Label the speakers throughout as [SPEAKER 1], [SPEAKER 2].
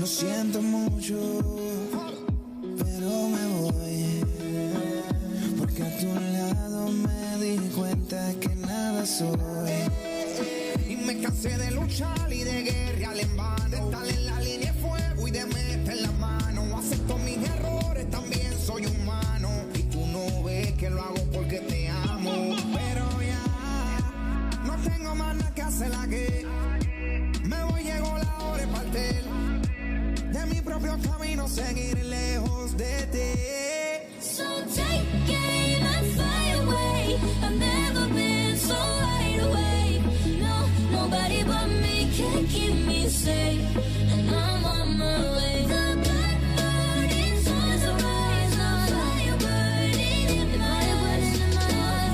[SPEAKER 1] Lo siento mucho, pero me voy, porque a tu lado me di cuenta que nada soy. Y me cansé de luchar y de guerrear en vano, de estar en la línea de fuego y de meter la mano. Acepto mis errores, también soy humano, y tú no ves que lo hago porque te amo. Pero ya no tengo más nada que hacer aquí. Me voy, llegó la hora de partir de mi propio camino, seguir lejos de ti.
[SPEAKER 2] So take aim and fly away. I've never been so wide awake. No, nobody but me can keep me safe, and I'm on my way. The blackbird is on the rise, the fire burning in my eyes.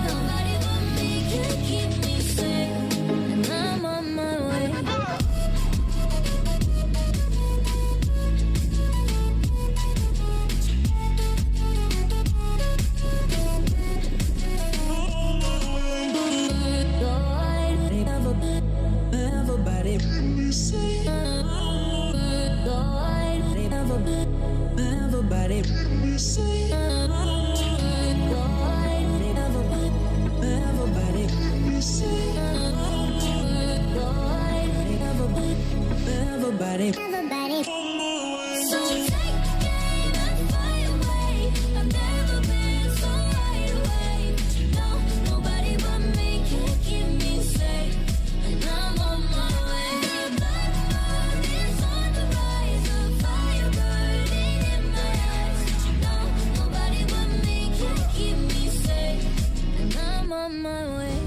[SPEAKER 2] Nobody but me can keep me safe, and I'm on my way.
[SPEAKER 1] Everybody.
[SPEAKER 2] So take aim and fly away. I've never been so wide awake. No, nobody but me can keep me safe, and I'm on my way. The blackbird is on the rise, the fire burning in my eyes. No, nobody but me can keep me safe, and I'm on my way.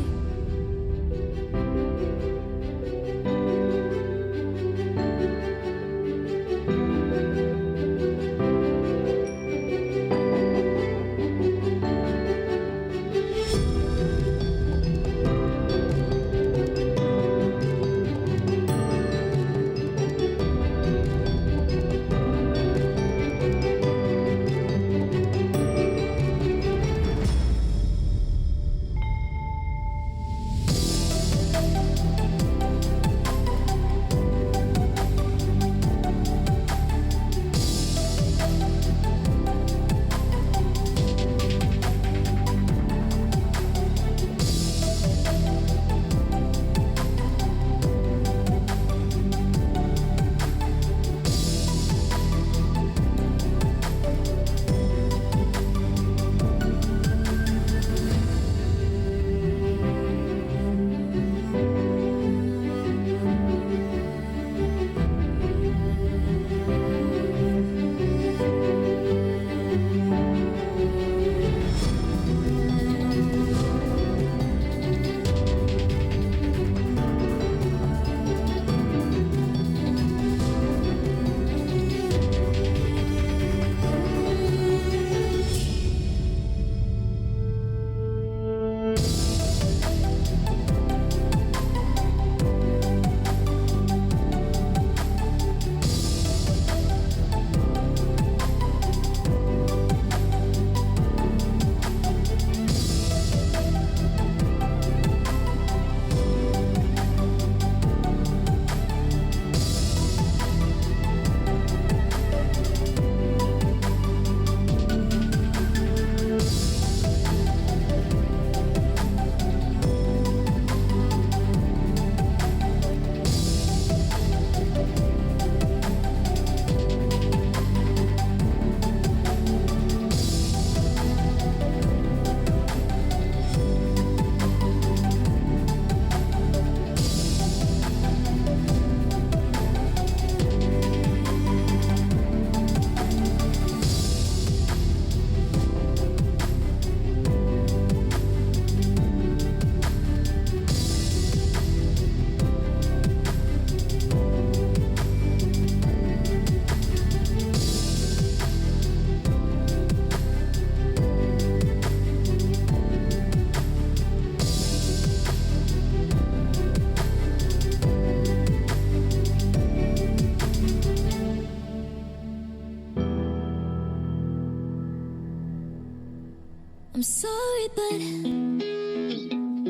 [SPEAKER 2] I'm sorry, but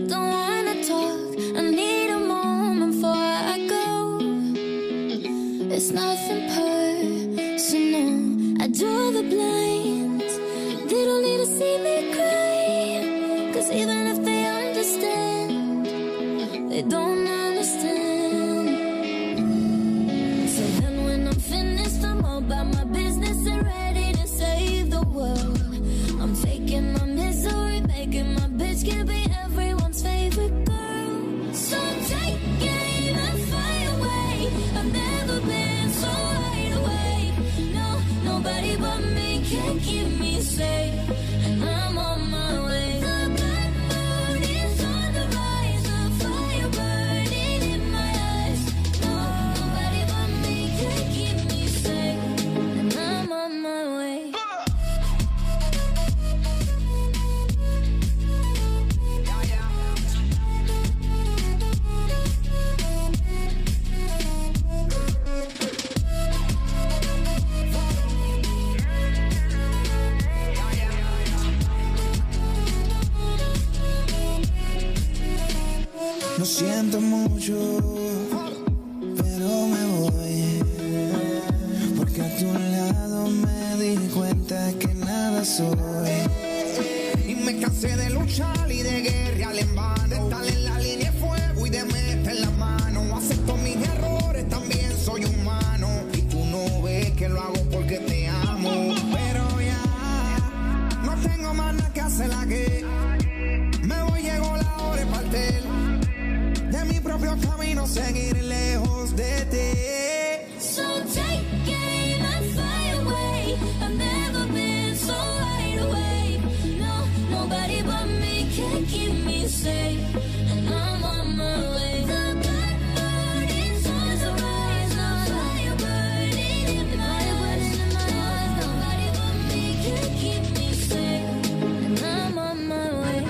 [SPEAKER 2] don't wanna talk. I need a moment before I go. It's nothing perfect. draw the blinds. They don't need to see me cry. 'Cause even if they understand, they don't understand. So then when I'm finished, I'm all about my business and ready to save the world. I'm faking my misery, making my bitch can be everyone's favorite girl. So take aim and fly away. I've never been so wide awake. No, nobody but me can keep me safe. And I'm on my way. The black moon is on the rise, a fire burning in my eyes. No, nobody but me can keep me safe. And I'm on my way.
[SPEAKER 1] Lo siento mucho, pero me voy. Porque a tu lado me di cuenta que nada soy. Y me cansé de luchar y de guerrear en vano. De estar en la línea de fuego y de meter la mano. Acepto mis errores, también soy humano. Y tú no ves que lo hago porque te amo. Pero ya, no tengo más nada que hacer aquí. Me voy, llegó la hora de partir. De mi propio camino, seguir lejos de ti.
[SPEAKER 2] So take aim and fly away. I've never been so wide awake. No, nobody but me can keep me safe. And I'm on my way. The black moon is on the rise, a fire burning in my eyes. Nobody but me can keep me safe. And I'm on my way.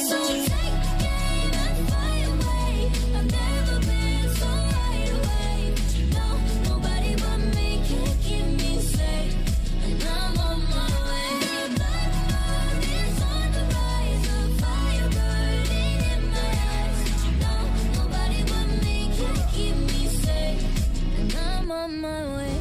[SPEAKER 2] So take aim and fly away. I've never been so wide awake. No, nobody but me can keep me safe. And I'm on my way. The black moon is on the rise, a fire burning in my eyes. No, nobody but me can keep me safe. And I'm on my way.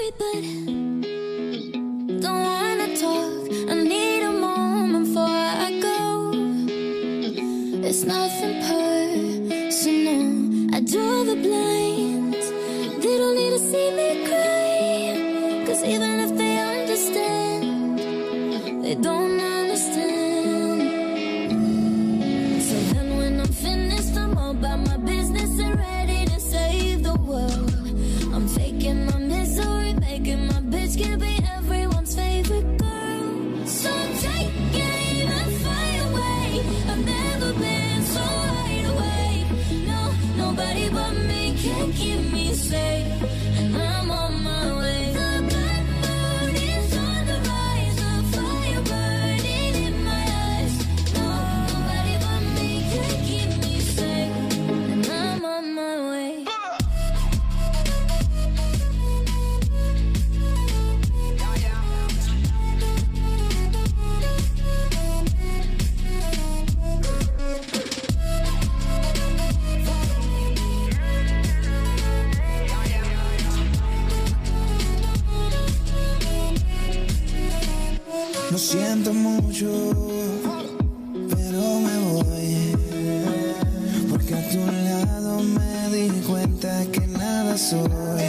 [SPEAKER 2] sorry, but don't wanna talk. I need a moment before I go. It's nothing personal. I draw the blinds. They don't need to see me cry. 'Cause even if they understand, they don't understand. So then when I'm finished, I'm all about my business and ready to save the world. I'm faking my misery, making my bitch can be everyone's favorite girl. So take aim and fly away. I've never been so wide awake. No, nobody but me can keep me safe. And I'm on my way. The black moon is on the rise. The fire burning in my eyes. No, nobody but me can keep me safe. And I'm on my way.
[SPEAKER 1] Lo siento mucho, pero me voy. Porque a tu lado me di cuenta que nada soy.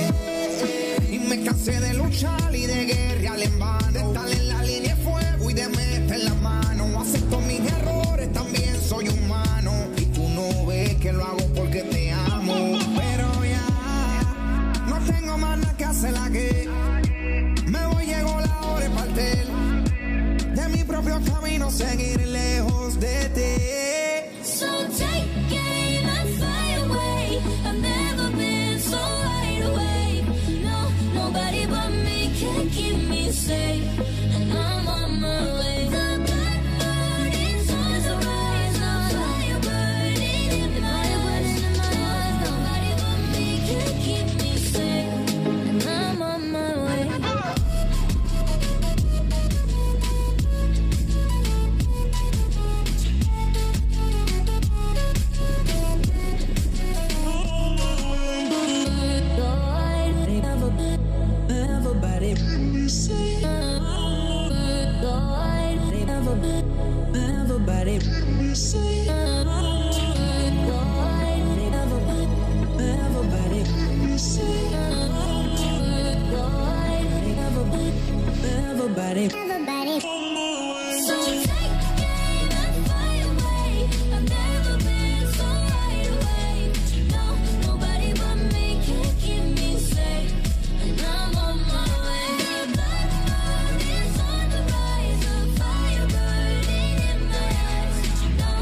[SPEAKER 1] Y me cansé de luchar y de guerrear en vano. De estar en la línea de fuego y de meter la mano. Acepto mis errores, también soy humano. Y tú no ves que lo hago porque te amo. Pero ya, no tengo más nada que hacer aquí. Me voy, llegó la hora de partir. De mi propio camino, seguir lejos de ti.
[SPEAKER 2] So take aim and fly away. I've never been so wide awake. No, nobody but me can keep me safe. And I'm on my way. The black moon is on the rise. The fire burning in my eyes. Nobody but me can keep me safe. And I'm on my way.
[SPEAKER 1] Everybody.
[SPEAKER 2] So take aim and fly away. I've never been so wide awake. No, nobody but me can keep me safe. And I'm on my way. The black moon is on the rise. The fire burning in my eyes. No,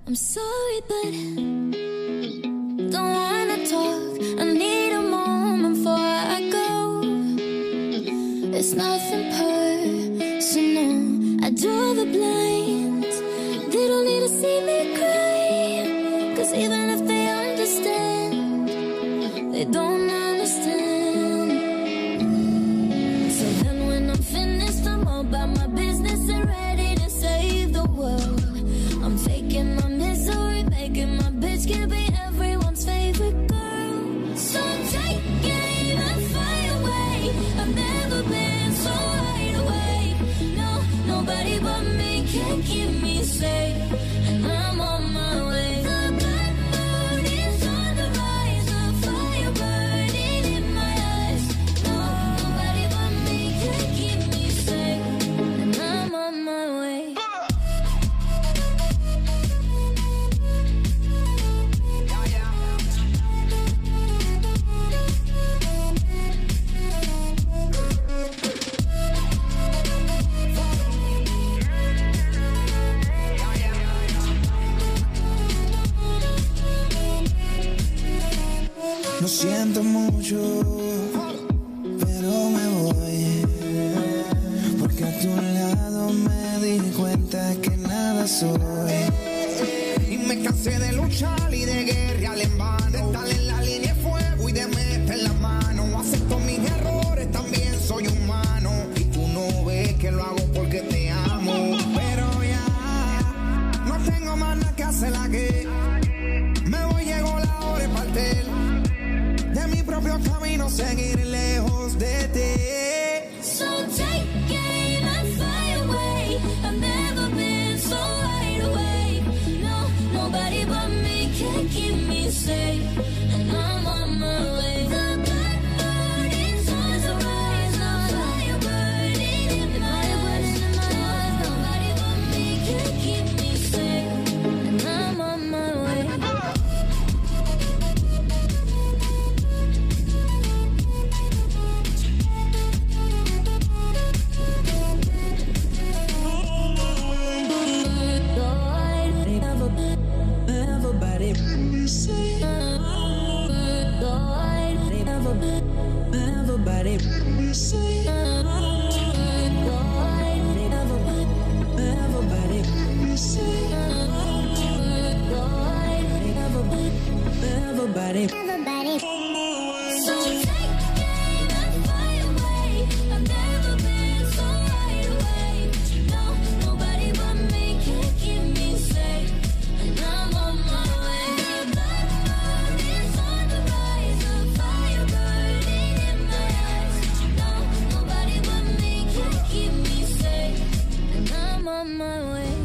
[SPEAKER 2] I'm sorry, but don't wanna talk. I need a moment before I go. It's nothing personal. I draw the blinds. They don't need to see me cry. 'Cause even if they understand, they don't understand. So then when I'm finished, I'm all about my business and ready to save the world. I'm taking my misery, making my bitch can be everyone's favorite girl. So take aim and fly away. I've never been so wide awake. No, nobody but me can keep me safe. And I'm on my way. The black moon is on the rise, a fire burning in my eyes. No, nobody but me can keep me safe. And I'm on my way.
[SPEAKER 1] Lo siento mucho, pero me voy. Porque a tu lado me di cuenta que nada soy. Y me cansé de luchar y de guerrear en vano. De estar en la línea de fuego y de meter la mano. Acepto mis errores, también soy humano. Y tú no ves que lo hago porque te amo. Pero ya, no tengo más nada que hacer aquí. Me voy, llegó la hora de partir. De mi propio camino, seguir lejos de ti.
[SPEAKER 2] So take aim and fly away. I've never been so wide awake. No, nobody but me can keep me safe. And I'm on my way. The black moon is on the rise, a fire burning in my eyes. Nobody but me can keep me safe. And I'm on my way. So take aim and fly away. I've never been so wide awake. No, nobody but me can keep me safe. And I'm on my way. The black moon is on the rise, a fire burning in my eyes. No, nobody but me can keep me safe. And I'm on my way.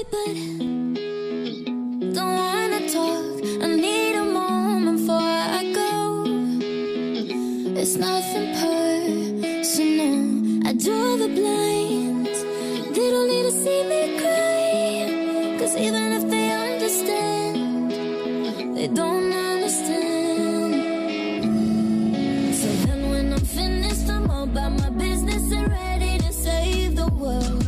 [SPEAKER 2] sorry, but don't wanna talk. I need a moment before I go. It's nothing personal. I draw the blinds. They don't need to see me cry. 'Cause even if they understand, they don't understand. So then when I'm finished, I'm all about my business and ready to save the world.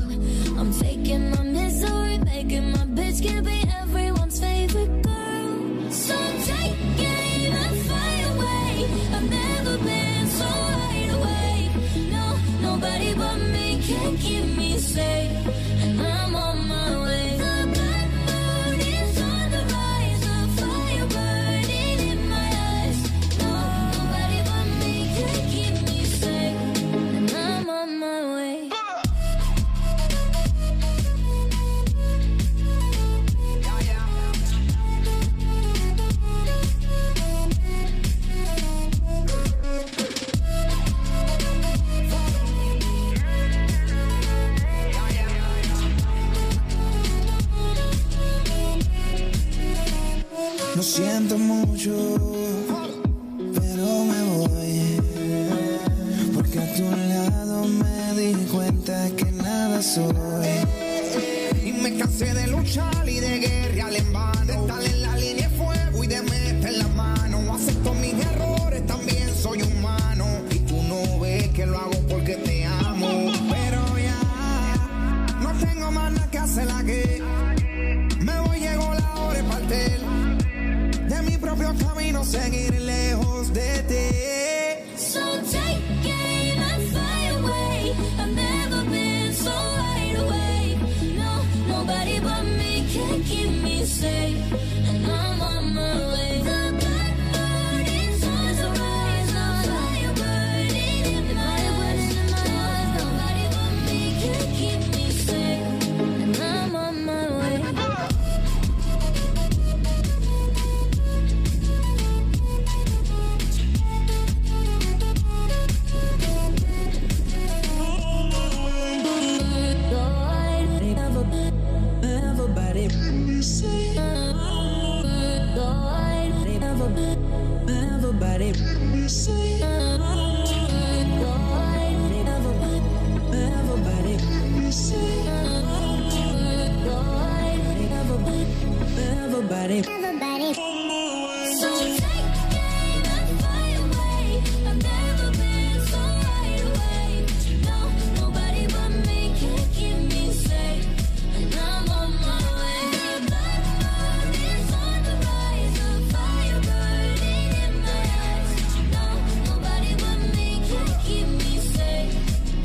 [SPEAKER 2] I'm taking my misery, making my bitch can be everyone's favorite girl. So take aim and fly away. I've never been so wide awake. No, nobody but me can keep me safe. And I'm on my way. The black moon is on the rise. The fire burning in my eyes. No, nobody but me can keep me safe. And I'm on my way.
[SPEAKER 1] Lo siento mucho, pero me voy. Porque a tu lado me di cuenta que nada soy. Y me cansé de luchar y de guerrear en vano. De estar en la línea de fuego y de meter la mano. Acepto mis errores, también soy humano. Y tú no ves que lo hago porque te amo. Pero ya, no tengo más nada que hacer aquí. Me voy, llegó la hora de partir. De mi propio camino, seguir lejos de ti.
[SPEAKER 2] So take aim and fly away. I've never been so wide awake. No, nobody but me can keep me safe. And I'm on my way. The black moon is on the rise. The fire burning in my eyes. Nobody but me can keep me safe. And I'm on my way. So take aim and fly away. I've never been so wide awake. No, nobody but me can keep me safe. And I'm on my way. The black moon is on the rise. The fire burning in my eyes. No, nobody but me can keep me safe.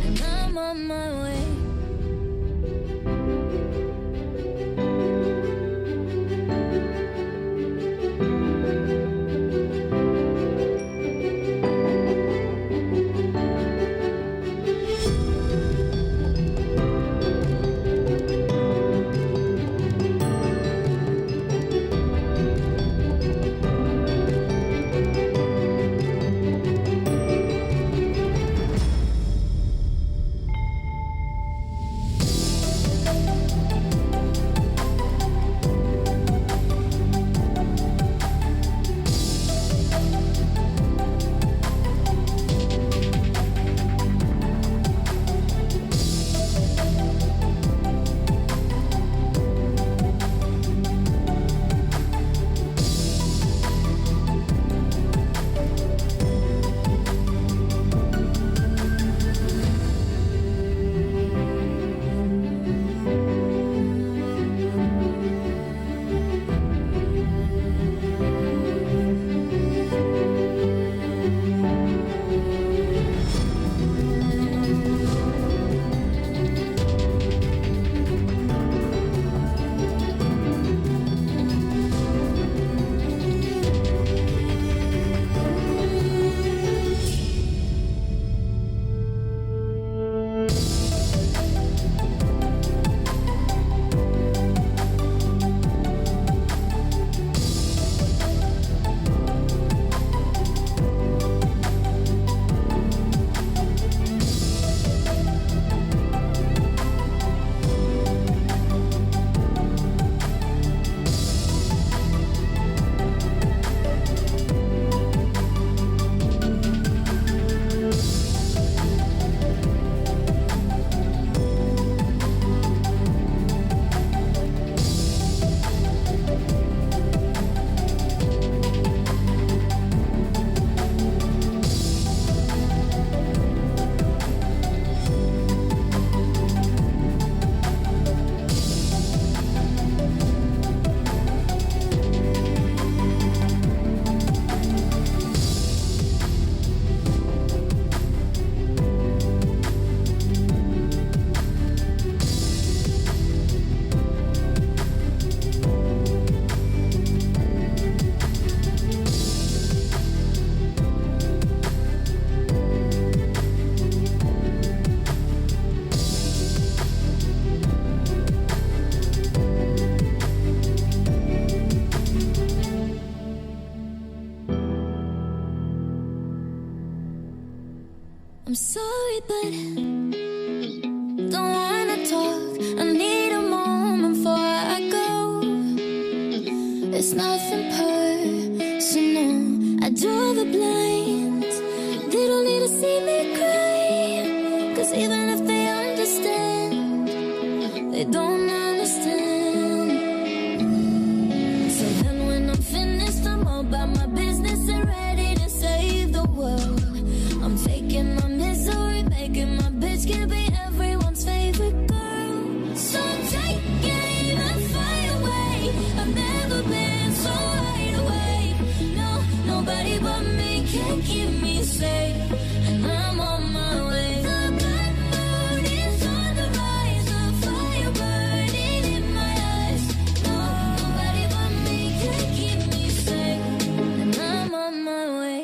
[SPEAKER 2] And I'm on my way. I'm sorry, but don't wanna talk. I need a moment before I go. It's nothing personal. I draw the blinds. They don't need to see me cry. 'Cause even if they understand, they don't understand. So then when I'm finished, I'm all about my business and ready to save the world. I'm taking my misery, making my bitch can be everyone's favorite girl. So take aim and fly away. I've never been so wide awake. No, nobody but me can keep me safe. And I'm on my way. The black moon is on the rise, a fire burning in my eyes. No, nobody but me can keep me safe. And I'm on my way.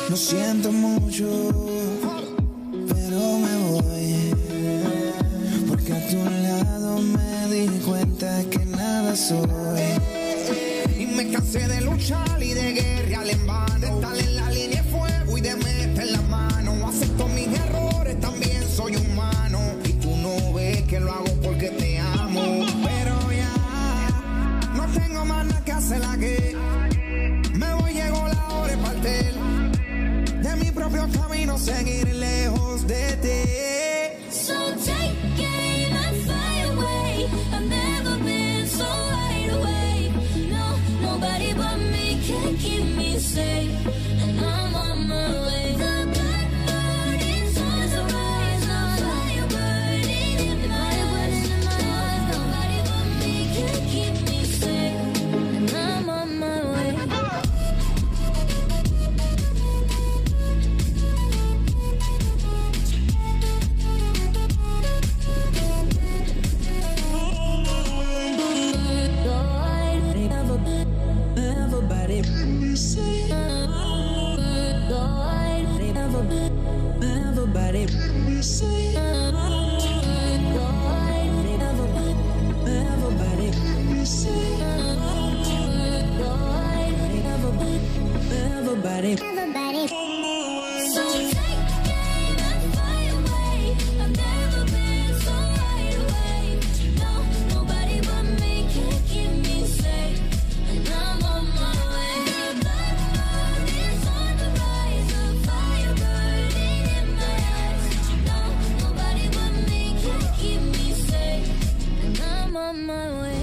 [SPEAKER 1] Lo siento mucho, pero me voy. Porque a tu lado me di cuenta que nada soy. Y me cansé de luchar y de guerrear en vano. De estar en la línea de fuego y de meter la mano. Acepto mis errores, también soy humano. Y tú no ves que lo hago porque te amo. Pero ya, no tengo más nada que hacer aquí. Me voy, llegó la hora de partir. De mi propio camino, seguir lejos de ti.
[SPEAKER 2] So take aim and fly away. I've never been so wide awake. No, nobody but me can keep me safe. And I'm on my way. The black moon is on the rise, a fire burning in my eyes. Nobody but me can keep me safe. And I'm on my way. So take aim and fly away. I've never been so wide awake. No, nobody but me can keep me safe. And I'm on my way. The black moon is on the rise, a fire burning in my eyes. No, nobody but me can keep me safe. And I'm on my way.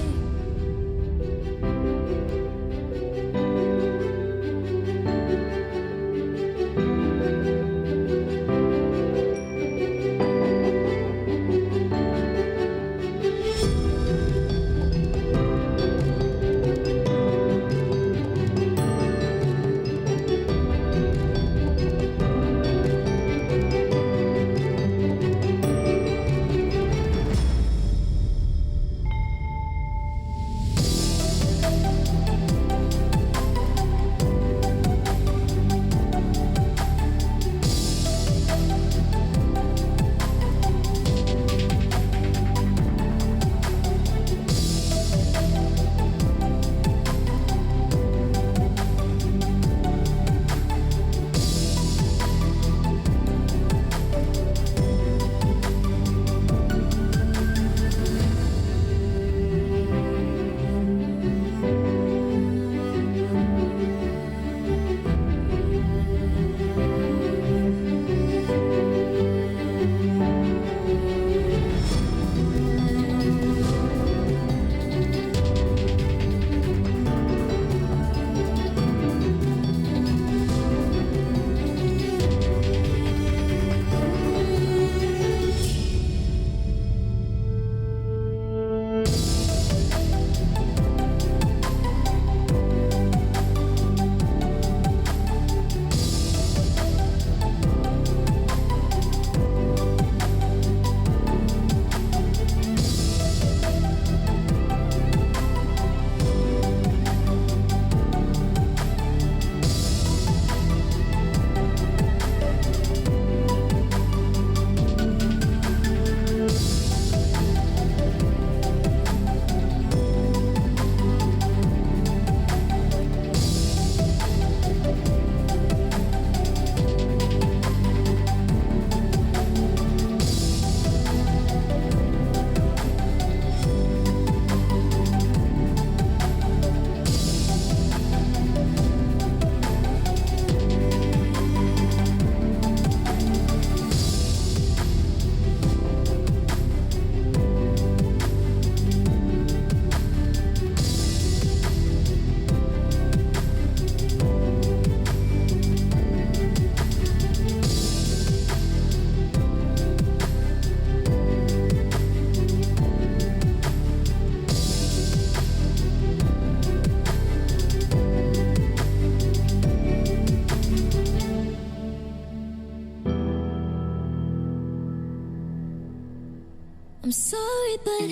[SPEAKER 2] I'm sorry, but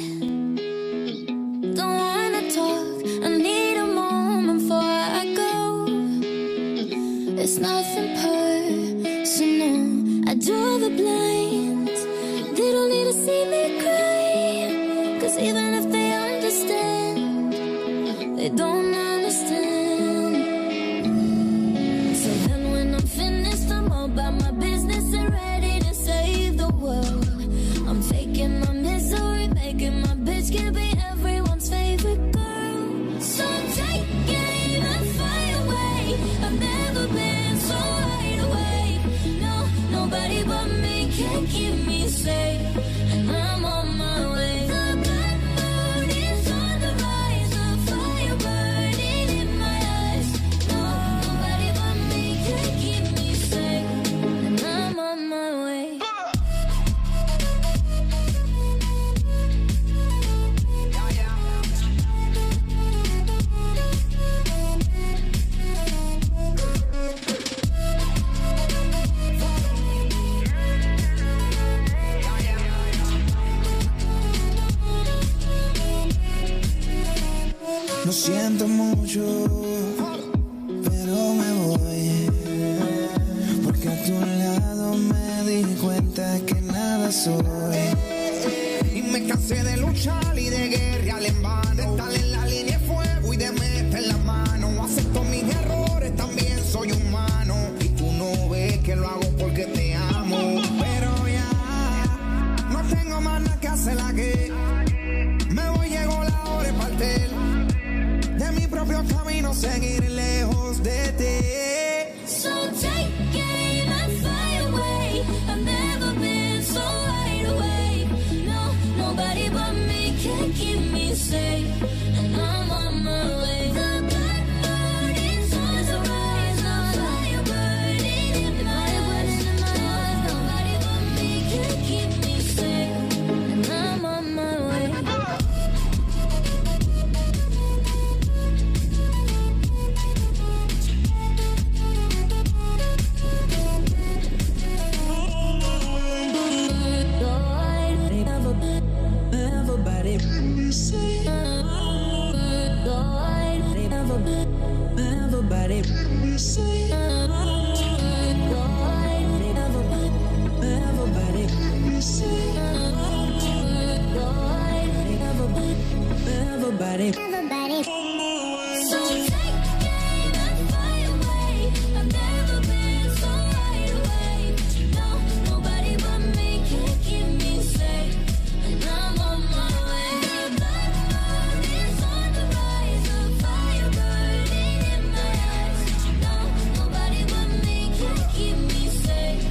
[SPEAKER 2] don't wanna talk. I need a moment before I go. It's nothing personal. I draw the blinds. They don't need to see me cry. 'Cause even if they understand, they don't understand. So then when I'm finished, I'm all about my business and ready to save the world. I'm taking my misery, making my bitch can be everyone's favorite girl. So take aim and fly away. I've never been so wide awake. No, nobody but me can keep me safe. And I'm on my way. The black moon is on the rise, a fire burning in my eyes. No, nobody but me can keep me safe. And I'm on my way.
[SPEAKER 1] Lo siento mucho, pero me voy. Porque a tu lado me di cuenta que nada soy. Y me cansé de luchar y de guerrear en vano. De estar en la línea de fuego y de meter la mano. Acepto mis errores, también soy humano. Y tú no ves que lo hago porque te amo. Pero ya, no tengo más nada que hacer aquí. Me voy, llegó la hora de partir. De mi propio camino, seguir lejos de ti.
[SPEAKER 2] So take aim and fly away. I've never been so wide awake. No, nobody but me can keep me safe. And I'm on my way. The black moon is on the rise, a fire burning in my eyes. Nobody but me can keep me safe. And I'm on my way. So take aim and fly away. I've never been so wide awake. No, nobody but me can keep me safe. And I'm on my way. The black moon is on the rise, a fire burning in my eyes. No, nobody but me can keep me safe.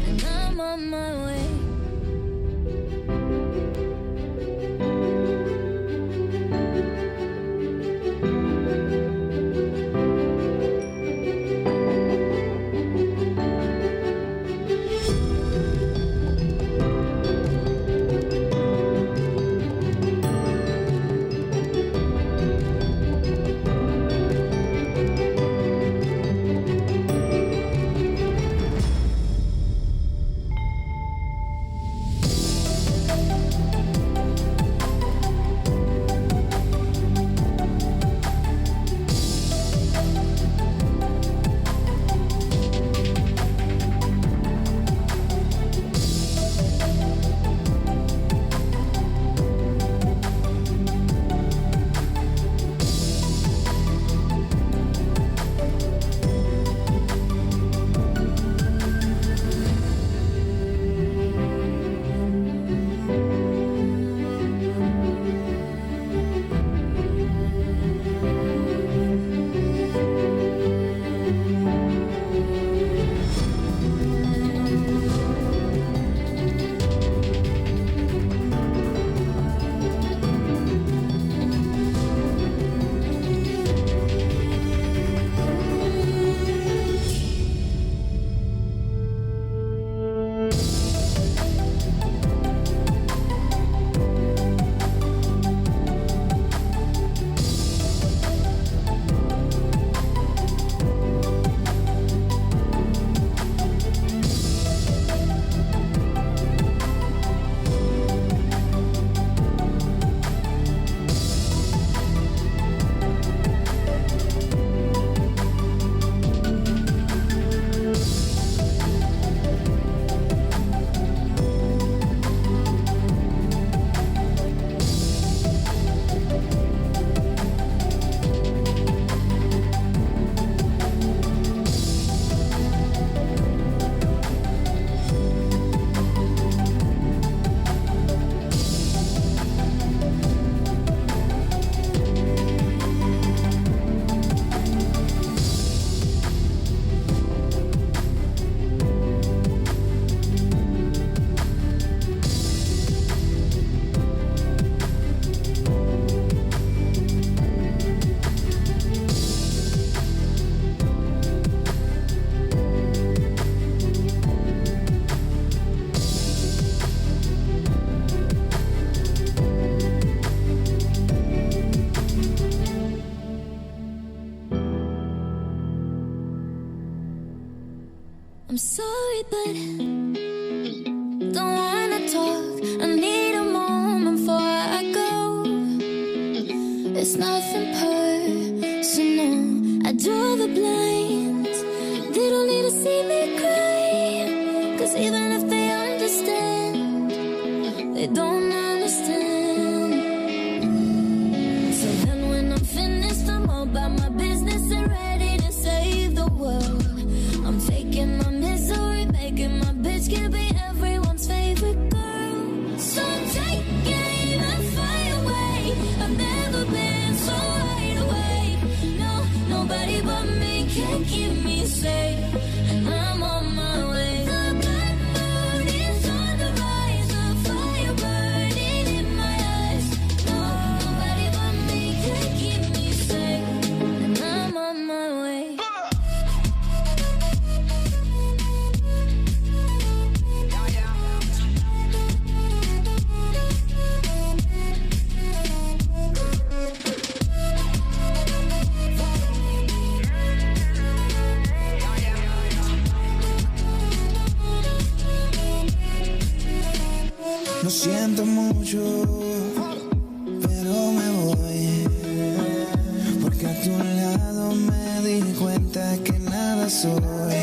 [SPEAKER 2] And I'm on my way. but don't wanna talk. I need a moment before I go. It's nothing personal. I draw the blinds. They don't need to see me cry. 'Cause even if they understand, they don't understand. So then when I'm finished, I'm all about my business and ready to save the world. I'm taking my misery, making my bitch can be everyone's favorite girl. So take aim and fly away. I've never been so wide awake. No, nobody but me can keep me safe. And I'm on my way. The black moon is on the rise, a fire burning in my eyes. No, nobody but me can keep me safe. And I'm on my way.
[SPEAKER 1] Lo siento mucho, pero me voy. Porque a tu lado me di cuenta que nada soy.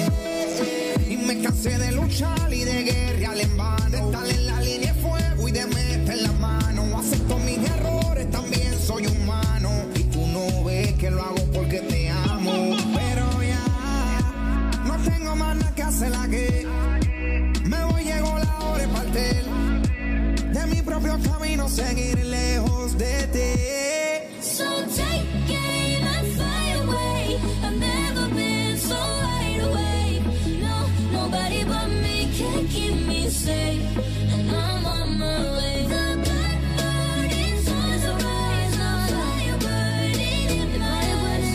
[SPEAKER 1] Y me cansé de luchar y de guerrear en vano. De estar en la línea de fuego y de meter la mano. Acepto mis errores, también soy humano. Y tú no ves que lo hago porque te amo. Pero ya, no tengo más nada que hacer aquí. Me voy, llegó la hora de partir. De mi propio camino, seguir lejos de ti.
[SPEAKER 2] So take aim and fly away. I've never been so wide awake. No, nobody but me can keep me safe. And I'm on my way. The black moon is on the rise, a fire burning in my eyes.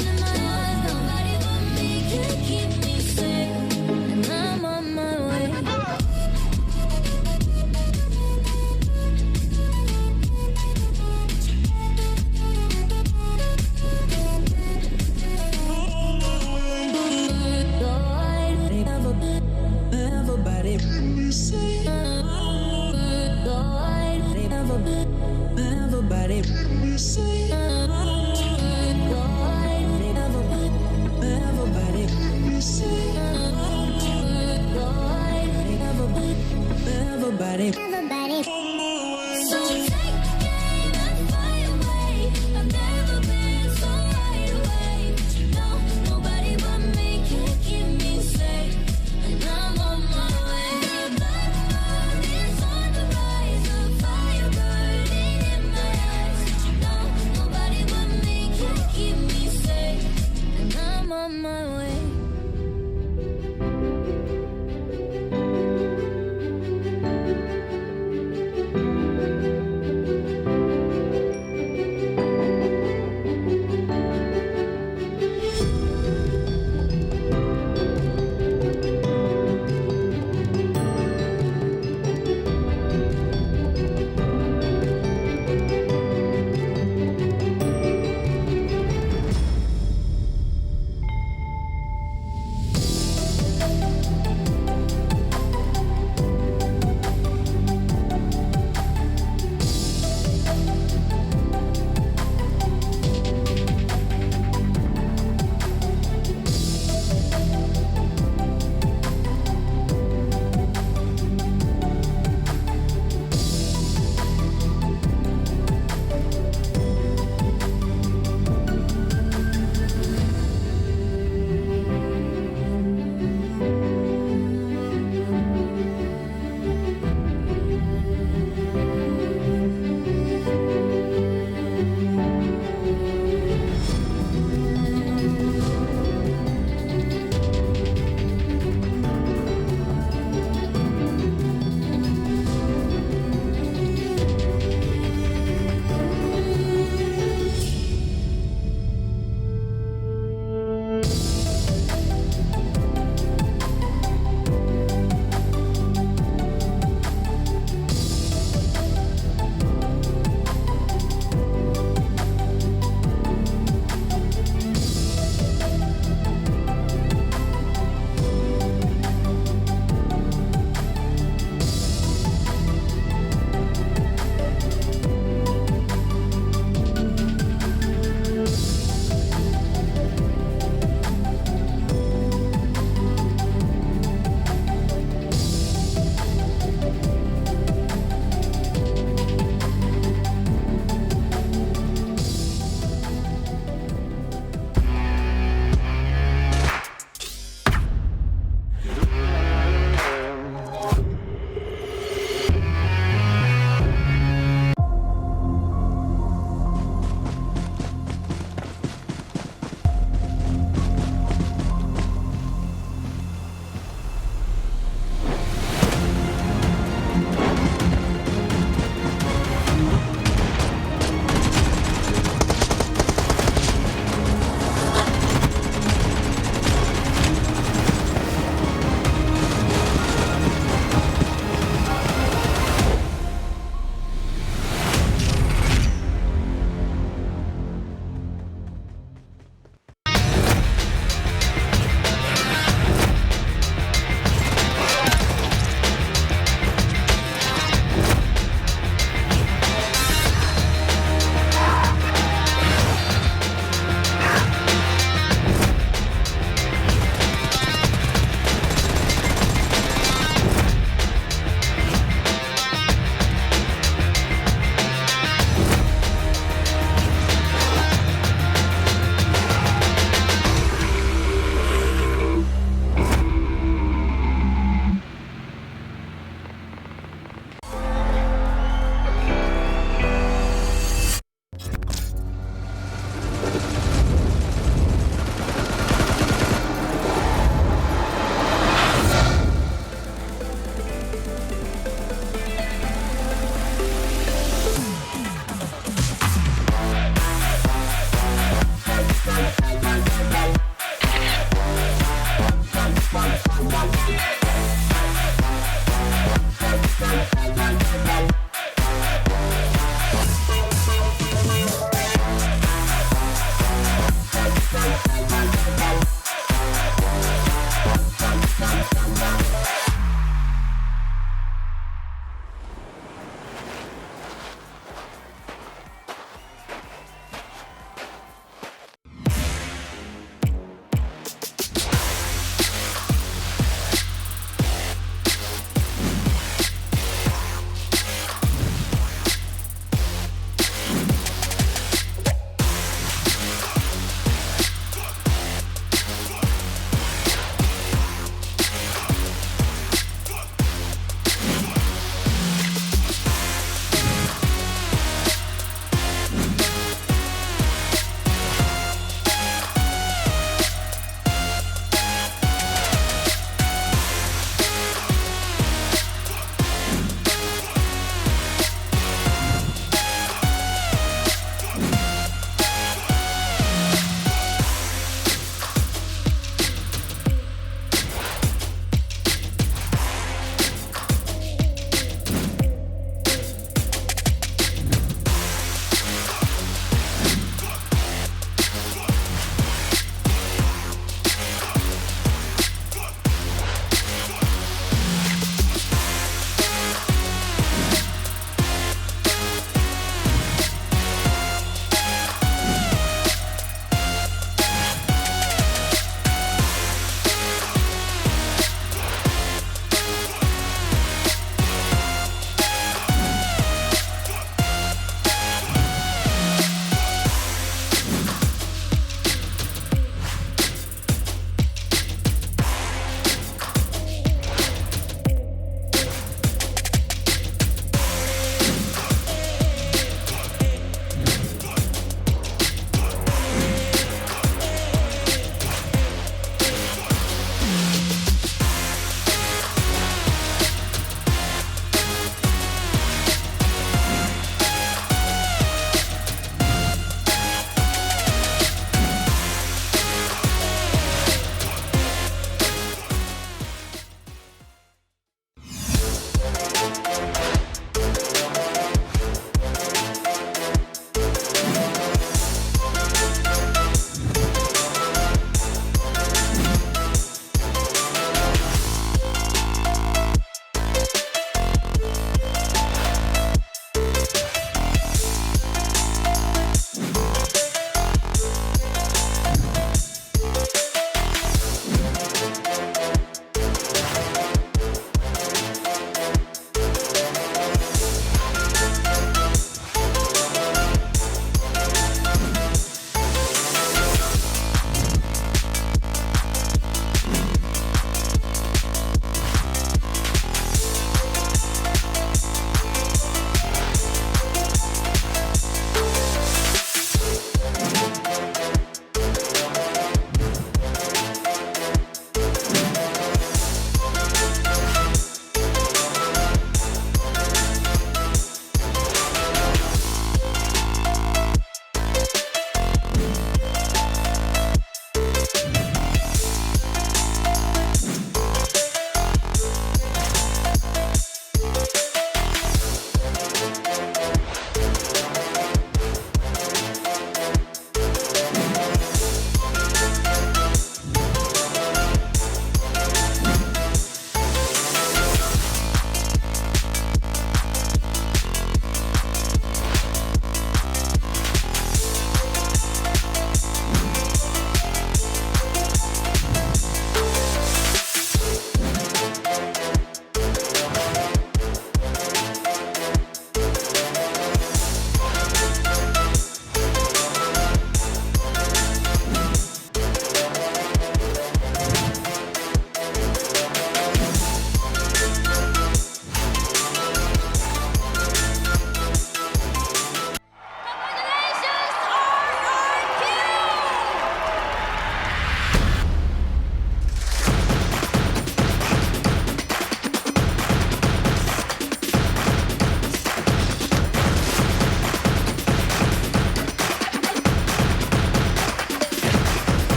[SPEAKER 2] Nobody but me can keep me safe. And I'm on my way. So take aim and fly away. I've never been so wide awake. No, nobody but me can keep me safe. And I'm on my way. The black moon is on the rise, a fire burning in my eyes. No, nobody but me can keep me safe. And I'm on my way.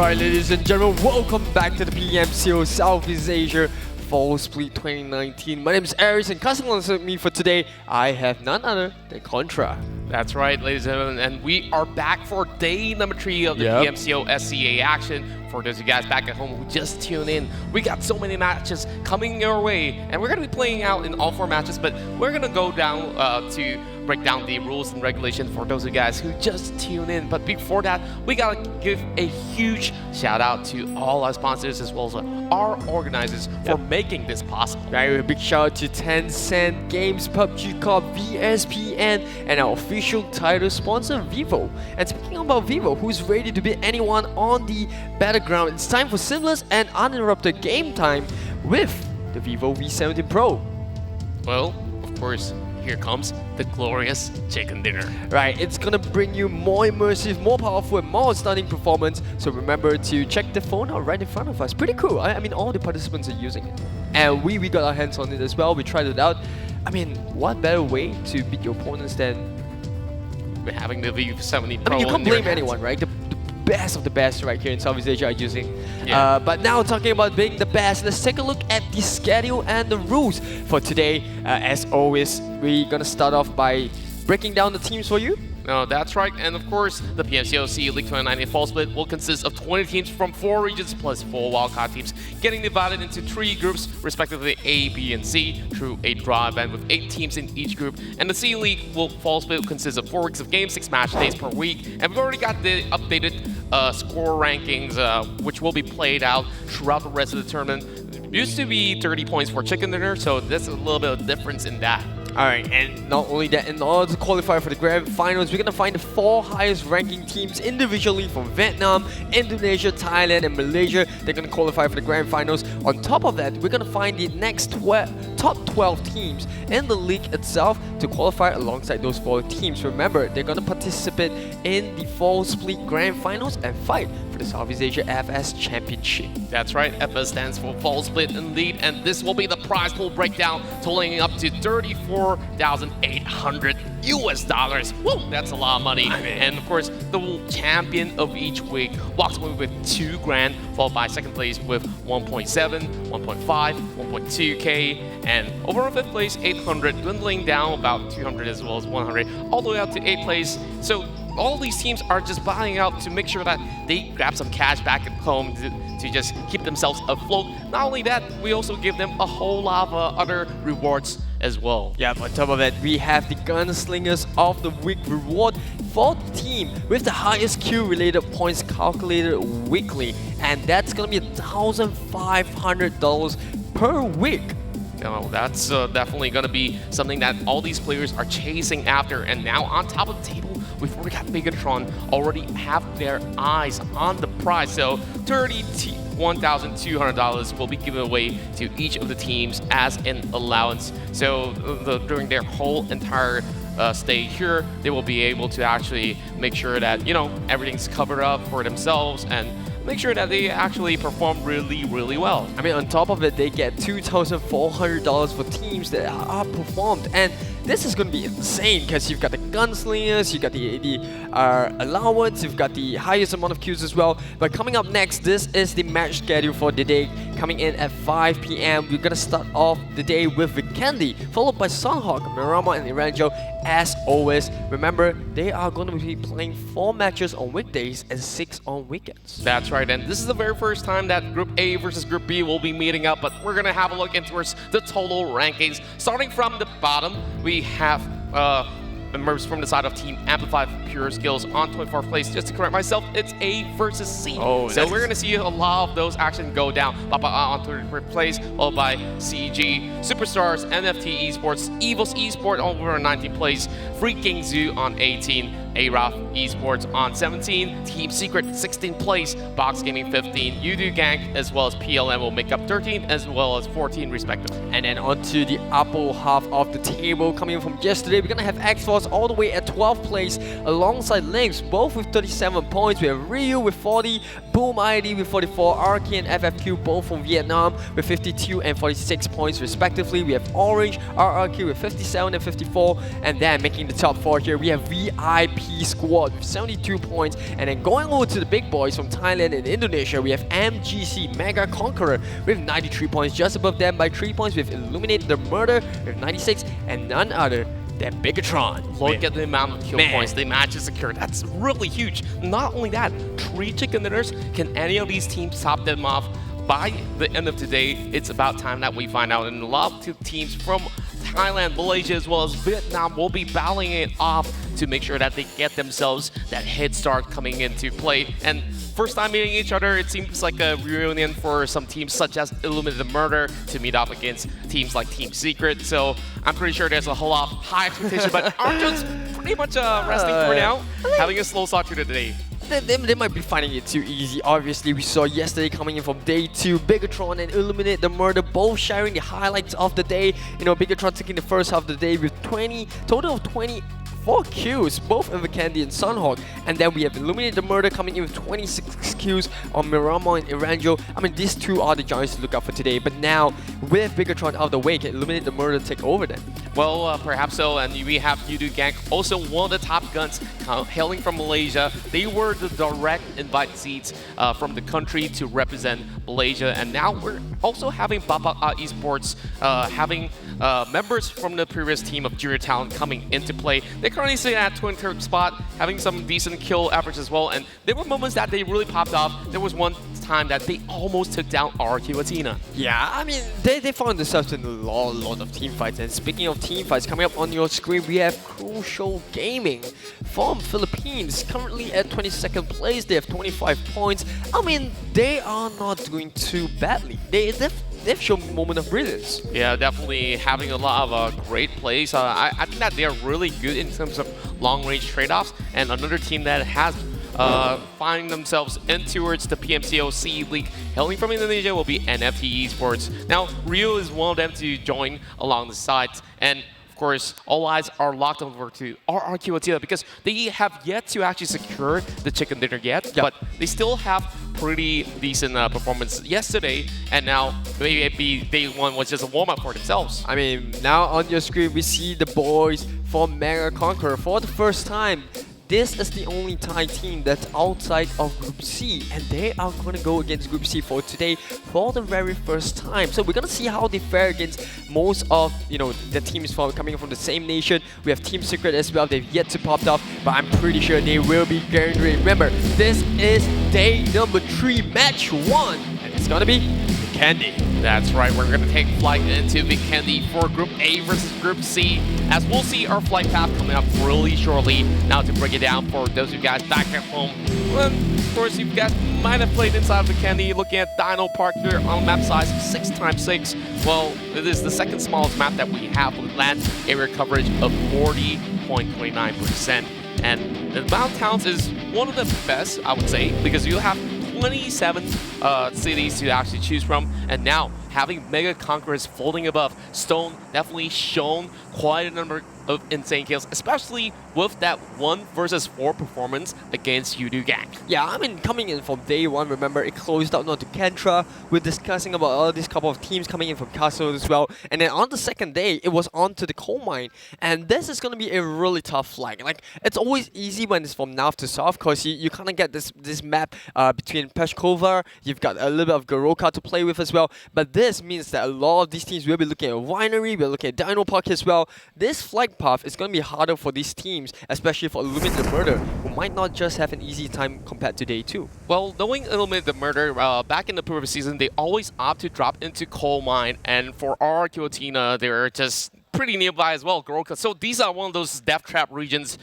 [SPEAKER 3] Alright, ladies and gentlemen, welcome back to the PMCO Southeast Asia Fall Split 2019. My name is Aries, and casting alongside me for today, I have none other than Contra.
[SPEAKER 4] That's right, ladies and gentlemen, and we are back for day number 3 of the PMCO SCA action. For those of you guys back at home who just tuned in, we got so many matches coming your way, and we're going to be playing out in all 4 matches, but we're going to go down to break down the rules and regulations for those of you guys who just tuned in. But before that, we got to give a huge shout out to all our sponsors as well as our organizers for making this possible.
[SPEAKER 3] Right, a big shout out to Tencent Games, PUBG Corp, VSPN, and our official title sponsor, Vivo. And speaking about Vivo, who's ready to beat anyone on the battleground, it's time for seamless and uninterrupted game time with the Vivo V70 Pro.
[SPEAKER 4] Well, of course, here comes the glorious chicken dinner.
[SPEAKER 3] Right, it's gonna bring you more immersive, more powerful, and more stunning performance. So remember to check the phone out right in front of us. Pretty cool. I mean, all the participants are using it, and we got our hands on it as well. We tried it out. I mean, what better way to beat your opponents than
[SPEAKER 4] having the V70 Pro?
[SPEAKER 3] I mean, you can't blame anyone, right? The best of the best right here in Southeast Asia are using. But now talking about being the best, let's take a look at the schedule and the rules for today. As always, we're gonna start off by breaking down the teams for you.
[SPEAKER 4] No, that's right, and of course, the PMCO SEA League 2019 Fall Split will consist of 20 teams from 4 regions plus 4 wildcard teams, getting divided into 3 groups, respectively A, B, and C, through a draw event with 8 teams in each group. And the SEA League Fall Split consists of 4 weeks of games, 6 match days per week, and we've already got the updated score rankings, which will be played out throughout the rest of the tournament. It used to be 30 points for chicken dinner, so there's a little bit of difference in that.
[SPEAKER 3] Alright, and not only that, in order to qualify for the grand finals, we're gonna find the 4 highest ranking teams individually from Vietnam, Indonesia, Thailand, and Malaysia. They're gonna qualify for the grand finals. On top of that, we're gonna find the next top 12 teams in the league itself to qualify alongside those 4 teams. Remember, they're gonna participate in the Fall Split grand finals and fight for the Southeast Asia FS Championship.
[SPEAKER 4] That's right, FS stands for Fall Split and Lead, and this will be the prize pool breakdown, totaling up to $34,800 US. Woo, that's a lot of money. And of course, the champion of each week walks away with $2 grand, followed by second place with 1.7, 1.5, 1.2K, and overall 5th place 800, dwindling down about 200 as well as 100, all the way up to 8th place. So all these teams are just buying out to make sure that they grab some cash back at home to just keep themselves afloat. Not only that, we also give them a whole lot of other rewards as well.
[SPEAKER 3] Yeah, on top of that, we have the Gunslingers of the Week reward for the team with the highest Q-related points calculated weekly, and that's gonna be $1,500 per week.
[SPEAKER 4] No, that's definitely going to be something that all these players are chasing after. And now on top of the table, we've already got Bigetron already have their eyes on the prize. So $1,200 will be given away to each of the teams as an allowance. So during their whole entire stay here, they will be able to actually make sure that, you know, everything's covered up for themselves and make sure that they actually perform really, really well. I
[SPEAKER 3] mean, on top of it, they get $2,400 for teams that are performed, and this is going to be insane because you've got the Gunslingers, you've got the allowance, you've got the highest amount of queues as well. But coming up next, this is the match schedule for the day. Coming in at 5 p.m, we're going to start off the day with Vikendi, followed by Sanhok, Miramar, and Erangel. As always, remember, they are going to be playing 4 matches on weekdays and 6 on weekends.
[SPEAKER 4] That's right, and this is the very first time that Group A versus Group B will be meeting up, but we're going to have a look into the total rankings. Starting from the bottom, we have members from the side of Team AMPLFY Pure Skills on 24th place. Just to correct myself, it's A versus C.
[SPEAKER 3] Oh,
[SPEAKER 4] so we're going to see a lot of those actions go down. Bapak on 33rd place, followed by CG, Superstars, NFT Esports, EVOS Esport over 19th place, Freaking Zoo on 18, AROV Esports on 17, Team Secret 16th place, Box Gaming 15, Yoodo Gank, as well as PLM will make up 13th as well as 14 respectively.
[SPEAKER 3] And then onto the upper half of the table, coming from yesterday, we're gonna have XForce all the way at 12th place alongside LYNX, both with 37 points. We have Ryu with 40, Boom ID with 44, RRQ and FFQ both from Vietnam with 52 and 46 points respectively. We have Orange, RRQ with 57 and 54, and then making the top 4 here, we have VIP MVP squad with 72 points. And then going over to the big boys from Thailand and Indonesia, we have MGC Mega Conqueror with 93 points, just above them by 3 points with Illuminate the Murder with 96, and none other than Bigetron.
[SPEAKER 4] Look at the amount of kill points they managed to secure. That's really huge. Not only that, 3 chicken dinners. Can any of these teams top them off? By the end of today, it's about time that we find out. And a lot of teams from Thailand, Malaysia, as well as Vietnam will be battling it off to make sure that they get themselves that head start coming into play. And first time meeting each other, it seems like a reunion for some teams such as Illuminate the Murder to meet up against teams like Team Secret. So I'm pretty sure there's a whole lot of high expectation, but Arjun's pretty much resting for now, having a slow start to the day.
[SPEAKER 3] They might be finding it too easy. Obviously, we saw yesterday coming in from day 2, Bigetron and Illuminate the Murder both sharing the highlights of the day. You know, Bigetron taking the first half of the day with total of 24 kills, both in Vikendi and Sanhok. And then we have Illuminate the Murder coming in with 26 kills on Miramar and Erangel. I mean, these two are the giants to look out for today. But now, with Bigetron out of the way, can Illuminate the Murder take over then?
[SPEAKER 4] Well, perhaps so, and we have Yoodo Gank, also one of the top guns hailing from Malaysia. They were the direct invite seats from the country to represent Malaysia, and now we're also having Bapak Esports having members from the previous team of Junior Talent coming into play. They're currently sitting at 23rd spot, having some decent kill average as well, and there were moments that they really popped off. There was one time that they almost took down RRQ.ATHENA.
[SPEAKER 3] Yeah, I mean, they found themselves in a lot of team fights. And speaking of team fights, coming up on your screen, we have Crucial Gaming from Philippines, currently at 22nd place. They have 25 points. I mean, they are not doing too badly. They've shown a moment of brilliance.
[SPEAKER 4] Yeah, definitely having a lot of great plays. I think that they're really good in terms of long-range trade-offs. And another team that has finding themselves in towards the PMCO C League hailing from Indonesia will be NFT Esports. Now, Rio is one of them to join along the sides, and of course, all eyes are locked over to RRQ.ATHENA because they have yet to actually secure the chicken dinner yet, but they still have pretty decent performance yesterday, and now maybe day 1 was just a warm-up for themselves.
[SPEAKER 3] I mean, now on your screen, we see the boys from Mega Conqueror for the first time. This is the only Thai team that's outside of Group C, and they are going to go against Group C for today for the very first time. So we're going to see how they fare against most of, the teams coming from the same nation. We have Team Secret as well. They've yet to pop off, but I'm pretty sure they will be getting ready. Remember, this is day number 3, match 1, and it's going to be Vikendi.
[SPEAKER 4] That's right, we're going to take flight into Vikendi for Group A versus Group C, as we'll see our flight path coming up really shortly. Now to break it down for those of you guys back at home, well, of course you guys might have played inside of Vikendi, looking at Dino Park here on map size 6x6. Well, it is the second smallest map that we have with land area coverage of 40.29%. And the Mount Towns is one of the best, I would say, because you have 27 cities to actually choose from, and now having Mega Conquerors floating above Stone definitely shown quite a number of insane kills, especially with that 1 versus 4 performance against Yoodo Gank.
[SPEAKER 3] Yeah, I mean, coming in from day 1, remember, it closed out not to Kentra. We're discussing about all these couple of teams coming in from Castle as well. And then on the second day, it was on to the coal mine. And this is going to be a really tough flag. Like, it's always easy when it's from north to south, because you kind of get this map between Peshkova. You've got a little bit of Goroka to play with as well. But this means that a lot of these teams will be looking at Winery, we're looking at Dino Park as well. This flag path is going to be harder for these teams, especially for Illuminate the Murder, who might not just have an easy time compared to day 2.
[SPEAKER 4] Well, knowing Illuminate the Murder, back in the previous season, they always opt to drop into coal mine, and for RRQ.ATHENA, they're just pretty nearby as well, Goroka. So these are one of those death trap regions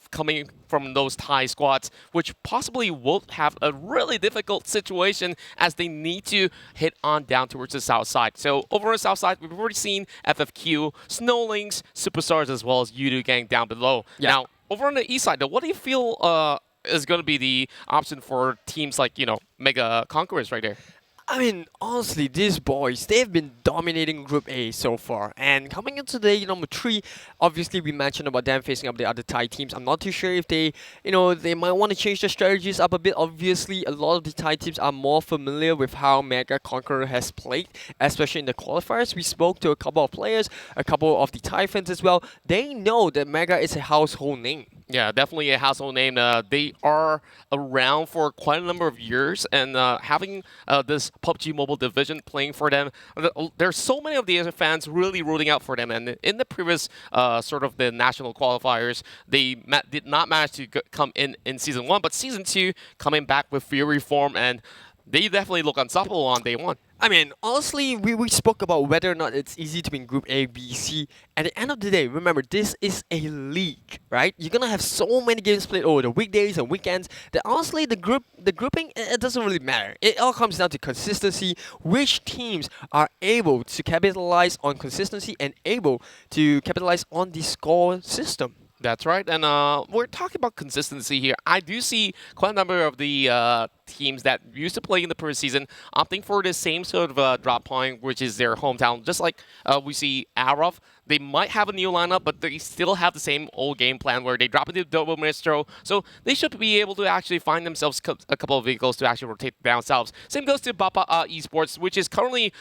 [SPEAKER 4] coming from those Thai squads, which possibly will have a really difficult situation as they need to hit on down towards the south side. So over on the south side, we've already seen FFQ, SnowLynx, Superstars, as well as Yoodo Gang down below. Yeah. Now, over on the east side, though, what do you feel is going to be the option for teams like, Mega Conquerors right there?
[SPEAKER 3] I mean, honestly, these boys, they've been dominating Group A so far. And coming into the number 3, obviously we mentioned about them facing up the other Thai teams. I'm not too sure if they might want to change their strategies up a bit. Obviously, a lot of the Thai teams are more familiar with how Mega Conqueror has played, especially in the qualifiers. We spoke to a couple of players, a couple of the Thai fans as well. They know that Mega is a household name.
[SPEAKER 4] Yeah, definitely a household name. They are around for quite a number of years, and having this PUBG Mobile division playing for them, there's so many of the other fans really rooting out for them. And in the previous sort of the national qualifiers, they did not manage to come in Season 1, but Season 2 coming back with Fury form, and they definitely look unstoppable on day 1.
[SPEAKER 3] I mean, honestly, we spoke about whether or not it's easy to be in Group A, B, C. At the end of the day, remember, this is a league, right? You're going to have so many games played over the weekdays and weekends that honestly, the grouping, it doesn't really matter. It all comes down to consistency, which teams are able to capitalize on consistency and able to capitalize on the score system.
[SPEAKER 4] That's right, and we're talking about consistency here. I do see quite a number of the teams that used to play in the previous season opting for the same sort of drop point, which is their hometown. Just like we see AROV, they might have a new lineup, but they still have the same old game plan where they drop into double Mistro. So they should be able to actually find themselves a couple of vehicles to actually rotate down south. Same goes to Bapak Esports, which is currently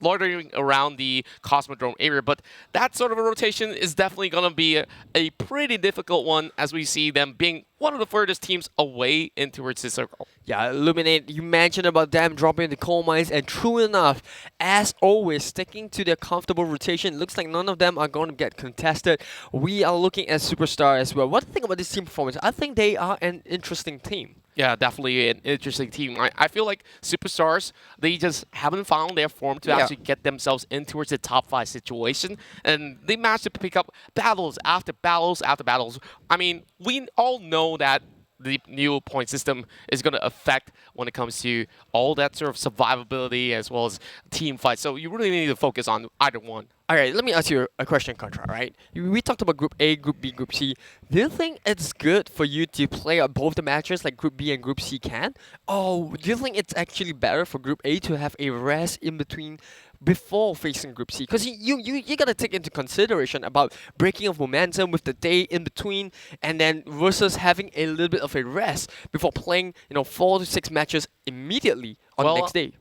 [SPEAKER 4] loitering around the Cosmodrome area, but that sort of a rotation is definitely going to be a pretty difficult one, as we see them being one of the furthest teams away in towards this circle.
[SPEAKER 3] Yeah, ILLUMINATE, you mentioned about them dropping the coal mines, and true enough, as always, sticking to their comfortable rotation, looks like none of them are going to get contested. We are looking at Superstar as well. What do you think about this team performance? I think they are an interesting team.
[SPEAKER 4] Yeah, definitely an interesting team. I feel like Superstars, they just haven't found their form to actually get themselves in towards the top 5 situation. And they managed to pick up battles after battles after battles. I mean, we all know that the new point system is going to affect when it comes to all that sort of survivability as well as team fights. So you really need to focus on either one.
[SPEAKER 3] All right, let me ask you a question, Contra, right? We talked about Group A, Group B, Group C. Do you think it's good for you to play out both the matches like Group B and Group C can? Or do you think it's actually better for Group A to have a rest in between before facing Group C? Because you got to take into consideration about breaking of momentum with the day in between, and then versus having a little bit of a rest before playing 4 to 6 matches immediately on the next day.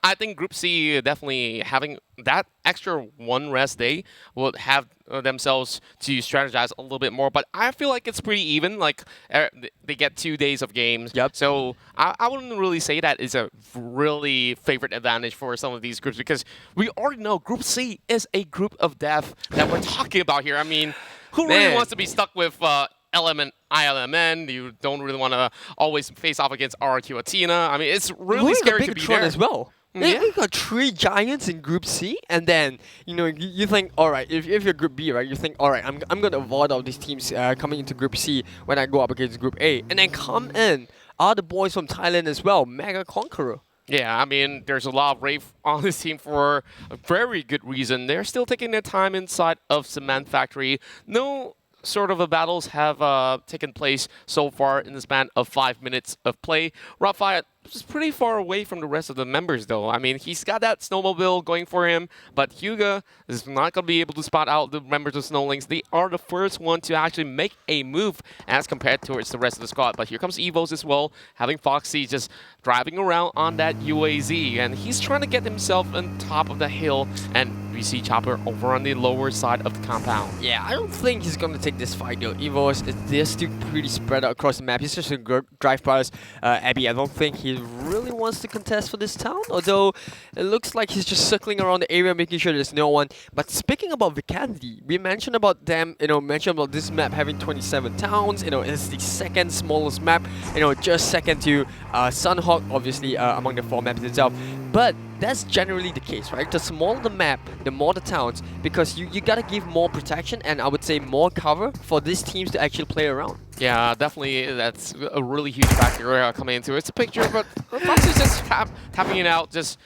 [SPEAKER 4] I think Group C definitely having that extra one rest day will have themselves to strategize a little bit more. But I feel like it's pretty even. Like they get 2 days of games.
[SPEAKER 3] Yep.
[SPEAKER 4] So I wouldn't really say that is a really favorite advantage for some of these groups, because we already know Group C is a group of death that we're talking about here. I mean, who really wants to be stuck with ILMN? You don't really want to always face off against RRQ.ATHENA. I mean, it's really scary to be there.
[SPEAKER 3] as well.
[SPEAKER 4] Yeah.
[SPEAKER 3] We got 3 giants in Group C, and then you think, all right, if you're Group B, right, you think, all right, I'm gonna avoid all these teams coming into Group C when I go up against Group A, and then come in are the boys from Thailand as well, Mega Conqueror.
[SPEAKER 4] Yeah, I mean, there's a lot of rave on this team for a very good reason. They're still taking their time inside of Cement Factory. No sort of battles have taken place so far in the span of 5 minutes of play. Raphael is pretty far away from the rest of the members, though. I mean, he's got that snowmobile going for him, but Hyuga is not going to be able to spot out the members of Snowlinks. They are the first one to actually make a move as compared towards the rest of the squad. But here comes EVOS as well, having Foxy just driving around on that UAZ, and he's trying to get himself on top of the hill, and we see Chopper over on the lower side of the compound.
[SPEAKER 3] Yeah, I don't think he's going to take this fight, though. EVOS, they're still pretty spread out across the map. He's just going to drive past Abby. I don't think he really wants to contest for this town, although it looks like he's just circling around the area, making sure there's no one. But speaking about Vikendi, we mentioned about them, mentioned about this map having 27 towns. It's the second smallest map, just second to Sanhok, obviously, among the 4 maps itself. But that's generally the case, right? The smaller the map, the more the towns, because you gotta give more protection and I would say more cover for these teams to actually play around.
[SPEAKER 4] Yeah, definitely. That's a really huge factor coming into it. It's a picture, but Foxy's just tapping it out. Just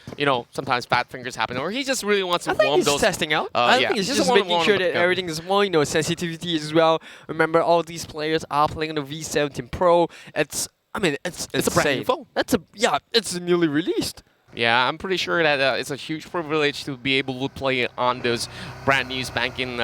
[SPEAKER 4] sometimes fat fingers happen, or he just really wants to
[SPEAKER 3] I think
[SPEAKER 4] warm
[SPEAKER 3] he's
[SPEAKER 4] those.
[SPEAKER 3] testing out. I think he's just making sure that everything is more, sensitivity as well. Remember, all these players are playing on the V17 Pro. It's a brand new phone. It's newly released.
[SPEAKER 4] Yeah, I'm pretty sure that it's a huge privilege to be able to play on those brand new spanking,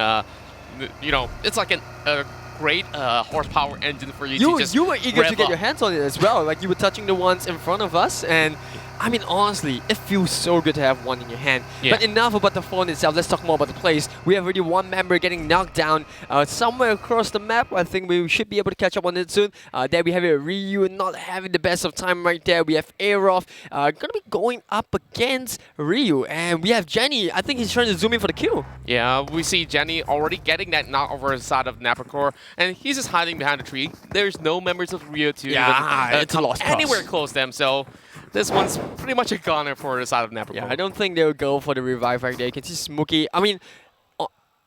[SPEAKER 4] it's like a great horsepower engine for you to just
[SPEAKER 3] You were eager to
[SPEAKER 4] rev
[SPEAKER 3] get
[SPEAKER 4] up.
[SPEAKER 3] your hands on it as well. Like you were touching the ones in front of us, and I mean honestly, it feels so good to have one in your hand.
[SPEAKER 4] Yeah.
[SPEAKER 3] But enough about the phone itself. Let's talk more about the plays. We have already one member getting knocked down somewhere across the map. I think we should be able to catch up on it soon. There we have it, Ryu not having the best of time right there. We have AROV gonna be going up against Ryu, and we have Jenny. I think he's trying to zoom in for the kill.
[SPEAKER 4] Yeah, we see Jenny already getting that knock over the side of Napakor, and he's just hiding behind a tree. There's no members of Rio to
[SPEAKER 3] Yeah,
[SPEAKER 4] even
[SPEAKER 3] it's a lost cause.
[SPEAKER 4] anywhere close to them, so this one's pretty much a goner for the side of Napakor.
[SPEAKER 3] Yeah, I don't think they'll go for the revive right there. You can see Smokey. I mean,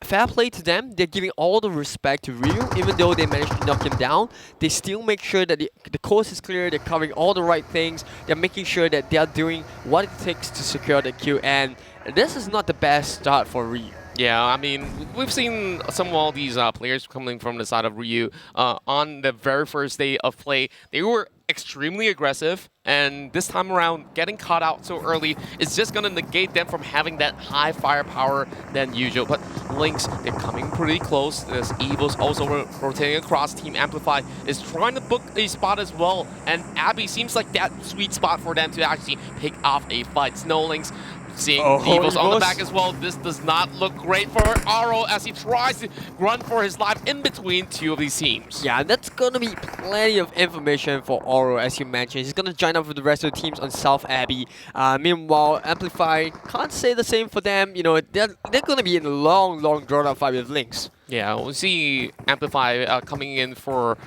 [SPEAKER 3] fair play to them. They're giving all the respect to Ryu. Even though they managed to knock him down, they still make sure that the coast is clear. They're covering all the right things. They're making sure that they're doing what it takes to secure the kill. And this is not the best start for Ryu.
[SPEAKER 4] Yeah, I mean, we've seen some of all these players coming from the side of Ryu on the very first day of play. They were extremely aggressive, and this time around, getting caught out so early is just going to negate them from having that high firepower than usual. But LYNX, they're coming pretty close. There's EVOS also rotating across. Team AMPLFY is trying to book a spot as well, and Abby seems like that sweet spot for them to actually pick off a fight. SnowLynx seeing EVOS on the back as well. This does not look great for Aro as he tries to run for his life in between two of these teams.
[SPEAKER 3] Yeah, that's going to be plenty of information for Oro, as you mentioned. He's going to join up with the rest of the teams on South Abbey. Meanwhile, Amplify can't say the same for them. You know, they're going to be in a long, drawn-out fight with LYNX.
[SPEAKER 4] Yeah, we see Amplify coming in for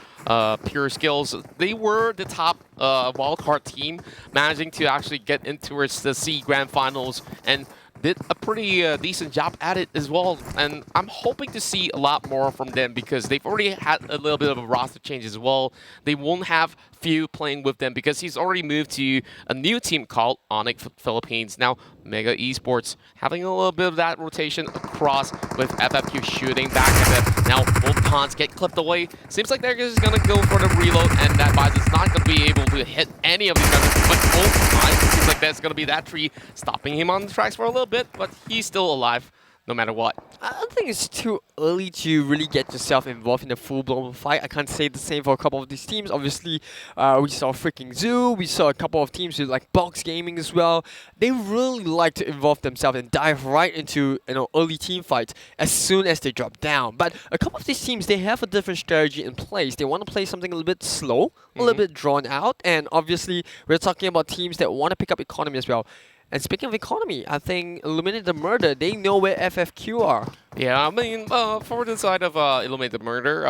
[SPEAKER 4] pure skills. They were the top wildcard team, managing to actually get into the C Grand Finals and did a pretty decent job at it as well. And I'm hoping to see a lot more from them because they've already had a little bit of a roster change as well. They won't have Few playing with them because he's already moved to a new team called Onyx Philippines. Now, Mega Esports having a little bit of that rotation across with FFQ shooting back at them. Now, both pawns get clipped away. Seems like they're just going to go for the reload, and that Vice is not going to be able to hit any of these members. But both pawns, it seems like that's going to be that tree stopping him on the tracks for a little bit, but he's still alive no matter what.
[SPEAKER 3] I don't think it's too early to really get yourself involved in a full-blown fight. I can't say the same for a couple of these teams. Obviously, we saw freaking Zoo. We saw a couple of teams with like Box Gaming as well. They really like to involve themselves and dive right into early team fights as soon as they drop down. But a couple of these teams, they have a different strategy in place. They want to play something a little bit slow, a little bit drawn out, and obviously we're talking about teams that want to pick up economy as well. And speaking of economy, I think Illuminate the Murder, they know where FFQ are.
[SPEAKER 4] Yeah, I mean, for the side of Illuminate the Murder,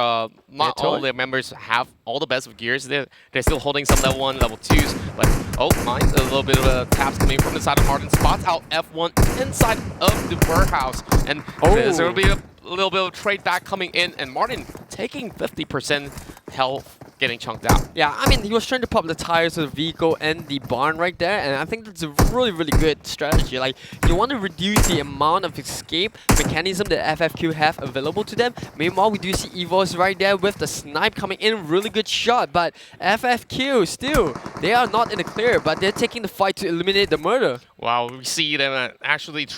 [SPEAKER 4] not all their members have all the best of gears. They're still holding some level 1, level 2s. But, oh my, a little bit of taps coming from the side of Martin. Spots out F1 inside of the warehouse. And there's going to be a little bit of trade back coming in. And Martin taking 50% health, getting chunked out.
[SPEAKER 3] Yeah, I mean, he was trying to pop the tires of the vehicle and the barn right there, and I think that's a really good strategy. Like, you want to reduce the amount of escape mechanism that FFQ have available to them. Meanwhile, we do see EVOS right there with the snipe coming in, really good shot, but FFQ still, they are not in the clear, but they're taking the fight to eliminate the murder.
[SPEAKER 4] Wow, we see them actually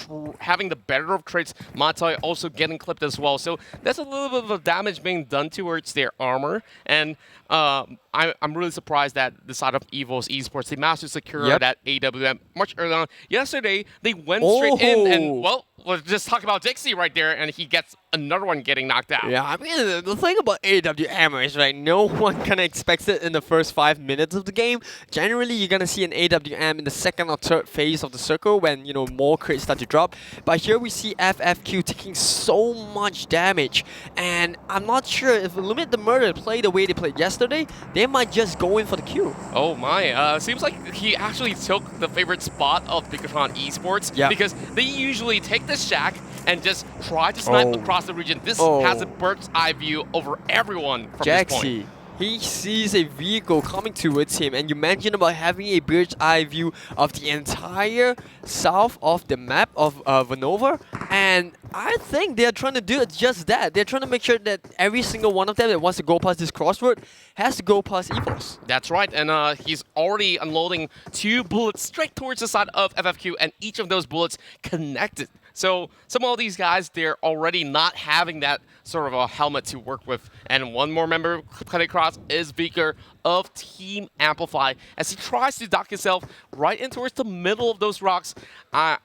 [SPEAKER 4] having the better of traits. Matai also getting clipped as well, so that's a little bit of damage being done towards their armor, and I'm really surprised that the side of EVOS Esports, they managed to secure that AWM much earlier on. Yesterday, they went straight in and, well, let's just talk about Dixie right there, and he gets another one getting knocked out.
[SPEAKER 3] Yeah, I mean, the thing about AWM is, right, no one kind of expects it in the first 5 minutes of the game. Generally, you're going to see an AWM in the second or third phase of the circle when, more crates start to drop. But here we see FFQ taking so much damage, and I'm not sure if Illuminate the Murder play the way they played yesterday, they might just go in for the kill.
[SPEAKER 4] Oh my, seems like he actually took the favorite spot of Bigetron Esports because they usually take the shack and just try to snipe across the region. This has a bird's eye view over everyone from this point.
[SPEAKER 3] He sees a vehicle coming towards him, and you mentioned about having a bird's eye view of the entire south of the map of Vanova, and I think they're trying to do just that. They're trying to make sure that every single one of them that wants to go past this crossroad has to go past EVOS.
[SPEAKER 4] That's right, and he's already unloading 2 bullets straight towards the side of FFQ, and each of those bullets connected. So some of these guys, they're already not having that sort of a helmet to work with. And one more member cut across is Viker of Team AMPLFY as he tries to dock himself right in towards the middle of those rocks. I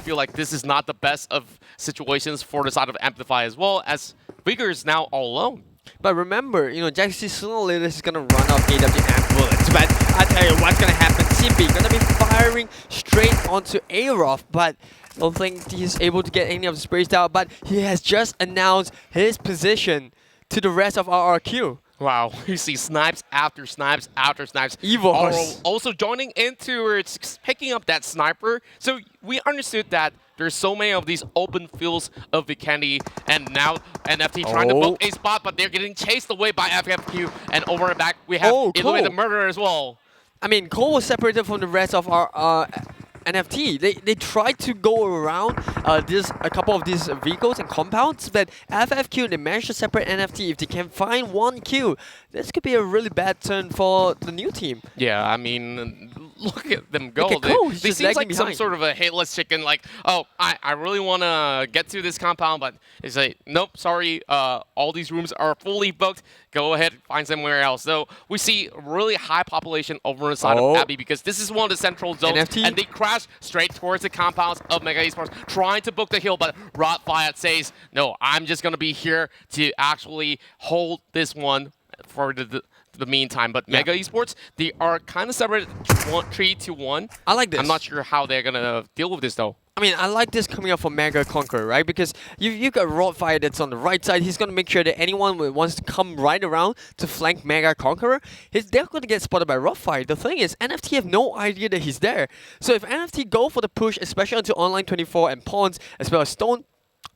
[SPEAKER 4] feel like this is not the best of situations for the side of AMPLFY as well, as Viker is now all alone.
[SPEAKER 3] But remember, Jaxi sooner or later is gonna run out AW and bullets. But I tell you what's gonna happen. Team B gonna be firing straight onto AROV, but I don't think he's able to get any of the sprays out. But he has just announced his position to the rest of RRQ.
[SPEAKER 4] Wow, you see snipes after snipes after snipes.
[SPEAKER 3] EVOS.
[SPEAKER 4] Also joining into it, picking up that sniper. So we understood that there's so many of these open fields of Vikendi, and now NFT trying to book a spot, but they're getting chased away by FFQ. And over and back, we have Illuminate the Murderer as well.
[SPEAKER 3] I mean, Cole was separated from the rest of our NFT. They tried to go around a couple of these vehicles and compounds, but FFQ, they managed to separate NFT. If they can find 1 kill, this could be a really bad turn for the new team.
[SPEAKER 4] Yeah, I mean, look at them go.
[SPEAKER 3] They
[SPEAKER 4] seem like some sort of a hitless chicken, like, oh, I really want to get to this compound, but it's like, nope, sorry, all these rooms are fully booked. Go ahead, find somewhere else. So we see really high population over on the side of Abby because this is one of the central zones,
[SPEAKER 3] NFT.
[SPEAKER 4] and they crash straight towards the compounds of Mega Esports, trying to book the hill, but Rotfire says, no, I'm just going to be here to actually hold this one for the meantime. But Mega Esports, they are kind of separated 3-1.
[SPEAKER 3] I like this.
[SPEAKER 4] I'm not sure how they're going to deal with this, though.
[SPEAKER 3] I mean, I like this coming up from Mega Conqueror, right? Because you've got Rotfire that's on the right side. He's going to make sure that anyone who wants to come right around to flank Mega Conqueror, they're going to get spotted by Rotfire. The thing is, NFT have no idea that he's there. So if NFT go for the push, especially onto Online 24 and Pawns, as well as Stone,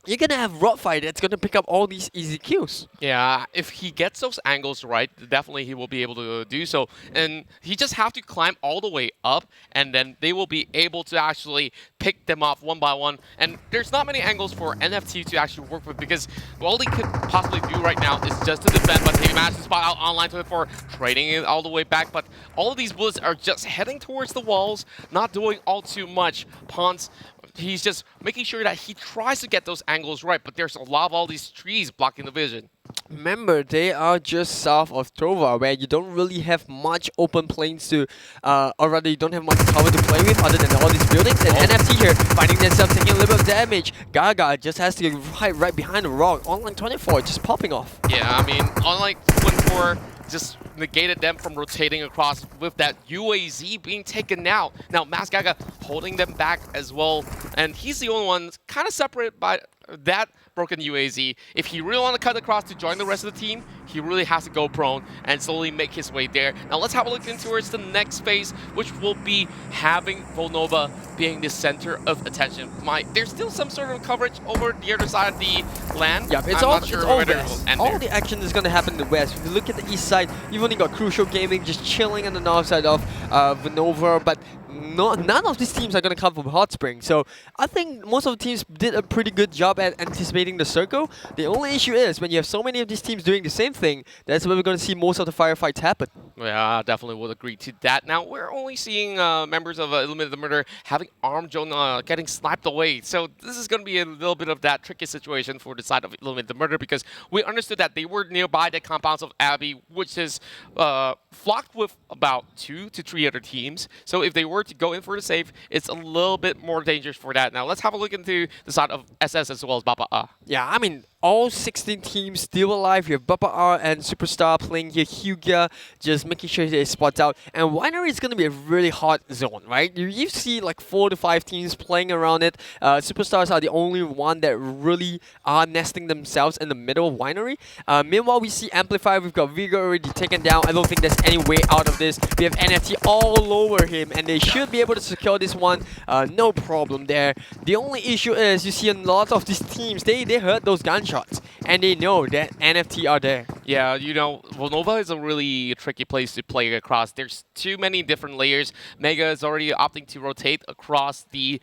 [SPEAKER 3] you're going to have Rotfire that's going to pick up all these easy kills.
[SPEAKER 4] Yeah, if he gets those angles right, definitely he will be able to do so. And he just have to climb all the way up, and then they will be able to actually pick them off one by one. And there's not many angles for NFT to actually work with because all they could possibly do right now is just to defend, but he managed to spot out Online 24, trading it all the way back. But all of these bullets are just heading towards the walls, not doing all too much. Pawns, he's just making sure that he tries to get those angles right, but there's a lot of all these trees blocking the vision.
[SPEAKER 3] Remember, they are just south of Trova, where you don't really have much open plains to, or rather you don't have much cover to play with other than all these buildings. And NFT here, finding themselves taking a little bit of damage. Gaga just has to get right behind the rock. Online 24 just popping off.
[SPEAKER 4] Yeah, I mean, Online 24 just negated them from rotating across with that UAZ being taken out. Now, Mass Gaga holding them back as well, and he's the only one kind of separated by that broken UAZ. If he really want to cut across to join the rest of the team, he really has to go prone and slowly make his way there. Now let's have a look into towards the next phase, which will be having Volnova being the center of attention. There's still some sort of coverage over the other side of the land.
[SPEAKER 3] Yeah, it's
[SPEAKER 4] I'm
[SPEAKER 3] all,
[SPEAKER 4] not sure
[SPEAKER 3] it's all
[SPEAKER 4] whether it
[SPEAKER 3] west.
[SPEAKER 4] will end
[SPEAKER 3] All
[SPEAKER 4] there.
[SPEAKER 3] the action is going to happen in the west. If you look at the east side, you've only got Crucial Gaming just chilling on the north side of Volnova, but none of these teams are going to come from Hot Spring. So I think most of the teams did a pretty good job at anticipating the circle. The only issue is when you have so many of these teams doing the same thing, that's where we're going to see most of the firefights happen.
[SPEAKER 4] Yeah, I definitely would agree to that. Now, we're only seeing members of Illuminate the Murder having Arm Jonah getting sniped away. So this is going to be a little bit of that tricky situation for the side of Illuminate the Murder because we understood that they were nearby the compounds of Abbey, which is flocked with about 2 to 3 other teams. So if they were to go in for the save, it's a little bit more dangerous for that. Now, let's have a look into the side of SS as well as Bapak.
[SPEAKER 3] Yeah, I mean, all 16 teams still alive. You have Bapak and Superstar playing here, Hyuga, just making sure they spot out. And Winery is going to be a really hot zone, right? You see like 4 to 5 teams playing around it. Superstars are the only one that really are nesting themselves in the middle of Winery. Meanwhile, we see AMPLFY. We've got Vigor already taken down. I don't think there's any way out of this. We have NFT all over him, and they should be able to secure this one. No problem there. The only issue is you see a lot of these teams, they heard those gunshots, and they know that NFT are there.
[SPEAKER 4] Yeah, you know, Volnova is a really tricky place to play across. There's too many different layers. Mega is already opting to rotate across the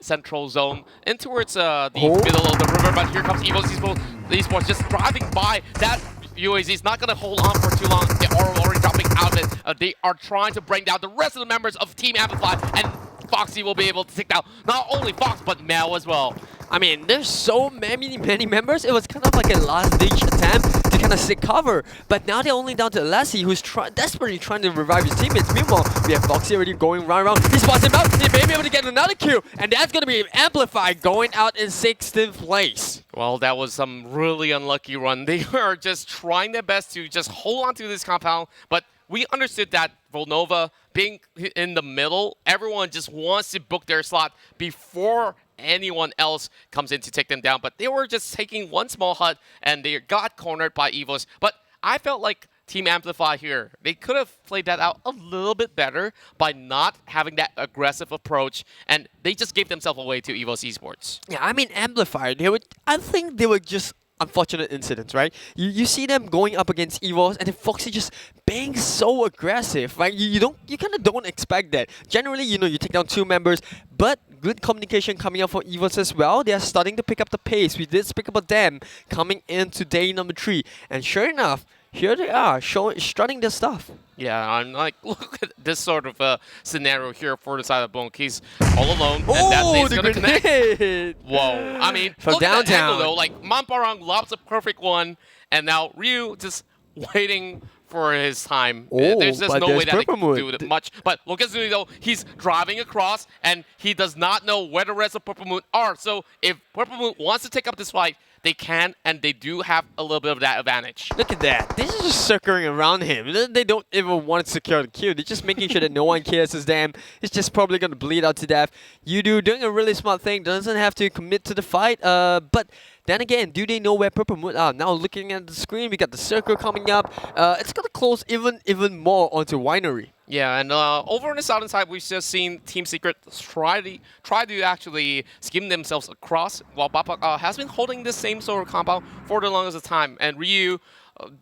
[SPEAKER 4] central zone and towards the middle of the river, but here comes EVOS Esports just driving by. That UAZ is not going to hold on for too long. They are already dropping out of it. They are trying to bring down the rest of the members of Team AMPLFY, and Foxy will be able to take down not only Fox, but Mel as well.
[SPEAKER 3] I mean, there's so many members. It was kind of like a last-ditch attempt to kind of seek cover. But now they're only down to Lassie, who's desperately trying to revive his teammates. Meanwhile, we have Foxy already going around. He spots him out. He may be able to get another kill. And that's going to be AMPLFY going out in 16th place.
[SPEAKER 4] Well, that was some really unlucky run. They are just trying their best to just hold on to this compound. But we understood that Volnova being in the middle, everyone just wants to book their slot before anyone else comes in to take them down. But they were just taking one small hut and they got cornered by EVOS. But I felt like Team AMPLFY here, they could have played that out a little bit better by not having that aggressive approach, and they just gave themselves away to EVOS Esports.
[SPEAKER 3] Yeah, I mean, AMPLFY, I think they were just unfortunate incidents, right? You see them going up against EVOS and then Foxy just being so aggressive, right? You kind of don't expect that. Generally, you know, you take down 2 members, but good communication coming out from EVOS as well. They are starting to pick up the pace. We did speak about them coming into day number 3, and sure enough, here they are, strutting their stuff.
[SPEAKER 4] Yeah, I'm like, look at this sort of scenario here for the side of Bonk. He's all alone, and that thing's going to connect. Whoa. I mean,
[SPEAKER 3] from
[SPEAKER 4] look at that
[SPEAKER 3] downtown.
[SPEAKER 4] angle, though. Like, Mamparang lobs a perfect one, and now Ryu just waiting for his time. There's just no way that they can do it much. But look at Zuni, though. He's driving across, and he does not know where the rest of Purple Moon are. So if Purple Moon wants to take up this fight, they can, and they do have a little bit of that advantage.
[SPEAKER 3] Look at that. They're just circling around him. They don't even want to secure the kill. They're just making sure that no one cares as them. He's just probably going to bleed out to death. Yoodo doing a really smart thing. Doesn't have to commit to the fight. But then again, do they know where Purple Moon are? Now looking at the screen, we got the circle coming up. It's going to close even more onto Winery.
[SPEAKER 4] Yeah, and over on the southern side, we've just seen Team Secret try to actually skim themselves across, while Bapak has been holding the same sort of compound for the longest time. And Ryu,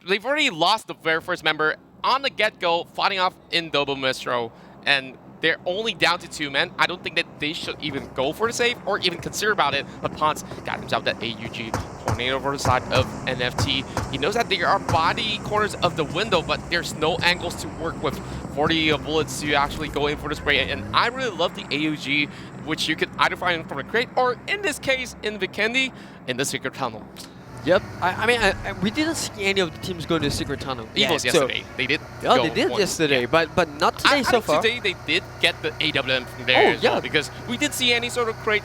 [SPEAKER 4] they've already lost the very first member on the get-go, fighting off in Double Mistro, and they're only down to 2 men. I don't think that they should even go for the save or even consider about it. But Ponce got himself that AUG tornado over the side of NFT. He knows that there are body corners of the window, but there's no angles to work with. 40 bullets to actually go in for the spray. And I really love the AUG, which you could either find from a crate or, in this case, in Vikendi, in the secret tunnel.
[SPEAKER 3] Yep. I mean, we didn't see any of the teams going to the secret tunnel.
[SPEAKER 4] EVOS yesterday. They did.
[SPEAKER 3] Oh, they did yesterday, but not today so far.
[SPEAKER 4] Today they did get the AWM from there as well, because we did see any sort of crate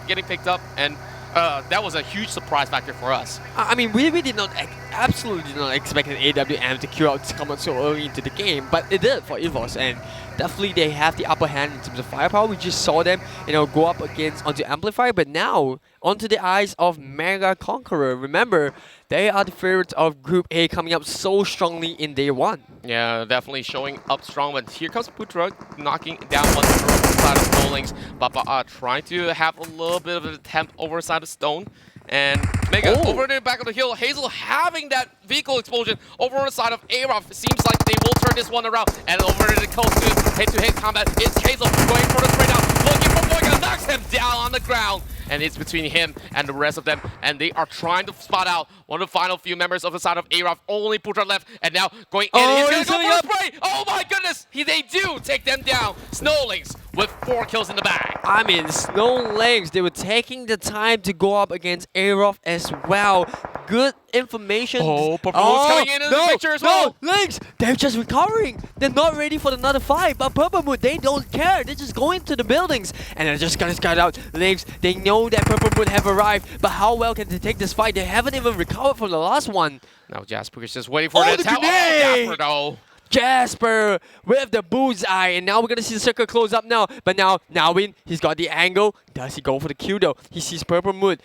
[SPEAKER 4] getting picked up, and that was a huge surprise factor for us.
[SPEAKER 3] I mean, we did not absolutely did not expect an AWM to queue out to come out so early into the game, but it did for EVOS, and definitely they have the upper hand in terms of firepower. We just saw them, go up onto AMPLFY, but now onto the eyes of Mega Conqueror. Remember, they are the favorites of Group A, coming up so strongly in day 1.
[SPEAKER 4] Yeah, definitely showing up strong. But here comes Putra knocking down one side of Snowlings. Bapak trying to have a little bit of an attempt over the side of Stone. And Mega over the back of the hill. Hazel having that vehicle explosion over on the side of AROV. It seems like they will turn this one around. And over to the close to head-to-head combat. It's Hazel going for the spray down. Looking for Boyga, knocks him down on the ground. And it's between him and the rest of them. And they are trying to spot out one of the final few members of the side of AROV. Only Putra left. And now going in. He's going to go for the spray. Oh my goodness. They do take them down. Snowlings with 4 kills in the bag.
[SPEAKER 3] I mean, Snowlings, they were taking the time to go up against AROV as well. Good information.
[SPEAKER 4] Oh, Purple Moon's coming in the picture as well.
[SPEAKER 3] No, Lynx, they're just recovering. They're not ready for another fight. But Purple Moon, they don't care. They're just going to the buildings. And they're just gonna scout out Lynx. They know that Purple Moon have arrived. But how well can they take this fight? They haven't even recovered from the last one.
[SPEAKER 4] Now Jasper is just waiting for the attack. Jasper, though.
[SPEAKER 3] Jasper with the bullseye, and now we're gonna see the circle close up now. But now Win, he's got the angle. Does he go for the kill though? He sees Purple Moon.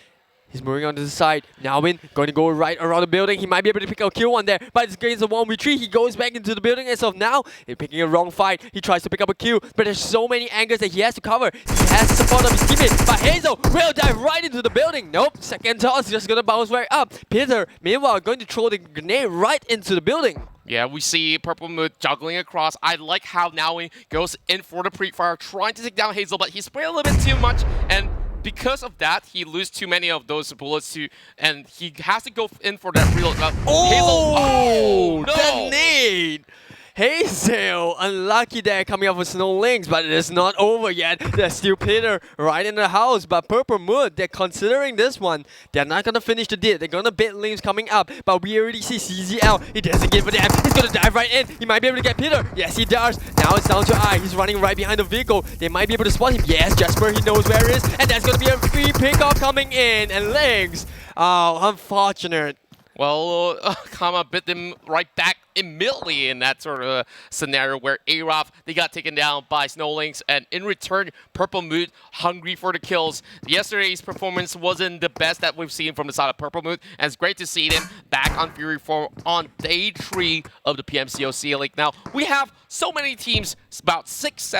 [SPEAKER 3] He's moving on to the side. Now going to go right around the building. He might be able to pick a kill one there, but it's against the 1v3. He goes back into the building as of now. He's picking a wrong fight. He tries to pick up a kill, but there's so many angles that he has to cover. He has the support of his teammate, but Hazel will dive right into the building. Nope, second toss just gonna bounce right up. Peter, meanwhile, going to throw the grenade right into the building.
[SPEAKER 4] Yeah, we see Purple Mood juggling across. I like how now he goes in for the pre-fire, trying to take down Hazel, but he sprayed a little bit too much, and because of that, he loses too many of those bullets and he has to go in for that reload.
[SPEAKER 3] Oh,
[SPEAKER 4] Hazel, no!
[SPEAKER 3] The nade! Hazel, unlucky there coming up with no links, but it is not over yet. There's still Peter right in the house, but Purple Mood, they're considering this one. They're not gonna finish the deal. They're gonna bait links coming up, but we already see CZL. He doesn't give a damn. He's gonna dive right in. He might be able to get Peter. Yes, he does. Now it's down to I. He's running right behind the vehicle. They might be able to spot him. Yes, Jasper, he knows where it is, and that's gonna be a free pickoff coming in. And links. Oh, unfortunate.
[SPEAKER 4] Well, Kama bit them right back immediately in that sort of scenario where AROV, they got taken down by Snowlinks, and in return, Purple Mood hungry for the kills. Yesterday's performance wasn't the best that we've seen from the side of Purple Mood, and it's great to see them back on Fury 4 on day 3 of the PMCO C-League. Now, we have so many teams, about six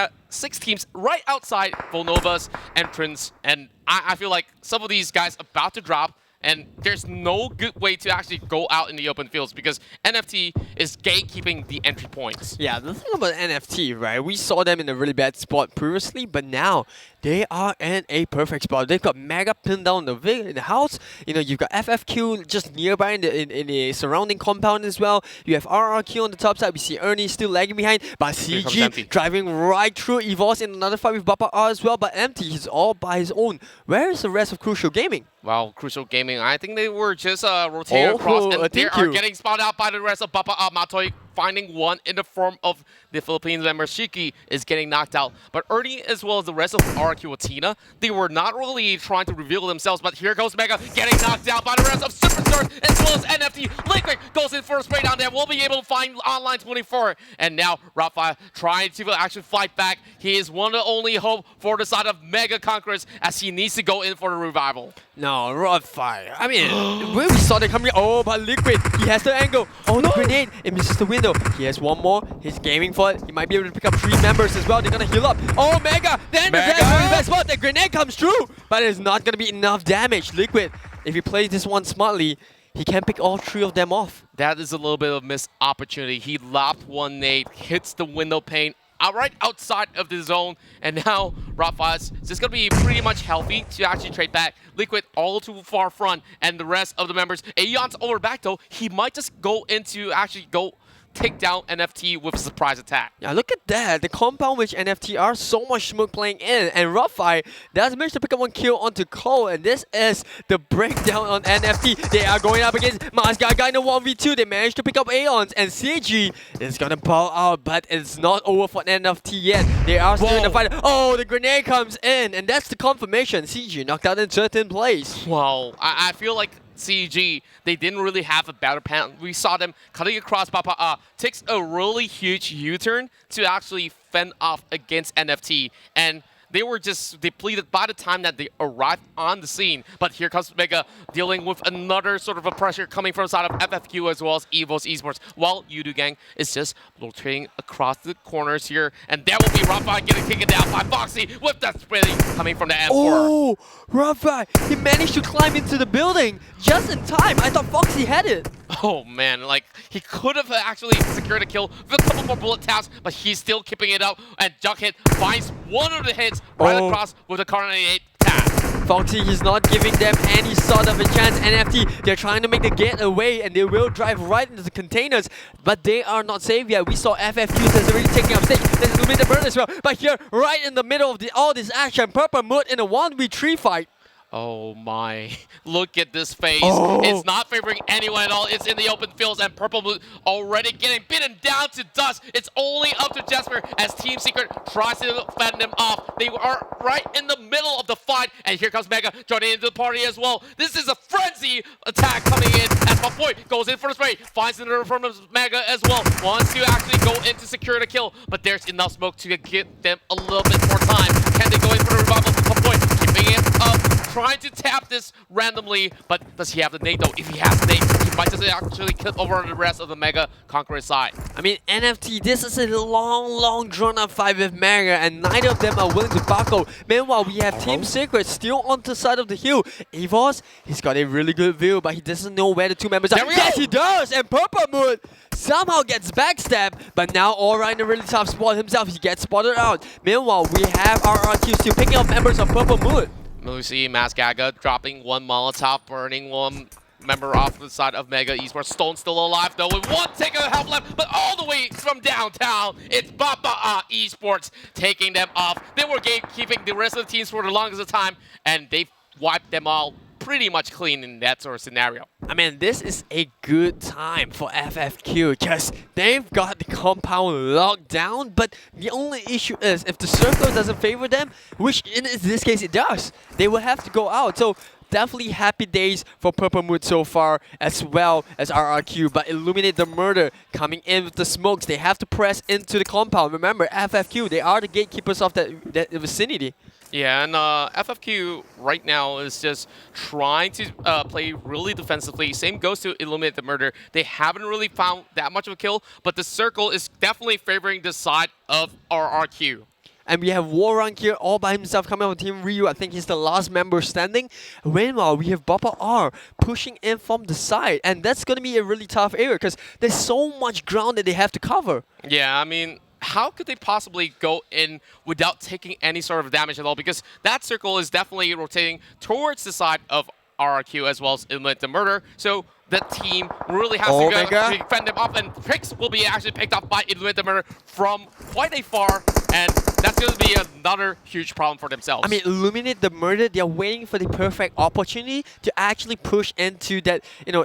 [SPEAKER 4] teams right outside Volnova's entrance, and I feel like some of these guys about to drop, and there's no good way to actually go out in the open fields because NFT is gatekeeping the entry points.
[SPEAKER 3] Yeah, the thing about NFT, right? We saw them in a really bad spot previously, but now they are in a perfect spot. They've got Mega pinned down in the house. You know, you've got FFQ just nearby in the surrounding compound as well. You have RRQ on the top side. We see Ernie still lagging behind, but CG driving right through EVOS in another fight with Bapak as well. But Empty, he's all by his own. Where is the rest of Crucial Gaming?
[SPEAKER 4] Well, Crucial Gaming, I think they were just rotating across, and they are getting spotted out by the rest of Bapak. Matoy finding one in the form of the Philippines member. Shiki is getting knocked out. But Ernie, as well as the rest of RRQ.ATHENA, they were not really trying to reveal themselves, but here goes Mega getting knocked out by the rest of Superstars, as well as NFT. Liquid goes in for a spray down there. We'll be able to find Online 24. And now Rafa trying to actually fight back. He is one of the only hope for the side of Mega Conquerors as he needs to go in for the revival.
[SPEAKER 3] No, Rafa. I mean, we saw them coming. Oh, but Liquid, he has the angle. Oh, the grenade. It misses the window. He has one more. He's gaming for it. He might be able to pick up 3 members as well. They're going to heal up. Oh, Mega. Then the best spot. The grenade comes through. But it's not going to be enough damage. Liquid, if he plays this one smartly, he can pick all 3 of them off.
[SPEAKER 4] That is a little bit of missed opportunity. He lopped one nade, hits the window pane right outside of the zone, and now Rafa is just going to be pretty much healthy to actually trade back. Liquid all too far front, and the rest of the members. Aeon's over back though. He might just go into actually go take down NFT with a surprise attack.
[SPEAKER 3] Yeah, look at that. The compound which NFT are so much smoke playing in. And Rafi does manage to pick up 1 kill onto Cole. And this is the breakdown on NFT. They are going up against Masgaga in a 1v2. They managed to pick up Aeons. And CG is going to bow out. But it's not over for NFT yet. They are still in the fight. Oh, the grenade comes in. And that's the confirmation. CG knocked out in certain place.
[SPEAKER 4] Wow. I feel like CG, they didn't really have a battle plan. We saw them cutting across. Papa takes a really huge U-turn to actually fend off against NFT, and they were just depleted by the time that they arrived on the scene. But here comes Mega dealing with another sort of a pressure coming from the side of FFQ as well as EVOS Esports, while Yoodo Gang is just rotating across the corners here. And there will be Rafa getting taken down by Foxy with that spinning coming from the M4.
[SPEAKER 3] Oh, Rafa, he managed to climb into the building just in time. I thought Foxy had it.
[SPEAKER 4] Oh man, like he could have actually secured a kill with a couple more bullet taps, but he's still keeping it up. And Jughead finds one of the hits right across with a Car98 tap.
[SPEAKER 3] Foxy is not giving them any sort of a chance. NFT, they're trying to make the getaway and they will drive right into the containers, but they are not safe yet. We saw FFQ that's already taking up stage. There's ILLUMINATE burn as well, but here, right in the middle of all this action, Purple Mood in a 1v3 fight.
[SPEAKER 4] Oh my, look at this face. It's not favoring anyone at all. It's in the open fields and Purple Mood already getting beaten down to dust. It's only up to Jasper as Team Secret tries to fend them off. They are right in the middle of the fight, and here comes Mega joining into the party as well. This is a frenzy attack coming in as my boy goes in for the spray, finds another from Mega as well. Wants to actually go in to secure the kill, but there's enough smoke to give them a little bit more time. Can they go in for the revival? My boy keeping it up. trying to tap this randomly, but does he have the nade though? If he has the nade, he might just actually kill over the rest of the Mega Conqueror side.
[SPEAKER 3] I mean, NFT, this is a long drawn-out fight with Mega, and neither of them are willing to buckle. Meanwhile, we have Team Secret still on the side of the hill. EVOS, he's got a really good view, but he doesn't know where the two members are. Yes, he does! And Purple Moon somehow gets backstabbed, but now Aura in a really tough spot himself. He gets spotted out. Meanwhile, we have RRQ still picking up members of Purple Moon.
[SPEAKER 4] Lucy, Masgaga dropping one Molotov, burning one member off the side of Mega Esports. Stone still alive though with one tick of health left, but all the way from downtown, it's Bapak Esports taking them off. They were keeping the rest of the teams for the longest of time, and they wiped them all pretty much clean in that sort of scenario.
[SPEAKER 3] I mean, this is a good time for FFQ because they've got the compound locked down, but the only issue is if the circle doesn't favor them, which in this case it does, they will have to go out. So definitely happy days for Purple Moon so far, as well as RRQ, but Illuminate the Murder coming in with the smokes. They have to press into the compound. Remember, FFQ, they are the gatekeepers of that vicinity.
[SPEAKER 4] Yeah, and FFQ right now is just trying to play really defensively. Same goes to Illuminate the Murder. They haven't really found that much of a kill, but the circle is definitely favoring the side of RRQ.
[SPEAKER 3] And we have Warrun here all by himself coming out with Team Ryu. I think he's the last member standing. Meanwhile, we have Bapak R pushing in from the side. And that's going to be a really tough area because there's so much ground that they have to cover.
[SPEAKER 4] Yeah, I mean, how could they possibly go in without taking any sort of damage at all? Because that circle is definitely rotating towards the side of RRQ as well as Illuminate the Murder. So that team really has to go to defend them off, and tricks will be actually picked up by Illuminate the Murder from quite a far, and that's going to be another huge problem for themselves.
[SPEAKER 3] I mean, Illuminate the Murder, they're waiting for the perfect opportunity to actually push into that,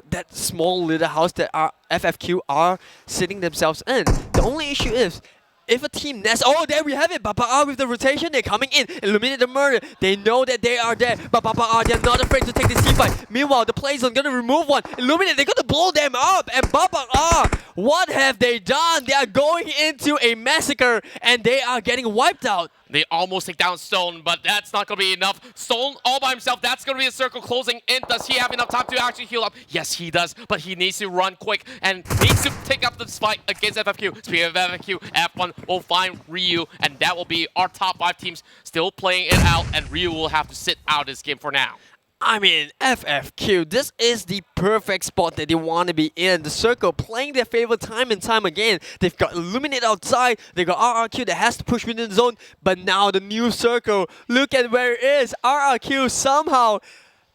[SPEAKER 3] that small little house that our FFQ are sitting themselves in. The only issue is, if a team nests, oh, there we have it, Bapak R with the rotation, they're coming in, Illuminate the Murder, they know that they are there, but Bapak R, they're not afraid to take this team fight. Meanwhile, the players are gonna remove one, Illuminate, they're gonna blow them up, and Bapak R, what have they done? They are going into a massacre, and they are getting wiped out.
[SPEAKER 4] They almost take down Stone, but that's not going to be enough. Stone all by himself, that's going to be a circle closing in. Does he have enough time to actually heal up? Yes, he does, but he needs to run quick and needs to take up this fight against FFQ. Speaking of FFQ, F1 will find Ryu, and that will be our top 5 teams still playing it out, and Ryu will have to sit out this game for now.
[SPEAKER 3] I mean, FFQ, this is the perfect spot that they want to be in. The circle playing their favorite time and time again. They've got Illuminate outside, they've got RRQ that has to push within the zone, but now the new circle, look at where it is. RRQ somehow,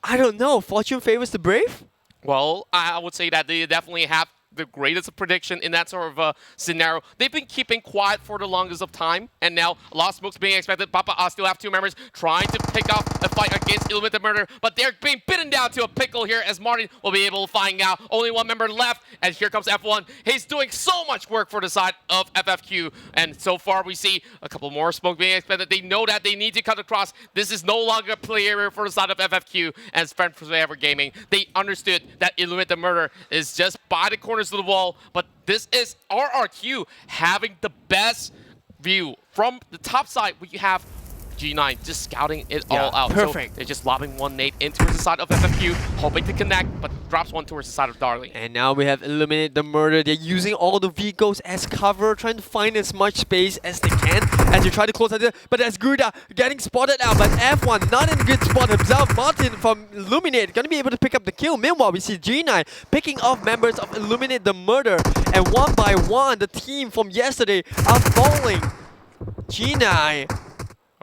[SPEAKER 3] I don't know, fortune favors the brave?
[SPEAKER 4] Well, I would say that they definitely have the greatest prediction in that sort of scenario. They've been keeping quiet for the longest of time, and now a lot of smokes being expected. Bapak still have 2 members trying to pick up a fight against Illuminate the Murder, but they're being bitten down to a pickle here as Martin will be able to find out. Only 1 member left, and here comes F1. He's doing so much work for the side of FFQ, and so far we see a couple more smokes being expected. They know that they need to cut across. This is no longer a play area for the side of FFQ as Friend Forever Gaming. They understood that Illuminate the Murder is just by the corners of the wall, but this is RRQ having the best view. From the top side, we have G9 just scouting it all out.
[SPEAKER 3] Perfect.
[SPEAKER 4] So they're just lobbing one nade in towards the side of FFQ, hoping to connect, but drops one towards the side of Darling.
[SPEAKER 3] And now we have Illuminate the Murder. They're using all the vehicles as cover, trying to find as much space as they can as they try to close out. But there's Guda getting spotted out, but F1 not in a good spot himself. Martin from Illuminate gonna be able to pick up the kill. Meanwhile, we see G9 picking off members of Illuminate the Murder, and one by one, the team from yesterday are falling. G9.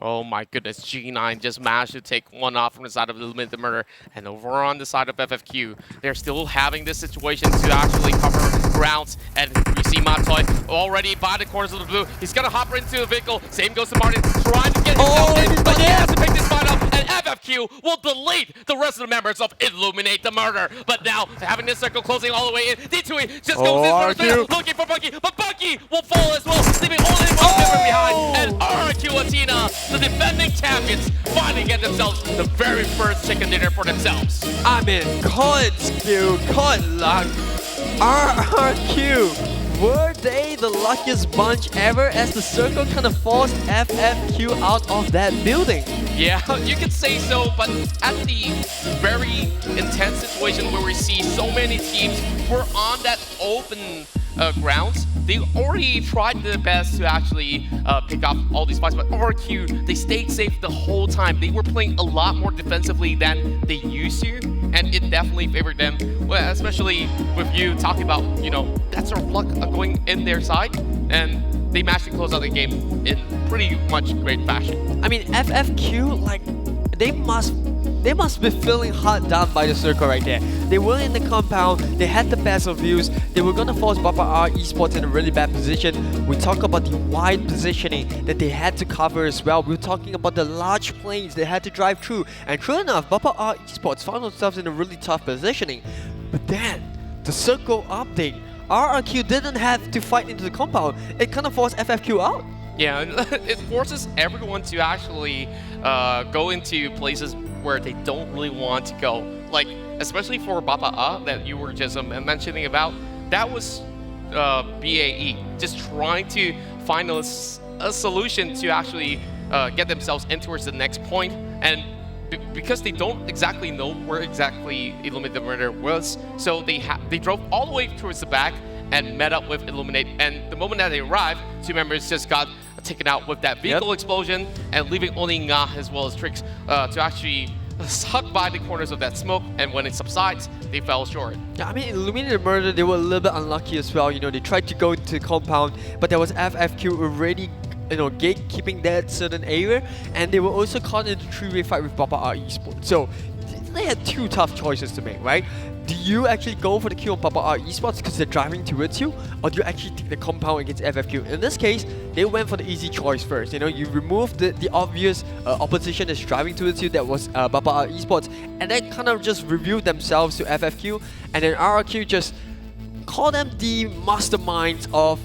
[SPEAKER 4] Oh my goodness, G9 just managed to take one off from the side of Illuminate the Murder, and over on the side of FFQ, they're still having this situation to actually cover grounds, and we see Matoy already by the corners of the blue. He's gonna hop into the vehicle. Same goes to Martin, trying to get himself in, but he has to pick this fight up, and FFQ will delete the rest of the members of Illuminate the Murder. But now, having this circle closing all the way in, D2E just goes in for the middle, looking for Bucky, but Bucky will fall as well, leaving only 1 member behind, and RRQ.ATHENA, the defending champions, finally get themselves the very first chicken dinner for themselves.
[SPEAKER 3] I mean, COD skill, COD luck. RRQ were they the luckiest bunch ever as the circle kind of forced FFQ out of that building?
[SPEAKER 4] Yeah, you could say so, but at the very intense situation where we see so many teams were on that open grounds, they already tried their best to actually pick off all these fights, but RRQ, they stayed safe the whole time. They were playing a lot more defensively than they used to, and it definitely favored them, well, especially with you talking about, you know, that sort of luck going in their side, and they managed to close out the game in pretty much great fashion.
[SPEAKER 3] I mean, FFQ, like, they must be feeling hard done by the circle right there. They were in the compound, they had the best of views, they were gonna force Bapak Esports in a really bad position. We talk about the wide positioning that they had to cover as well. We were talking about the large planes they had to drive through. And true enough, Bapak Esports found themselves in a really tough positioning. But then, the circle update, RRQ didn't have to fight into the compound. It kind of forced FFQ out.
[SPEAKER 4] Yeah, it forces everyone to actually go into places where they don't really want to go. Like, especially for Bapak that you were just mentioning about, that was BAE, just trying to find a solution to actually get themselves in towards the next point. And because they don't exactly know where exactly Illuminate the Murder was, so they drove all the way towards the back and met up with Illuminate. And the moment that they arrived, two members just got taken out with that vehicle explosion, and leaving only Nga as well as Trix to actually suck by the corners of that smoke. And when it subsides, they fell short.
[SPEAKER 3] Yeah, I mean, Illuminate the Murder, they were a little bit unlucky as well. You know, they tried to go into the compound, but there was FFQ already, you know, gatekeeping that certain area, and they were also caught in a three-way fight with Bapak Esports. So they had two tough choices to make, right? Do you actually go for the kill on Bapak Esports because they're driving towards you, or do you actually take the compound against FFQ? In this case, they went for the easy choice first. You know, you remove the obvious opposition that's driving towards you, that was Bapak Esports, and then kind of just revealed themselves to FFQ, and then RRQ just call them the masterminds of,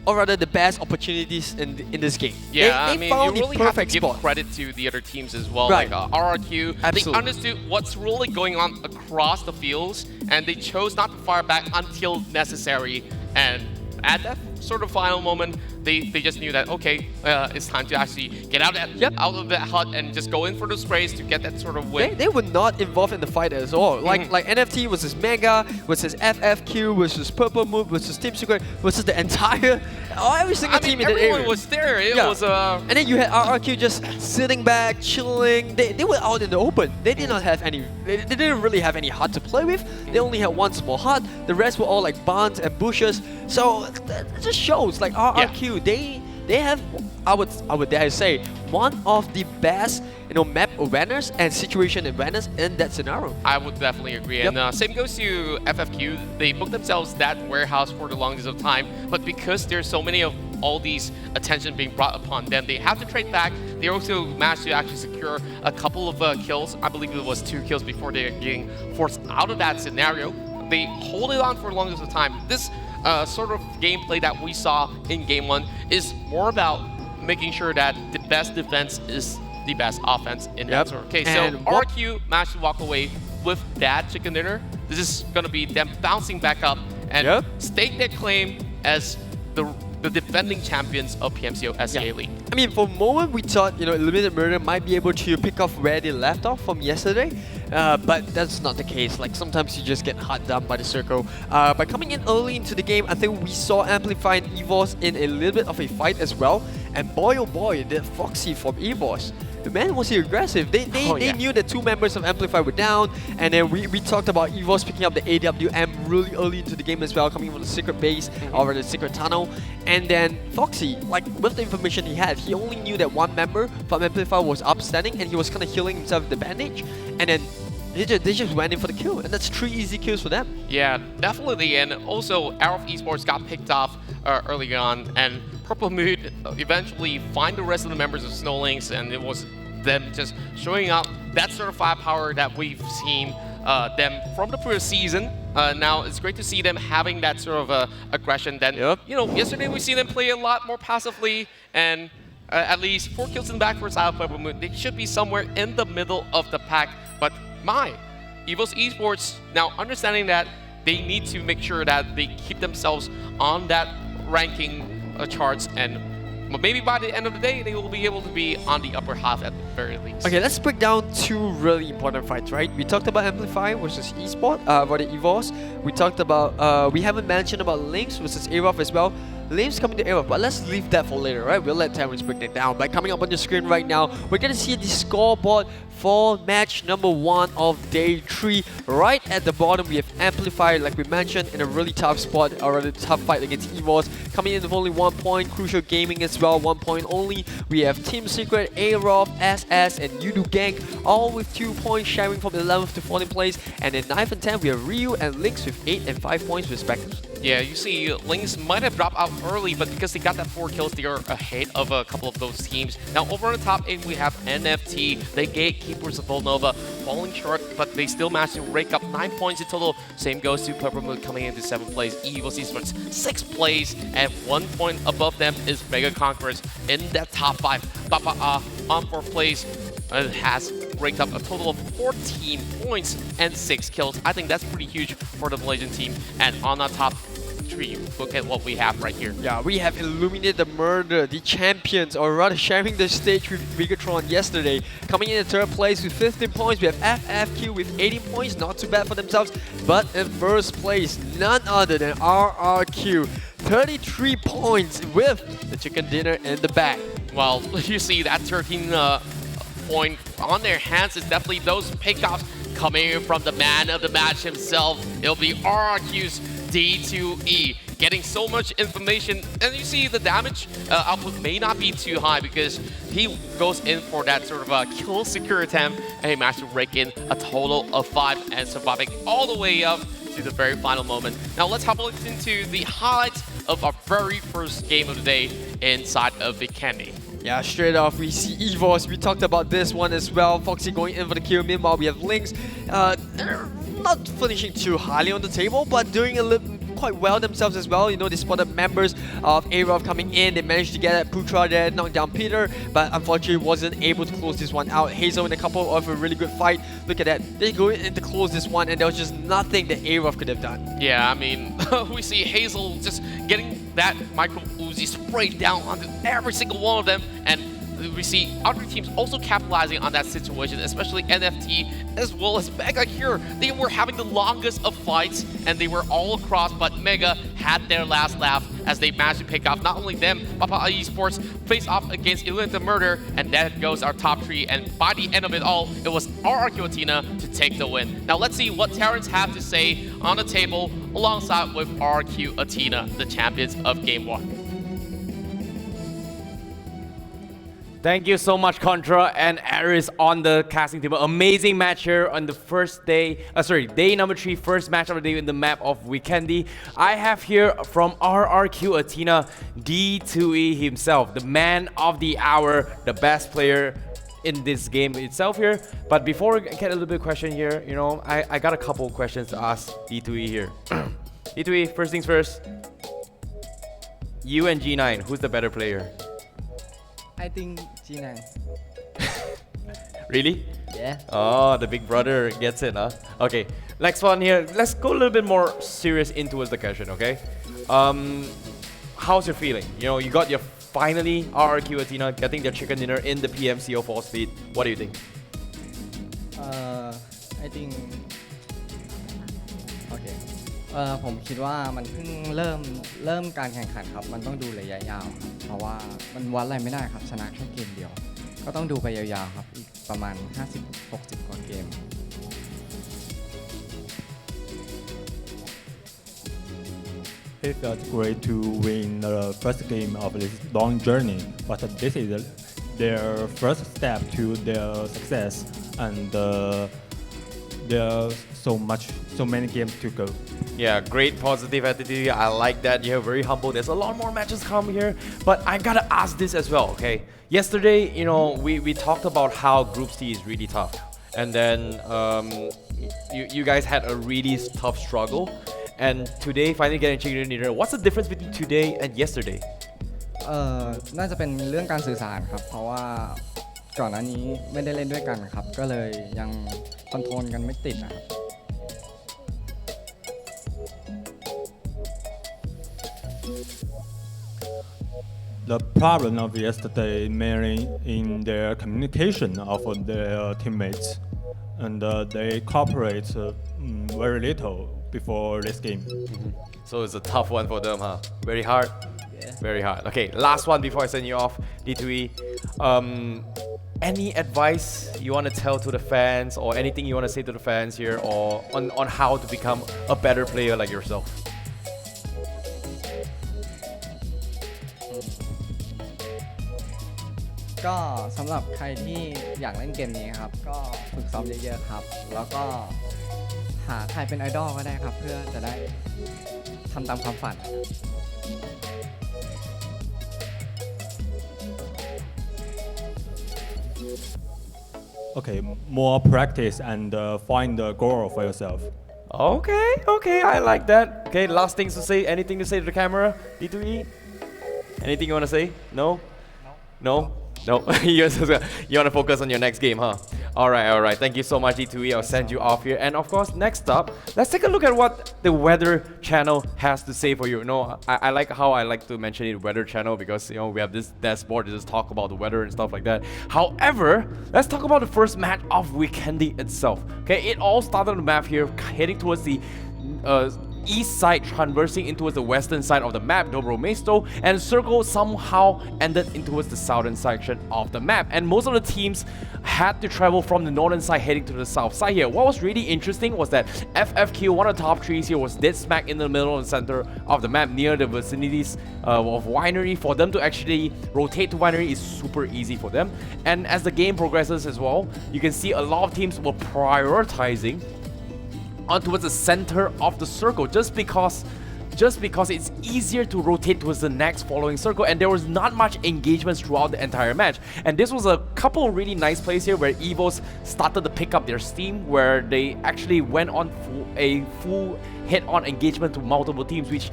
[SPEAKER 3] or rather the best opportunities in this game.
[SPEAKER 4] Yeah,
[SPEAKER 3] they
[SPEAKER 4] I mean,
[SPEAKER 3] found
[SPEAKER 4] you
[SPEAKER 3] the
[SPEAKER 4] really have to
[SPEAKER 3] perfect
[SPEAKER 4] give
[SPEAKER 3] spot.
[SPEAKER 4] credit to the other teams as well.
[SPEAKER 3] Right.
[SPEAKER 4] Like RRQ,
[SPEAKER 3] Absolutely.
[SPEAKER 4] they understood what's really going on across the fields, and they chose not to fire back until necessary. And at that sort of final moment, they just knew that, okay, it's time to actually get out of that hut and just go in for the sprays to get that sort of win.
[SPEAKER 3] They were not involved in the fight at all. Like NFT versus Mega, versus FFQ, versus Purple Moon, versus Team Secret, versus the entire, every single team in the area.
[SPEAKER 4] Everyone was there. It was
[SPEAKER 3] And then you had RRQ just sitting back, chilling. They were out in the open. They did not have any. They didn't really have any hut to play with. They only had one small hut. The rest were all like barns and bushes. So that just shows like RRQ. They have, I would dare say, one of the best, you know, map awareness and situation awareness in that scenario.
[SPEAKER 4] I would definitely agree. And same goes to FFQ. They booked themselves that warehouse for the longest of time, but because there's so many of all these attention being brought upon them, they have to trade back. They also managed to actually secure a couple of kills. I believe it was 2 kills before they're getting forced out of that scenario. They hold it on for the longest of time. This sort of gameplay that we saw in Game 1 is more about making sure that the best defense is the best offense in that sort of case.
[SPEAKER 3] And
[SPEAKER 4] so RQ managed to walk away with that chicken dinner. This is going to be them bouncing back up and stake their claim as the defending champions of PMCO SEA League.
[SPEAKER 3] I mean, for a moment we thought, you know, Illuminated Murder might be able to pick off where they left off from yesterday, but that's not the case. Like, sometimes you just get hard done by the circle. By coming in early into the game, I think we saw AMPLFY and EVOS in a little bit of a fight as well. And boy oh boy, the Foxy from EVOS, man, was he aggressive. They knew that 2 members of AMPLFY were down, and then we talked about EVOS picking up the AWM really early into the game as well, coming from the secret base or the secret tunnel. And then Foxy, like, with the information he had, he only knew that 1 member from AMPLFY was upstanding, and he was kind of healing himself with the bandage. And then they just went in for the kill, and that's 3 easy kills for them.
[SPEAKER 4] Yeah, definitely. And also, AROV Esports got picked off early on, and Purple Mood eventually find the rest of the members of SnowLynx, and it was them just showing up that sort of firepower that we've seen them from the previous season. Now it's great to see them having that sort of aggression. Then you know, yesterday we see them play a lot more passively, and at least 4 kills in the back for Purple Moon. They should be somewhere in the middle of the pack. But EVOS Esports, now understanding that they need to make sure that they keep themselves on that ranking charts, and maybe by the end of the day, they will be able to be on the upper half at the very least.
[SPEAKER 3] Okay, let's break down two really important fights, right? We talked about AMPLFY versus Esport for the EVOS. We talked about, we haven't mentioned about LYNX versus AROV as well. LYNX coming to AROV, but let's leave that for later, right? We'll let Terrence break that down. But coming up on the screen right now, we're gonna see the scoreboard for match number 1 of day 3. Right at the bottom, we have AMPLFY, like we mentioned, in a really tough spot, or a tough fight against EVOS. Coming in with only 1 point, Crucial Gaming as well, 1 point only. We have Team Secret, AROV, SS, and Yoodo Gank, all with 2 points, sharing from 11th to 14th place. And in 9th and 10th, we have Ryu and LYNX with 8 and 5 points respectively.
[SPEAKER 4] Yeah, you see, LYNX might have dropped out early, but because they got that 4 kills, they are ahead of a couple of those teams. Now, over on the top 8, we have NFT, the gatekeepers of Volnova, falling short, but they still managed to rake up 9 points in total. Same goes to Pubg coming into 7th place, EVOS Esports 6th place, and 1 point above them is Mega Conquerors in that top 5. Bapak on 4th place has raked up a total of 14 points and 6 kills. I think that's pretty huge for the Malaysian team. And on our top 3, look at what we have right here.
[SPEAKER 3] Yeah, we have ILLUMINATE the Murder, the champions, or rather sharing the stage with Bigetron yesterday. Coming in 3rd place with 15 points, we have FFQ with 18 points, not too bad for themselves. But in 1st place, none other than RRQ, 33 points with the chicken dinner in the bag.
[SPEAKER 4] Well, you see that 13 point on their hands is definitely those pickoffs coming from the man of the match himself. It'll be RRQ's D2E, getting so much information, and you see the damage output may not be too high because he goes in for that sort of a kill secure attempt, and he managed to rake in a total of 5 and surviving all the way up to the very final moment. Now let's hop into the highlights of our very first game of the day inside of Vikendi.
[SPEAKER 3] Yeah, straight off we see EVOS. We talked about this one as well. Foxy going in for the kill. Meanwhile, we have LYNX. They're not finishing too highly on the table, but doing a little quite well themselves as well. You know, they spotted members of AROV coming in. They managed to get at Putra there, knock down Peter, but unfortunately wasn't able to close this one out. Hazel in a couple of a really good fight. Look at that. They go in to close this one, and there was just nothing that AROV could have done.
[SPEAKER 4] Yeah, I mean, we see Hazel just getting that micro Uzi sprayed down onto every single one of them, and we see other teams also capitalizing on that situation, especially NFT as well as Mega here. They were having the longest of fights and they were all across, but Mega had their last laugh as they managed to pick off not only them, Bapak Esports face off against ILLUMINATE the Murder, and that goes our top 3. And by the end of it all, it was RRQ.ATHENA to take the win. Now let's see what Terrence have to say on the table alongside with RRQ.ATHENA, the champions of Game 1.
[SPEAKER 5] Thank you so much, Contra and Aris on the casting table. Amazing match here on the first day, day number 3, first match of the day in the map of Vikendi. I have here from RRQ.ATHENA, D2E himself, the man of the hour, the best player in this game itself here. But before we get a little bit of question here, you know, I got a couple of questions to ask D2E here. D2E, first things first, you and G9, who's the better player?
[SPEAKER 6] I think G9.
[SPEAKER 5] Really?
[SPEAKER 6] Yeah.
[SPEAKER 5] Oh, the big brother gets it, huh? Okay, next one here. Let's go a little bit more serious into the question, okay? How's your feeling? You know, you got your finally RRQ.ATHENA getting their chicken dinner in the PMCO force feed. What do you think?
[SPEAKER 6] I think โอเคผมคิดว่ามันเพิ่งเริ่มการแข่งขันครับมันต้องดูระยะยาวครับเพราะว่ามันวัดอะไรไม่ได้ครับชนะแค่เกมเดียวก็ต้องดูไปยาวๆครับอีกประมาณ 50-60 กว่าเกม
[SPEAKER 7] It felt great to win the first game of this long journey, but this is their first step to their success, and there's so many games to go.
[SPEAKER 5] Yeah, great positive attitude. I like that. You're very humble. There's a lot more matches come here, but I gotta ask this as well, okay? Yesterday, you know, we talked about how Group C is really tough, and then you guys had a really tough struggle, and today finally getting chicken dinner. What's the difference between today and yesterday?
[SPEAKER 6] น่าจะเป็นเรื่องการสื่อสารครับเพราะว่าก่อนหน้านี้ไม่ได้เล่นด้วยกันครับก็เลยยังคอนโทรลกันไม่ติดนะครับ
[SPEAKER 7] The problem of yesterday mainly in their communication of their teammates, and they cooperate very little before this game.
[SPEAKER 5] So it's a tough one for them, huh? Very hard? Yeah. Very hard. Okay, last one before I send you off, D2E. Any advice you want to tell to the fans, or anything you want to say to the fans here, or on how to become a better player like yourself?
[SPEAKER 6] ก็สำหรับใครที่อยากเล่นเกมนี้ครับ ก็ฝึกซ้อมเยอะๆครับ แล้วก็หาใครเป็นไอดอลก็ได้ครับ เพื่อจะได้ทำตามความฝัน
[SPEAKER 7] Okay, more practice and find the goal for yourself.
[SPEAKER 5] Okay, okay, I like that. Okay, last things to say. Anything to say to the camera? D2E? Anything you want to say? No? No? No? You want to focus on your next game, huh? Alright. Thank you so much, D2E. I'll send you off here. And of course, next up, let's take a look at what the weather channel has to say for you. You know, I like how I like to mention it, weather channel, because, you know, we have this dashboard to just talk about the weather and stuff like that. However, let's talk about the first match of Vikendi itself. Okay, it all started on the map here, heading towards the east side, traversing into the western side of the map, Dobro Mesto, and Circle somehow ended in towards the southern section of the map. And most of the teams had to travel from the northern side heading to the south side here. What was really interesting was that FFQ, one of the top trees here, was dead smack in the middle and center of the map near the vicinities of Winery. For them to actually rotate to Winery is super easy for them. And as the game progresses as well, you can see a lot of teams were prioritizing on towards the center of the circle just because it's easier to rotate towards the next following circle, and there was not much engagement throughout the entire match. And this was a couple really nice plays here where EVOS started to pick up their steam, where they actually went on a full head-on engagement to multiple teams, which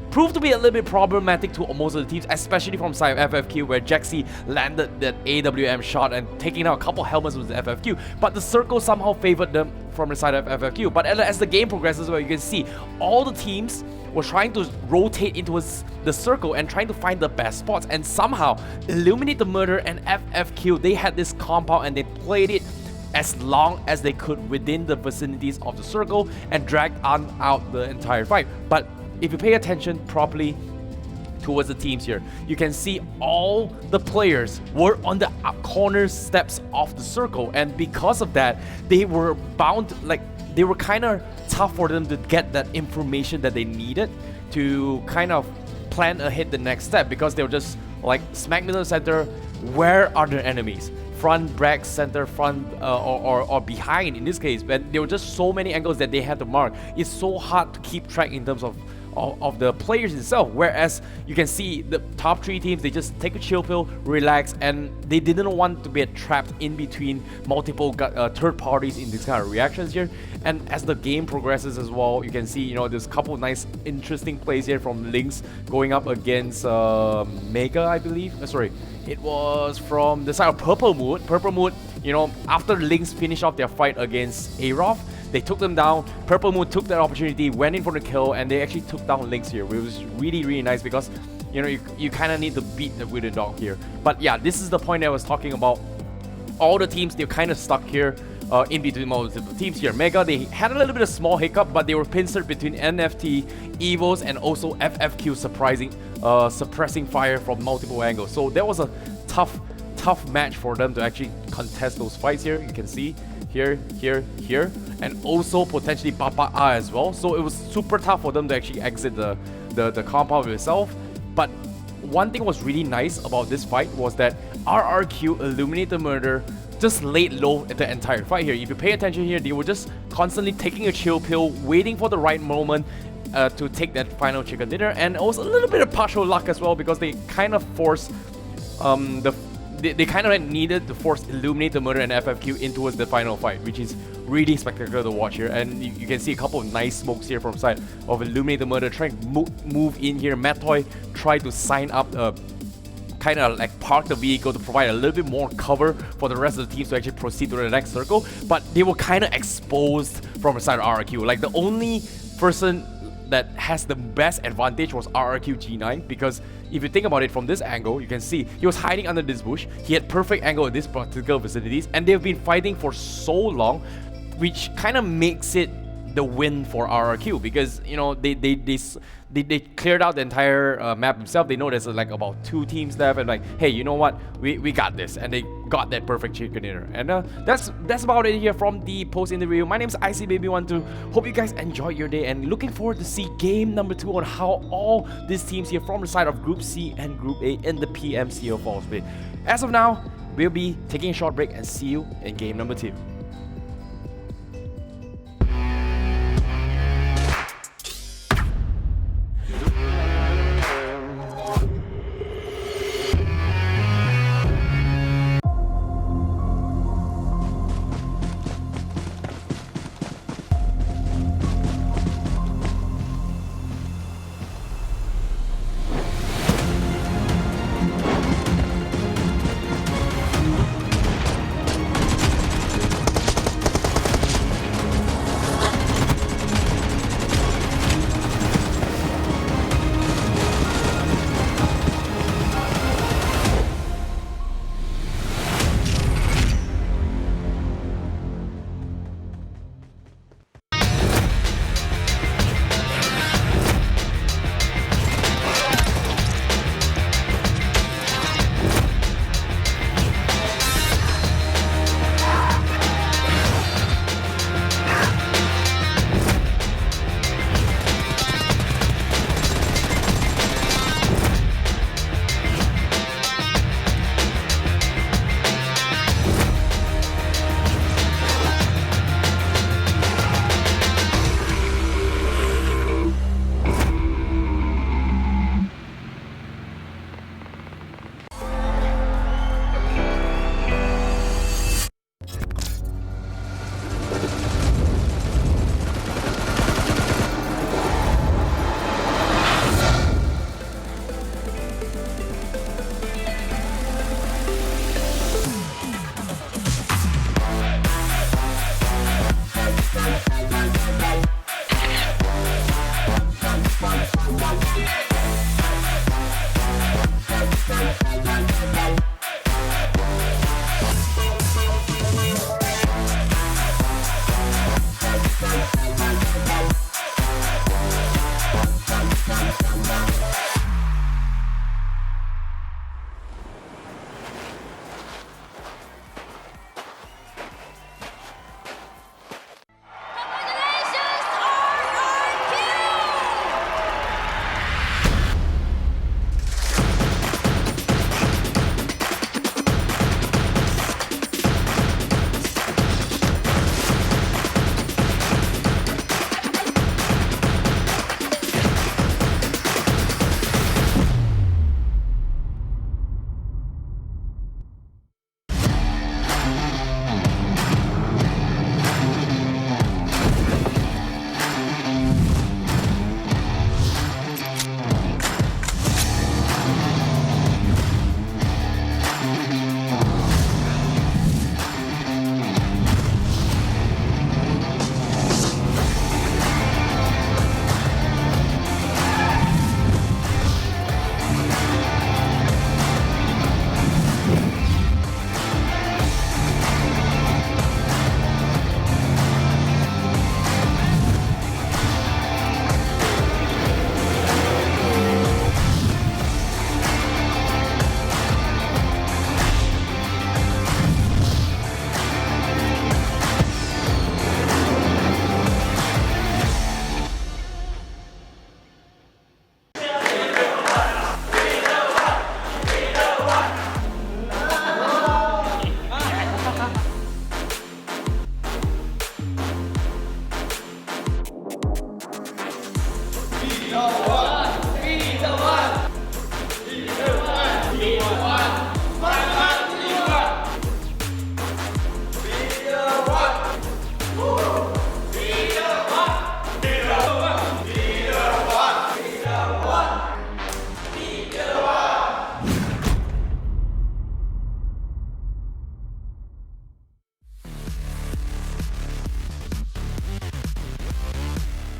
[SPEAKER 5] proved to be a little bit problematic to most of the teams, especially from side of FFQ, where Jaxi landed that AWM shot and taking out a couple helmets with the FFQ. But the circle somehow favored them from the side of FFQ. But as the game progresses, well, you can see all the teams were trying to rotate into the circle and trying to find the best spots. And somehow, Illuminate the Murder and FFQ, they had this compound and they played it as long as they could within the vicinities of the circle and dragged on out the entire fight. But if you pay attention properly towards the teams here, you can see all the players were on the corner steps of the circle, and because of that, they were bound, like, they were kind of tough for them to get that information that they needed to kind of plan ahead the next step, because they were just like smack middle center, where are the enemies? Front, back, center, front, or behind in this case. But there were just so many angles that they had to mark. It's so hard to keep track in terms of the players itself, whereas you can see the top three teams, they just take a chill pill, relax, and they didn't want to be trapped in between multiple third parties in these kind of reactions here. And as the game progresses as well, you can see, you know, there's a couple nice interesting plays here from LYNX going up against Mega, I believe. Sorry, it was from the side of Purple Mood, you know, after LYNX finished off their fight against AROV, they took them down. Purple Moon took that opportunity, went in for the kill, and they actually took down LYNX here, which was really, really nice, because, you know, you kind of need to beat the Wooden Dog here. But yeah, this is the point I was talking about. All the teams, they're kind of stuck here in between multiple teams here. Mega, they had a little bit of small hiccup, but they were pincered between NFT, EVOS, and also FFQ suppressing fire from multiple angles. So that was a tough match for them to actually contest those fights here. You can see here, and also potentially Bapak as well. So it was super tough for them to actually exit the compound itself. But one thing was really nice about this fight was that RRQ, Illuminate the Murder, just laid low at the entire fight here. If you pay attention here, they were just constantly taking a chill pill, waiting for the right moment to take that final chicken dinner. And it was a little bit of partial luck as well, because they kind of forced they kind of needed to force Illuminate the Murder and FFQ in towards the final fight, which is really spectacular to watch here. And you can see a couple of nice smokes here from side of Illuminate the Murder trying to move in here. Matoy tried to sign up, kind of like park the vehicle to provide a little bit more cover for the rest of the teams to actually proceed to the next circle. But they were kind of exposed from the side of RRQ. Like the only person that has the best advantage was RRQ.G9, because if you think about it from this angle, you can see he was hiding under this bush. He had perfect angle at this particular vicinities, and they've been fighting for so long, which kind of makes it the win for RRQ, because you know they cleared out the entire map themselves. They know there's like about 2 teams left, and like, hey, you know what, we got this, and they got that perfect chicken dinner. And that's about it here from the post interview. My name's ICBaby12. Hope you guys enjoyed your day, and looking forward to see game number 2 on how all these teams here from the side of Group C and Group A in the PMCO fall split. As of now, we'll be taking a short break and see you in game number 2.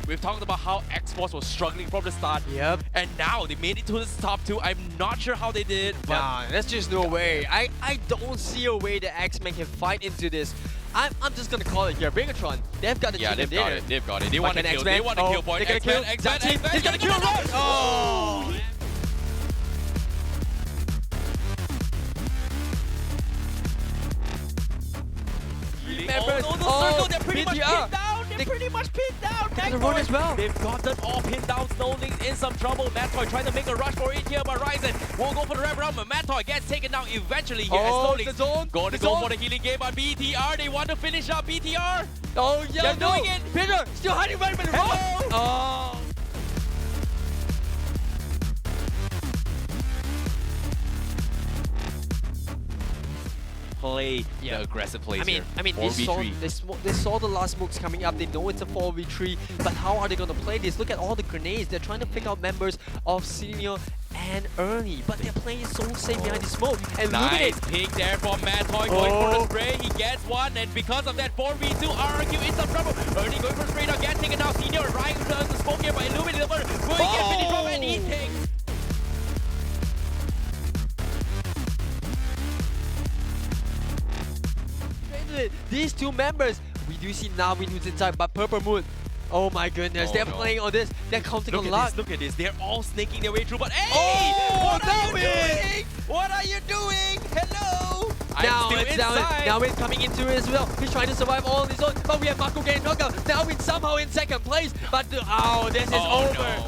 [SPEAKER 8] We've talked about how XForce was struggling from the start.
[SPEAKER 3] Yep.
[SPEAKER 8] And now they made it to the top 2. I'm not sure how they did, but
[SPEAKER 3] Nah, there's just no way. I don't see a way that X-Men can fight into this. I'm just gonna call it here. Bigetron, they've got the
[SPEAKER 8] yeah,
[SPEAKER 3] chicken
[SPEAKER 8] they've got
[SPEAKER 3] dinner.
[SPEAKER 8] it. They've got it. They want to
[SPEAKER 3] Like an
[SPEAKER 8] kill. They
[SPEAKER 3] X-Men.
[SPEAKER 8] want to kill point.
[SPEAKER 3] They're gonna
[SPEAKER 8] X-Men,
[SPEAKER 3] kill.
[SPEAKER 8] X-Men,
[SPEAKER 3] Exactly.
[SPEAKER 8] X-Men.
[SPEAKER 3] He's gonna kill right. Oh. Members.
[SPEAKER 8] Oh, no, the circle, they're pretty much
[SPEAKER 3] BTR.
[SPEAKER 8] pinned down. They're pretty much pinned down.
[SPEAKER 3] They're gonna run as well.
[SPEAKER 8] They've got them all pinned down. Snowlings in some trouble. Mattoy trying to make a rush for it here, but Ryzen won't go for the wrap round. But Mattoy gets taken down eventually here.
[SPEAKER 3] Oh,
[SPEAKER 8] as
[SPEAKER 3] the zone.
[SPEAKER 8] Going
[SPEAKER 3] The
[SPEAKER 8] to go
[SPEAKER 3] zone.
[SPEAKER 8] for the healing game on BTR. They want to finish up BTR.
[SPEAKER 3] Oh yeah,
[SPEAKER 8] They're
[SPEAKER 3] no.
[SPEAKER 8] doing it.
[SPEAKER 3] Peter still hiding right by the rock. Oh.
[SPEAKER 8] Play the aggressive plays here.
[SPEAKER 3] I mean,
[SPEAKER 8] 4v3.
[SPEAKER 3] they saw the last smokes coming up. They know it's a 4v3, but how are they gonna play this? Look at all the grenades. They're trying to pick out members of Senior and Ernie, but they're playing so safe behind the smoke. And
[SPEAKER 8] Nice
[SPEAKER 3] LYNX.
[SPEAKER 8] ping there from Mattoy going for the spray. He gets one, and because of that 4v2, RRQ in some trouble. Ernie going for the spray now, gets taken out. Senior right turns the smoke here by ILLUMINATE. Will he get finished off, and he takes.
[SPEAKER 3] These two members, we do see Navin who's inside, but Purple Moon. Oh my goodness,
[SPEAKER 8] Oh
[SPEAKER 3] they're
[SPEAKER 8] no.
[SPEAKER 3] playing on this. They're counting on luck.
[SPEAKER 8] Look at this. They're all snaking their way through, but hey!
[SPEAKER 3] Oh,
[SPEAKER 8] what are you
[SPEAKER 3] Navin!
[SPEAKER 8] doing? What are you doing? Hello!
[SPEAKER 3] Now
[SPEAKER 8] I'm
[SPEAKER 3] it's
[SPEAKER 8] still inside.
[SPEAKER 3] now it's coming into it as well. He's trying to survive all on his own, but we have Marco getting knocked out. Now it's somehow in second place, but this is
[SPEAKER 8] Oh,
[SPEAKER 3] over.
[SPEAKER 8] no.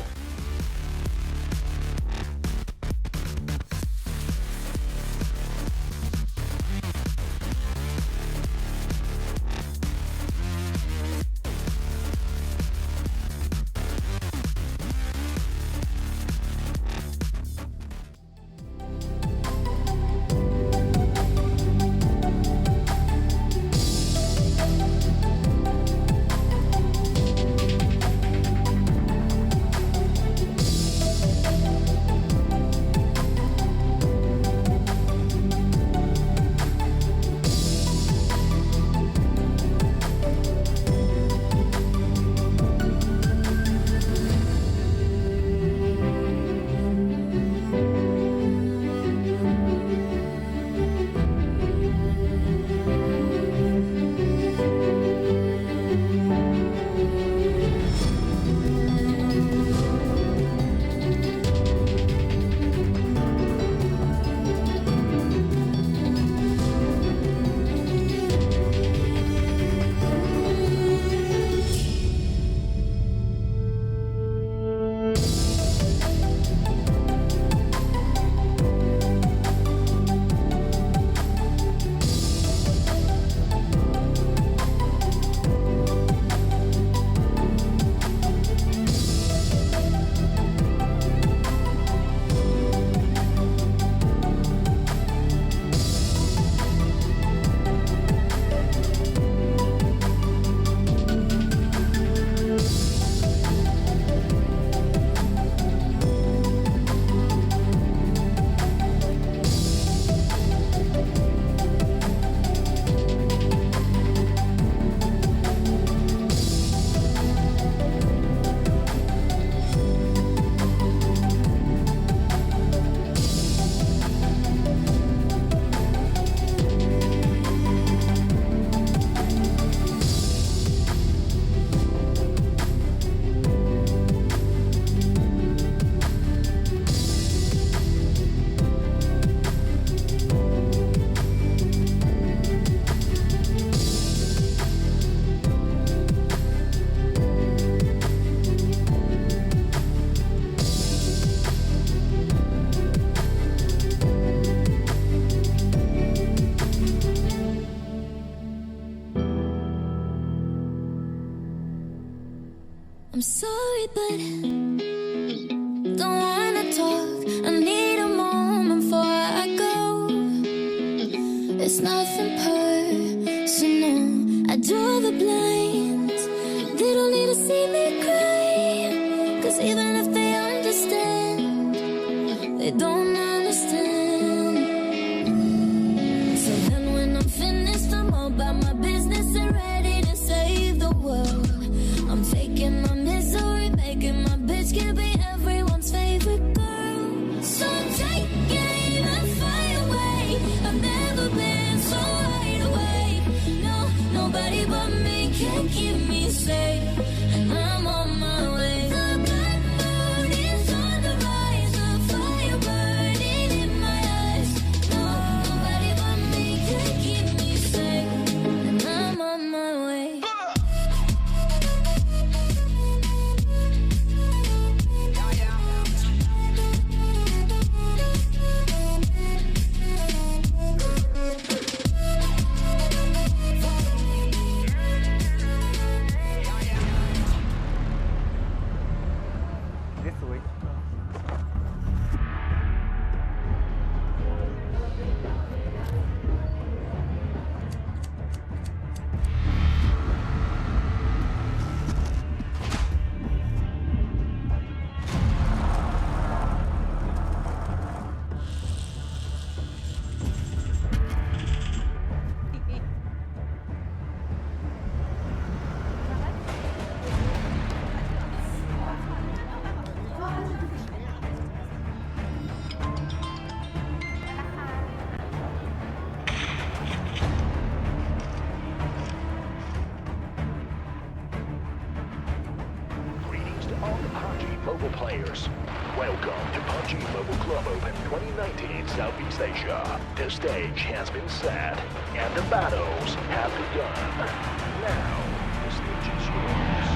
[SPEAKER 2] I'm sorry, but don't wanna talk. I need a moment before I go. It's nothing personal. I draw the blinds. They don't need to see me cry. 'Cause even if they understand, they don't understand. So then when I'm finished, I'm all about my business and ready to save the world. I'm taking my misery can't be everyone's favorite girl. So take aim and fly away. I've never been so wide awake. No, nobody but me can keep me safe. And I'm on my way. The black moon is on the rise. A fire burning in my eyes. No, nobody but me can keep me safe. And I'm on my way.
[SPEAKER 9] Greetings to all the PUBG Mobile players. Welcome to PUBG Mobile Club Open 2019 Southeast Asia. The stage has been set and the battles have begun. Now, the stage is yours.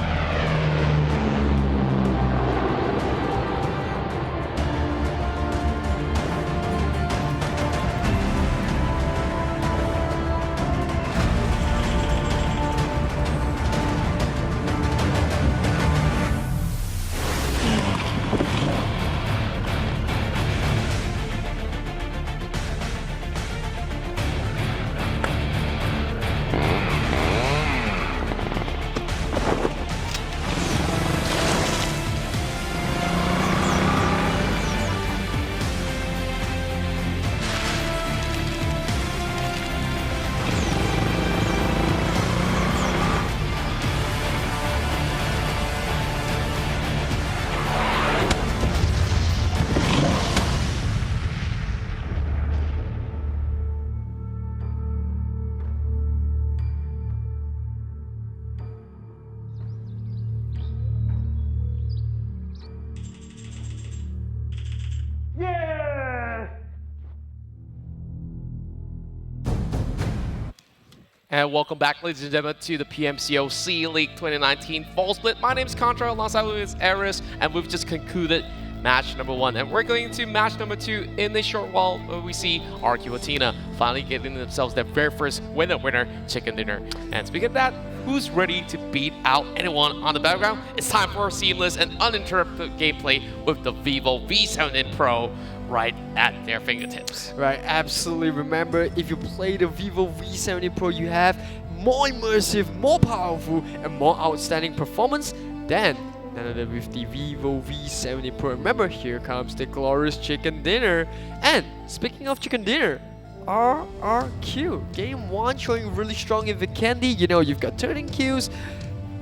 [SPEAKER 4] And welcome back, ladies and gentlemen, to the PMCO C-League 2019 Fall Split. My name is Contra, alongside with is Eris, and we've just concluded match number 1. And we're going to match number 2 in a short while, where we see RRQ.ATHENA finally getting themselves their very first winner chicken dinner. And speaking of that, who's ready to beat out anyone on the battleground? It's time for seamless and uninterrupted gameplay with the Vivo V7 Pro right at their fingertips.
[SPEAKER 3] Right, absolutely. Remember, if you play the Vivo V70 Pro, you have more immersive, more powerful, and more outstanding performance than none other with the Vivo V70 Pro. Remember, here comes the glorious chicken dinner. And speaking of chicken dinner, RRQ. Game 1 showing really strong in Vikendi. You know, you've got 13 kills.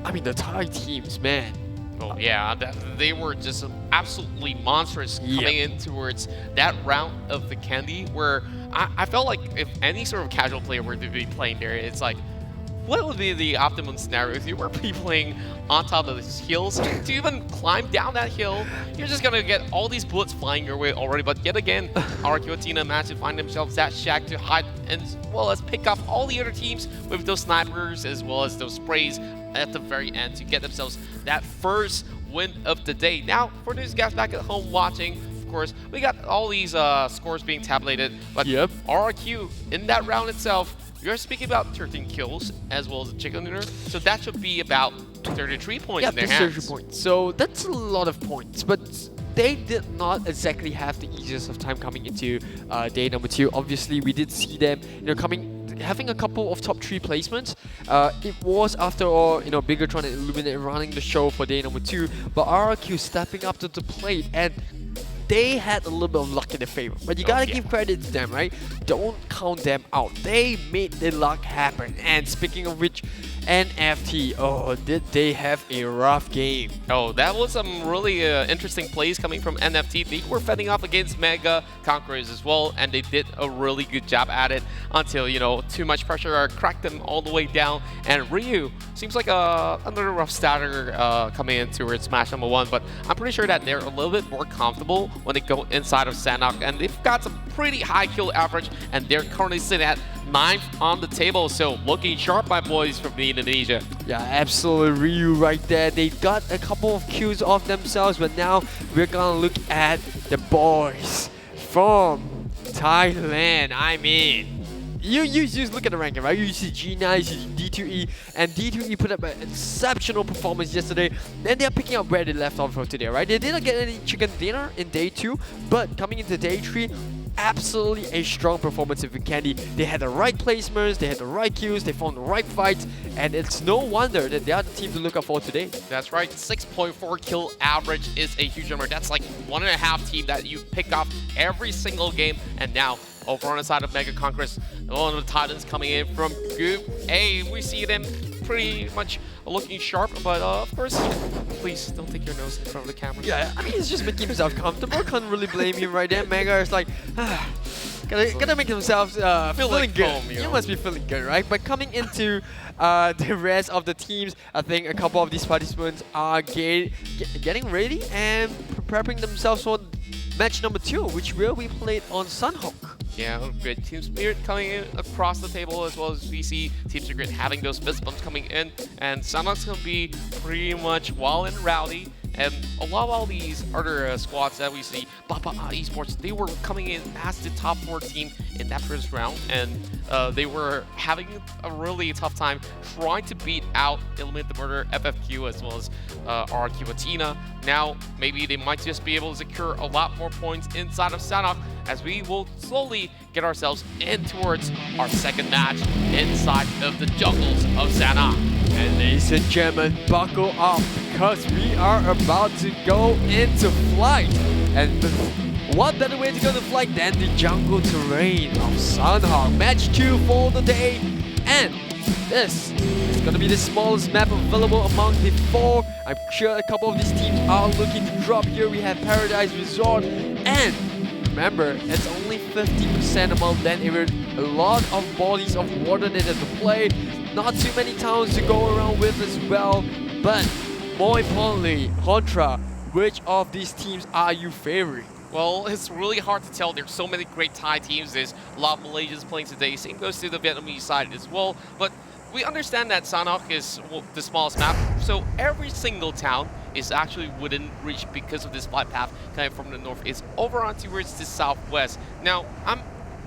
[SPEAKER 3] I mean, the Thai teams, man.
[SPEAKER 4] Oh yeah, they were just absolutely monstrous coming in towards that round of Vikendi, where I felt like if any sort of casual player were to be playing there, it's like, what would be the optimum scenario if you were playing on top of these hills? To even climb down that hill, you're just gonna get all these bullets flying your way already. But yet again, RRQ.ATHENA managed to find themselves that shack to hide, and as well as pick off all the other teams with those snipers as well as those sprays at the very end to get themselves that first win of the day. Now, for these guys back at home watching, of course, we got all these scores being tabulated, but RRQ in that round itself, you're speaking about 13 kills as well as a chicken dinner, so that should be about 33 points in their hands.
[SPEAKER 3] 33 points. So that's a lot of points, but they did not exactly have the easiest of time coming into day number 2. Obviously, we did see them, having a couple of top 3 placements. It was, after all, Bigetron and ILLUMINATE running the show for day number 2, but RRQ stepping up to the plate, and they had a little bit of luck in their favor. But you gotta give credit to them, right? Don't count them out. They made the luck happen. And speaking of which, NFT, oh, did they have a rough game?
[SPEAKER 4] Oh, that was some really interesting plays coming from NFT. They were fending off against Mega Conquerors as well, and they did a really good job at it until, you know, too much pressure cracked them all the way down. And Ryu seems like another rough starter coming in towards match number 1, but I'm pretty sure that they're a little bit more comfortable when they go inside of Sanhok, and they've got some pretty high kill average, and they're currently sitting at 9th on the table, so looking sharp, my boys from the Indonesia.
[SPEAKER 3] Yeah, absolutely, Ryu right there. They got a couple of kills off themselves, but now we're gonna look at the boys from Thailand. I mean, you just look at the ranking, right? You see G9, you see D2E, and D2E put up an exceptional performance yesterday. Then they're picking up where they left off from today, right? They didn't get any chicken dinner in day 2, but coming into day 3, absolutely a strong performance in Vikendi. They had the right placements, they had the right kills, they found the right fights, and it's no wonder that they are the team to look out for today.
[SPEAKER 4] That's right, 6.4 kill average is a huge number. That's like 1.5 team that you pick off every single game. And now, over on the side of Mega Conquerors, one of the Titans coming in from Group A. We see them pretty much looking sharp, but of course, please don't take your nose in front of the camera.
[SPEAKER 3] Yeah, I mean, he's just making himself comfortable. Can't really blame him right there. Mega is like, gotta make themselves feeling
[SPEAKER 4] like
[SPEAKER 3] good.
[SPEAKER 4] home, you
[SPEAKER 3] You
[SPEAKER 4] know?
[SPEAKER 3] must be feeling good, right? But coming into the rest of the teams, I think a couple of these participants are getting ready and preparing themselves for match number 2, which will be played on Sanhok.
[SPEAKER 4] Yeah, good Team Spirit coming in across the table, as well as we see Team Secret having those fist bumps coming in, and Sanhok's gonna be pretty much wild and rowdy. And a lot of all these other squads that we see, Bapak Esports, they were coming in as the top 4 team in that first round, and they were having a really tough time trying to beat out Illuminate the Murder, FFQ, as well as RRQ.ATHENA. Now, maybe they might just be able to secure a lot more points inside of Sanhok, as we will slowly get ourselves in towards our second match inside of the jungles of Sanhok.
[SPEAKER 3] And ladies and gentlemen, buckle up, because we are about to go into flight. And what better way to go to flight than the jungle terrain of Sanhok. Match 2 for the day. And this is going to be the smallest map available among the 4. I'm sure a couple of these teams are looking to drop here. We have Paradise Resort, and remember, it's only 50% amount land area. A lot of bodies of water needed to play. Not too many towns to go around with as well. But more importantly, Contra, which of these teams are you favoring?
[SPEAKER 4] Well, it's really hard to tell. There's so many great Thai teams. There's a lot of Malaysians playing today. Same goes to the Vietnamese side as well. But we understand that Sanhok is the smallest map, so every single town is actually within reach because of this flight path coming from the northeast over on towards the southwest. Now, I'm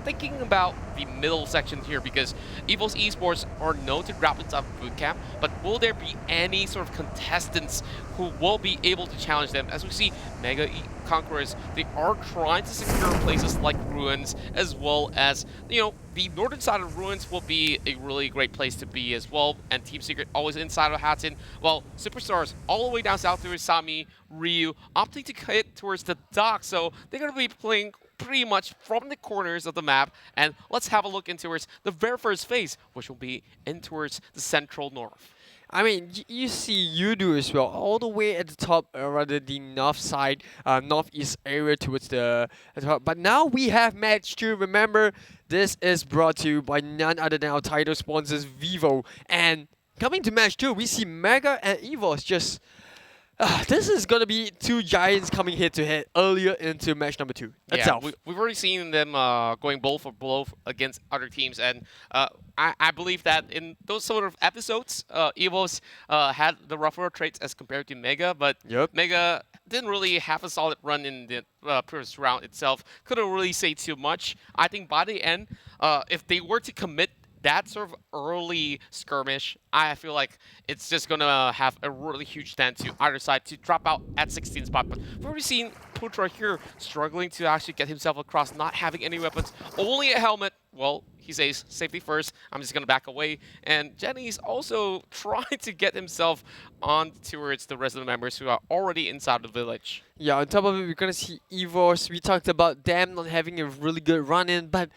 [SPEAKER 4] thinking about the middle section here, because EVOS Esports are known to grab inside boot camp, but will there be any sort of contestants who will be able to challenge them? As we see Mega Conquerors, they are trying to secure places like Ruins, as well as, you know, the northern side of Ruins will be a really great place to be as well, and Team Secret always inside of Hatton, while Superstars all the way down south towards Sami, Ryu, opting to hit towards the dock, so they're going to be playing pretty much from the corners of the map. And let's have a look into towards the very first phase, which will be in towards the central north.
[SPEAKER 3] I mean, you see Yoodo as well, all the way at the top, rather the north side, northeast area towards the top. But now we have match 2. Remember, this is brought to you by none other than our title sponsors, Vivo. And coming to match 2, we see Mega and EVOS just... this is going to be 2 giants coming head to head earlier into match number 2 itself.
[SPEAKER 4] Yeah, we've already seen them going blow for blow against other teams, and I believe that in those sort of episodes, EVOS had the rougher traits as compared to Mega, but Mega didn't really have a solid run in the previous round itself. Couldn't really say too much. I think by the end, if they were to commit that sort of early skirmish, I feel like it's just going to have a really huge stand to either side to drop out at 16 spot. But we've already seen Putra here struggling to actually get himself across, not having any weapons, only a helmet. well, he says safety first. I'm just gonna back away. And Jenny's also trying to get himself on towards the rest of the members who are already inside the village.
[SPEAKER 3] Yeah, on top of it, we're gonna see EVOS. We talked about them not having a really good run-in, but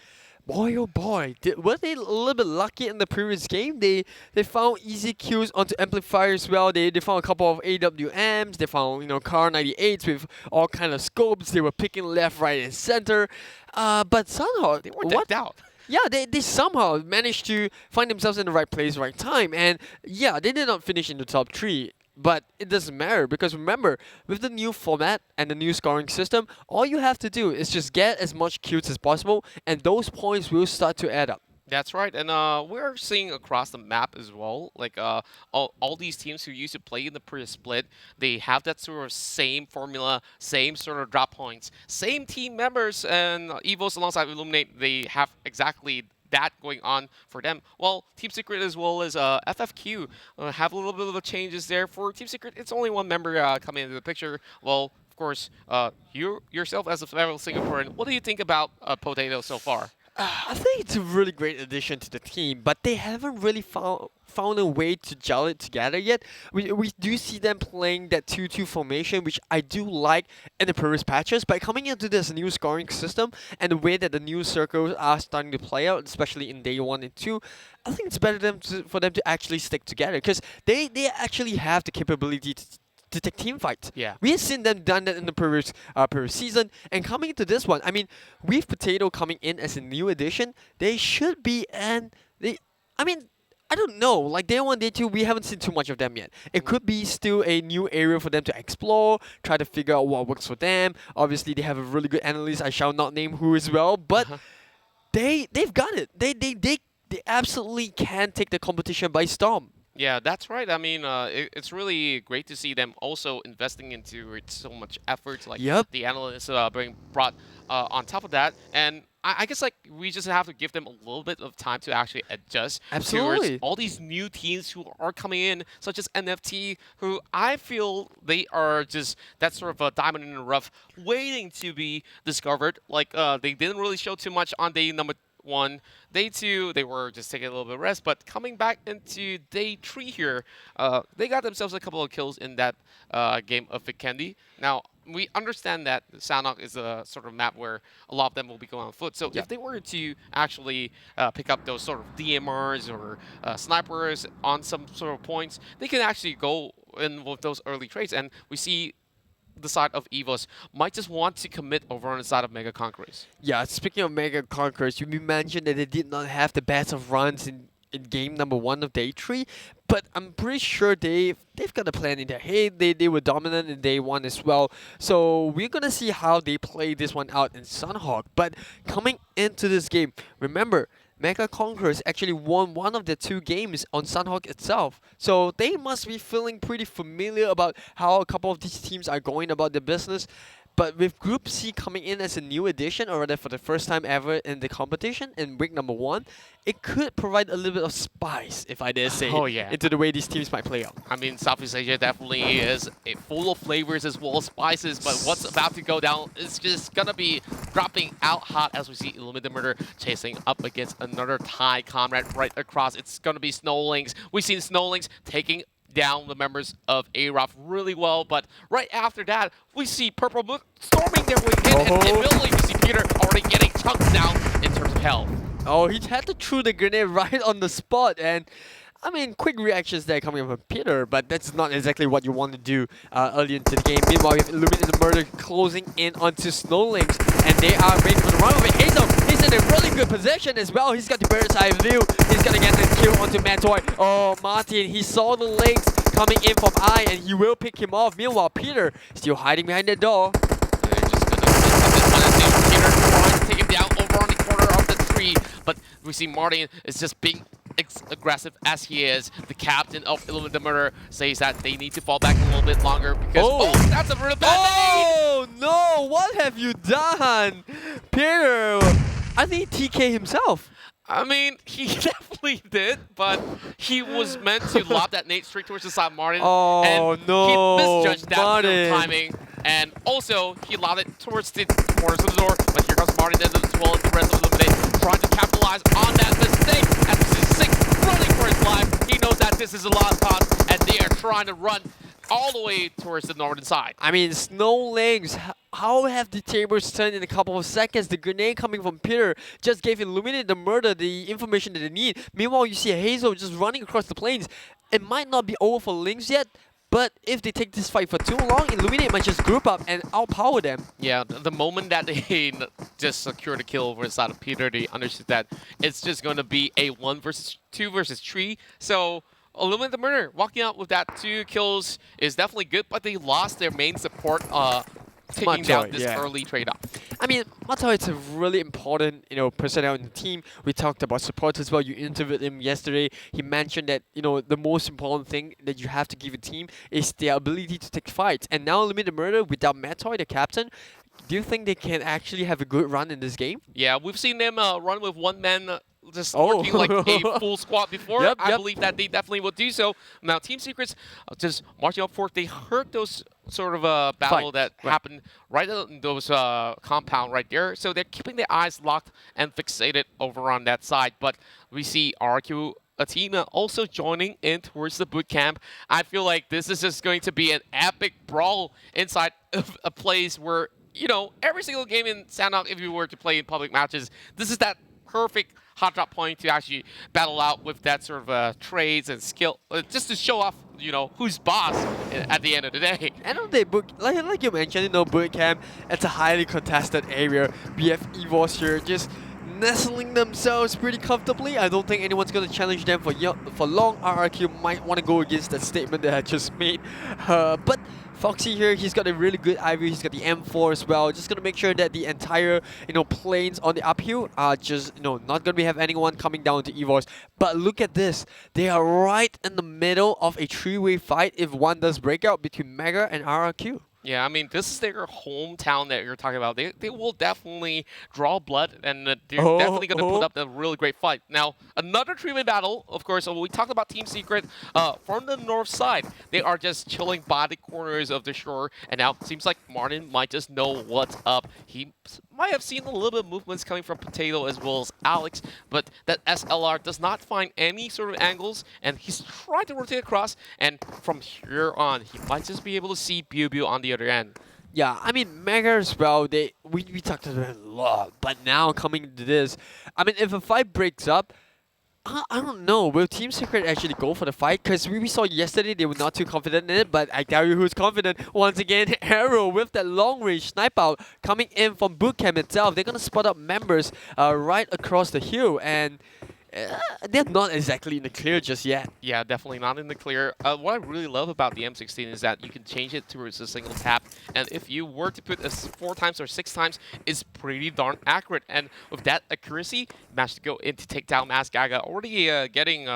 [SPEAKER 3] boy oh boy, were they a little bit lucky in the previous game? They found easy kills onto AMPLFY as well. They found a couple of AWMs. They found Car 98s with all kind of scopes. They were picking left, right, and center. But Sanhok,
[SPEAKER 4] They were decked out.
[SPEAKER 3] yeah, they somehow managed to find themselves in the right place, right time. And yeah, they did not finish in the top 3. But it doesn't matter because remember, with the new format and the new scoring system, all you have to do is just get as much kills as possible and those points will start to add up.
[SPEAKER 4] That's right, and we're seeing across the map as well, like all these teams who used to play in the previous split, they have that sort of same formula, same sort of drop points, same team members, and EVOS alongside ILLUMINATE, they have exactly that going on for them. Well, Team Secret as well as FFQ have a little bit of changes there. For Team Secret, it's only one member coming into the picture. Well, of course, you yourself as a fellow Singaporean, what do you think about Potato so far?
[SPEAKER 3] I think it's a really great addition to the team, but they haven't really found a way to gel it together yet. We do see them playing that 2-2 formation, which I do like in the previous patches, but coming into this new scoring system and the way that the new circles are starting to play out, especially in day 1 and 2, I think it's better for them to actually stick together because they actually have the capability to take team fights.
[SPEAKER 4] Yeah.
[SPEAKER 3] We've seen them done that in the previous season, and coming into this one, I mean, with Potato coming in as a new addition, they should be, and I don't know, like day 1, day 2, we haven't seen too much of them yet. It could be still a new area for them to explore, try to figure out what works for them. Obviously, they have a really good analyst, I shall not name who as well, but they've got it. They absolutely can take the competition by storm.
[SPEAKER 4] Yeah, that's right. I mean, it's really great to see them also investing into it so much effort, like
[SPEAKER 3] Yep.
[SPEAKER 4] the analysts being brought on top of that. And I guess like we just have to give them a little bit of time to actually adjust
[SPEAKER 3] Absolutely.
[SPEAKER 4] towards all these new teams who are coming in, such as NFT, who I feel they are just that sort of a diamond in the rough, waiting to be discovered. Like they didn't really show too much on day number 1. Day 2, they were just taking a little bit of rest, but coming back into day 3 here, they got themselves a couple of kills in that game of Vikendi. Now, we understand that Sanhok is a sort of map where a lot of them will be going on foot. So if they were to actually pick up those sort of DMRs or snipers on some sort of points, they can actually go in with those early trades. And we see the side of EVOS might just want to commit over on the side of Mega Conquerors.
[SPEAKER 3] Yeah, speaking of Mega Conquerors, you mentioned that they did not have the best of runs in game number 1 of day 3, but I'm pretty sure they've got a plan in their head. They were dominant in day 1 as well. So we're gonna see how they play this one out in Sanhok. But coming into this game, remember, Mega Conquerors actually won one of the 2 games on Sanhok itself. So they must be feeling pretty familiar about how a couple of these teams are going about their business. But with Group C coming in as a new addition, or rather for the first time ever in the competition in week number 1, it could provide a little bit of spice, if I dare say, into the way these teams might play out.
[SPEAKER 4] I mean, Southeast Asia definitely is full of flavors as well as spices, but what's about to go down is just gonna be dropping out hot as we see ILLUMINATE chasing up against another Thai comrade right across. It's gonna be SnowLynx. We've seen SnowLynx taking down the members of AROV really well, but right after that, we see Purple Book storming their way in, and immediately we see Peter already getting chunked down in terms of health.
[SPEAKER 3] Oh, he had to throw the grenade right on the spot, and I mean, quick reactions there coming from Peter, but that's not exactly what you want to do early into the game. Meanwhile, we have ILLUMINATE closing in onto SnowLynx, and they are ready for the run of it. Hazel, he's in a really good position as well. He's got the bird's eye view. He's going to get the kill onto Matoy. Oh, Martin, he saw the links coming in from I, and he will pick him off. Meanwhile, Peter still hiding behind the door.
[SPEAKER 4] They're just gonna miss on this one. Peter trying to take him down over on the corner of the tree, but we see Martin is just being aggressive as he is. The captain of ILLUMINATE says that they need to fall back a little bit longer because that's a really bad thing.
[SPEAKER 3] No, what have you done? Peter, I think TK himself.
[SPEAKER 4] I mean, he definitely did, but he was meant to lob that nade straight towards the side of Martin.
[SPEAKER 3] Oh,
[SPEAKER 4] and
[SPEAKER 3] no,
[SPEAKER 4] he misjudged that
[SPEAKER 3] Martin.
[SPEAKER 4] timing. And also, he allowed it towards the corners of the door, but here comes Martin as well as the rest of ELYMINATE, trying to capitalize on that mistake. As this is 6 running for his life, he knows that this is a lost cause, and they are trying to run all the way towards the northern side.
[SPEAKER 3] I mean, SnowLynx, how have the tables turned in a couple of seconds? The grenade coming from Peter just gave ILLUMINATE the murder, the information that they need. Meanwhile, you see Hazel just running across the plains. It might not be over for Lynx yet, but if they take this fight for too long, ILLUMINATE might just group up and outpower them.
[SPEAKER 4] Yeah, the moment that they just secured a kill over the side of Peter, they understood that it's just going to be a 1 versus 2 versus 3. So ILLUMINATE the Murder walking out with that 2 kills is definitely good, but they lost their main support, taking down this early trade-off.
[SPEAKER 3] I mean, Matoy is a really important, personnel in the team. We talked about support as well. You interviewed him yesterday. He mentioned that, the most important thing that you have to give a team is their ability to take fights. And now ILLUMINATE the Murder without Matoy, the captain, do you think they can actually have a good run in this game?
[SPEAKER 4] Yeah, we've seen them run with one man just working like a full squad before.
[SPEAKER 3] Yep,
[SPEAKER 4] I believe that they definitely will do so. Now, Team Secrets just marching up forth. They heard those sort of battle that happened right in those compound right there. So they're keeping their eyes locked and fixated over on that side. But we see RRQ.ATHENA also joining in towards the boot camp. I feel like this is just going to be an epic brawl inside of a place where, every single game in Sanhok, if you were to play in public matches, this is that perfect hot drop point to actually battle out with that sort of trades and skill, just to show off, who's boss at the end of the day.
[SPEAKER 3] End of the day, like you mentioned, boot camp, it's a highly contested area. We have EVOS here just nestling themselves pretty comfortably. I don't think anyone's going to challenge them for long. RRQ might want to go against that statement that I just made. But Foxy here, he's got a really good eye view. He's got the M4 as well. Just gonna make sure that the entire, planes on the uphill are just, not gonna have anyone coming down to EVOS. But look at this. They are right in the middle of a 3-way fight if one does break out between Mega and RRQ.
[SPEAKER 4] Yeah, I mean, this is their hometown that you're talking about. They will definitely draw blood, and they're definitely going to put up a really great fight. Now, another 3-way battle, of course, we talked about Team Secret from the north side. They are just chilling by the corners of the shore, and now it seems like Martin might just know what's up. He might have seen a little bit of movements coming from Potato as well as Alex, but that SLR does not find any sort of angles, and he's trying to rotate across, and from here on, he might just be able to see Pubg on the other end.
[SPEAKER 3] Yeah, I mean, Mega as well, we talked about it a lot, but now coming to this, I mean, if a fight breaks up, I don't know, will Team Secret actually go for the fight? Because we saw yesterday they were not too confident in it, but I tell you who's confident. Once again, Arrow with that long-range snipe out coming in from bootcamp itself. They're going to spot up members right across the hill, and they're not exactly in the clear just yet.
[SPEAKER 4] Yeah, definitely not in the clear. What I really love about the M16 is that you can change it towards a single tap, and if you were to put it 4 times or 6 times, it's pretty darn accurate. And with that accuracy, managed to go in to take down Masgaga, already getting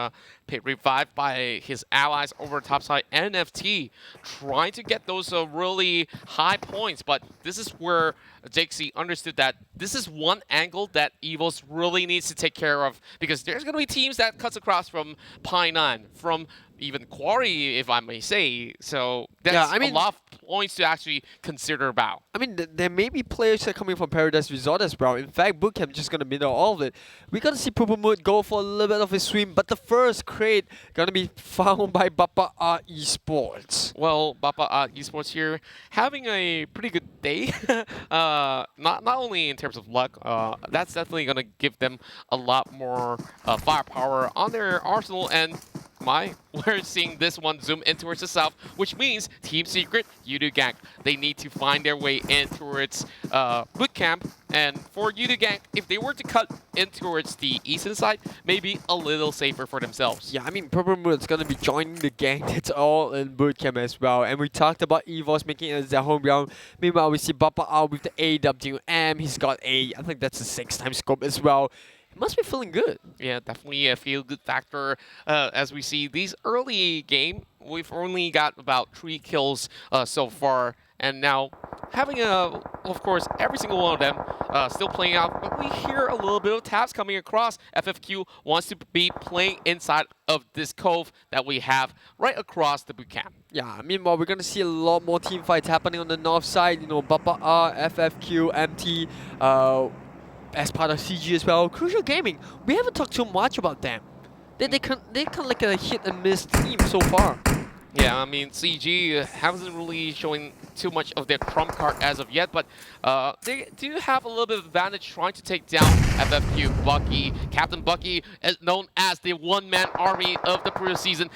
[SPEAKER 4] pit revived by his allies over top side. NFT trying to get those really high points, but this is where JXC understood that this is one angle that EVOS really needs to take care of, because there's going to be teams that cuts across from Painan, from even Quarry, if I may say. So that's a lot of points to actually consider about.
[SPEAKER 3] I mean, there may be players that are coming from Paradise Resort as well. In fact, Bootcamp just going to middle all of it. We're going to see Pupamut go for a little bit of a swim, but the first crate going to be found by Bapak Esports.
[SPEAKER 4] Well, Bapak Esports here having a pretty good day. Not only in terms of luck, that's definitely going to give them a lot more firepower on their arsenal, and we're seeing this one zoom in towards the south, which means Team Secret, Yoodo Gank, they need to find their way in towards bootcamp. And for Yoodo Gank, if they were to cut in towards the eastern side, maybe a little safer for themselves.
[SPEAKER 3] Yeah, I mean, Purple Moon's going to be joining the gang. It's all in bootcamp as well. And we talked about EVOS making it their home ground. Meanwhile, we see Bappa out with the AWM. He's got I think that's a 6-time scope as well. Must be feeling good.
[SPEAKER 4] Yeah, definitely a feel-good factor. As we see these early game, we've only got about 3 kills so far. and now having of course, every single one of them still playing out, but we hear a little bit of taps coming across. FFQ wants to be playing inside of this cove that we have right across the boot camp.
[SPEAKER 3] Yeah, meanwhile, we're going to see a lot more team fights happening on the north side. You know, Bapak, FFQ, MT, as part of CG as well. Crucial Gaming, we haven't talked too much about them. They kind of like a hit and miss team so far.
[SPEAKER 4] Yeah, I mean, CG hasn't really showing too much of their trump card as of yet, but they do have a little bit of advantage trying to take down FFQ. Bucky, Captain Bucky, is known as the one-man army of the previous season.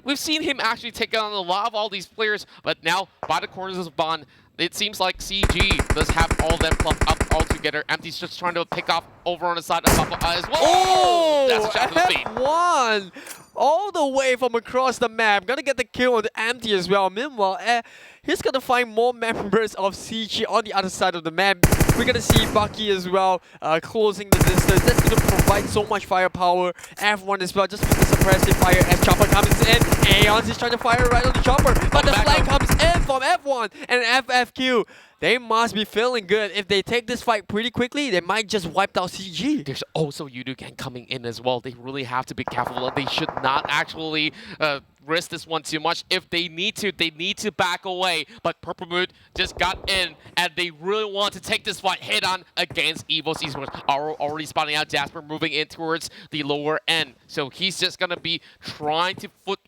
[SPEAKER 4] We've seen him actually take on a lot of all these players, but now by the corners of Bond, it seems like CG does have all of them clumped up all together. Empty's just trying to pick off over on the side of Papa as well.
[SPEAKER 3] Oh,
[SPEAKER 4] that's a shot to the feet.
[SPEAKER 3] F1 all the way from across the map. Gonna get the kill on the Empty as well. Meanwhile, he's gonna find more members of CG on the other side of the map. We're gonna see Bucky as well closing the distance. That's gonna provide so much firepower. F1 as well, just with the suppressive fire as Chopper comes in. Aeons is trying to fire right on the Chopper, but the flank comes in from F1 and FFQ. They must be feeling good. If they take this fight pretty quickly, they might just wipe out CG.
[SPEAKER 4] There's also Yoodo Gang coming in as well. They really have to be careful. They should not actually risk this one too much. If they need to back away. But Purple Mood just got in, and they really want to take this fight head on against EVOS Esports. AROV already spotting out Jasper moving in towards the lower end. So he's just going to be trying to put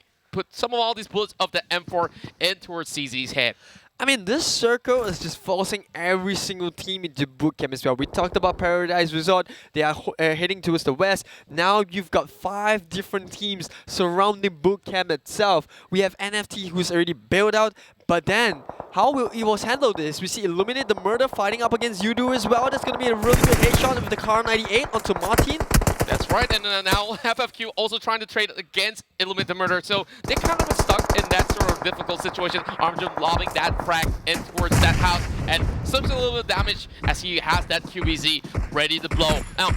[SPEAKER 4] some of all these bullets of the M4 in towards CZ's head.
[SPEAKER 3] I mean, this circle is just forcing every single team into bootcamp as well. We talked about Paradise Resort. They are heading towards the west. Now you've got 5 different teams surrounding bootcamp itself. We have NFT who's already built out. But then, how will EVOS handle this? We see Illuminate the Murder fighting up against Yoodo as well. That's going to be a really good headshot with the Car 98 onto Martin.
[SPEAKER 4] That's right, and now FFQ also trying to trade against Illuminate the Murder, so they kind of stuck in that sort of difficult situation. Armstrong lobbing that frag in towards that house, and such a little bit of damage as he has that QBZ ready to blow. Now,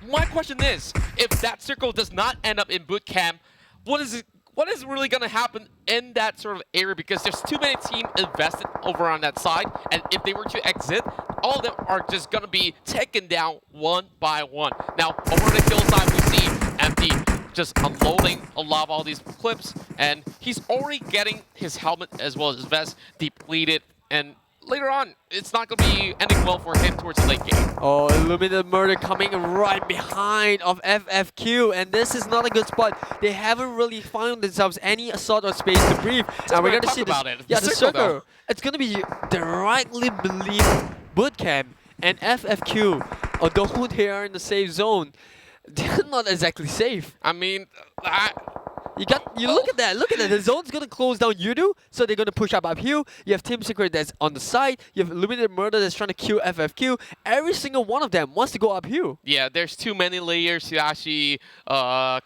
[SPEAKER 4] my question is, if that circle does not end up in boot camp, what is really going to happen in that sort of area? Because there's too many teams invested over on that side, and if they were to exit, all of them are just going to be taken down one by one. Now, over on the kill side, we see Empty just unloading a lot of all these clips, and he's already getting his helmet as well as his vest depleted, and later on, it's not going to be ending well for him towards the late game.
[SPEAKER 3] Oh, Illuminated Murder coming right behind of FFQ, and this is not a good spot. They haven't really found themselves any sort of space to breathe. And we're going to see this. Yeah, the circle. It's going to be directly beneath bootcamp, and FFQ, although they are in the safe zone, they're not exactly safe.
[SPEAKER 4] I mean,
[SPEAKER 3] You look at that. The zone's gonna close down Yoodo, so they're gonna push up here. You have Team Secret that's on the side. You have Illuminated Murder that's trying to kill FFQ. Every single one of them wants to go up here.
[SPEAKER 4] Yeah, there's too many layers to actually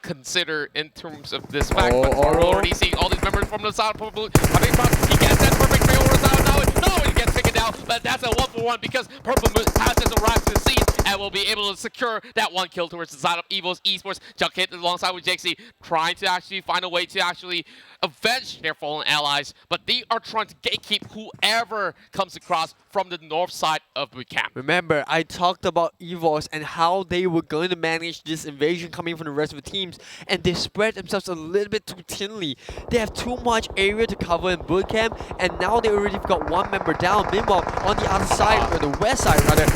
[SPEAKER 4] consider in terms of this fact. But we're already seeing all these members from the side of Purple. I mean, he gets that perfect free over the side. No, he gets taken down. But that's a 1-for-1 because Purple Moon has just arrived to the scene and will be able to secure that one kill towards the side of EVOS Esports. Junk hit alongside with JXC, trying to actually find a way to actually avenge their fallen allies, but they are trying to gatekeep whoever comes across from the north side of boot camp.
[SPEAKER 3] Remember, I talked about EVOS and how they were going to manage this invasion coming from the rest of the teams, and they spread themselves a little bit too thinly. They have too much area to cover in boot camp, and now they already got one member down. Meanwhile, on the other side, or the west side rather,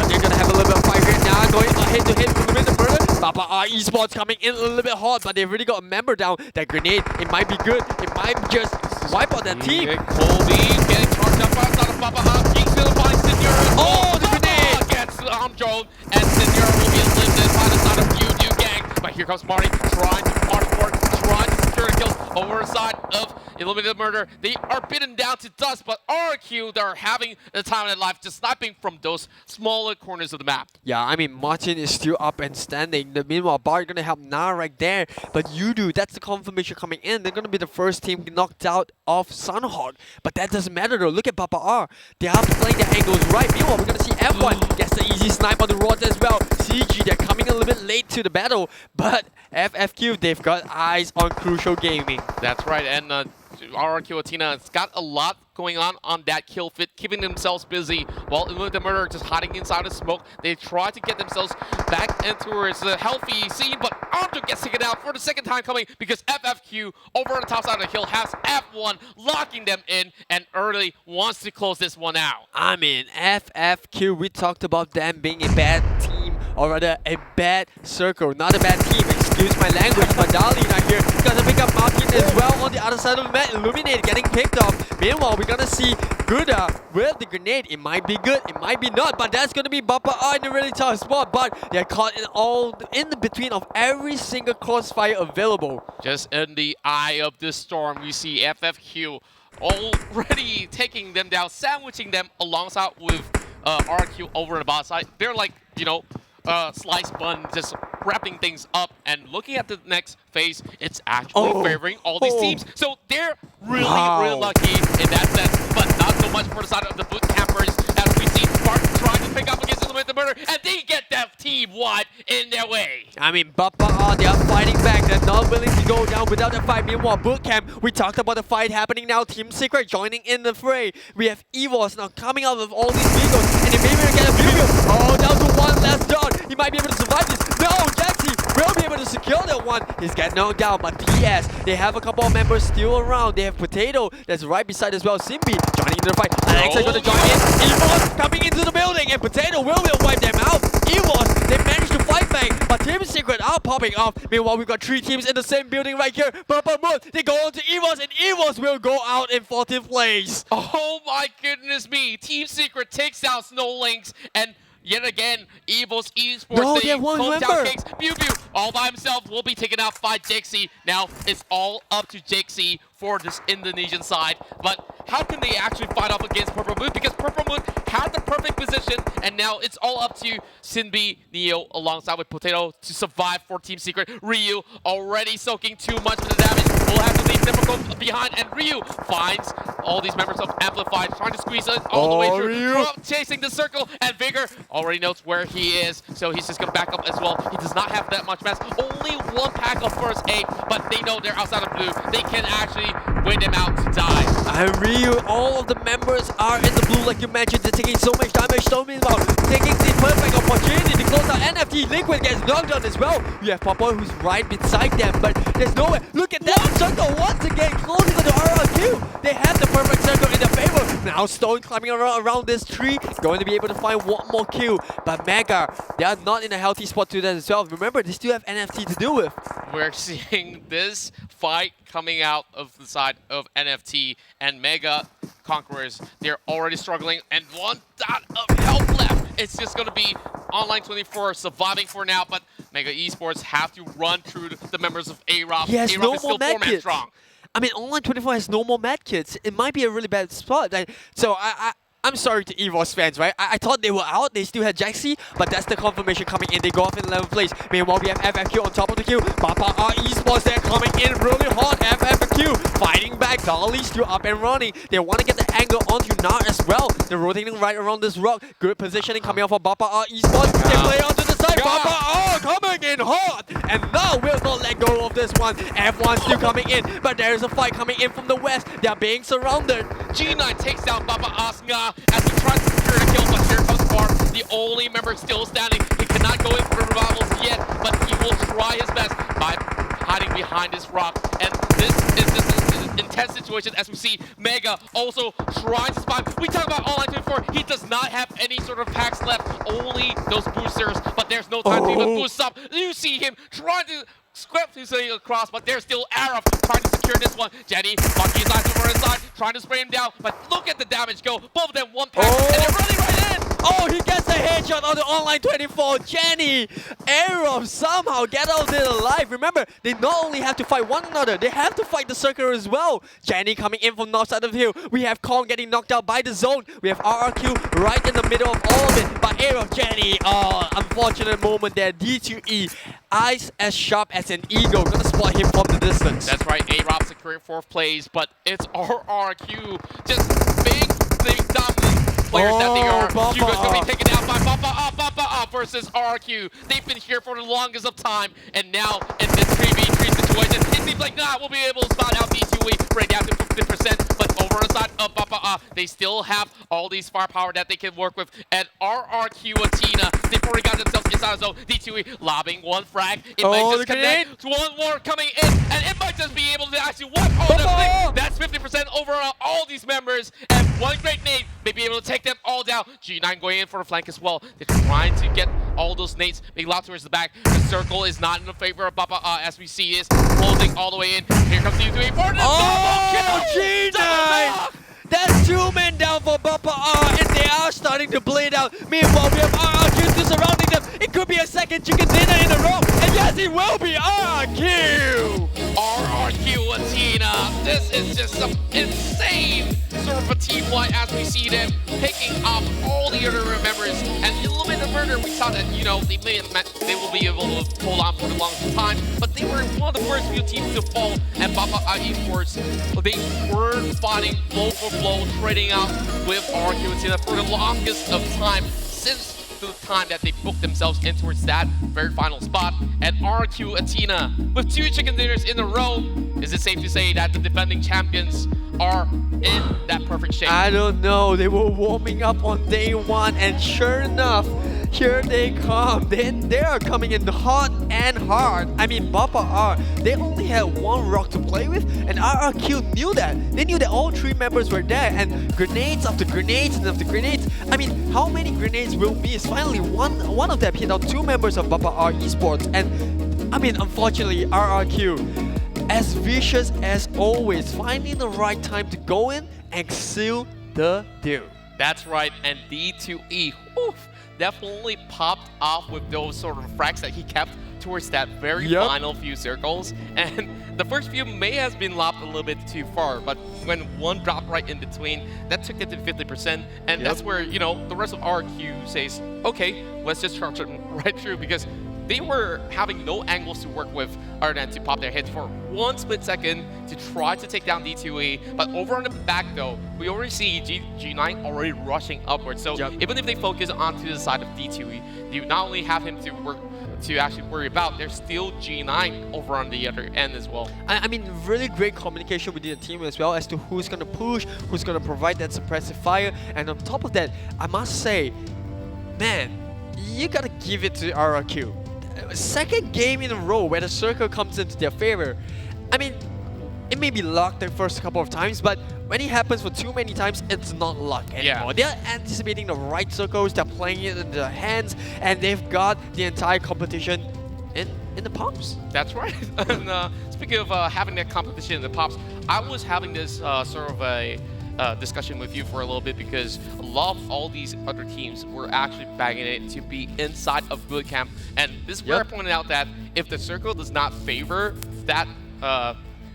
[SPEAKER 3] they're going to have a little bit of fight here now, going head to head with the Murder. Bapak Esports coming in a little bit hard, but they've already got a member down. That grenade, it might be good. It might just wipe out that team.
[SPEAKER 4] Colby getting charged up outside of Bapak. He's going to find Senor.
[SPEAKER 3] Oh, the grenade!
[SPEAKER 4] Gets Armstrong, and Senor will be eliminated by the side of Yoodo Gang. But here comes Marty, trying to march forward, trying to secure a kill over the side of Illuminated Murder. They are beaten down to dust, but RRQ, they're having the time of their life, just sniping from those smaller corners of the map.
[SPEAKER 3] Yeah, I mean, Martin is still up and standing. Meanwhile, Bart going to help Na right there. But Yoodo, that's the confirmation coming in. They're going to be the first team knocked out of Sanhok. But that doesn't matter though. Look at Papa R. They are playing their angles right. Meanwhile, we're going to see F1 gets the easy snipe on the rods as well. CG, they're coming a little bit late to the battle. But FFQ, they've got eyes on Crucial Gaming.
[SPEAKER 4] That's right, and RRQ.ATHENA has got a lot going on that kill fit, keeping themselves busy while the Murderer just hiding inside the smoke. They try to get themselves back into a healthy scene, but Arthur gets taken out for the second time coming because FFQ over on the top side of the hill has F1 locking them in, and early wants to close this one out.
[SPEAKER 3] I mean, FFQ, we talked about them being a bad team, or rather a bad circle, not a bad team. Excuse my language, but Darlene are here. Gonna pick up Martin as well on the other side of the map. ILLUMINATE getting picked up. Meanwhile, we're gonna see Gouda with the grenade. It might be good, it might be not, but that's gonna be Bapak in a really tough spot. But they're caught in the between of every single crossfire available.
[SPEAKER 4] Just in the eye of the storm, we see FFQ already taking them down, sandwiching them alongside with RQ over on the bottom side. They're like, you know, sliced bun, just wrapping things up. And looking at the next phase, it's actually favoring all these teams. So they're really, really lucky in that sense, but not so much for the side of the boot campers, as we see Spartan trying to pick up against the Murder, and they get that team wide in their way.
[SPEAKER 3] I mean, Bapak, they are fighting back. They're not willing to go down without a fight. Meanwhile, bootcamp, we talked about the fight happening now. Team Secret joining in the fray. We have EVOS now coming out of all these vehicles, and they may be able to get a vehicle. Oh, down to one last dot. He might be able to survive this. No, Jaxi will be able to secure that one. He's getting knocked down, but PS, they have a couple of members still around. They have Potato that's right beside as well. Simbi joining into the fight. LYNX is going to join in. EVOS coming into the building, and Potato will wipe them out. EVOS, they managed to fight back, but Team Secret are popping off. Meanwhile, we've got 3 teams in the same building right here. Purple Moon, they go on to EVOS, and EVOS will go out in 14th place.
[SPEAKER 4] Oh my goodness me. Team Secret takes out LYNX, and yet again, EVOS Esports,
[SPEAKER 3] No, they have one member.
[SPEAKER 4] Kings. Pubg all by himself will be taken out by Jexy. Now, it's all up to Jexy for this Indonesian side. But how can they actually fight off against Purple Moon? Because Purple Moon had the perfect position, and now it's all up to Sinbi, Neo, alongside with Potato to survive for Team Secret. Ryu already soaking too much of the damage. Will have to leave difficult behind, and Ryu finds all these members of AMPLFY trying to squeeze it all the way through.
[SPEAKER 3] Ryu.
[SPEAKER 4] Chasing the circle, and Vigor already knows where he is, so he's just gonna back up as well. He does not have that much mass. Only 1 pack of first aid, but they know they're outside of blue. They can actually win them out to die.
[SPEAKER 3] And Ryu, all of the members are in the blue like you mentioned. They're taking so much damage. So meanwhile, taking the perfect opportunity to close out NFT. Liquid gets knocked down as well. We have Papa who's right beside them, but there's nowhere. Look at that circle once again, closing on the RRQ. They have the perfect circle in their favor. Now Stone climbing around this tree, going to be able to find one more kill. But Mega, they are not in a healthy spot to that as well. Remember, they still have NFT to deal with.
[SPEAKER 4] We're seeing this fight coming out of the side of NFT and Mega Conquerors. They're already struggling, and 1 dot of health left. It's just going to be Online 24 surviving for now, but Mega Esports have to run through the members of AROV.
[SPEAKER 3] He has
[SPEAKER 4] AROV
[SPEAKER 3] no
[SPEAKER 4] is
[SPEAKER 3] more
[SPEAKER 4] still 4 man
[SPEAKER 3] medkits.
[SPEAKER 4] strong.
[SPEAKER 3] I mean, Online 24 has no more medkits. It might be a really bad spot. So I'm sorry to EVOS fans, right? I thought they were out. They still had Jaxi, but that's the confirmation coming in. They go off in 11th place. Meanwhile, we have FFQ on top of the queue. Bapak Esports, they're coming in really hot. FFQ fighting back. Dolly still up and running. They want to get the angle onto Nar as well. They're rotating right around this rock. Good positioning coming off of Bapak Esports. They play onto the side. Bapak coming in hot. And now will not let go of this one. F1 still coming in, but there is a fight coming in from the west. They are being surrounded.
[SPEAKER 4] G9 takes down Bapak Asnga as he tries to secure the kill, but here comes Park, the only member still standing. He cannot go in for revivals yet, but he will try his best by hiding behind this rock. And this is an intense situation as we see Mega also trying to survive. We talk about Online 24. He does not have any sort of packs left, only those boosters, but there's no time to even boost up. You see him trying to scrap his way across, but there's still AROV trying to secure this one. Jenny, Monkey side over inside, trying to spray him down, but look at the damage go. Both of them 1 pack, and they're running right in.
[SPEAKER 3] Oh, he gets a headshot on the Online 24. Jenny, AROV somehow get out there alive. Remember, they not only have to fight one another, they have to fight the circle as well. Jenny coming in from north side of the hill. We have Kong getting knocked out by the zone. We have RRQ right in the middle of all of it. But AROV, Jenny, unfortunate moment there. D2E, eyes as sharp as an eagle. Gonna spot him from the distance.
[SPEAKER 4] That's right, AROV securing 4th place, but it's RRQ. Just big dominant players that they are. Hugo's gonna be taken out by Bapak versus RRQ. They've been here for the longest of time, and now in this 3v3 situation, it seems like we'll be able to spot out D2 D2E right down to 50%, but over on the side of Bapak, they still have all these firepower that they can work with. And RRQ.ATHENA, they've already got themselves inside the zone. D2E lobbing one frag. It might just connect to one more coming in, and it might just be able to actually one on the thing. That's 50% over all these members, and one great nade may be able to take them all down. G9 going in for the flank as well. They're trying to get all those nades being loud towards the back. The circle is not in the favor of Bapak, as we see is closing all the way in. Here comes D2E for the double kill!
[SPEAKER 3] G9! That's 2 men down for Bapak, and they are starting to bleed out. Meanwhile, we have RRQ surrounding them. It could be a second chicken dinner in a row, and yes, it will be RRQ!
[SPEAKER 4] RRQ.ATHENA, this is just some insane sort of a team fight as we see them picking off all the other members. And ILLUMINATE Murder, we thought that, you know, they will be able to hold on for the longest time, but they were one of the first few teams to fall. And Bapak Esports, they were fighting blow for blow, trading out with RRQ.ATHENA for the longest of time since the time that they booked themselves in towards that very final spot. And RRQ.ATHENA, with 2 chicken dinners in a row, is it safe to say that the defending champions are in that perfect shape?
[SPEAKER 3] I don't know. They were warming up on day 1, and sure enough, here they come. They are coming in hot and hard. I mean, Bapak they only had 1 rock to play with, and RRQ knew that. They knew that all 3 members were there, and grenades after grenades and after grenades. I mean, how many grenades will miss? Finally, one of them hit out 2 members of Bapak Esports, and I mean, unfortunately, RRQ, as vicious as always, finding the right time to go in and seal the deal.
[SPEAKER 4] That's right, and D2E, oof, definitely popped off with those sort of frags that he kept towards that very final few circles. And the first few may have been lobbed a little bit too far, but when one dropped right in between, that took it to 50%. And that's where, you know, the rest of RQ says, okay, let's just charge them right through, because they were having no angles to work with other than to pop their heads for 1 split second to try to take down D2E. But over on the back though, we already see G9 already rushing upwards. So even if they focus onto the side of D2E, you not only have him to actually worry about, there's still G9 over on the other end as well.
[SPEAKER 3] I mean, really great communication within the team as well as to who's going to push, who's going to provide that suppressive fire. And on top of that, I must say, man, you got to give it to RRQ. Second game in a row where the circle comes into their favor. I mean, it may be luck the first couple of times, but when it happens for too many times, it's not luck anymore. They're anticipating the right circles, they're playing it in their hands, and they've got the entire competition in the palms.
[SPEAKER 4] That's right. And speaking of having that competition in the palms, I was having this sort of a discussion with you for a little bit, because a lot of all these other teams were actually bagging it to be inside of bootcamp. And this is where I pointed out that if the circle does not favor that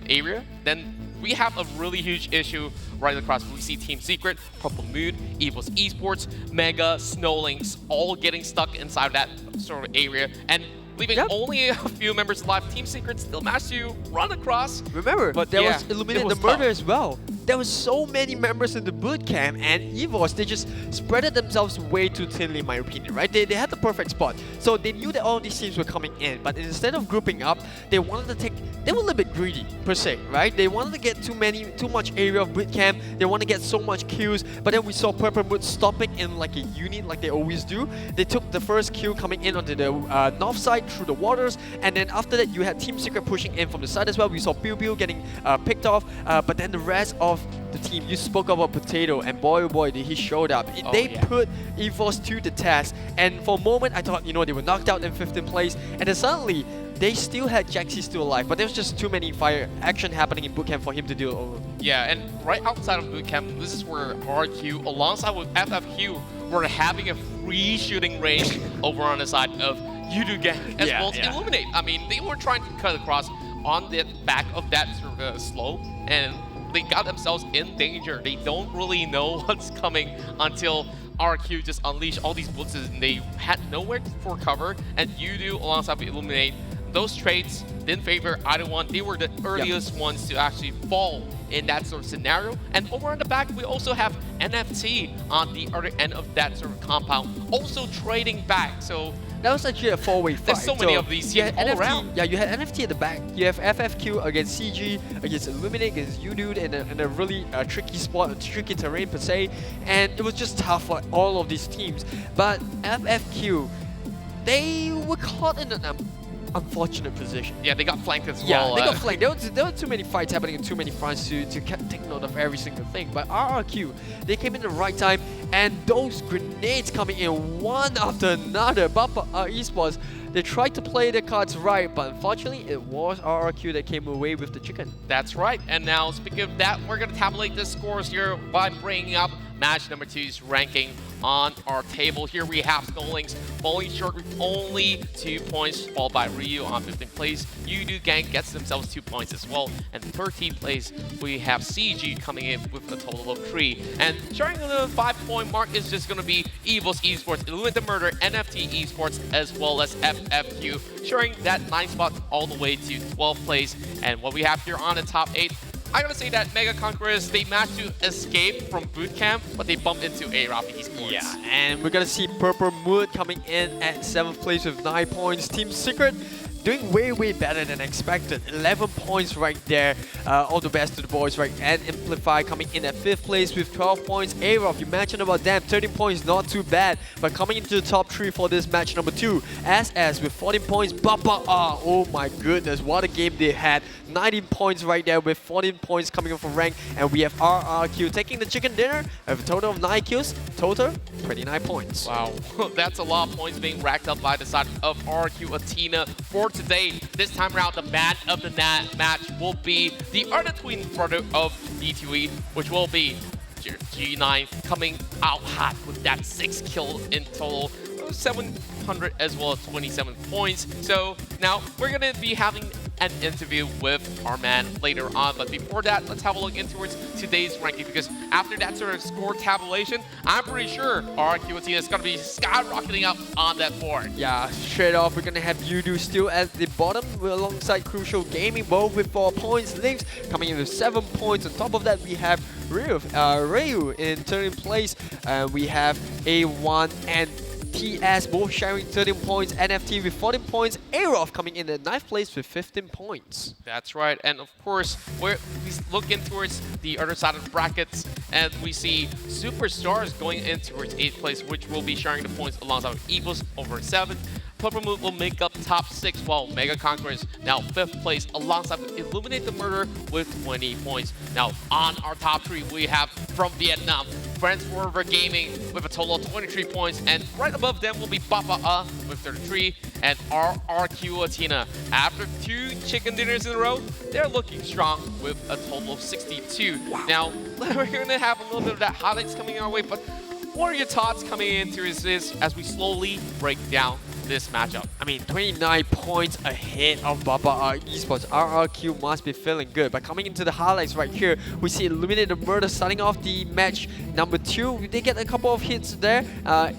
[SPEAKER 4] area, then we have a really huge issue right across. We see Team Secret, Purple Mood, EVOS Esports, Mega, Snowlinks, all getting stuck inside that sort of area, and leaving only a few members alive. Team Secret still managed to run across.
[SPEAKER 3] Remember, but there was ILLUMINATE the Murder
[SPEAKER 4] tough
[SPEAKER 3] as well. There was so many members in the bootcamp, and EVOS, they just spreaded themselves way too thinly in my opinion, right? They had the perfect spot. So they knew that all these teams were coming in, but instead of grouping up, they wanted to take, they were a little bit greedy per se, right? They wanted to get too much area of bootcamp, they want to get so much kills, but then we saw Purple Mood stopping in like a unit like they always do. They took the first kill coming in onto the north side through the waters, and then after that you had Team Secret pushing in from the side as well. We saw Pubg getting picked off, but then the rest of the team, you spoke about Potato, and boy oh boy did he showed up. They put EVOS to the test, and for a moment I thought, you know, they were knocked out in 15th place, and then suddenly they still had Jaxi still alive, but there was just too many fire action happening in bootcamp for him to do it over.
[SPEAKER 4] Yeah, and right outside of bootcamp, this is where RQ alongside with FFQ were having a free shooting range over on the side of Yoodo Gank as well as ILLUMINATE. I mean, they were trying to cut across on the back of that sort of slope, and they got themselves in danger. They don't really know what's coming until RQ just unleashed all these blitzes, and they had nowhere for cover. And Yoodo alongside with ILLUMINATE, those trades didn't favor either one. They were the earliest ones to actually fall in that sort of scenario. And over on the back, we also have NFT on the other end of that sort of compound, also trading back. So
[SPEAKER 3] that was actually a four-way fight.
[SPEAKER 4] There's so many of these
[SPEAKER 3] you
[SPEAKER 4] teams
[SPEAKER 3] had
[SPEAKER 4] all
[SPEAKER 3] NFT,
[SPEAKER 4] around.
[SPEAKER 3] Yeah, you had NFT at the back. You have FFQ against CG, against ILLUMINATE, against Yoodo in a really tricky spot, a tricky terrain per se, and it was just tough for all of these teams. But FFQ, they were caught in an unfortunate position.
[SPEAKER 4] Yeah, they got flanked as
[SPEAKER 3] Yeah,
[SPEAKER 4] well.
[SPEAKER 3] they got flanked. There were too many fights happening in too many fronts to take note of every single thing. But RRQ, they came in the right time, and those grenades coming in one after another. Bapak Esports, they tried to play their cards right, but unfortunately, it was RRQ that came away with the chicken.
[SPEAKER 4] That's right. And now, speaking of that, we're going to tabulate the scores here by bringing up match number 2's ranking on our table. Here we have LYNX falling short with only 2 points, followed by Ryu on 15th place. Yoodo Gank gets themselves 2 points as well. And 13th place, we have CG coming in with a total of 3. And sharing the 5-point mark is just going to be EVOS Esports, ILLUMINATE Murder, NFT Esports, as well as FFQ, sharing that 9th spot all the way to 12th place. And what we have here on the top 8, I gotta say that Mega Conquerors, they managed to escape from boot camp, but they bumped into AROV Esports.
[SPEAKER 3] Yeah, and we're gonna see Purple Mood coming in at 7th place with 9 points. Team Secret doing way better than expected. 11 points right there. All the best to the boys, right? And AMPLFY coming in at 5th place with 12 points. AROV, you mentioned about them, 13 points, not too bad. But coming into the top 3 for this match number 2, SS with 14 points. Bapak, oh my goodness, what a game they had. 19 points right there with 14 points coming in from rank. And we have RRQ taking the chicken dinner with a total of 9 kills. Total, 29 points.
[SPEAKER 4] Wow, that's a lot of points being racked up by the side of RRQ.ATHENA for today. This time around, the man of the match will be the other twin brother of D2E, which will be G9 coming out hot with that 6 kills in total. 700 as well as 27 points. So now we're going to be having an interview with our man later on. But before that, let's have a look into today's ranking, because after that sort of score tabulation, I'm pretty sure RRQ.ATHENA is going to be skyrocketing up on that board.
[SPEAKER 3] Yeah, straight off, we're going to have Yoodo still at the bottom alongside Crucial Gaming, both with 4 points. LYNX coming in with 7 points. On top of that, we have Ryu in 13th place. We have A1 and TS both sharing 13 points, NFT with 14 points, AROV coming in at 9th place with 15 points.
[SPEAKER 4] That's right, and of course, we look in towards the other side of the brackets, and we see Superstars going in towards 8th place, which will be sharing the points alongside with EVOS over 7. Purple Moon will make up top 6, while Mega Conquerors now 5th place alongside with ILLUMINATE the Murder with 20 points. Now on our top 3, we have from Vietnam, Friends Forever Gaming with a total of 23 points, and right above them will be Bapak with 33, and RRQ.ATHENA. After 2 chicken dinners in a row, they're looking strong with a total of 62. Wow. Now, we're going to have a little bit of that highlights coming our way, but what are your thoughts coming into this as we slowly break down this matchup?
[SPEAKER 3] I mean, 29 points ahead of Bapak Esports. RRQ must be feeling good. But coming into the highlights right here, we see ILLUMINATE the Murder starting off the match number 2. They get a couple of hits there.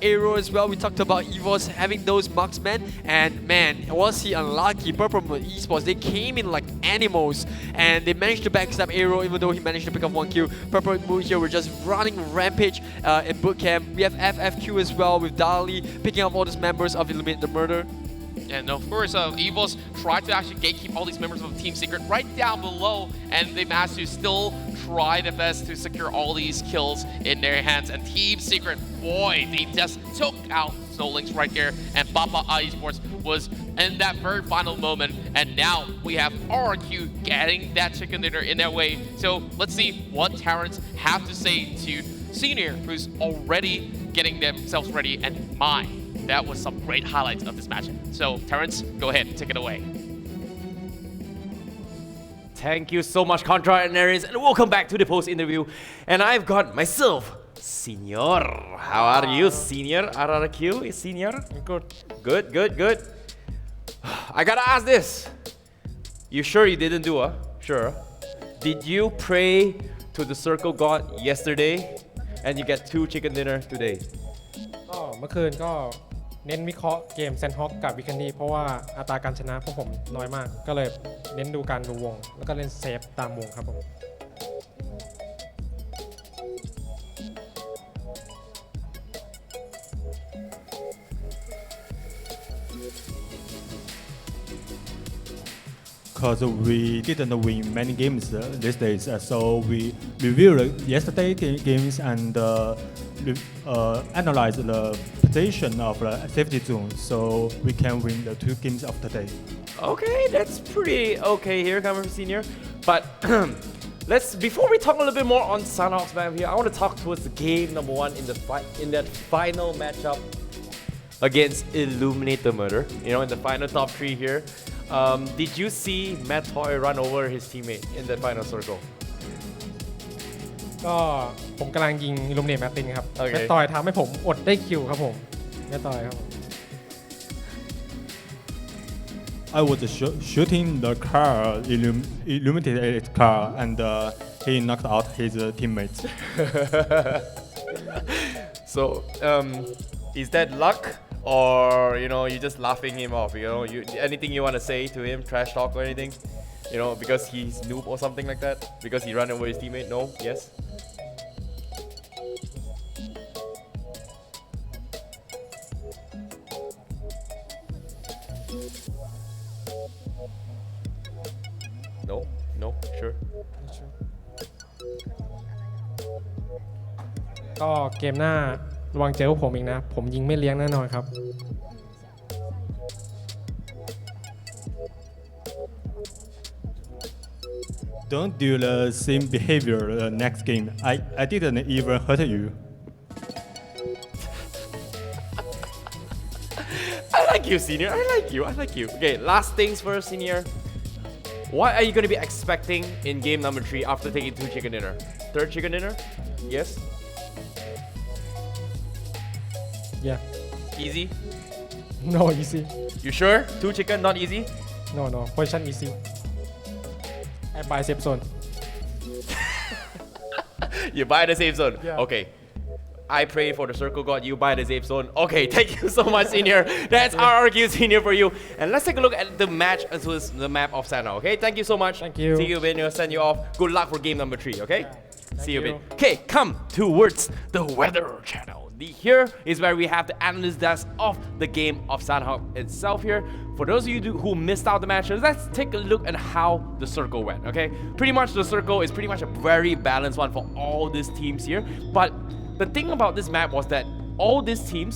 [SPEAKER 3] Aero as well. We talked about EVOS having those marksmen. And man, was he unlucky. Purple Moon Esports, they came in like animals. And they managed to backstab Aero even though he managed to pick up 1 kill. Purple Moon here, we're just running rampage in bootcamp. We have FFQ as well with Dali picking up all those members of ILLUMINATE the Murder.
[SPEAKER 4] And of course, EVOS tried to actually gatekeep all these members of Team Secret right down below, and they managed to still try their best to secure all these kills in their hands. And Team Secret, boy, they just took out LYNX right there, and Bapak Esports was in that very final moment. And now we have RRQ getting that chicken dinner in their way. So let's see what Terrence have to say to Senior, who's already getting themselves ready, and mine. That was some great highlights of this match. So, Terrence, go ahead, take it away.
[SPEAKER 5] Thank you so much, Contra and Aries, and welcome back to the post-interview. And I've got myself, Senior. How are you, Senior? RRQ, Senior? Good. Good. I gotta ask this. You sure you didn't do a? Sure. Did you pray to the Circle God yesterday, and you get 2 chicken dinner today?
[SPEAKER 10] ก็เมื่อคืนก็เน้นวิเคราะห์เกม Sanhok กับ Vikendi เพราะว่าอัตราการชนะพวกผมน้อยมากก็เลยเน้นดูการดูวงแล้วก็เล่นเซฟตามวงครับผม
[SPEAKER 5] Thank
[SPEAKER 7] because we didn't win many games these days. So we reviewed yesterday games and analyzed the position of the safety zone, so we can win the 2 games of today.
[SPEAKER 5] Okay, that's pretty okay here coming from Senior. But before we talk a little bit more on Sanhok's map here, I want to talk towards the game number 1 in that final matchup against ILLUMINATE the Murder. You know, in the final top 3 here. Did you see Matt Toy run over his teammate in that final circle?
[SPEAKER 10] ก็ผมกำลังยิงอิลูมิเนตแมตติงครับ
[SPEAKER 5] โอเค
[SPEAKER 10] แมตตอยทำให้ผมอดได้คิวครับผมแมตตอยครับผม
[SPEAKER 7] I was shooting the car, illuminated car, and he knocked out his teammates.
[SPEAKER 5] So, is that luck, or you know, you just laughing him off? You know, anything you want to say to him, trash talk or anything? You know, because he's noob or something like that? Because he ran over his teammate? No? Yes? No? No? Sure?
[SPEAKER 10] ก็เกมหน้าระวังเจอพวกผมอีกนะ ผมยิงไม่เลี้ยงแน่นอนครับ
[SPEAKER 7] Don't do the same behavior next game. I didn't even hurt you.
[SPEAKER 5] I like you, Senior. I like you. I like you. Okay, last things first, Senior. What are you going to be expecting in game number 3 after taking 2 chicken dinner? 3rd chicken dinner? Yes?
[SPEAKER 10] yeah
[SPEAKER 5] Easy?
[SPEAKER 10] no easy
[SPEAKER 5] You sure? 2 chicken, not easy?
[SPEAKER 10] no position easy I buy safe zone
[SPEAKER 5] You buy the safe zone?
[SPEAKER 10] Yeah.
[SPEAKER 5] Okay. I pray for the circle god, you buy the safe zone. Okay, thank you so much, Senior. That's RRQ Senior for you. And let's take a look at the match as well as the map of Sanhok, okay? Thank you so much.
[SPEAKER 10] Thank you.
[SPEAKER 5] See you, Ben. We'll send you off. Good luck for game number 3, okay? See you,
[SPEAKER 10] you.
[SPEAKER 5] Ben. Okay, come towards the weather channel. Here is where we have the analyst desk of the game of Sanhok itself here. For those of you who missed out the matches, let's take a look at how the circle went, okay? Pretty much the circle is pretty much a very balanced one for all these teams here. But the thing about this map was that all these teams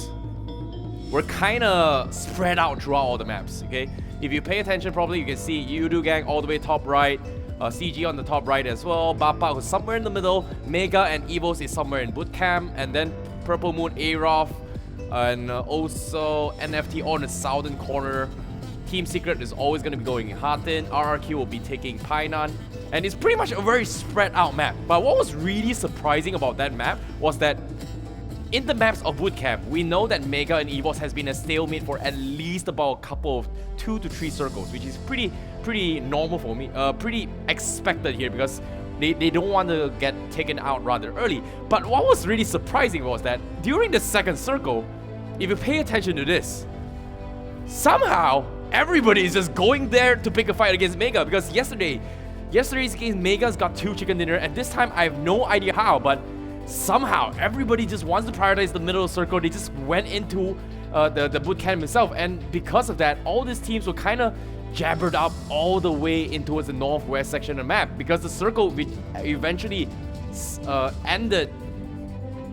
[SPEAKER 5] were kind of spread out throughout all the maps, okay? If you pay attention properly, you can see Yoodo gang all the way top right, CG on the top right as well, Bapak who's somewhere in the middle, Mega and EVOS is somewhere in bootcamp, and then Purple Moon, AROV, and also NFT on the southern corner. Team Secret is always going to be going in Hatin, RRQ will be taking Painan, and it's pretty much a very spread out map. But what was really surprising about that map was that in the maps of Bootcamp, we know that Mega and EVOS has been a stalemate for at least about a couple of 2 to 3 circles, which is pretty normal for me, pretty expected here because they don't want to get taken out rather early. But what was really surprising was that during the 2nd circle, if you pay attention to this, somehow everybody is just going there to pick a fight against Mega because yesterday's game Mega's got 2 chicken dinner, and this time I have no idea how, but somehow everybody just wants to prioritize the middle circle. They just went into the bootcamp itself, and because of that, all these teams were kind of jabbered up all the way in towards the northwest section of the map because the circle eventually ended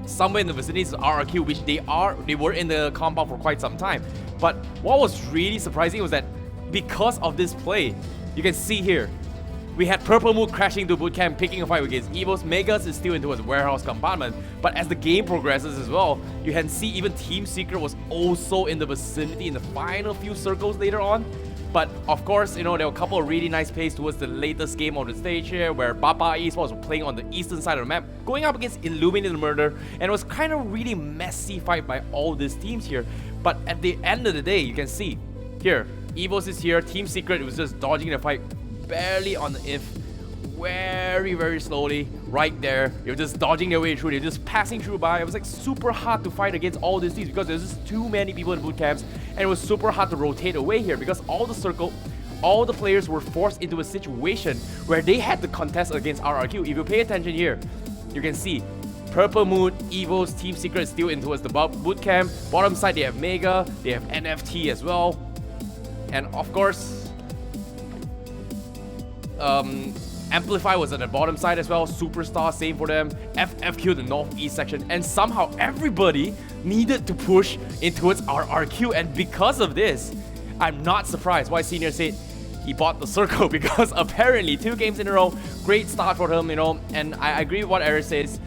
[SPEAKER 5] somewhere in the vicinity of RRQ, which they were in the compound for quite some time. But what was really surprising was that because of this play, you can see here, we had Purple Moon crashing to bootcamp, picking a fight against EVOS. Megas is still into his warehouse compartment. But as the game progresses as well, you can see even Team Secret was also in the vicinity in the final few circles later on. But of course, you know, there were a couple of really nice plays towards the latest game of the stage here where Bapak Esports were playing on the eastern side of the map, going up against ILLUMINATE the Murder, and it was kind of really messy fight by all these teams here. But at the end of the day, you can see here, EVOS is here, Team Secret was just dodging the fight barely on the if, very slowly, right there. You're just dodging their way through, they're just passing through by. It was like super hard to fight against all these teams because there's just too many people in boot camps, and it was super hard to rotate away here because all the players were forced into a situation where they had to contest against RRQ. If you pay attention here, you can see Purple Moon, EVOS, Team Secret still in towards the boot camp. Bottom side they have Mega, they have NFT as well, and of course AMPLFY was at the bottom side as well. Superstar, same for them. FFQ, the northeast section. And somehow everybody needed to push in towards RRQ. And because of this, I'm not surprised why Senior said he bought the circle, because apparently 2 games in a row, great start for him, you know. And I agree with what Eric says.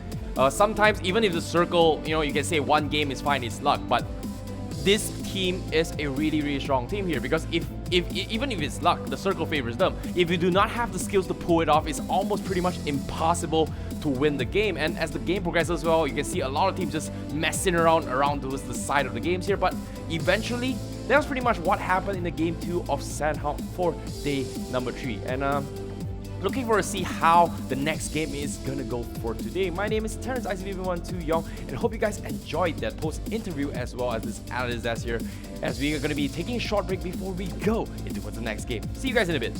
[SPEAKER 5] Sometimes even if the circle, you know, you can say 1 game is fine, it's luck. But this team is a really strong team here, because even if it's luck, the circle favors them. If you do not have the skills to pull it off, it's almost pretty much impossible to win the game. And as the game progresses as well, you can see a lot of teams just messing around towards the side of the games here. But eventually, that was pretty much what happened in the game 2 of Sanhok for day number 3. And looking forward to see how the next game is gonna go for today. My name is Terrence ICV12 Young, and hope you guys enjoyed that post-interview as well as this analyst that's here, as we are gonna be taking a short break before we go into the next game. See you guys in a bit.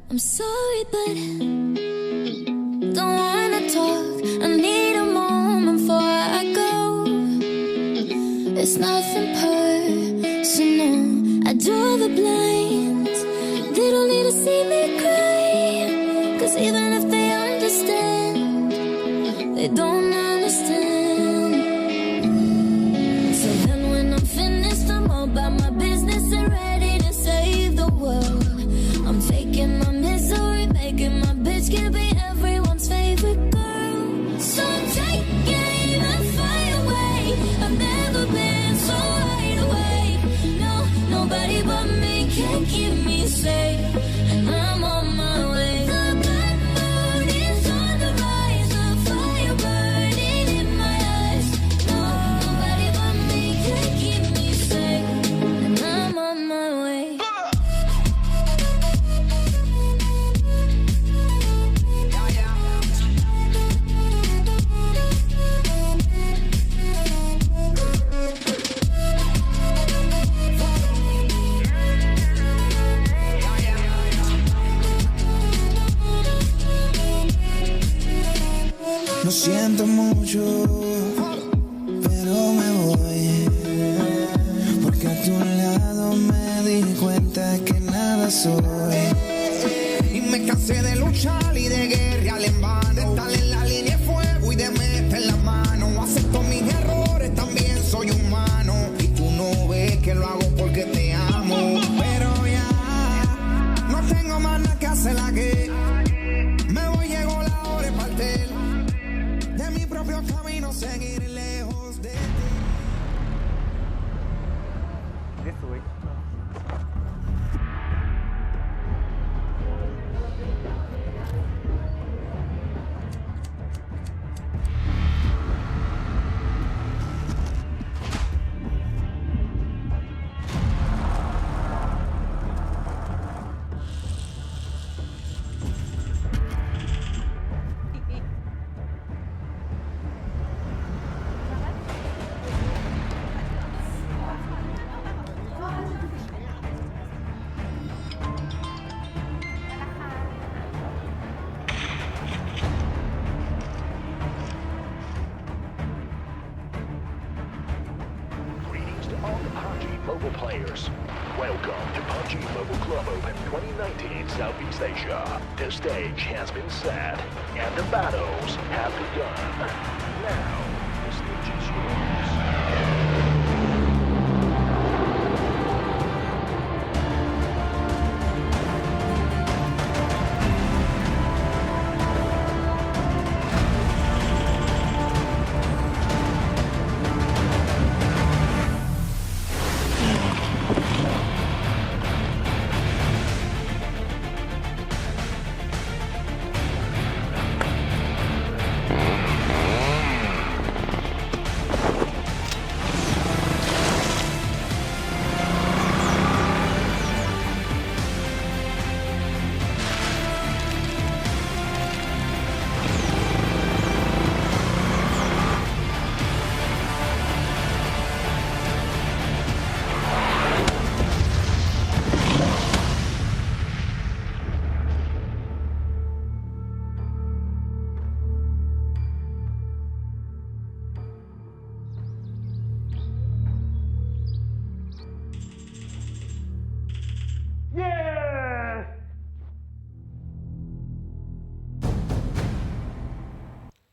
[SPEAKER 2] I'm sorry, but don't wanna talk. I need a moment before I go. It's nothing personal. I draw the blinds. They don't need to see me cry. Cause even if they understand, they don't understand. So then when I'm finished, I'm all about my business and ready to save the world. I'm faking my misery, making my bitch can be everyone's favorite girl. So take aim and fly away. I've never been so wide awake. No, nobody but me can keep me safe. And I'm on my way. The black moon is on the rise. The fire burning in my eyes. No, nobody but me can keep me safe. And I'm on my way.
[SPEAKER 1] Lo siento mucho, pero me voy. Porque a tu lado me di cuenta que nada soy. Y me cansé de luchar y de guerrear en vano. De estar en la línea de fuego y de meter la mano. Acepto mis errores, también soy humano. Y tú no ves que lo hago porque te amo. Pero ya, no tengo más nada que hacer aquí. Me voy, llegó la hora de partir. De mi propio camino seguir lejos de ti.
[SPEAKER 9] Greetings to all the PUBG Mobile players. Welcome to PUBG Mobile Club Open 2019 Southeast Asia. The stage has been set and the battles have begun. Now, the stage is yours.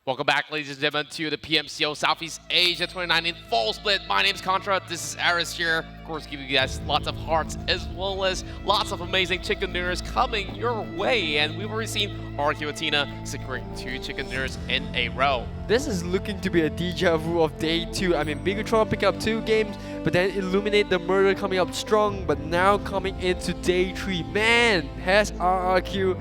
[SPEAKER 4] Welcome back, ladies and gentlemen, to the PMCO Southeast Asia 2019 Fall Split. My name's Contra. This is Aris here. Of course, giving you guys lots of hearts as well as lots of amazing chicken dinners coming your way. And we've already seen RRQ.ATHENA securing 2 chicken dinners in a row.
[SPEAKER 3] This is looking to be a deja vu of day 2. I mean, Bigetron pick up 2 games, but then ILLUMINATE the murder coming up strong, but now coming into day 3. Man, has RRQ.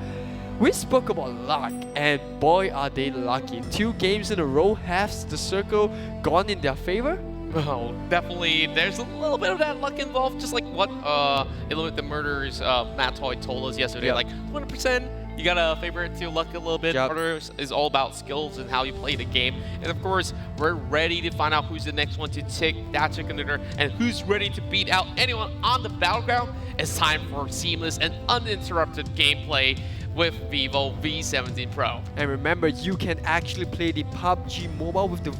[SPEAKER 3] We spoke about luck, and boy are they lucky. 2 games in a row, has the circle gone in their favor?
[SPEAKER 4] Well, definitely there's a little bit of that luck involved, just like what ILLUMINATE the Murder's Matt Toy told us yesterday.
[SPEAKER 3] Yeah.
[SPEAKER 4] Like 20% you gotta favor it to luck a little bit.
[SPEAKER 3] Yep.
[SPEAKER 4] Others is all about skills and how you play the game. And of course, we're ready to find out who's the next one to take that chicken dinner and who's ready to beat out anyone on the battleground. It's time for seamless and uninterrupted gameplay with Vivo V17 Pro.
[SPEAKER 3] And remember, you can actually play the PUBG Mobile with the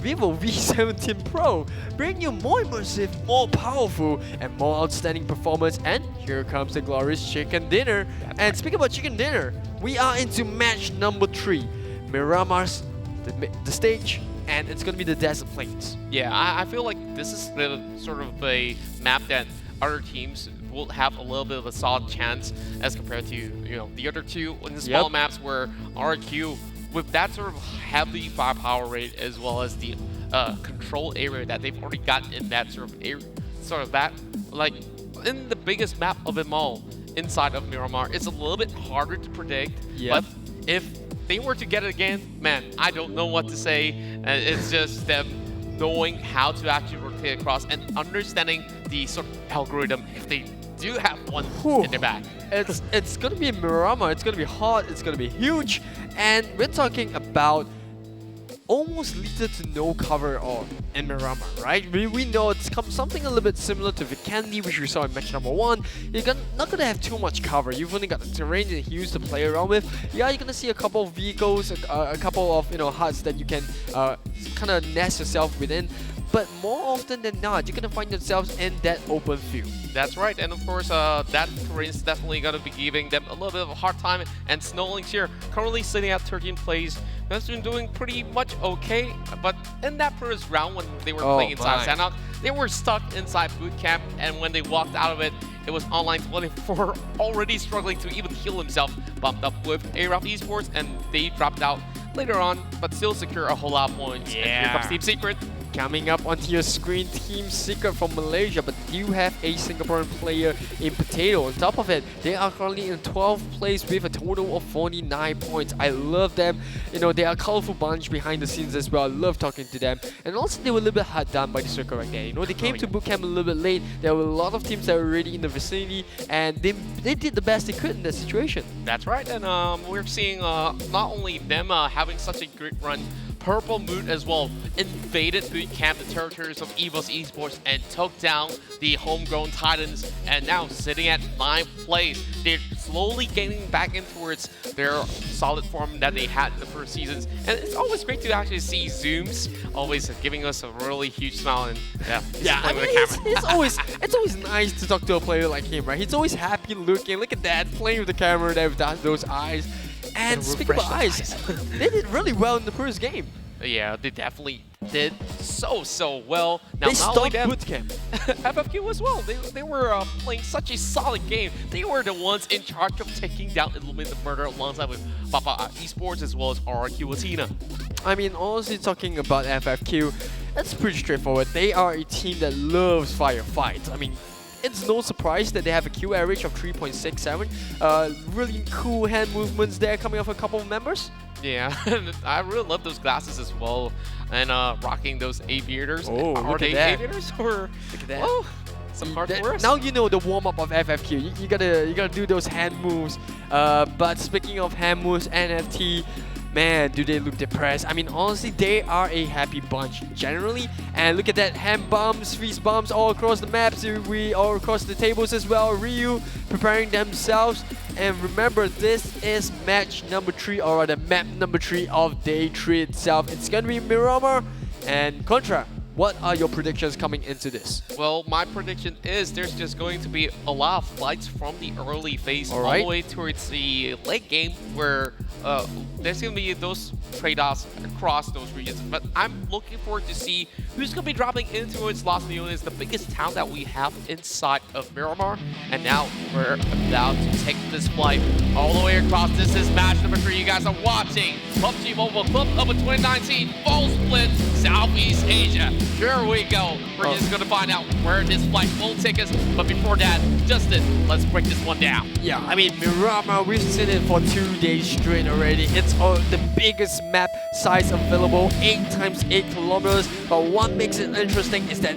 [SPEAKER 3] Vivo V17 Pro, bring you more immersive, more powerful, and more outstanding performance. And here comes the glorious chicken dinner. And speaking about chicken dinner, we are into match number 3. Miramar's the stage, and it's gonna be the Desert Plains.
[SPEAKER 4] Yeah, I feel like this is the sort of a map that other teams will have a little bit of a solid chance as compared to the other two in the small maps where RRQ with that sort of heavy firepower rate as well as the control area that they've already got in that sort of that like in the biggest map of them all inside of Miramar, it's a little bit harder to predict. But if they were to get it again, man, I don't know what to say. It's just them knowing how to actually rotate across and understanding the sort of algorithm if they do have one in their back.
[SPEAKER 3] It's gonna be Miramar, it's gonna be hot, it's gonna be huge, and we're talking about almost little to no cover in Miramar, right? We know it's something a little bit similar to Vikendi, which we saw in match number 1. You're not gonna have too much cover. You've only got the terrain and hills to play around with. Yeah, you're gonna see a couple of vehicles, a couple of huts that you can kind of nest yourself within. But more often than not, you're gonna find yourselves in that open field.
[SPEAKER 4] That's right, and of course, that terrain is definitely gonna be giving them a little bit of a hard time. And Snowlinks here, currently sitting at 13 plays, has been doing pretty much okay. But in that first round, when they were playing inside Sanhok, they were stuck inside boot camp, and when they walked out of it, it was online 24, already struggling to even heal himself, bumped up with AROV Esports, and they dropped out later on, but still secure a whole lot of points. And here comes Team Secret.
[SPEAKER 3] Coming up onto your screen, Team Secret from Malaysia, but you have a Singaporean player in Potato. On top of it, they are currently in 12th place with a total of 49 points. I love them. They are a colorful bunch behind the scenes as well. I love talking to them. And also, they were a little bit hard done by the circle right there. They came to bootcamp a little bit late. There were a lot of teams that were already in the vicinity, and they did the best they could in that situation.
[SPEAKER 4] That's right, and we're seeing not only them having such a great run, Purple Moon as well invaded boot camp, the territories of EVOS Esports, and took down the homegrown Titans, and now sitting at 9th place. They're slowly getting back in towards their solid form that they had in the first seasons. And it's always great to actually see Zooms always giving us a really huge smile, and
[SPEAKER 3] I mean, it's always nice to talk to a player like him, right? He's always happy looking. Look at that, playing with the camera there with those eyes. And speaking of eyes, they did really well in the first game.
[SPEAKER 4] Yeah, they definitely did so well. Now,
[SPEAKER 3] they stopped bootcamp.
[SPEAKER 4] FFQ as well. They were playing such a solid game. They were the ones in charge of taking down ILLUMINATE Murder alongside with Bapak Esports as well as RRQ.ATHENA.
[SPEAKER 3] I mean, honestly, talking about FFQ, it's pretty straightforward. They are a team that loves firefights. I mean, it's no surprise that they have a Q average of 3.67. Really cool hand movements there coming off a couple of members.
[SPEAKER 4] Yeah, I really love those glasses as well, and rocking those aviators.
[SPEAKER 3] Are they
[SPEAKER 4] aviators or?
[SPEAKER 3] Look at that.
[SPEAKER 4] Oh, some hard work.
[SPEAKER 3] Now you know the warm up of FFQ. You gotta do those hand moves. But speaking of hand moves, NFT. Man, do they look depressed. I mean, honestly, they are a happy bunch generally. And look at that, hand bumps, freeze bumps all across the maps. We all across the tables as well. Ryu preparing themselves. And remember, this is match number 3, or rather map number 3 of day 3 itself. It's gonna be Miramar and Contra. What are your predictions coming into this?
[SPEAKER 4] Well, my prediction is there's just going to be a lot of fights from the early phase all the way towards the late game, where there's going to be those trade-offs across those regions. But I'm looking forward to see who's going to be dropping into its Los Leones, the biggest town that we have inside of Miramar. And now we're about to take this flight all the way across. This is match number 3. You guys are watching PUBG Mobile Club of 2019 Falls split Southeast Asia. Here we go. We're just gonna find out where this flight will take us. But before that, Justin, let's break this one down.
[SPEAKER 3] Yeah, I mean, Miramar, we've seen it for 2 days straight already. It's the biggest map size available, 8 times 8 kilometers. But what makes it interesting is that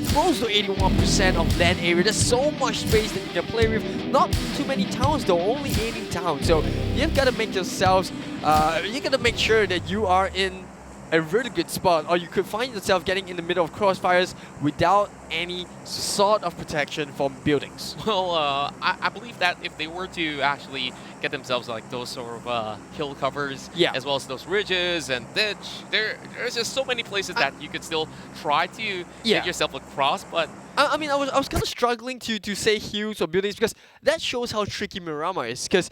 [SPEAKER 3] close to 81% of land area. There's so much space that you can play with. Not too many towns though, only 80 towns. So you've got to make yourselves, you got to make sure that you are in a really good spot, or you could find yourself getting in the middle of crossfires without any sort of protection from buildings.
[SPEAKER 4] Well, I believe that if they were to actually get themselves like those sort of hill covers,
[SPEAKER 3] Yeah.
[SPEAKER 4] as well as those ridges and ditch, there's just so many places that you could still try to
[SPEAKER 3] Yeah.
[SPEAKER 4] get yourself across, but
[SPEAKER 3] I mean, I was kind of struggling to say hills or buildings because that shows how tricky Miramar is. Because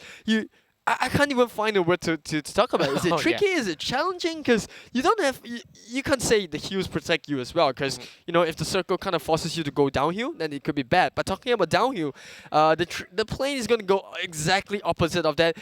[SPEAKER 3] I can't even find a word to talk about. Is it
[SPEAKER 4] Oh,
[SPEAKER 3] tricky? Is it challenging? Because you don't have you can't say the hills protect you as well. Because you know, if the circle kind of forces you to go downhill, then it could be bad. But talking about downhill, the plane is going to go exactly opposite of that.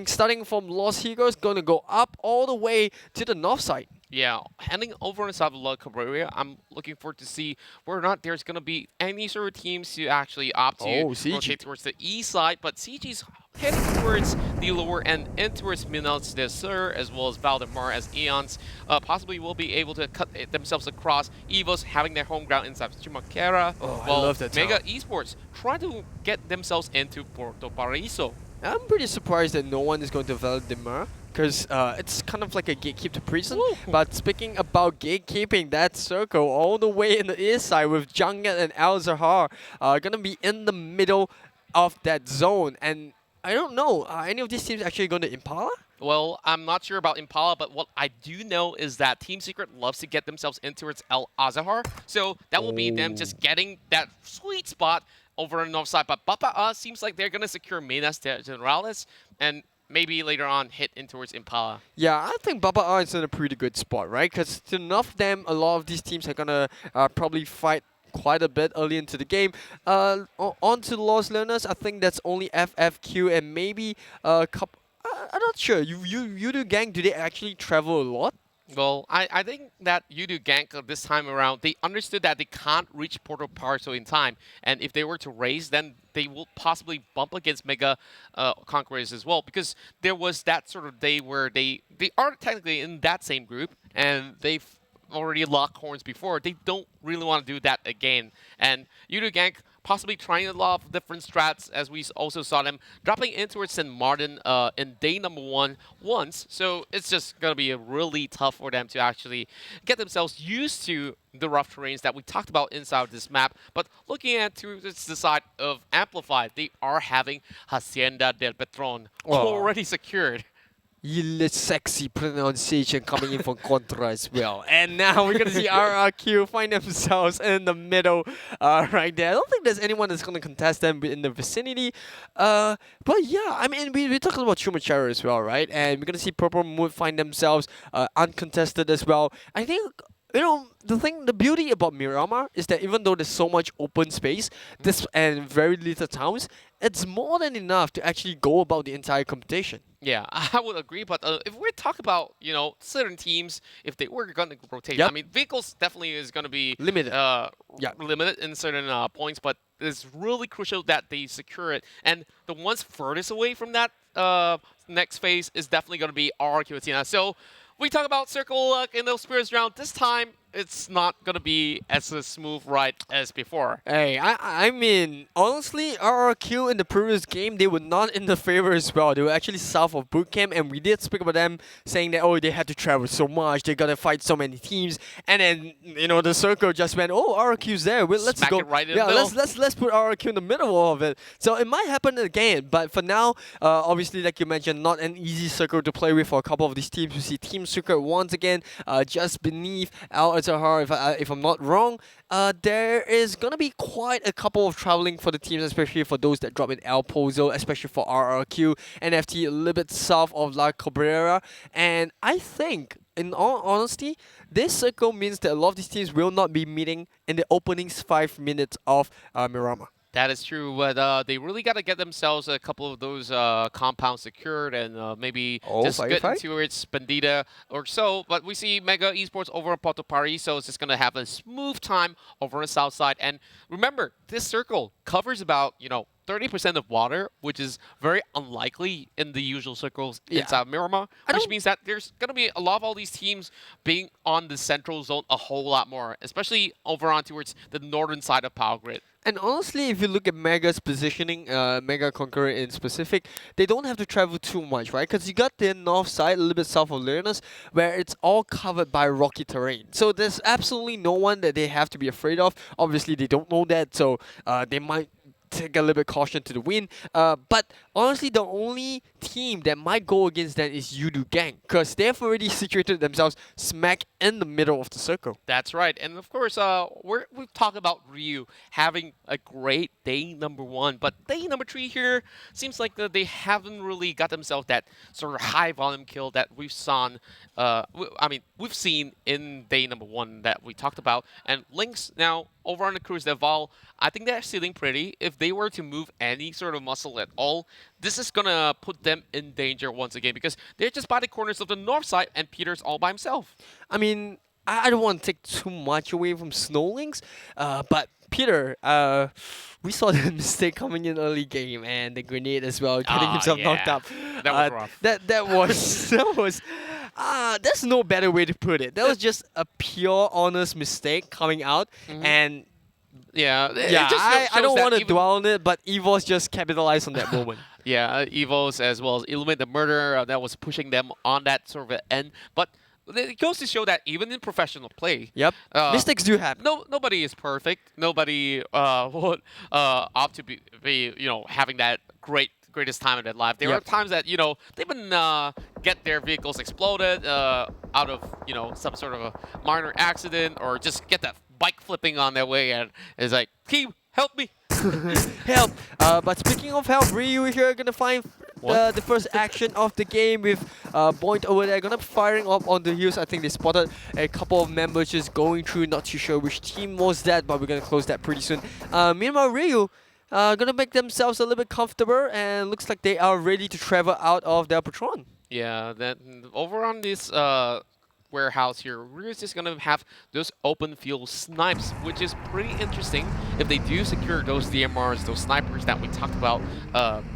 [SPEAKER 3] Starting from Los Higos, going to go up all the way to the north side.
[SPEAKER 4] yeah, heading over inside of La Cabrera, I'm looking forward to see whether or not there's going to be any sort of teams to actually opt to
[SPEAKER 3] CG.
[SPEAKER 4] rotate towards the east side, but CG's heading towards the lower end and towards Minas de Sur, as well as Valdemar, as Eons possibly will be able to cut themselves across. EVOS having their home ground inside Chumaquera.
[SPEAKER 3] Oh, I
[SPEAKER 4] while
[SPEAKER 3] love that
[SPEAKER 4] Mega
[SPEAKER 3] town.
[SPEAKER 4] Esports trying to get themselves into Puerto Paraíso.
[SPEAKER 3] I'm pretty surprised that no one is going to Valdemar. Because it's kind of like a gatekeep to prison.
[SPEAKER 4] Woo.
[SPEAKER 3] But speaking about gatekeeping, that circle all the way in the east side with Jungat and Al Zahar gonna be in the middle of that zone. And I don't know, are any of these teams actually going to Impala?
[SPEAKER 4] Well, I'm not sure about Impala, but what I do know is that Team Secret loves to get themselves in towards El Azahar. So that will be them just getting that sweet spot over on the north side. But Bapak seems like they're going to secure Minas Generalis and maybe later on hit in towards Impala.
[SPEAKER 3] Yeah, I think Bapak is in a pretty good spot, right? Because to nerf them, a lot of these teams are going to probably fight quite a bit early into the game. On to Los Learners, I think that's only FFQ and maybe a couple. I'm not sure. Yoodo Gang, do they actually travel a lot?
[SPEAKER 4] Well, I think that Yoodo Gank this time around, they understood that they can't reach Porto Parso in time. And if they were to raise, then they will possibly bump against Mega Conquerors as well. Because there was that sort of day where they are technically in that same group, and they've already locked horns before. They don't really want to do that again. And Yoodo Gank possibly trying a lot of different strats, as we also saw them dropping in towards St. Martin in day number 1 once. So it's just going to be really tough for them to actually get themselves used to the rough terrains that we talked about inside of this map. But looking at to the side of AMPLFY, they are having Hacienda del Petron already secured.
[SPEAKER 3] Sexy pronunciation coming in from Contra as well. And now we're going to see RRQ find themselves in the middle right there. I don't think there's anyone that's going to contest them in the vicinity. But yeah, I mean, we're talking about Chumachara as well, right? And we're going to see Purple Mood find themselves uncontested as well. I think, you know, the beauty about Miramar is that even though there's so much open space and very little towns, it's more than enough to actually go about the entire competition.
[SPEAKER 4] Yeah, I would agree. But if we talk about, you know, certain teams, if they were going to rotate,
[SPEAKER 3] Yep.
[SPEAKER 4] I mean, vehicles definitely is going to be
[SPEAKER 3] Limited.
[SPEAKER 4] limited in certain points. But it's really crucial that they secure it. And the ones furthest away from that next phase is definitely going to be RRQ.ATHENA. So we talk about Circle Luck in those Spirits round. This time, it's not going to be as a smooth ride as before.
[SPEAKER 3] Hey, I mean, honestly, RRQ in the previous game, they were not in the favor as well. They were actually south of bootcamp, and we did speak about them saying that, oh, they had to travel so much, they got to fight so many teams, and then, you know, the circle just went, oh, RRQ's there, well, let's
[SPEAKER 4] Smack
[SPEAKER 3] go.
[SPEAKER 4] it right in
[SPEAKER 3] yeah,
[SPEAKER 4] the middle.
[SPEAKER 3] let's put RRQ in the middle of it. So it might happen again, but for now, obviously, like you mentioned, not an easy circle to play with for a couple of these teams. We see Team Secret once again, just beneath Al Azhar, if I'm not wrong. There is going to be quite a couple of traveling for the teams, especially for those that drop in El Pozo, especially for RRQ, NFT a little bit south of La Cabrera. And I think, in all honesty, this circle means that a lot of these teams will not be meeting in the opening 5 minutes of Miramar.
[SPEAKER 4] That is true, but they really got to get themselves a couple of those compounds secured and maybe just get
[SPEAKER 3] firefight?
[SPEAKER 4] into its Bandita or so. But we see Mega Esports over on Porto Paris, so it's just going to have a smooth time over on the south side. And remember, this circle covers about, 30% of water, which is very unlikely in the usual circles inside Miramar, which means that there's going to be a lot of all these teams being on the central zone a whole lot more, especially over on towards the northern side of Power Grid.
[SPEAKER 3] And honestly, if you look at Mega's positioning, Mega Conqueror in specific, they don't have to travel too much, right? Because you got the north side, a little bit south of LYNX, where it's all covered by rocky terrain. So there's absolutely no one that they have to be afraid of. Obviously, they don't know that, so they might take a little bit caution to the wind. But honestly, the only team that might go against them is Yoodo Gank, because they've already situated themselves smack in the middle of the circle.
[SPEAKER 4] That's right. And of course, we've talked about Ryu having a great day number 1, but day number 3 here seems like they haven't really got themselves that sort of high volume kill that we've seen. We've seen in day number 1 that we talked about. And LYNX now over on the Cruise Deval, I think they're sitting pretty. If they were to move any sort of muscle at all, this is gonna put them in danger once again because they're just by the corners of the north side and Peter's all by himself.
[SPEAKER 3] I mean, I don't want to take too much away from SnowLynx, but Peter, we saw the mistake coming in early game and the grenade as well, getting himself knocked up.
[SPEAKER 4] That was rough.
[SPEAKER 3] That was there's no better way to put it. That was just a pure honest mistake coming out, and I don't want to dwell on it, but EVOS just capitalized on that moment.
[SPEAKER 4] Yeah, EVOS as well as Illuminate the Murder, that was pushing them on that sort of end. But it goes to show that even in professional play,
[SPEAKER 3] mistakes do happen.
[SPEAKER 4] Nobody is perfect. Nobody would opt to be having that greatest time in their life. There are times that they even get their vehicles exploded out of some sort of a minor accident, or just get that bike flipping on their way and it's like, team, help me.
[SPEAKER 3] Help! But speaking of help, Ryu here gonna find the first action of the game with Point over there. Gonna be firing up on the hills. I think they spotted a couple of members just going through. Not too sure which team was that, but we're gonna close that pretty soon. Meanwhile, Ryu gonna make themselves a little bit comfortable, and looks like they are ready to travel out of their Patron.
[SPEAKER 4] Yeah, then over on this warehouse here, we're just going to have those open field snipes, which is pretty interesting if they do secure those DMRs, those snipers that we talked about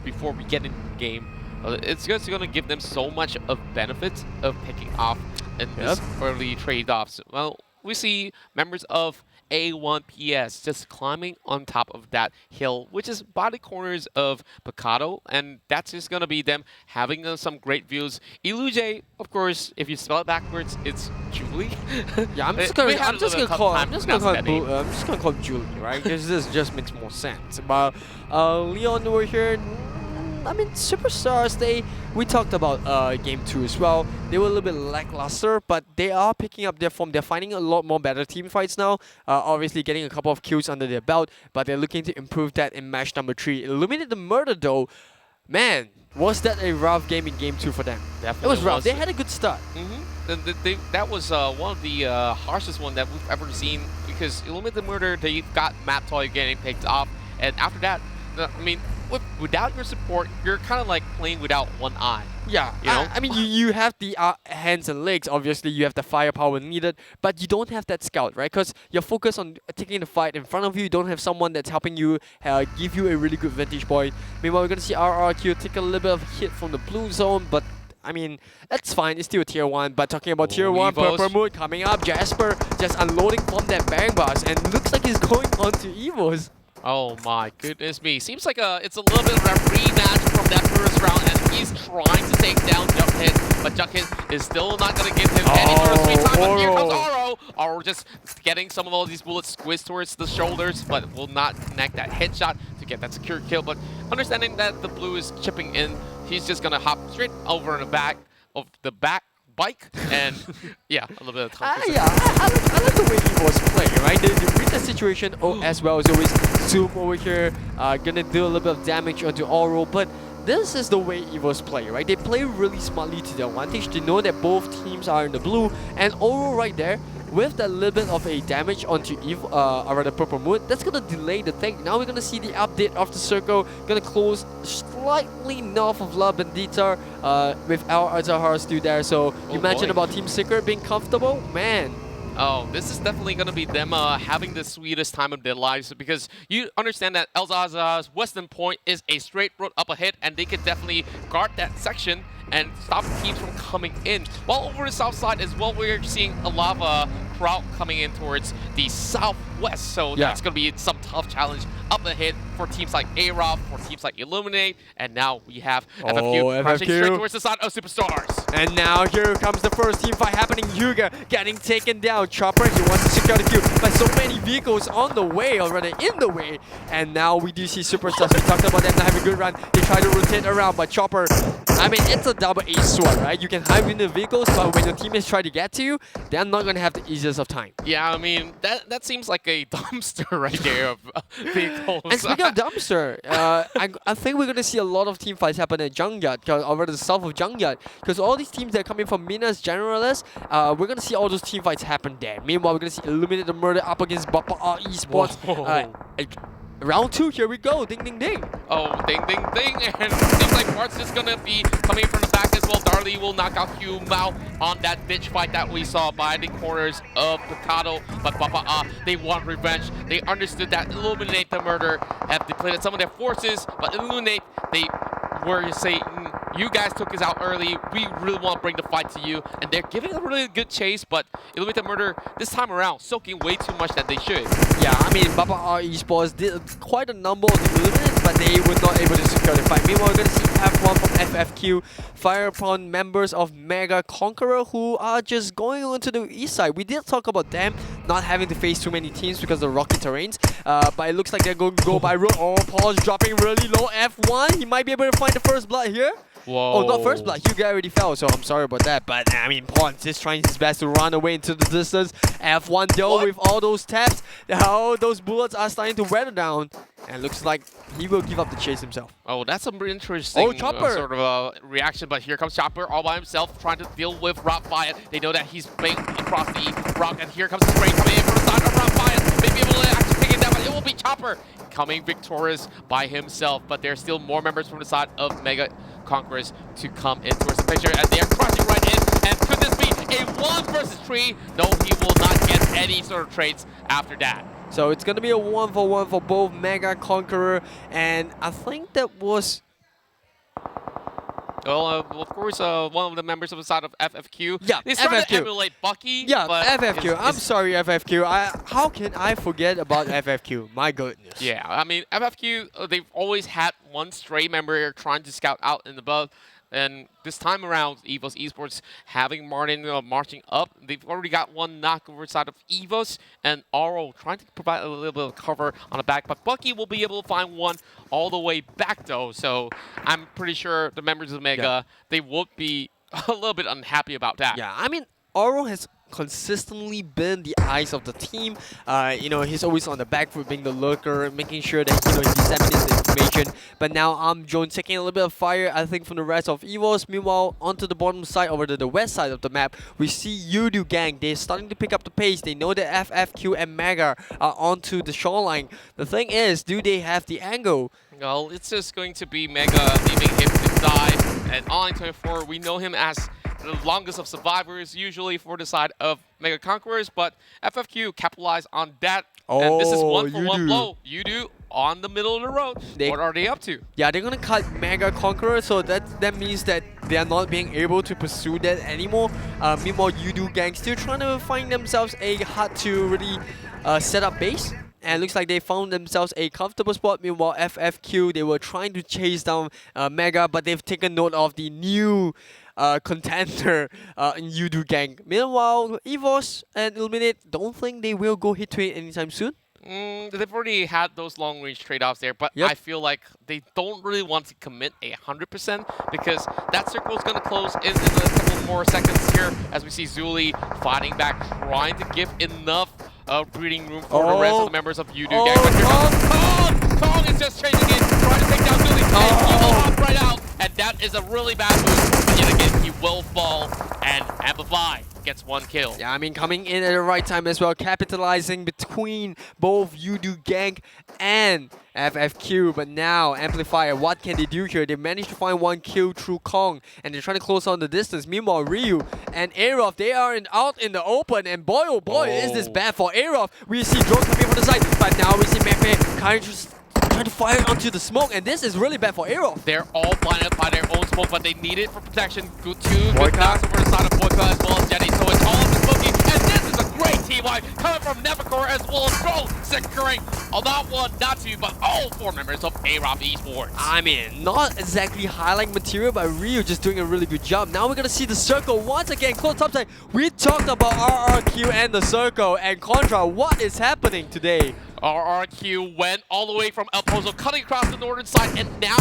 [SPEAKER 4] before we get into the game. It's just going to give them so much of benefit of picking off in this early trade-offs. Well, we see members of A1PS just climbing on top of that hill, which is by the corners of Picado, and that's just going to be them having some great views. Illuminate, of course, if you spell it backwards, it's Julie.
[SPEAKER 3] Yeah, I'm just gonna call it Julie, right? Because this just makes more sense. But Leon over here, I mean, Superstars, we talked about Game 2 as well. They were a little bit lackluster, but they are picking up their form. They're finding a lot more better team fights now. Obviously getting a couple of kills under their belt, but they're looking to improve that in match number 3. Illuminate the Murder though, man, was that a rough game in Game 2 for them?
[SPEAKER 4] Definitely
[SPEAKER 3] it was rough. They had a good start.
[SPEAKER 4] That was one of the harshest one that we've ever seen, because Illuminate the Murder, they got Map Toy getting picked off, and after that, I mean, without your support, you're kind of like playing without one eye.
[SPEAKER 3] Yeah, I mean, you have the hands and legs, obviously, you have the firepower needed, but you don't have that scout, right? Because you're focused on taking the fight in front of you, you don't have someone that's helping you, give you a really good vantage point. Meanwhile, we're going to see RRQ take a little bit of hit from the blue zone, but I mean, that's fine, it's still tier 1, but talking about tier 1, Purple Mood coming up, Jasper just unloading from that bang bus, and looks like he's going on to EVOS.
[SPEAKER 4] Oh my goodness me. Seems like it's a little bit of a rematch from that first round, and he's trying to take down Jughead, but Jughead is still not going to give him any sort of sweet time. But here comes Oro. Oro just getting some of all these bullets squeezed towards the shoulders, but will not connect that headshot to get that secure kill. But understanding that the blue is chipping in, he's just going to hop straight over in the back of the bike, and yeah, a little bit of time.
[SPEAKER 3] I like the way he was playing, right? They read the situation as well as always. Zoom over here, gonna do a little bit of damage onto Oro, but this is the way EVOS play, right? They play really smartly to their advantage. They know that both teams are in the blue, and Oro right there, with that little bit of a damage onto the Purple Moon, that's gonna delay the thing. Now we're gonna see the update of the circle, gonna close slightly north of La Bendita with Al Azahar still there. So you mentioned about Team Secret being comfortable, man.
[SPEAKER 4] Oh, this is definitely going to be them having the sweetest time of their lives, because you understand that El Zaza's Western Point is a straight road up ahead, and they can definitely guard that section and stop teams from coming in. While over the south side as well, we're seeing a lot of crowd coming in towards the southwest, so that's going to be some tough challenge up ahead for teams like AROV, for teams like ILLUMINATE, and now we have FFQ crashing straight towards the side of Superstars.
[SPEAKER 3] And now here comes the first team fight happening. Yuga getting taken down. Chopper, he wants to secure the kill, but so many vehicles on the way, or rather in the way. And now we do see Superstars. We talked about them not having a good run. They try to rotate around, but Chopper, I mean, it's a double ace sword, right? You can hide in the vehicles, but when your teammates try to get to you, they're not going to have the easiest of time.
[SPEAKER 4] Yeah, I mean, that seems like a dumpster right there of vehicles.
[SPEAKER 3] And speaking of dumpster, I think we're going to see a lot of team fights happen at Jungyard, over the south of Jungyard, because all these teams that are coming from Minas Generalist, we're going to see all those team fights happen there. Meanwhile, we're going to see Illuminate the Murder up against Bapak Esports. Round 2, here we go. Ding, ding, ding.
[SPEAKER 4] Oh, ding, ding, ding. And it seems like Bart's just going to be coming from the back as well. Darley will knock out Hugh Mao on that ditch fight that we saw by the corners of Picado. But Papa, they want revenge. They understood that Illuminate the Murder have depleted some of their forces, but Illuminate, they were saying, you guys took us out early. We really want to bring the fight to you. And they're giving a really good chase, but Illuminate the Murder this time around soaking way too much that they should.
[SPEAKER 3] Yeah, I mean, Bapak Esports did quite a number on the Illuminate, but they were not able to secure the fight. Meanwhile, we're going to see F1 from FFQ fire upon members of Mega Conqueror who are just going onto the east side. We did talk about them not having to face too many teams because of the rocky terrains, but it looks like they're going to go by road. Oh, Paul's dropping really low. F1, he might be able to find the first blood here.
[SPEAKER 4] Whoa.
[SPEAKER 3] Oh, not first blood. Hugo already fell, so I'm sorry about that. But, I mean, Pons is trying his best to run away into the distance. F1 though, with all those taps, those bullets are starting to weather down. And looks like he will give up the chase himself.
[SPEAKER 4] Oh, that's a pretty interesting sort of reaction. But here comes Chopper all by himself, trying to deal with Rockfire. They know that he's playing across the rock, and here comes the spray coming in from the side of Rockfire. Maybe able to actually take it down, but it will be Chopper coming victorious by himself. But there's still more members from the side of Mega Conquerors to come in towards the picture, and they are crushing right in. And could this be a 1 versus 3? No, he will not get any sort of trades after that.
[SPEAKER 3] So it's going to be a 1-for-1 for both Mega Conqueror, and I think that was...
[SPEAKER 4] Well, of course, one of the members of the side of FFQ.
[SPEAKER 3] Yeah,
[SPEAKER 4] He's trying to emulate Bucky.
[SPEAKER 3] Yeah,
[SPEAKER 4] but
[SPEAKER 3] FFQ. I'm sorry, FFQ. How can I forget about FFQ? My goodness.
[SPEAKER 4] Yeah, I mean, FFQ, they've always had one stray member trying to scout out in the above. And this time around, EVOS Esports having Martin marching up. They've already got one knock over side of EVOS, and Oro trying to provide a little bit of cover on the back. But Bucky will be able to find one all the way back, though. So I'm pretty sure the members of Mega, they would be a little bit unhappy about that.
[SPEAKER 3] Yeah, I mean, Oro has consistently been the eyes of the team. You know, he's always on the back foot, being the lurker, making sure that he disseminates the information. But now Jones taking a little bit of fire, I think, from the rest of EVOS. Meanwhile, onto the bottom side, over to the west side of the map, we see Yoodo gang. They're starting to pick up the pace. They know that FFQ and Mega are onto the shoreline. The thing is, do they have the angle?
[SPEAKER 4] Well, it's just going to be Mega leaving him to die. And on 24, we know him as the longest of survivors, usually for the side of Mega Conquerors, but FFQ capitalized on that. And this is 1-for-1 blow. Yoodo on the middle of the road. What are they up to?
[SPEAKER 3] Yeah, they're gonna cut Mega Conqueror, so that means that they are not being able to pursue that anymore. Meanwhile, Yoodo gang still trying to find themselves a hard to really set up base. And it looks like they found themselves a comfortable spot. Meanwhile, FFQ, they were trying to chase down Mega, but they've taken note of the new contender in Yoodo gang. Meanwhile, EVOS and ILLUMINATE, don't think they will go hit-to-hit anytime soon.
[SPEAKER 4] They've already had those long-range trade-offs there, but I feel like they don't really want to commit 100% because that circle is going to close in a couple more seconds here as we see Zuli fighting back, trying to give enough breathing room for the rest of the members of Yoodo gang. But here Kong is just chasing in, trying to take down Zuli, and he will hop right out, and that is a really bad move. But yet again, he will fall, and AMPLFY gets 1 kill.
[SPEAKER 3] Yeah, I mean, coming in at the right time as well, capitalizing between both Yoodo, Gank, and FFQ. But now, AMPLFY, what can they do here? They managed to find 1 kill through Kong, and they're trying to close on the distance. Meanwhile, Ryu and AROV, they are out in the open, and boy, oh boy, is this bad for AROV. We see drone coming from the side, but now we see Mepe kind of just trying to fire onto the smoke, and this is really bad for AROV.
[SPEAKER 4] They're all blinded by their own smoke, but they need it for protection. Good knocks over the side of Boyka as well as Jenny, so it's all up to Smokey, and this is a great team wipe coming from Nevacor as well as Bro securing not 1, not 2, but all 4 members of AROV Esports.
[SPEAKER 3] I mean, not exactly highlight material, but Ryu just doing a really good job. Now we're gonna see the circle once again, close topside. We talked about RRQ and the circle, and Contra, what is happening today?
[SPEAKER 4] RRQ went all the way from El Pozo, cutting across the northern side, and now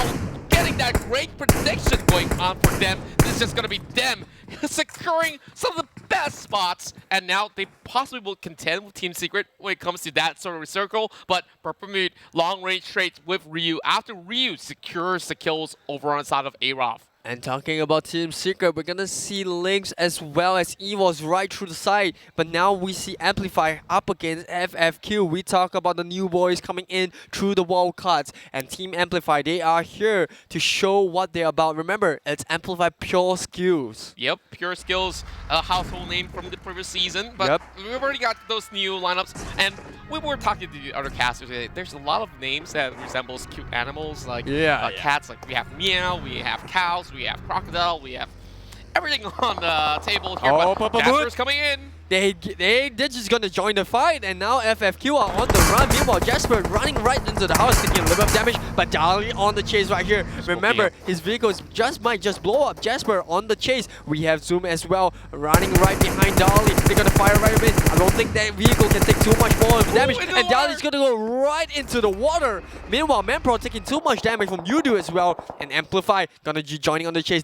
[SPEAKER 4] getting that great prediction going on for them. This is just going to be them securing some of the best spots, and now they possibly will contend with Team Secret when it comes to that sort of circle. But Purple Mood, long range trades with Ryu after Ryu secures the kills over on the side of AROV.
[SPEAKER 3] And talking about Team Secret, we're gonna see LYNX as well as EVOS right through the side. But now we see AMPLFY up against FFQ. We talk about the new boys coming in through the wild cards. And Team AMPLFY, they are here to show what they're about. Remember, it's AMPLFY Pure Skills.
[SPEAKER 4] Yep, Pure Skills, a household name from the previous season. But we've already got those new lineups. And we were talking to the other casters today. There's a lot of names that resembles cute animals, like cats. Like we have meow, we have cows, we have crocodile, we have everything on the table here. But casters coming in.
[SPEAKER 3] They're just gonna join the fight, and now FFQ are on the run. Meanwhile, Jasper running right into the house, taking a little bit of damage, but Dali on the chase right here. Remember, his vehicles might just blow up. Jasper on the chase. We have Zoom as well, running right behind Dali. They're gonna fire right away. I don't think that vehicle can take too much more damage, and Dali's gonna go right into the water. Meanwhile, Manpro taking too much damage from Yoodo as well, and AMPLFY gonna be joining on the chase.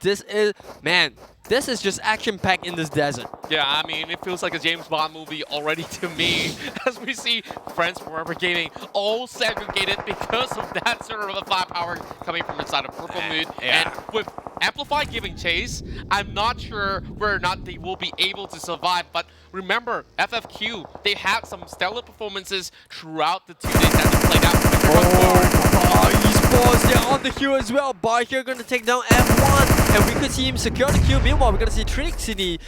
[SPEAKER 3] This is just action-packed in this desert.
[SPEAKER 4] Yeah, I mean, it feels like a James Bond movie already to me, as we see Friends Forever Gaming all segregated because of that sort of a firepower coming from the side of Purple Mood. And with AMPLFY giving chase, I'm not sure whether or not they will be able to survive, but remember, FFQ, they had some stellar performances throughout the 2 days that they played out.
[SPEAKER 3] Esports, they're on the queue as well. Bar here gonna take down F1, and we could see him secure the queue. Meanwhile, we're gonna see Trixie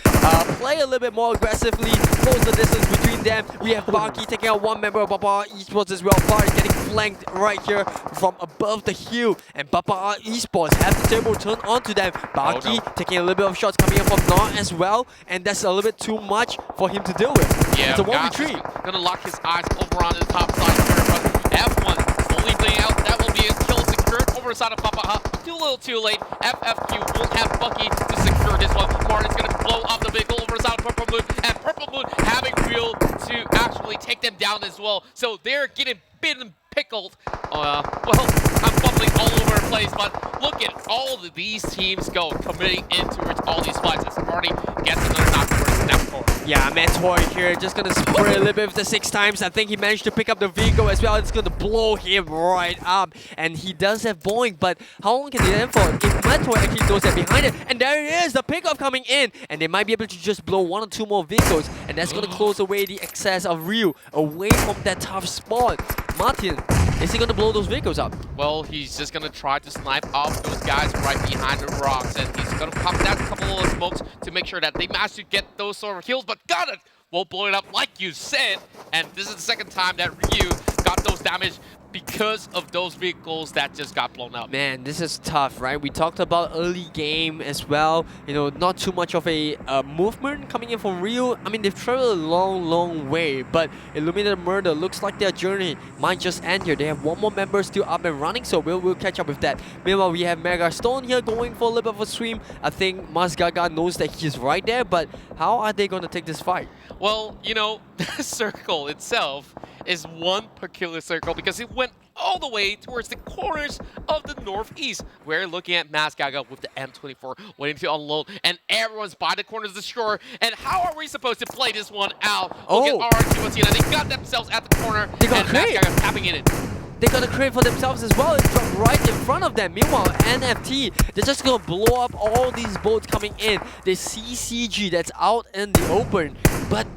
[SPEAKER 3] play a little bit more aggressively, close the distance between them. We have Baki taking out 1 member of Bapak Esports as well. Bar is getting flanked right here from above the hill, and Bapak Esports have the table turned onto them. Baki taking a little bit of shots coming in from Nor as well, and that's a little bit too much for him to deal with.
[SPEAKER 4] Yeah,
[SPEAKER 3] it's a 1v3.
[SPEAKER 4] Gonna lock his eyes over on the top side here, but F1 slowly playing out. That will be a kill secured over the side of Papa. Too little, too late. FFQ will have Bucky to secure this one. Martin's gonna blow up the vehicle over the side of Purple Moon, and Purple Moon having Real to actually take them down as well. So they're getting bitten pickled. Well, I'm bubbling all over the place, but look at all of these teams go committing into all these fights. As Marty gets another knock towards Nevacor.
[SPEAKER 3] Yeah, Mentor here just gonna spray a little bit of the 6 times. I think he managed to pick up the vehicle as well. It's gonna blow him right up. And he does have Boeing, but how long can they end for? If Mentor actually knows that behind it, and there it is, the pickup coming in, and they might be able to just blow 1 or 2 more vehicles, and that's gonna close away the excess of Ryu away from that tough spot. Martin, is he gonna blow those vehicles up?
[SPEAKER 4] Well, he's just gonna try to snipe off those guys right behind the rocks, and he's gonna pop that couple of smokes to make sure that they manage to get those sort of kills, but got it! Won't blow it up like you said, and this is the second time that Ryu got those damage because of those vehicles that just got blown up.
[SPEAKER 3] Man, this is tough, right? We talked about early game as well. You know, not too much of a movement coming in from Ryu. I mean, they've traveled a long way, but Illuminated Murder looks like their journey might just end here. They have 1 more member still up and running, so we'll catch up with that. Meanwhile, we have Mega Stone here going for a little bit of a swim. I think Masgaga knows that he's right there, but how are they going to take this fight?
[SPEAKER 4] Well, you know, the circle itself is one peculiar circle because it went all the way towards the corners of the northeast. We're looking at Masgaga with the M24 waiting to unload, and everyone's by the corners of the shore. And how are we supposed to play this one out? Look at RRQ.ATHENA. They got themselves at the corner, and Masgaga tapping in it.
[SPEAKER 3] they're gonna create for themselves as well. It's right in front of them. Meanwhile, NFT, they're just gonna blow up all these boats coming in. They see CG that's out in the open, but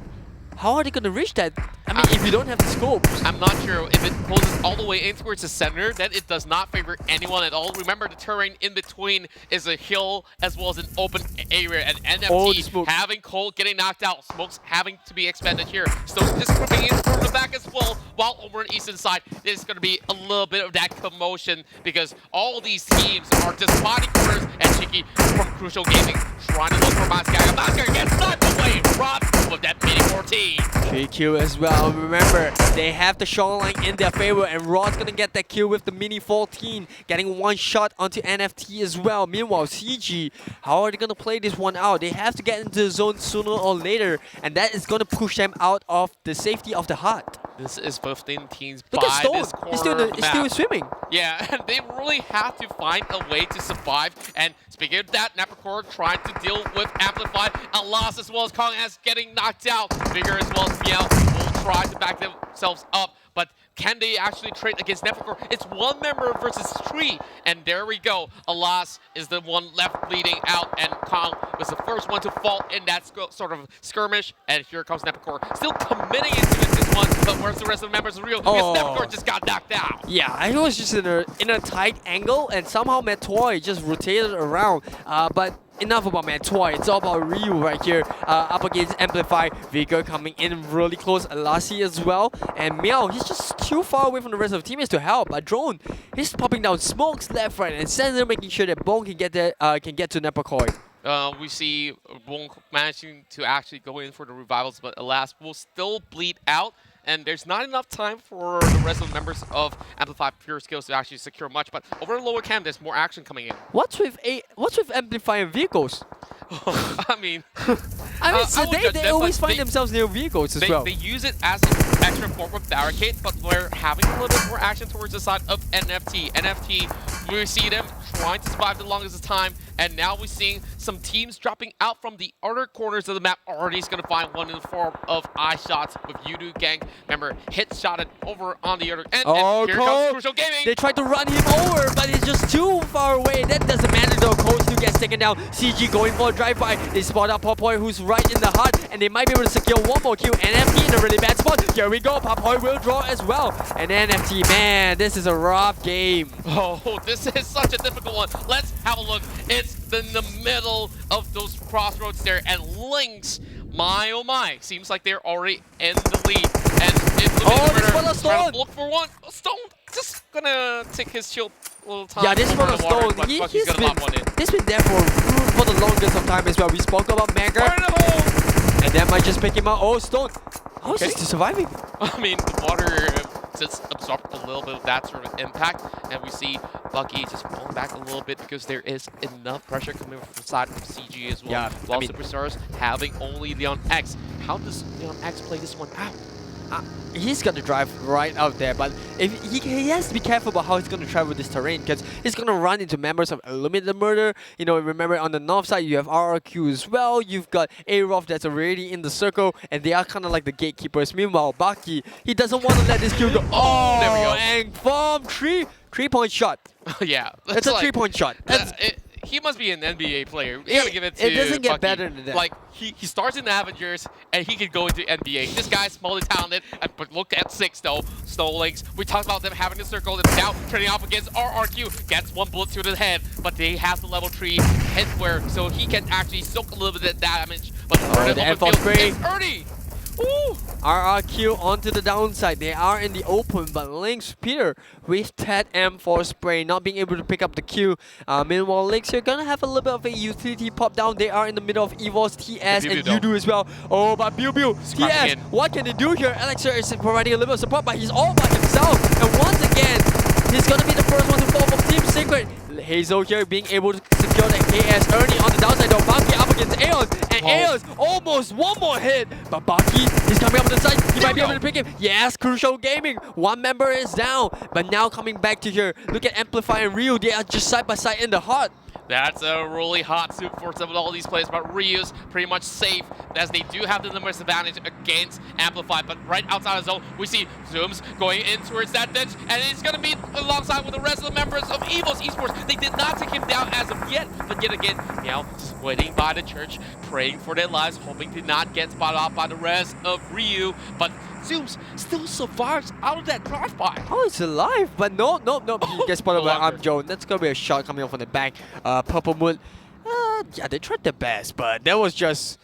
[SPEAKER 3] how are they gonna reach that? I mean, if you don't have the scopes.
[SPEAKER 4] I'm not sure if it closes all the way in towards the center, then it does not favor anyone at all. Remember, the terrain in between is a hill as well as an open area, and NFT having Cole getting knocked out, Smokes having to be expended here. Stones just creeping in from the back as well, while over on the eastern side, there's going to be a little bit of that commotion because all these teams are just finding corners, and Cheeky from Crucial Gaming trying to look for Mascara. Mascara gets knocked away, robbed with that mini 14.
[SPEAKER 3] 3Q as well. Remember, they have the shoreline in their favor, and Rod's gonna get that kill with the mini 14, getting one shot onto NFT as well. Meanwhile, CG, how are they gonna play this one out? They have to get into the zone sooner or later, and that is gonna push them out of the safety of the hut.
[SPEAKER 4] This is 15 teams
[SPEAKER 3] Look
[SPEAKER 4] by
[SPEAKER 3] at Stone.
[SPEAKER 4] this corner of the
[SPEAKER 3] He's still
[SPEAKER 4] map.
[SPEAKER 3] swimming.
[SPEAKER 4] Yeah, and they really have to find a way to survive. And speaking of that, Napacore trying to deal with Amplify. Alas, as well as Kong as getting knocked out. Vigor as well as Miao will try to back themselves up. But can they actually trade against Napacore? It's one member versus three. And there we go. Alas is the one left bleeding out. And Kong was the first one to fall in that sort of skirmish. And here comes Napacore. Still committing into this one. But where's the rest of the members of Rio? Because Napacore just got knocked out.
[SPEAKER 3] Yeah, he was just in a tight angle, and somehow Matoy just rotated around. But enough about Matoy. It's all about Ryu right here. Up against Amplify. Vigor coming in really close. Alasi as well. And Meow, he's just too far away from the rest of the teammates to help. But Drone, he's popping down smokes left, right, and center, making sure that Bong can get there, can get to Nepakoi.
[SPEAKER 4] We see Bong managing to actually go in for the revivals, but alas, will still bleed out. And there's not enough time for the rest of the members of Amplify Pure Skills to actually secure much. But over the lower cam, there's more action coming in.
[SPEAKER 3] What's with Amplify and vehicles?
[SPEAKER 4] I mean,
[SPEAKER 3] they always find themselves near vehicles as well.
[SPEAKER 4] They use it as an extra form of barricade, but we're having a little bit more action towards the side of NFT. NFT, we see them trying to survive the longest time, and now we're seeing some teams dropping out from the other corners of the map. Already is going to find one in the form of eye shots with Yoodo Gank. Remember, hit shotted over on the other end, and here comes Crucial Gaming.
[SPEAKER 3] They tried to run him over, but he's just too far away. That doesn't matter though. Cole still gets taken down. CG going for a drive-by. They spot out Papoy, who's right in the hut, and they might be able to secure one more kill. NFT in a really bad spot. Here we go. Papoy will draw as well. And NFT, man, this is a rough game.
[SPEAKER 4] Oh, this is such a difficult one. Let's have a look. It's in the middle of those crossroads there, and LYNX, my oh my, seems like they're already in the lead. And it's trying to look for one. Stone just gonna take his shield a little time.
[SPEAKER 3] Yeah, this one of Stone, he's been there for the longest of time as well. We spoke about Mega, and that might just pick him out. Oh, Stone, how is he still surviving?
[SPEAKER 4] I mean, the water just absorbed a little bit of that sort of impact, and we see Lucky just falling back a little bit because there is enough pressure coming from the side of CG as well.
[SPEAKER 3] Yeah,
[SPEAKER 4] while Superstars having only LYNX. How does LYNX play this one out?
[SPEAKER 3] He's gonna drive right out there, but if he has to be careful about how he's gonna travel this terrain, because he's gonna run into members of ILLUMINATE Murder. You know, remember on the north side you have RRQ as well. You've got AROV that's already in the circle, and they are kind of like the gatekeepers. Meanwhile, Baki, he doesn't want to let this kill go. Oh, there we go. And from 3-point shot.
[SPEAKER 4] Yeah,
[SPEAKER 3] that's a 3-point shot.
[SPEAKER 4] He must be an NBA player. You gotta give it to
[SPEAKER 3] It doesn't get
[SPEAKER 4] Bucky.
[SPEAKER 3] better than that.
[SPEAKER 4] Like, he starts in the Avengers, and he can go into NBA. This guy's multi-talented, but look at 6 though. SnowLynx, we talked about them having the circle, and now turning off against RRQ. Gets one bullet to the head, but they have the level 3 headwear, so he can actually soak a little bit of damage. But the open field, it's Ernie! Ooh.
[SPEAKER 3] RRQ onto the downside. They are in the open, but LYNX Peter with that M4 spray not being able to pick up the kill. Meanwhile, LYNX here gonna have a little bit of a utility pop down. They are in the middle of EVOS, TS, and Yoodo as well. Oh, but TS, what can they do here? Elixir is providing a little bit of support, but he's all by himself. And once again, he's gonna be the first one to fall from Team Secret. Hazel here being able to secure the KS. Ernie on the downside though. Baki up against Aeon. And Aeon's almost one more hit. But Baki, he's coming up on the side. He might be able to pick him. Yes, Crucial Gaming. One member is down. But now coming back to here. Look at Amplify and Ryu. They are just side by side in the heart.
[SPEAKER 4] That's a really hot soup for some of all these players, but Ryu's pretty much safe as they do have the numbers advantage against AMPLFY. But right outside the zone, we see Zooms going in towards that ditch, and it's going to be alongside with the rest of the members of EVOS Esports. They did not take him down as of yet, but yet again, just waiting by the church, praying for their lives, hoping to not get spotted off by the rest of Ryu. But Zooms still survives out of that drive-by.
[SPEAKER 3] Oh, it's alive, but no. He gets spotted by Erangel. That's gonna be a shot coming off from the back. Purple Moon, yeah, they tried their best, but that was just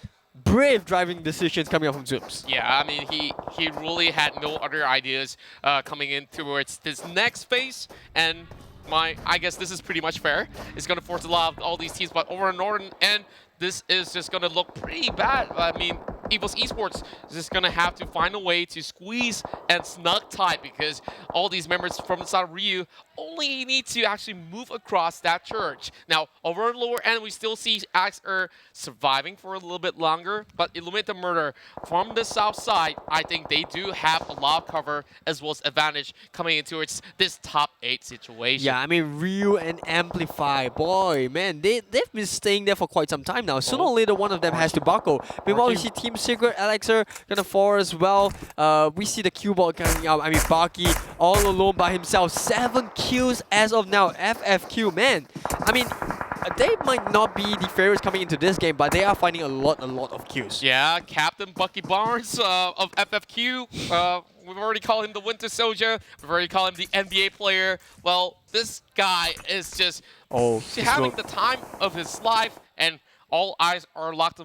[SPEAKER 3] brave driving decisions coming up from Zooms.
[SPEAKER 4] Yeah, I mean, he really had no other ideas coming in towards this next phase, and I guess this is pretty much fair. It's going to force a lot of all these teams, but over on Northern end, this is just going to look pretty bad. I mean, EVOS Esports is just going to have to find a way to squeeze and snug tight because all these members from the side of Ryu only need to actually move across that church. Now, over on the lower end, we still see XR surviving for a little bit longer, but ILLUMINATE the Murder from the south side, I think they do have a lot of cover as well as advantage coming into this top 8 situation.
[SPEAKER 3] Yeah, I mean, Ryu and AMPLFY, boy, man, they've been staying there for quite some time now. Sooner or later, one of them has to buckle. Meanwhile, we see Team Secret, Elixir gonna fall as well. We see the Q ball coming out. I mean, Baki all alone by himself. 7 kills as of now. FFQ, man. I mean, they might not be the favorites coming into this game, but they are finding a lot of kills.
[SPEAKER 4] Yeah, Captain Bucky Barnes of FFQ. We've already called him the Winter Soldier. We've already called him the NBA player. Well, this guy is just having the time of his life, and all eyes are locked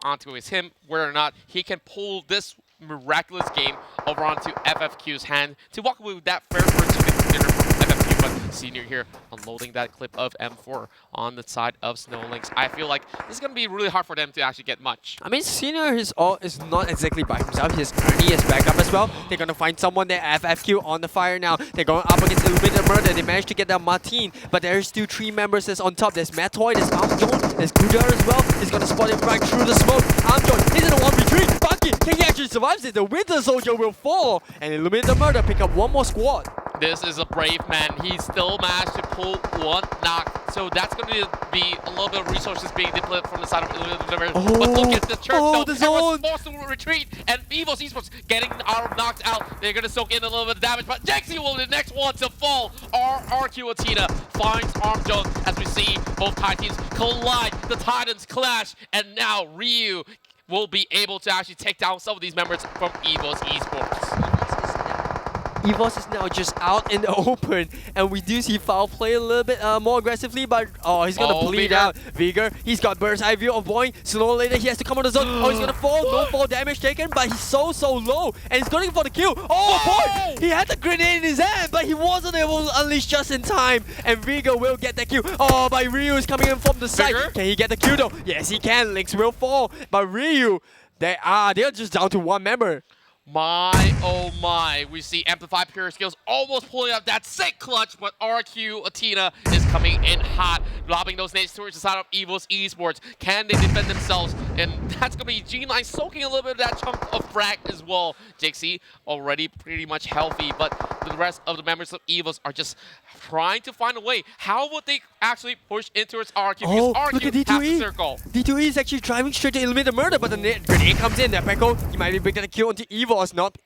[SPEAKER 4] onto him, whether or not he can pull this miraculous game over onto FFQ's hand to walk away with that fair first dinner from FFQ. But Senior here unloading that clip of M4 on the side of LYNX. I feel like this is going to be really hard for them to actually get much.
[SPEAKER 3] I mean, Senior is not exactly by himself. He has Ernie as backup as well. They're going to find someone there. FFQ on the fire now. They're going up against ILLUMINATE Murder. They managed to get down Martin, but there's still 3 members that's on top. There's Matoy, there's Amjon, there's Gudar as well. He's going to spot him right through the smoke. Amjon, he's in a 1v3. Bucky, can he actually survive this? The Winter Soldier will fall, and ILLUMINATE Murder pick up one more squad.
[SPEAKER 4] This is a brave man. He still managed to pull 1 knock. So that's going to be a little bit of resources being deployed from the side of ILLUMINATE. But look at the church though. Everyone's forced to retreat. And EVOS Esports getting AROV knocked out. They're going to soak in a little bit of damage. But Jexy will be the next one to fall. RRQ.ATHENA finds Armjung as we see both Titans collide. The Titans clash. And now Ryu will be able to actually take down some of these members from EVOS Esports.
[SPEAKER 3] EVOS is now just out in the open, and we do see Foul play a little bit more aggressively, but he's gonna bleed out. Vigor, he's got bird's eye view of Boeing. Sooner or later, he has to come on the zone. He's gonna fall. No fall damage taken, but he's so low, and he's going for the kill. Boy! He had the grenade in his hand, but he wasn't able to unleash just in time, and Vigor will get that kill. But Ryu is coming in from the side. Can he get the kill though? Yes, he can. LYNX will fall, but Ryu, they're just down to 1 member.
[SPEAKER 4] My, oh my. We see AMPLFY Pure Skills almost pulling out that sick clutch, but RRQ.ATHENA is coming in hot, lobbing those nades towards the side of EVOS Esports. Can they defend themselves? And that's going to be G9 soaking a little bit of that chunk of frag as well. JXC already pretty much healthy, but the rest of the members of EVOS are just trying to find a way. How would they actually push in towards RRQ? Because RRQ
[SPEAKER 3] look at
[SPEAKER 4] has
[SPEAKER 3] D2E.
[SPEAKER 4] the circle.
[SPEAKER 3] D2E is actually driving straight to ILLUMINATE Murder, but the grenade comes in. That Peko, he might be bringing a kill onto EVOS. Not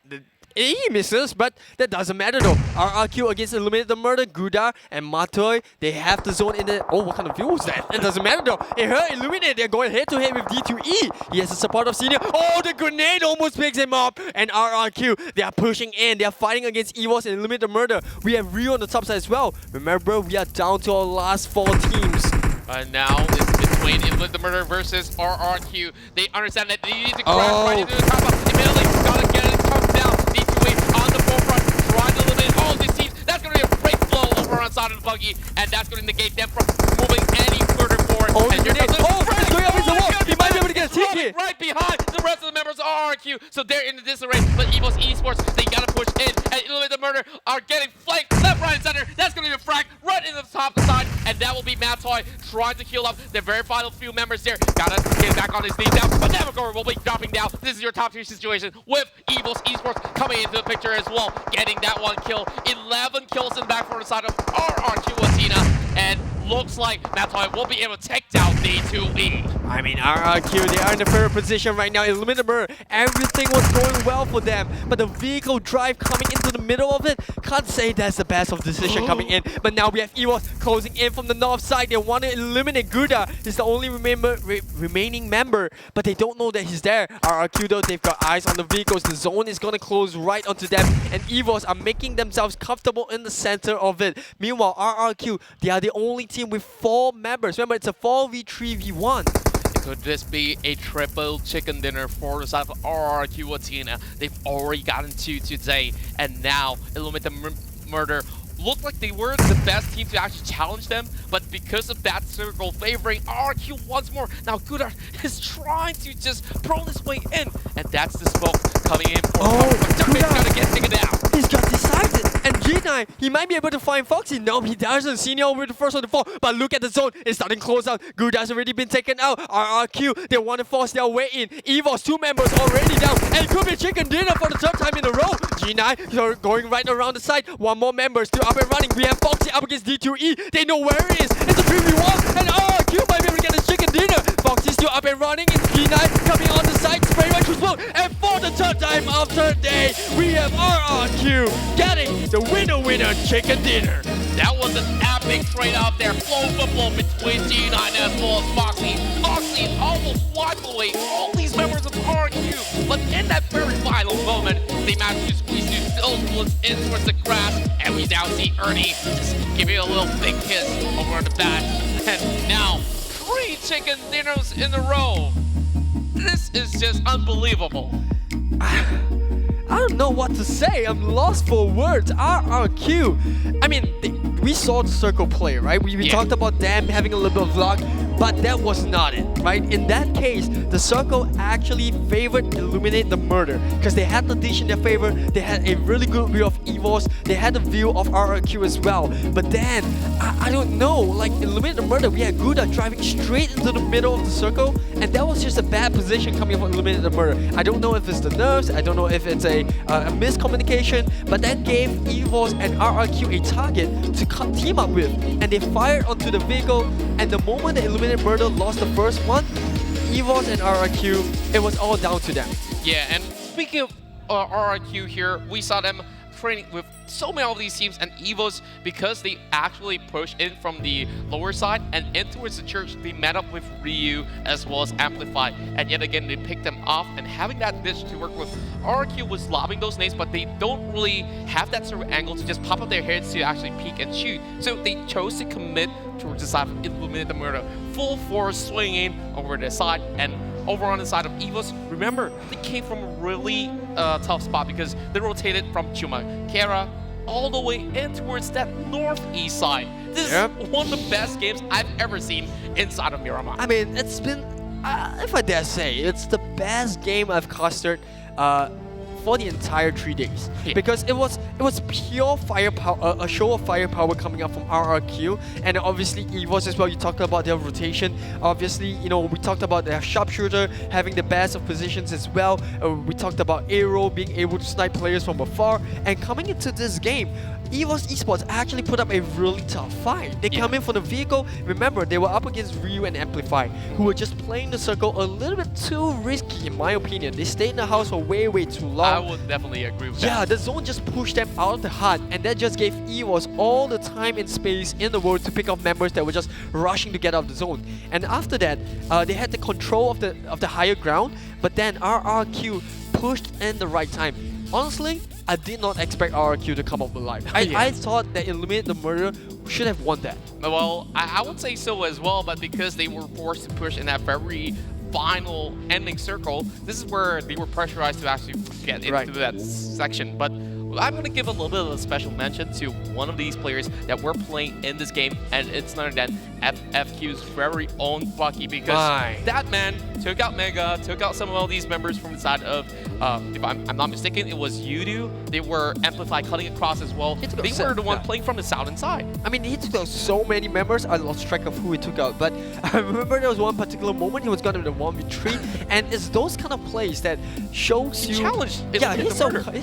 [SPEAKER 3] he misses, but that doesn't matter though. RRQ against ILLUMINATE the Murder, Gudar and Matoy, they have the zone in the... what kind of view was that? It doesn't matter though. It hurt ILLUMINATE, they're going head to head with D2E. He has the support of Senior. The grenade almost picks him up. And RRQ, they are pushing in. They are fighting against EVOS and ILLUMINATE the Murder. We have Ryu on the top side as well. Remember, we are down to our last 4 teams.
[SPEAKER 4] And now it's between ILLUMINATE the Murder versus RRQ. They understand that they need to crash right into the top of immediately. Gotta get it tucked down. D2E on the forefront, trying to eliminate all of these teams. That's gonna be a great blow over on side of the buggy, and that's gonna negate them from moving any further forward. And here comes
[SPEAKER 3] Frank's going up against the wall. He might be able to get a ticket.
[SPEAKER 4] Right behind the rest of the members of RRQ, so they're in the disarray. But EVOS Esports, they gotta push in, and ILLUMINATE the Murder are getting flanked left, right, and center. That's gonna be a frag right in the top side, and that will be Matoy trying to heal up the very final few members there. Gotta get back on his knees now, but Conqueror will be dropping down. This is your top tier situation with EVOS Esports coming into the picture as well, getting that 1 kill. 11 kills in the back for the side of RRQ.ATHENA, and looks like AMPLFY will be able to take down D2E.
[SPEAKER 3] I mean, RRQ, they are in the third position right now. ILLUMINATE, everything was going well for them, but the vehicle drive coming into the middle of it, can't say that's the best of decision coming in. But now we have EVOS closing in from the north side. They want to eliminate Guda. He's the only remaining member, but they don't know that he's there. RRQ though, they've got eyes on the vehicles. The zone is going to close right onto them, and EVOS are making themselves comfortable in the center of it. Meanwhile, RRQ, they are the only team with 4 members. Remember, it's a 4v3v1.
[SPEAKER 4] Could this be a triple chicken dinner for the side of RRQ.ATHENA? They've already gotten 2 today, and now ILLUMINATE Murder looked like they were the best team to actually challenge them, but because of that circle favoring RRQ once more, now Guda is trying to just pro his way in, and that's the smoke coming in for Guda. Gonna get taken down.
[SPEAKER 3] He's got decided, and G9, he might be able to find Foxy. No, he doesn't. Senior with the first on the 4, but look at the zone. It's starting close out. Guda's already been taken out. RRQ, they want to force their way in. EVOS, 2 members already down, and it could be chicken dinner for the 3rd time in a row. G9, you're going right around the side. 1 more member still up and running. We have Foxy up against D2E. They know where it is. It's a 3v1, and RRQ might be able to get the chicken dinner. Foxy's still up and running, and G9 coming on the side, spray right through smoke. And for the 3rd time after day, we have RRQ getting the winner chicken dinner.
[SPEAKER 4] That was an epic trade-off there, blow for blow between G9 as well as Foxy. Foxy almost wiped away all these members of RRQ, but in that very final moment, they managed to squeeze those bullets in towards the grass, and we now see Ernie just giving a little big kiss over the back. And now, 3 chicken dinners in a row. This is just unbelievable.
[SPEAKER 3] I don't know what to say. I'm lost for words. RRQ. I mean, we saw the circle play, right? We talked about them having a little bit of luck, but that was not it, right? In that case, the circle actually favored ILLUMINATE the Murder because they had the dish in their favor. They had a really good view of EVOS. They had a view of RRQ as well. But then, I don't know, like ILLUMINATE the Murder, we had Guda driving straight into the middle of the circle, and that was just a bad position coming from ILLUMINATE the Murder. I don't know if it's the nerves, I don't know if it's a miscommunication, but that gave EVOS and RRQ a target to team up with, and they fired onto the vehicle, and the moment that ILLUMINATE Murder lost the first one, EVOS and RRQ, it was all down to them.
[SPEAKER 4] Yeah, and speaking of RRQ here, we saw them training with so many of these teams, and EVOS, because they actually pushed in from the lower side and in towards the church, they met up with Ryu as well as AMPLFY, and yet again they picked them off, and having that dish to work with. RRQ was lobbing those nades, but they don't really have that sort of angle to just pop up their heads to actually peek and shoot, so they chose to commit towards the side of ILLUMINATE the Murder, full force swinging over the side. And over on the side of EVOS, remember, they came from a really tough spot because they rotated from Conqueror all the way in towards that northeast side. This is one of the best games I've ever seen inside of Miramar.
[SPEAKER 3] I mean, it's been, if I dare say, it's the best game I've castered for the entire 3 days, because it was pure firepower, a show of firepower coming up from RRQ, and obviously EVOS as well. You talked about their rotation. Obviously, you know, we talked about their sharpshooter having the best of positions as well. We talked about AROV being able to snipe players from afar, and coming into this game, EVOS Esports actually put up a really tough fight. They come in for the vehicle. Remember, they were up against Ryu and AMPLFY, who were just playing the circle a little bit too risky, in my opinion. They stayed in the house for way too long.
[SPEAKER 4] I would definitely agree with that.
[SPEAKER 3] Yeah, the zone just pushed them out of the hut, and that just gave EVOS all the time and space in the world to pick off members that were just rushing to get out of the zone. And after that, they had the control of the higher ground, but then RRQ pushed in the right time. Honestly, I did not expect RRQ to come up alive. I thought that ILLUMINATE the Murder should have won that.
[SPEAKER 4] Well, I would say so as well, but because they were forced to push in that very final ending circle, this is where they were pressurized to actually get into that section. But I'm going to give a little bit of a special mention to one of these players that we're playing in this game, and it's none other than FFQ's very own Bucky, because that man took out Mega, took out some of all these members from the side of, if I'm not mistaken, it was Yoodo. They were AMPLFY cutting across as well. They were the one playing from the southern side.
[SPEAKER 3] I mean, he took out so many members, I lost track of who he took out, but I remember there was one particular moment he was going to the 1v3, and it's those kind of plays that shows you...
[SPEAKER 4] Challenge.
[SPEAKER 3] Yeah, he's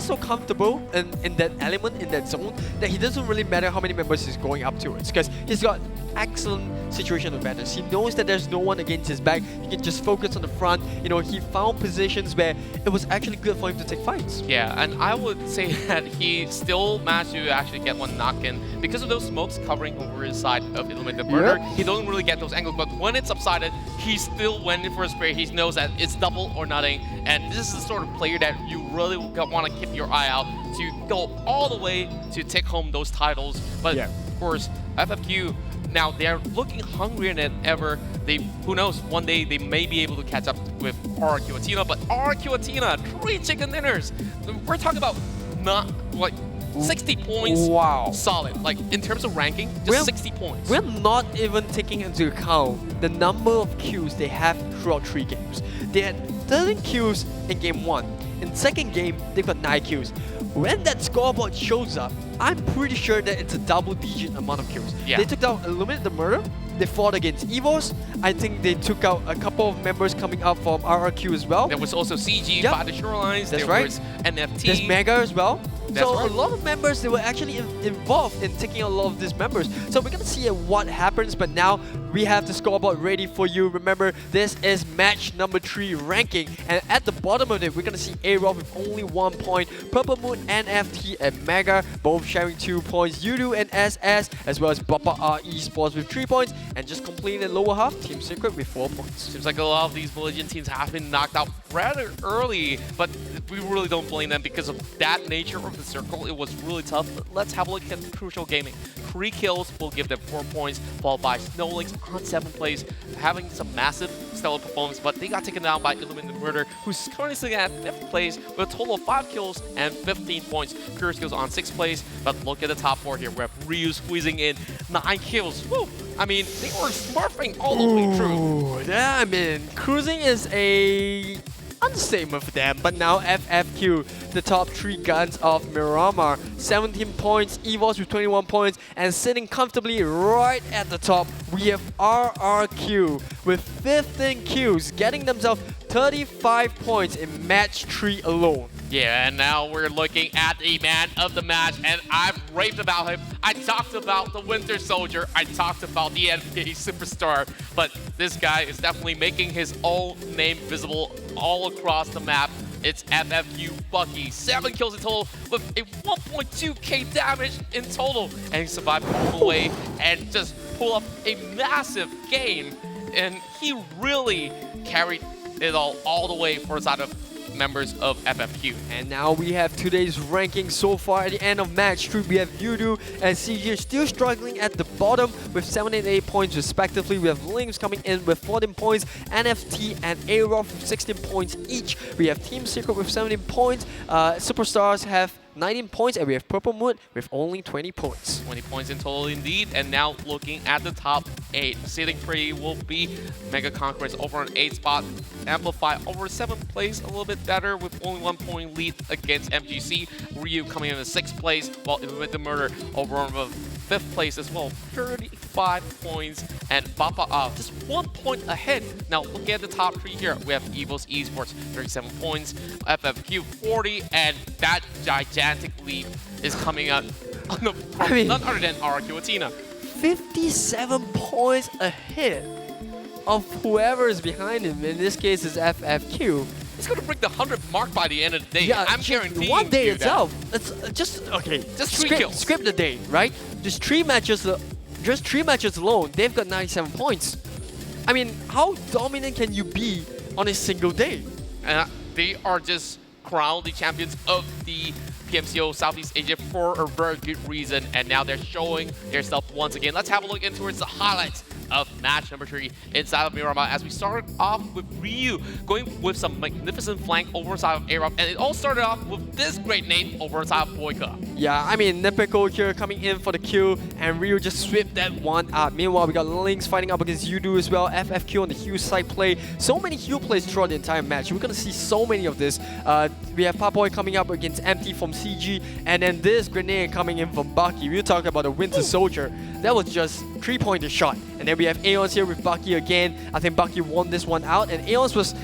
[SPEAKER 3] so comfortable in that element, in that zone, that he doesn't really matter how many members he's going up towards, because he's got excellent situation awareness. He knows that there's no one against his back. He can just focus on the front. You know, he found positions where it was actually good for him to take fights.
[SPEAKER 4] Yeah, and I would say that he still managed to actually get one knock in because of those smokes covering over his side of Illuminate Murder. He doesn't really get those angles, but when it's subsided, he still went in for a spray. He knows that it's double or nothing, and this is the sort of player that you really want to keep your eye out to go all the way to take home those titles. But of course, FFQ, now they're looking hungrier than ever. Who knows, one day they may be able to catch up with RRQ.ATHENA, but RRQ.ATHENA, 3 chicken dinners. We're talking about not like 60 points.
[SPEAKER 3] Wow.
[SPEAKER 4] Solid. Like in terms of ranking, just 60 points.
[SPEAKER 3] We're not even taking into account the number of kills they have throughout 3 games. They had 13 kills in game 1. In second game, they've got 9 kills. When that scoreboard shows up, I'm pretty sure that it's a double-digit amount of kills.
[SPEAKER 4] Yeah.
[SPEAKER 3] They took out Illuminate the Murder. They fought against EVOS. I think they took out a couple of members coming up from RRQ as well.
[SPEAKER 4] There was also CG by the Shorelines.
[SPEAKER 3] That's
[SPEAKER 4] there
[SPEAKER 3] right.
[SPEAKER 4] was NFT.
[SPEAKER 3] There's Mega as well.
[SPEAKER 4] That's
[SPEAKER 3] so
[SPEAKER 4] right.
[SPEAKER 3] a lot of members, they were actually involved in taking a lot of these members. So we're gonna see what happens, but now we have the scoreboard ready for you. Remember, this is match number 3 ranking, and at the bottom of it, we're gonna see AROV with only 1 point, Purple Moon, NFT, and Mega both sharing 2 points, Yoodo and SS, as well as Bapak Esports with 3 points, and just completing the lower half, Team Secret with 4 points.
[SPEAKER 4] Seems like a lot of these Malaysian teams have been knocked out rather early, but we really don't blame them because of that nature of the circle. It was really tough. But let's have a look at Crucial Gaming. 3 kills will give them 4 points, followed by SnowLynx on 7th place, having some massive stellar performance, but they got taken down by Illuminate Murder, who's currently sitting at 5th place with a total of 5 kills and 15 points. Pure Skills on 6th place, but look at the top 4 here. We have Ryu squeezing in 9 kills. Woo! I mean, they were smurfing all the way through.
[SPEAKER 3] Ooh, yeah, I mean, cruising is a understatement for them, but now FFQ, the top 3 guns of Miramar, 17 points, EVOS with 21 points, and sitting comfortably right at the top, we have RRQ with 15 kills, getting themselves 35 points in match 3 alone.
[SPEAKER 4] Yeah, and now we're looking at the man of the match, and I've raved about him. I talked about the Winter Soldier. I talked about the NBA superstar, but this guy is definitely making his own name visible all across the map. It's FFQ Bucky. 7 kills in total with a 1.2k damage in total, and he survived all the way and just pulled up a massive game. And he really carried it all the way for the side of members of FFQ.
[SPEAKER 3] And now we have today's ranking so far. At the end of match 3, we have Yoodo and CG still struggling at the bottom with 7 and 8 points respectively. We have LYNX coming in with 14 points, NFT and AROV with 16 points each. We have Team Secret with 17 points. Superstars have 19 points, and we have Purple Moon with only 20 points.
[SPEAKER 4] 20 points in total indeed, and now looking at the top 8. Sitting pretty will be Mega Conquerors over on 8th spot. AMPLFY over 7th place, a little bit better with only 1 point lead against MGC. Ryu coming in 6th place, while Illuminate the Murder over on the 5th place as well, 35 points, and Bapak just 1 point ahead. Now looking at the top 3 here, we have EVOS Esports 37 points, FFQ 40, and that gigantic lead is coming out from none other than RRQ.ATHENA.
[SPEAKER 3] 57 points ahead of whoever is behind him. In this case, is FFQ.
[SPEAKER 4] It's going to break the 100 mark by the end of the day.
[SPEAKER 3] Yeah,
[SPEAKER 4] I'm guaranteeing
[SPEAKER 3] one day
[SPEAKER 4] you
[SPEAKER 3] itself. It's just okay.
[SPEAKER 4] Just 3 kills.
[SPEAKER 3] Script the day, right? Just 3 matches. Just 3 matches alone, they've got 97 points. I mean, how dominant can you be on a single day?
[SPEAKER 4] They are just crowned the champions of the PMCO Southeast Asia for a very good reason, and now they're showing their stuff once again. Let's have a look into the highlights of match number 3 inside of Miramar, as we started off with Ryu going with some magnificent flank over side of AROV, and it all started off with this great nade over side of Boyka.
[SPEAKER 3] Yeah, I mean, Nepeko here coming in for the kill, and Ryu just swept that one up. Meanwhile, we got LYNX fighting up against Yoodo as well. FFQ on the Hugh side play. So many Hugh plays throughout the entire match. We're gonna see so many of this. We have Papoy coming up against Empty from CG, and then this grenade coming in from Bucky. We were talking about the Winter Soldier. That was just 3-pointer shot. And then we have Aeons here with Bucky again. I think Bucky won this one out, and Aeons was,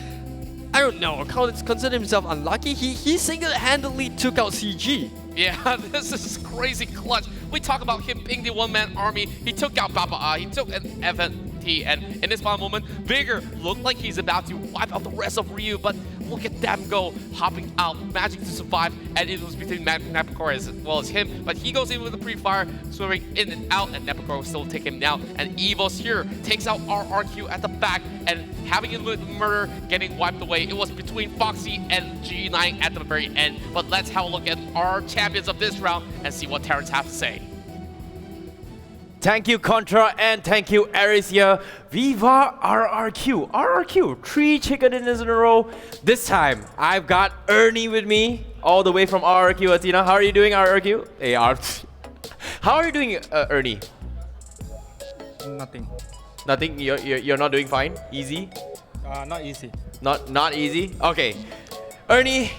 [SPEAKER 3] I don't know, considered himself unlucky. He single-handedly took out CG.
[SPEAKER 4] Yeah, this is crazy clutch. We talk about him being the one-man army. He took out Bapak, he took an FNT, and in this final moment, Bigger looked like he's about to wipe out the rest of Ryu, but look at them go, hopping out, managing to survive, and it was between Nepicor as well as him, but he goes in with the pre-fire, swimming in and out, and Nepicor will still take him down, and EVOS here takes out RRQ at the back, and having a murder getting wiped away. It was between Foxy and G9 at the very end, but let's have a look at our champions of this round and see what Terrence have to say.
[SPEAKER 5] Thank you, Contra, and thank you, Aris here. Viva RRQ. RRQ, 3 chicken dinners in a row. This time, I've got Ernie with me, all the way from RRQ.ATHENA. How are you doing, RRQ? How are you doing, Ernie?
[SPEAKER 10] nothing
[SPEAKER 5] Nothing? You're not doing fine? Easy?
[SPEAKER 10] not easy
[SPEAKER 5] Not easy? Okay. Ernie,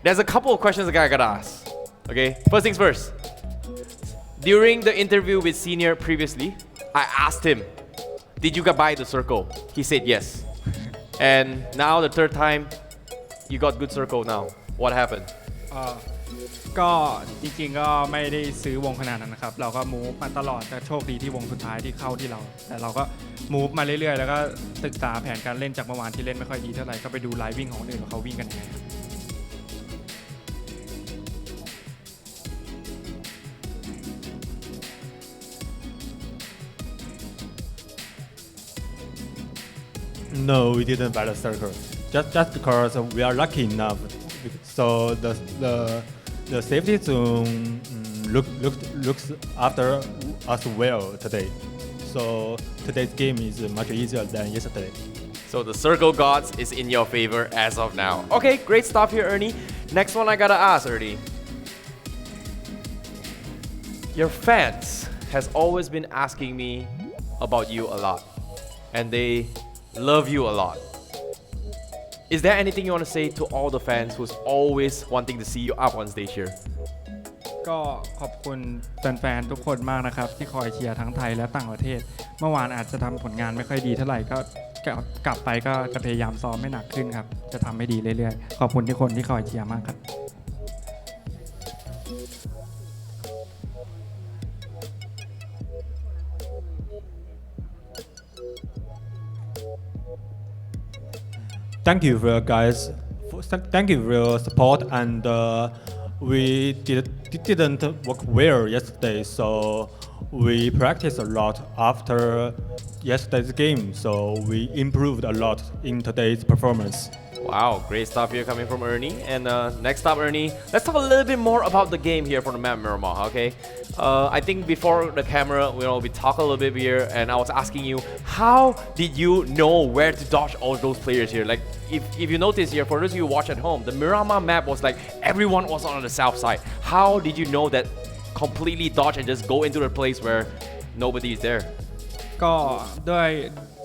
[SPEAKER 5] there's a couple of questions I gotta ask. Okay, first things first. During the interview with Senior previously, I asked him, did you buy the circle? He said yes. And now the third time, you got good circle now. What happened?
[SPEAKER 10] ก็จริงๆก็ไม่ได้ซื้อวงขนาดนั้นนะครับเราก็มูฟมาตลอดแต่โชคดีที่วงสุดท้ายที่เข้าที่เราแต่เราก็มูฟมาเรื่อยๆแล้วก็ศึกษาแผนการเล่นจากเมื่อวานที่เล่นไม่ค่อยดีเท่าไหร่ก็ไปดูไลฟ์วิ่งของคนอื่นว่าเขาวิ่งกันยังไงครับ
[SPEAKER 7] No, we didn't buy the circle. Just because we are lucky enough. So the safety zone looks after us well today. So today's game is much easier than yesterday.
[SPEAKER 5] So the circle gods is in your favor as of now. Okay, great stuff here, Ernie. Next one I gotta ask, Ernie. Your fans has always been asking me about you a lot. And they love you a lot. Is there anything you want to say to all the fans who's always wanting to see you up on stage here?
[SPEAKER 10] ก็ขอบคุณแฟนๆทุกคนมากนะครับที่คอยเชียร์ทั้งไทยและต่างประเทศเมื่อวานอาจจะทำผลงานไม่ค่อยดีเท่าไหร่ก็กลับไปก็จะพยายามซ้อมให้หนักขึ้นครับจะทำให้ดีเรื่อยๆขอบคุณทุกคนที่คอยเชียร์มากครับ
[SPEAKER 7] Thank you for guys. Thank you for your support, and we didn't work well yesterday, so we practiced a lot after yesterday's game, so we improved a lot in today's performance.
[SPEAKER 5] Wow, great stuff here coming from Ernie. And next up, Ernie, let's talk a little bit more about the game here from the map Miramar, okay? I think before the camera, we talk a little bit here, and I was asking you, how did you know where to dodge all those players here? Like, if you notice here, for those of you who watch at home, the Miramar map was like, everyone was on the south side. How did you know that completely dodge and just go into a place where nobody is there?
[SPEAKER 10] ก็ด้วย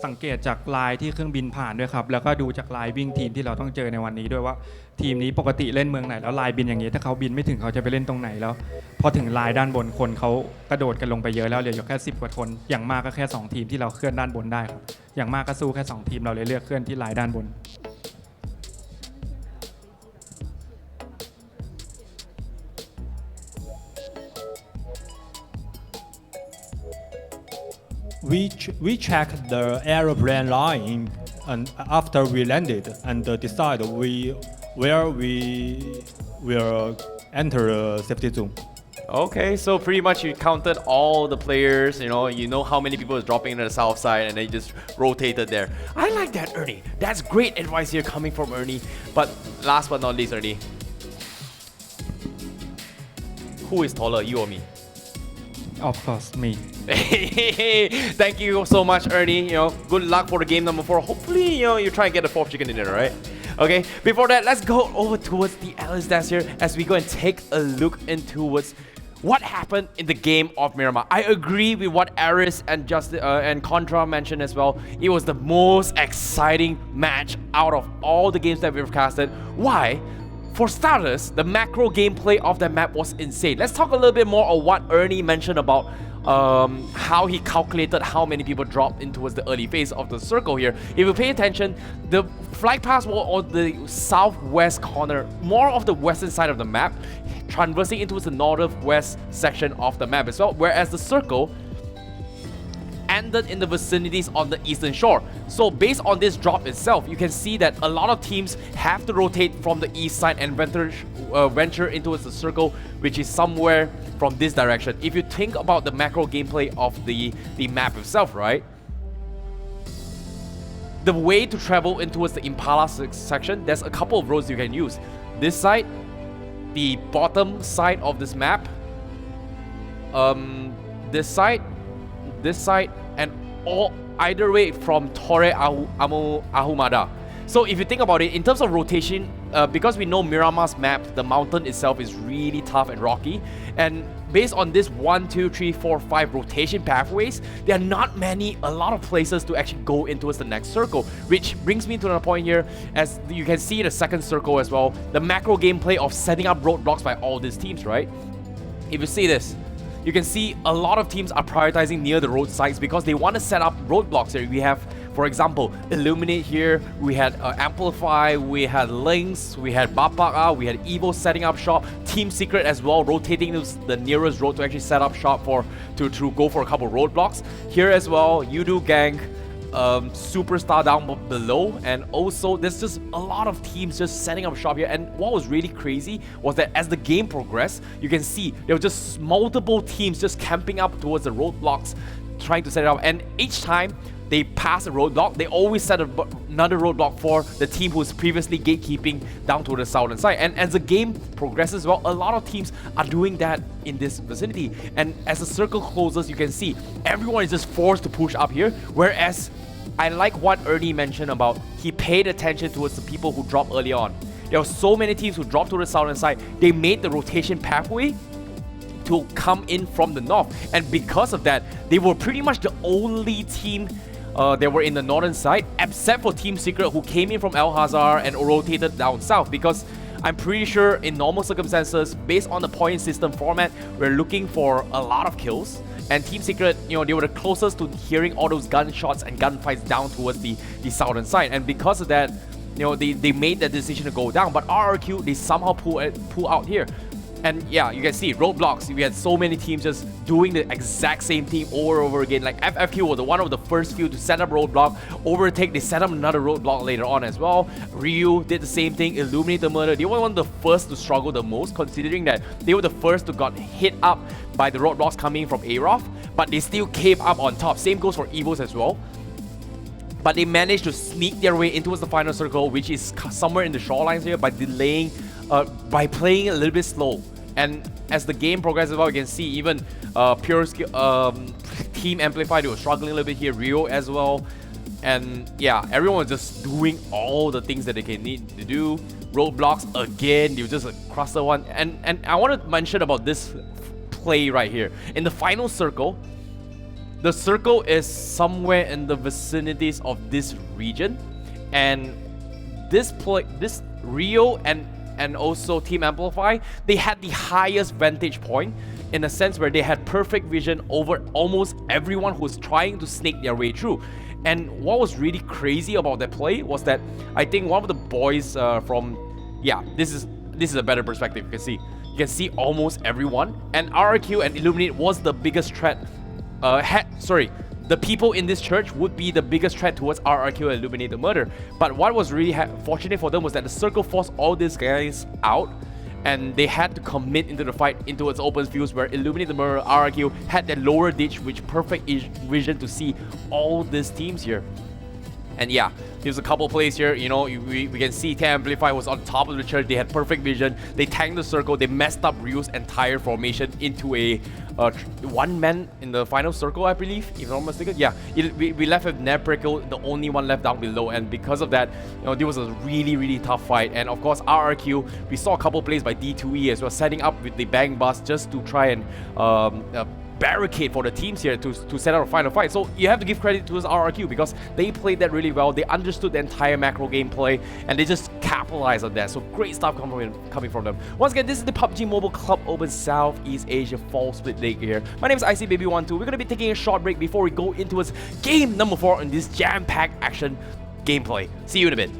[SPEAKER 10] สังเกตจากลายที่เครื่องบินผ่านด้วยครับแล้วก็ดูจากลายวิ่งทีมที่เราต้องเจอในวันนี้ด้วยว่าทีมนี้ปกติเล่นเมืองไหนแล้วลายบินอย่างนี้ถ้าเขาบินไม่ถึงเขาจะไปเล่นตรงไหนแล้วพอถึงลายด้านบนคนเขากระโดดกันลงไปเยอะแล้วเหลืออยู่แค่10 กว่าคนอย่างมากก็แค่2ทีมที่เราเคลื่อนด้านบนได้ครับอย่างมากก็สู้แค่2ทีมเราเลยเลือกเคลื่อนที่ลายด้านบน
[SPEAKER 7] We checked the aeroplane line and after we landed and decide where we will enter the safety zone.
[SPEAKER 5] Okay, so pretty much you counted all the players, you know how many people is dropping into the south side and they just rotated there. I like that, Ernie. That's great advice here coming from Ernie. But last but not least, Ernie, who is taller, you or me?
[SPEAKER 10] Of course, me.
[SPEAKER 5] Thank you so much, Ernie. Good luck for the game number 4. Hopefully, you try and get the 4th chicken dinner, right? Okay, before that, let's go over towards the LS dance here as we go and take a look into what happened in the game of Miramar. I agree with what Aris and Contra mentioned as well. It was the most exciting match out of all the games that we've casted. Why? For starters, the macro gameplay of that map was insane. Let's talk a little bit more of what Ernie mentioned about how he calculated how many people dropped into the early phase of the circle here. If you pay attention, the flight paths were on the southwest corner, more of the western side of the map, traversing into the northwest section of the map as well, whereas the circle ended in the vicinities on the eastern shore. So based on this drop itself, you can see that a lot of teams have to rotate from the east side and venture into the circle, which is somewhere from this direction. If you think about the macro gameplay of the map itself, right? The way to travel into the Impala section, there's a couple of roads you can use. This side, the bottom side of this map, this side, and either way from Torre Ahumada. So if you think about it, in terms of rotation, because we know Miramar's map, the mountain itself is really tough and rocky, and based on this 1, 2, 3, 4, 5 rotation pathways, there are not a lot of places to actually go into the next circle, which brings me to the point here, as you can see the second circle as well, the macro gameplay of setting up roadblocks by all these teams, right? If you see this, you can see a lot of teams are prioritizing near the roadsides because they want to set up roadblocks here. We have, for example, ILLUMINATE here, we had AMPLFY, we had LYNX, we had Bapak, we had EVOS setting up shop, Team Secret as well, rotating the nearest road to actually set up shop to go for a couple roadblocks. Here as well, Yoodo, Gank, Superstar down below, and also there's just a lot of teams just setting up shop here. And what was really crazy was that as the game progressed, you can see there were just multiple teams just camping up towards the roadblocks, trying to set it up, and each time they pass a roadblock, they always set another roadblock for the team who was previously gatekeeping down to the southern side. And as the game progresses, well, a lot of teams are doing that in this vicinity. And as the circle closes, you can see everyone is just forced to push up here, whereas I like what Ernie mentioned about he paid attention towards the people who dropped early on. There were so many teams who dropped to the southern side. They made the rotation pathway to come in from the north, and because of that, they were pretty much the only team that were in the northern side, except for Team Secret, who came in from El Hazar and rotated down south, because I'm pretty sure in normal circumstances, based on the point system format, we're looking for a lot of kills. And Team Secret, you know, they were the closest to hearing all those gunshots and gunfights down towards the southern side. And because of that, you know, they made that decision to go down. But RRQ, they somehow pull out here. And yeah, you can see roadblocks. We had so many teams just doing the exact same thing over and over again. Like FFQ was one of the first few to set up roadblock. Overtake, they set up another roadblock later on as well. Ryu did the same thing. Illuminate the murder. They were one of the first to struggle the most, considering that they were the first to got hit up by the roadblocks coming from AROV, but they still came up on top. Same goes for EVOS as well. But they managed to sneak their way into the final circle, which is somewhere in the shorelines here, by delaying, by playing a little bit slow. And as the game progresses, well, you can see even pure skill, Team Amplify, they were struggling a little bit here. Rio as well. And yeah, everyone was just doing all the things that they can need to do. Roadblocks again, they were just a cluster one. And I want to mention about this play right here. In the final circle, the circle is somewhere in the vicinities of this region. And this Rio and also Team Amplify, they had the highest vantage point in a sense where they had perfect vision over almost everyone who's trying to snake their way through. And what was really crazy about that play was that I think one of the boys this is a better perspective. You can see almost everyone, and RRQ and Illuminate was the biggest threat. The people in this church would be the biggest threat towards RRQ and Illuminate the murder. But what was really fortunate for them was that the circle forced all these guys out, and they had to commit into the fight into its open fields, where Illuminate the murder, RRQ had that lower ditch, which perfect vision to see all these teams here. And yeah, there's a couple plays here, you know, we can see Team Amplify was on top of the church. They had perfect vision. They tanked the circle. They messed up Ryu's entire formation into a one man in the final circle, I believe, if I'm not mistaken. Yeah, we left with ReaperKiller, the only one left down below, and because of that, you know, there was a really, really tough fight. And of course, RRQ, we saw a couple plays by D2E as well, setting up with the bang bus just to try and barricade for the teams here to set out a final fight. So you have to give credit to this RRQ because they played that really well. They understood the entire macro gameplay and they just capitalized on that. So great stuff coming from them. Once again, this is the PUBG Mobile Club Open Southeast Asia Fall Split League here. My name is ICBaby12. We're going to be taking a short break before we go into its game number 4 in this jam-packed action gameplay. See you in a bit.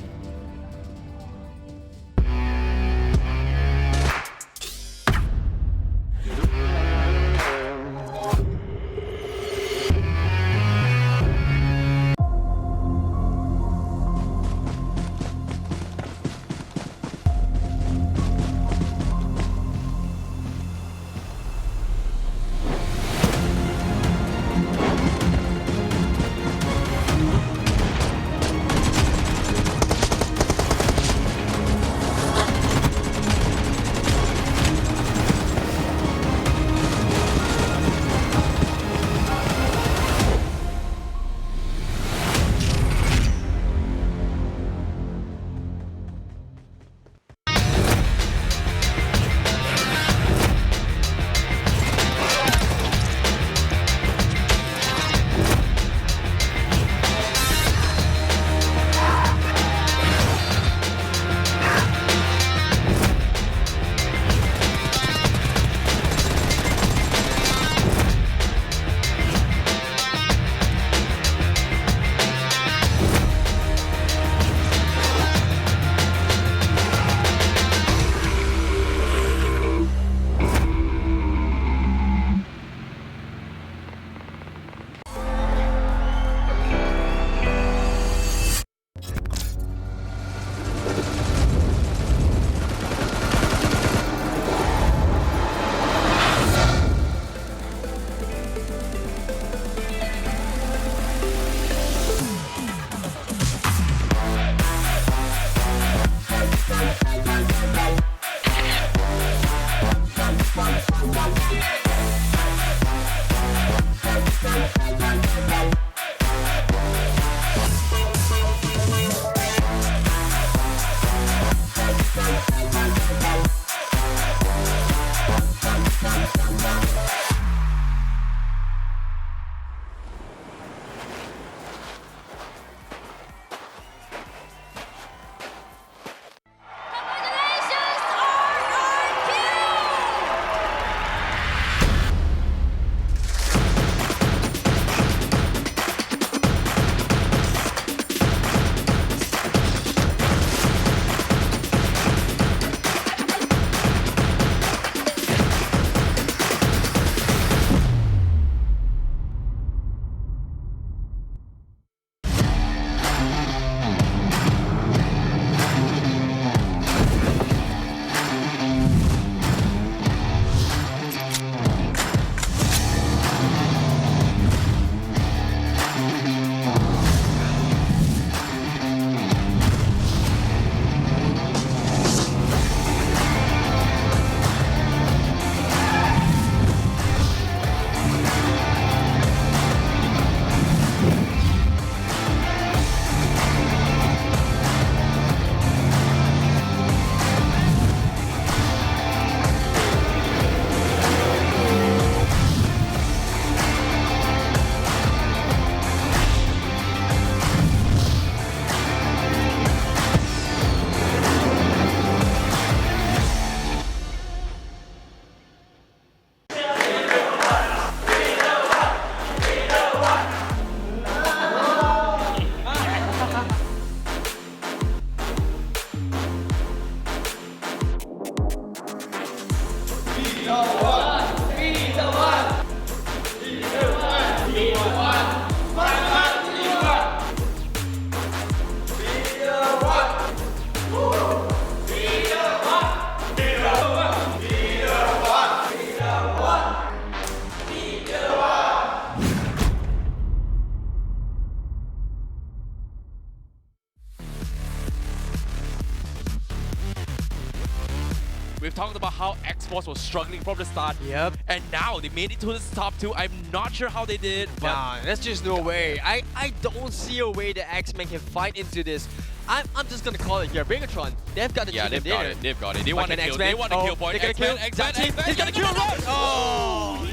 [SPEAKER 8] We've talked about how XForce was struggling from the start.
[SPEAKER 3] Yep.
[SPEAKER 8] And now they made it to the top 2. I'm not sure how they did, but
[SPEAKER 3] Nah, there's just no way. I don't see a way that X-Men can fight into this. I'm just gonna call it here. Bigetron, they've got the
[SPEAKER 8] yeah,
[SPEAKER 3] chicken
[SPEAKER 8] they've got
[SPEAKER 3] dinner.
[SPEAKER 8] it. They've got it. They
[SPEAKER 3] But
[SPEAKER 8] want to
[SPEAKER 3] can
[SPEAKER 8] kill.
[SPEAKER 3] X-Men?
[SPEAKER 8] They want to kill point.
[SPEAKER 3] They're gonna kill.
[SPEAKER 8] X-Men,
[SPEAKER 3] He's gonna kill.
[SPEAKER 8] X-Men.
[SPEAKER 3] Oh!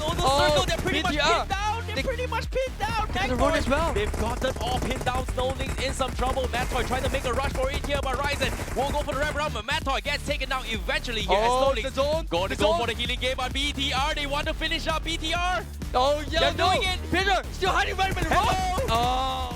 [SPEAKER 8] on the
[SPEAKER 3] Oh,
[SPEAKER 8] circle. They're pretty much
[SPEAKER 3] PTR.
[SPEAKER 8] pinned down. They're pretty much pinned down.
[SPEAKER 3] gonna run as well.
[SPEAKER 8] They've got them all pinned down. Snowlings in some trouble. Mattoy trying to make a rush for it here, but Ryzen won't go for the wraparound. But Mattoy gets taken down eventually here.
[SPEAKER 3] Oh,
[SPEAKER 8] as Snowlings
[SPEAKER 3] the zone,
[SPEAKER 8] going to
[SPEAKER 3] the
[SPEAKER 8] go
[SPEAKER 3] zone.
[SPEAKER 8] for the healing game on BTR. They want to finish up BTR.
[SPEAKER 3] Oh, yeah,
[SPEAKER 8] They're
[SPEAKER 3] no.
[SPEAKER 8] doing it.
[SPEAKER 3] Peter, still hiding right by the rock.
[SPEAKER 8] Hello.
[SPEAKER 3] Oh.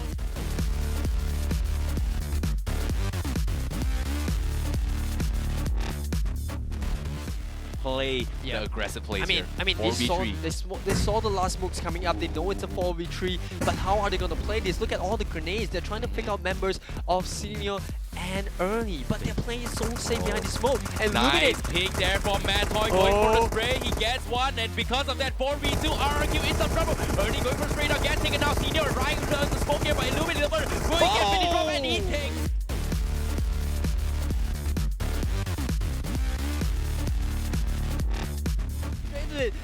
[SPEAKER 8] Play
[SPEAKER 3] Yeah.
[SPEAKER 8] the aggressive plays here.
[SPEAKER 3] I mean,
[SPEAKER 8] 4v3.
[SPEAKER 3] they saw the last smokes coming up. They know it's a 4v3, but how are they gonna play this? Look at all the grenades. They're trying to pick out members of Senior and Ernie, but they're playing so safe behind the smoke. And
[SPEAKER 8] Nice
[SPEAKER 3] LYNX,
[SPEAKER 8] pick there from Mattoy going for the spray. He gets one, and because of that 4v2, RRQ in some trouble. Ernie going for the spray now, get taken out. Senior right returns the smoke here by ILLUMINATE. Will he get finished off, and he takes.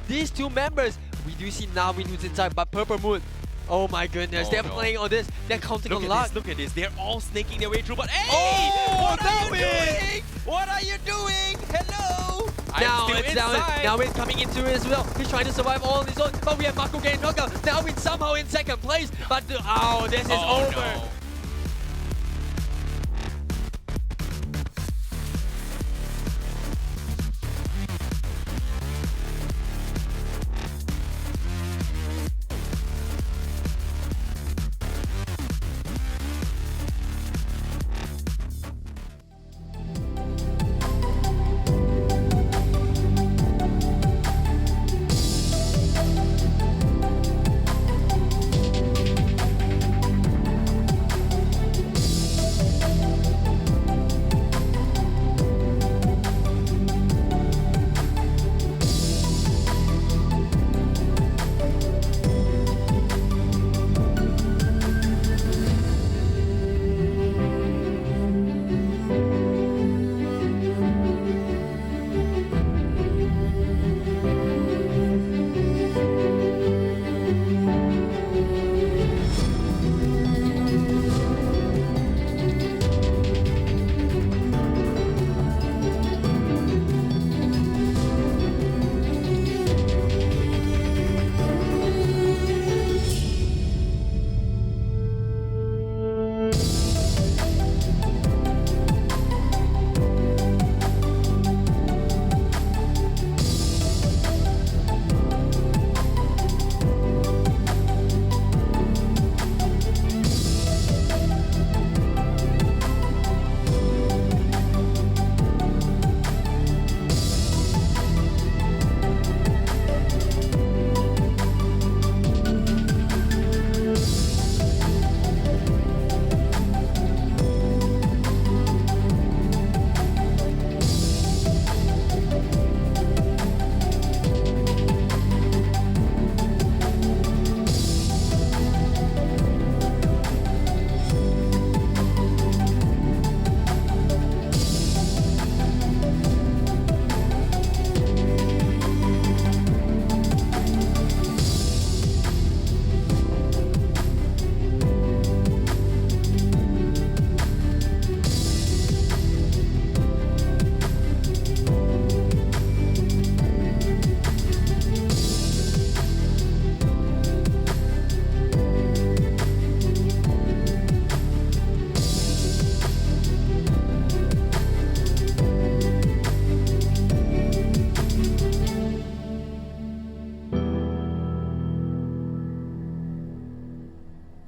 [SPEAKER 3] these two members, we do see Navin who's inside, but Purple Moon, oh my goodness,
[SPEAKER 8] Oh,
[SPEAKER 3] they're
[SPEAKER 8] no.
[SPEAKER 3] playing on this. They're counting
[SPEAKER 8] Look
[SPEAKER 3] on
[SPEAKER 8] at
[SPEAKER 3] luck.
[SPEAKER 8] this, look at this. They're all snaking their way through, but hey!
[SPEAKER 3] Oh,
[SPEAKER 8] what are you
[SPEAKER 3] Navin!
[SPEAKER 8] doing? What are you doing? Hello!
[SPEAKER 3] Now
[SPEAKER 8] I'm still
[SPEAKER 3] it's
[SPEAKER 8] inside.
[SPEAKER 3] Navin coming into it as well. He's trying to survive all on his own, but we have Marco getting knocked out. Navin somehow in second place, but this is
[SPEAKER 8] Oh,
[SPEAKER 3] over.
[SPEAKER 8] no.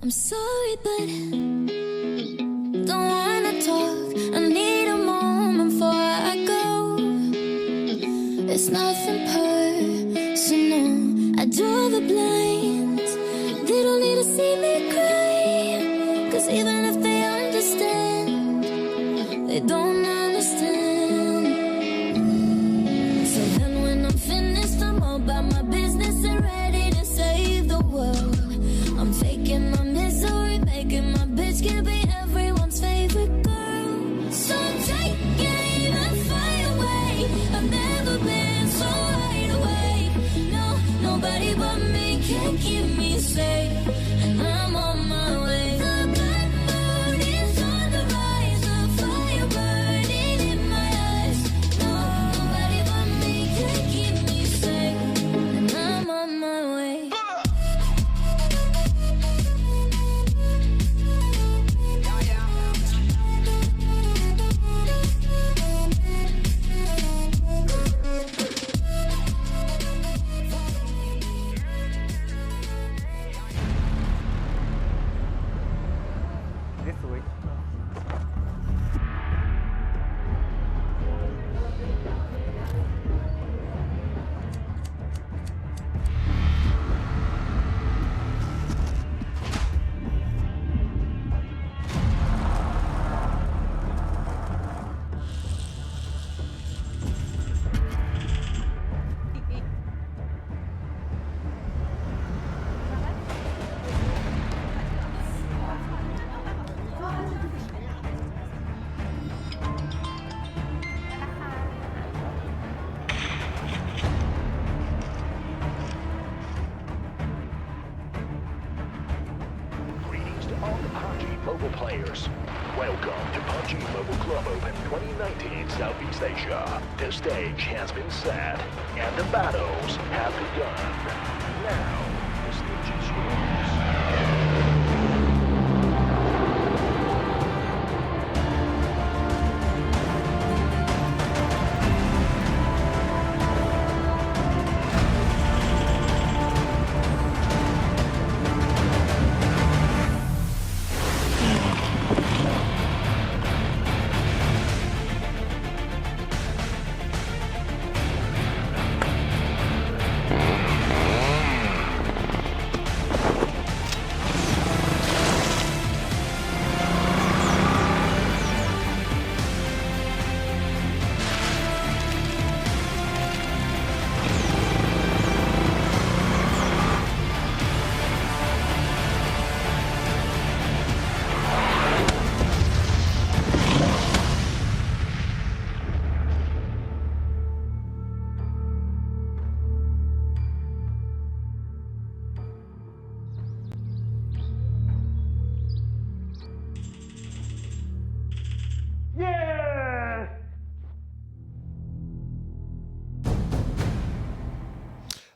[SPEAKER 2] I'm sorry, but don't wanna talk. I need a moment before I go. It's nothing personal. I draw the blinds. They don't need to see me cry. 'Cause even if they understand, they don't understand. So then when I'm finished, I'm all about my business and ready to save the world. I'm faking my misery, making my bitch can be everyone's favorite girl. So take aim and fly away. I've never been so wide awake. No, nobody but me can keep me safe. And I'm on my way. The black moon is on the rise, the fire burns.
[SPEAKER 9] players. Welcome to PUBG Mobile Club Open 2019 Southeast Asia. The stage has been set, and the battles have begun. Now, the stage is yours.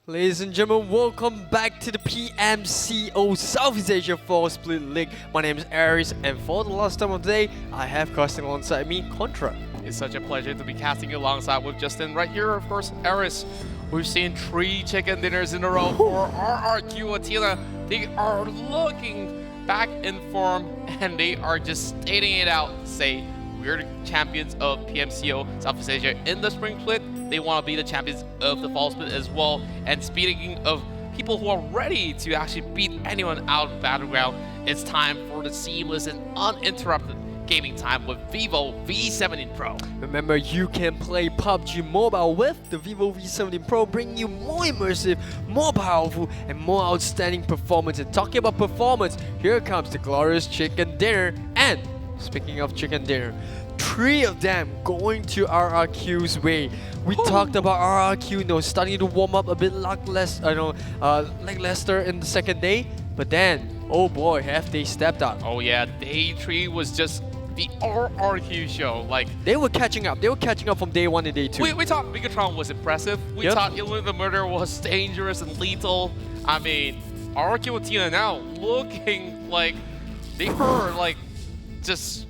[SPEAKER 3] Ladies and gentlemen, welcome back to the PMCO Southeast Asia 4 Split League. My name is Aries, and for the last time of the day, I have casting alongside me, Contra.
[SPEAKER 4] It's such a pleasure to be casting alongside with Justin right here, of course, Eris. We've seen 3 chicken dinners in a row for RRQ.ATHENA. They are looking back in form, and they are just stating it out, say, we're the champions of PMCO Southeast Asia in the spring split. They want to be the champions of the fall split as well. And speaking of people who are ready to actually beat anyone out of Battleground, it's time for the seamless and uninterrupted gaming time with Vivo V17 Pro.
[SPEAKER 3] Remember, you can play PUBG Mobile with the Vivo V17 Pro, bringing you more immersive, more powerful, and more outstanding performance. And talking about performance, here comes the glorious chicken dinner. And speaking of chicken dinner, 3 of them going to RRQ's way. We talked about RRQ, starting to warm up a bit lackluster in the second day, but then, oh boy, have they stepped up.
[SPEAKER 4] Oh yeah, day 3 was just the RRQ show. Like,
[SPEAKER 3] they were catching up. They were catching up from day 1 and day 2.
[SPEAKER 4] We thought Bigetron was impressive. We thought ILLUMINATE the Murder was dangerous and lethal. I mean, RRQ.ATHENA now looking like they were like just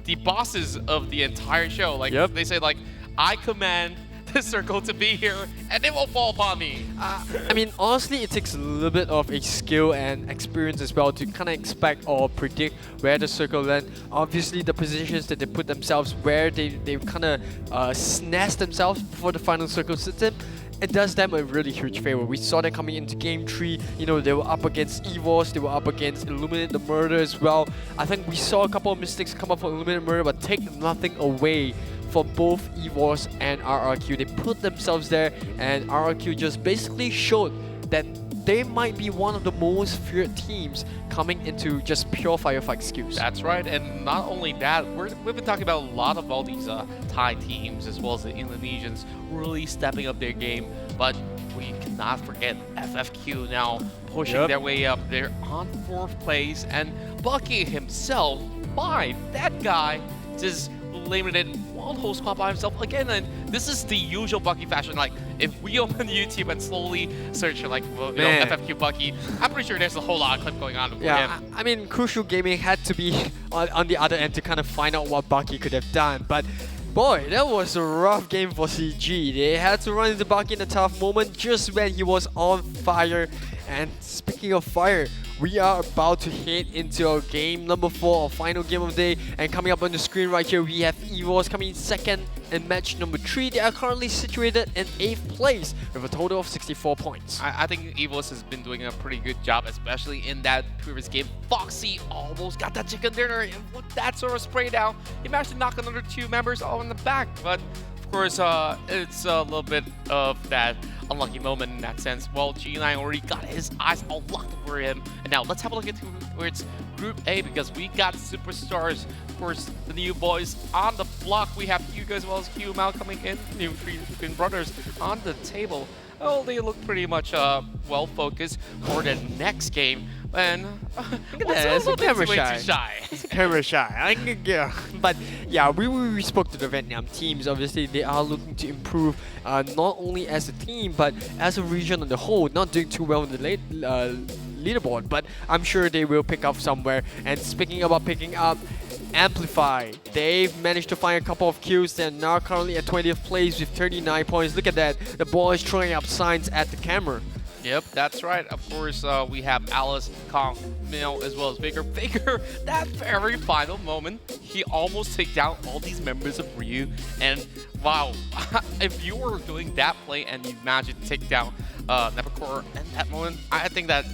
[SPEAKER 4] the bosses of the entire show. Like, they say, like, I command this circle to be here and it will fall upon me.
[SPEAKER 3] I mean, honestly, it takes a little bit of a skill and experience as well to kind of expect or predict where the circle land. Obviously, the positions that they put themselves, where they kind of snatch themselves before the final circle sits in, it does them a really huge favor. We saw them coming into game 3, they were up against EVOS, they were up against ILLUMINATE the Murder as well. I think we saw a couple of mistakes come up from ILLUMINATE Murder, but take nothing away from both EVOS and RRQ. They put themselves there, and RRQ just basically showed that they might be one of the most feared teams coming into just pure firefight skills.
[SPEAKER 4] That's right, and not only that, we've been talking about a lot of all these Thai teams as well as the Indonesians really stepping up their game, but we cannot forget FFQ now pushing their way up. They're on 4th place, and Bucky himself, that guy, just eliminated one whole squad by himself again. And this is the usual Bucky fashion. Like, if we open YouTube and slowly search for, like, FFQ Bucky, I'm pretty sure there's a whole lot of clip going on with him.
[SPEAKER 3] I mean, Crucial Gaming had to be on the other end to kind of find out what Bucky could have done, but boy, that was a rough game for CG. They had to run into Bucky in a tough moment just when he was on fire. And speaking of fire, we are about to head into our game number 4, our final game of the day. And coming up on the screen right here, we have EVOS coming in 2nd in match number 3. They are currently situated in 8th place with a total of 64 points.
[SPEAKER 4] I think EVOS has been doing a pretty good job, especially in that previous game. Foxy almost got that chicken dinner, and with that sort of spray down, he managed to knock another 2 members all in the back. But of course, it's a little bit of that unlucky moment in that sense. Well, G9 already got his eyes all locked over him. And now let's have a look at towards Group A because we got superstars. Of course, the new boys on the block. We have Yoodo as well as QML coming in. New three twin brothers on the table. Oh, they look pretty much well focused for the next game. And
[SPEAKER 3] It's a camera shy.
[SPEAKER 4] Too shy.
[SPEAKER 3] It's a camera shy. Yeah. But yeah, we spoke to the Vietnam teams. Obviously, they are looking to improve not only as a team but as a region on the whole. Not doing too well in the late leaderboard, but I'm sure they will pick up somewhere. And speaking about picking up, AMPLFY, they've managed to find a couple of kills. They're now currently at 20th place with 39 points. Look at that, the boys throwing up signs at the camera.
[SPEAKER 4] Yep, that's right. Of course, we have Alice, Kong, Mill, as well as Faker. Faker, that very final moment, he almost took down all these members of Ryu. And wow, if you were doing that play and you managed to take down Nepakor in that moment, I think that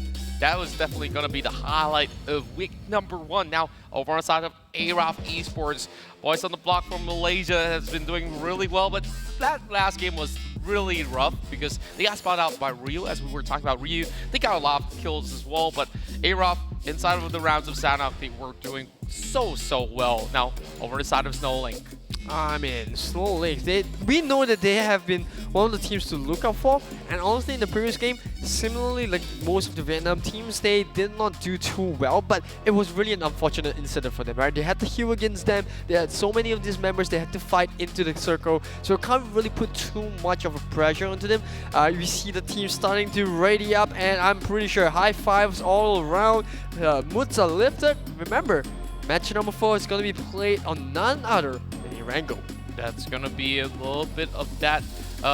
[SPEAKER 4] was definitely going to be the highlight of week number 1. Now, over on the side of AROV Esports, boys on the block from Malaysia has been doing really well, but that last game was really rough because they got spotted out by Ryu, as we were talking about Ryu. They got a lot of kills as well, but AROV, inside of the rounds of Sanhok, they were doing so well. Now, over the side of SnowLink.
[SPEAKER 3] I mean, SnowLink, we know that they have been one of the teams to look out for, and honestly in the previous game, similarly like most of the Vietnam teams, they did not do too well, but it was really an unfortunate incident for them, right? They had to heal against them, they had so many of these members, they had to fight into the circle, so it can't really put too much of a pressure onto them. We see the team starting to ready up, and I'm pretty sure high fives all around, moods are lifted. Remember, match number 4 is going to be played on none other than Erangel.
[SPEAKER 4] That's going to be a little bit of that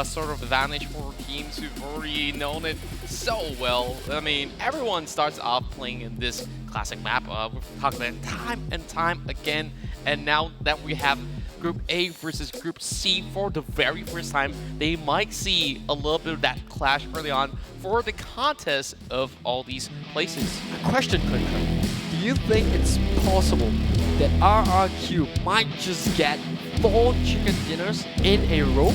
[SPEAKER 4] sort of advantage for teams who've already known it so well. I mean, everyone starts off playing in this classic map. We've talked about it time and time again. And now that we have Group A versus Group C for the very first time, they might see a little bit of that clash early on for the contest of all these places.
[SPEAKER 3] Question, Conqueror. Do you think it's possible that RRQ might just get 4 chicken dinners in a row?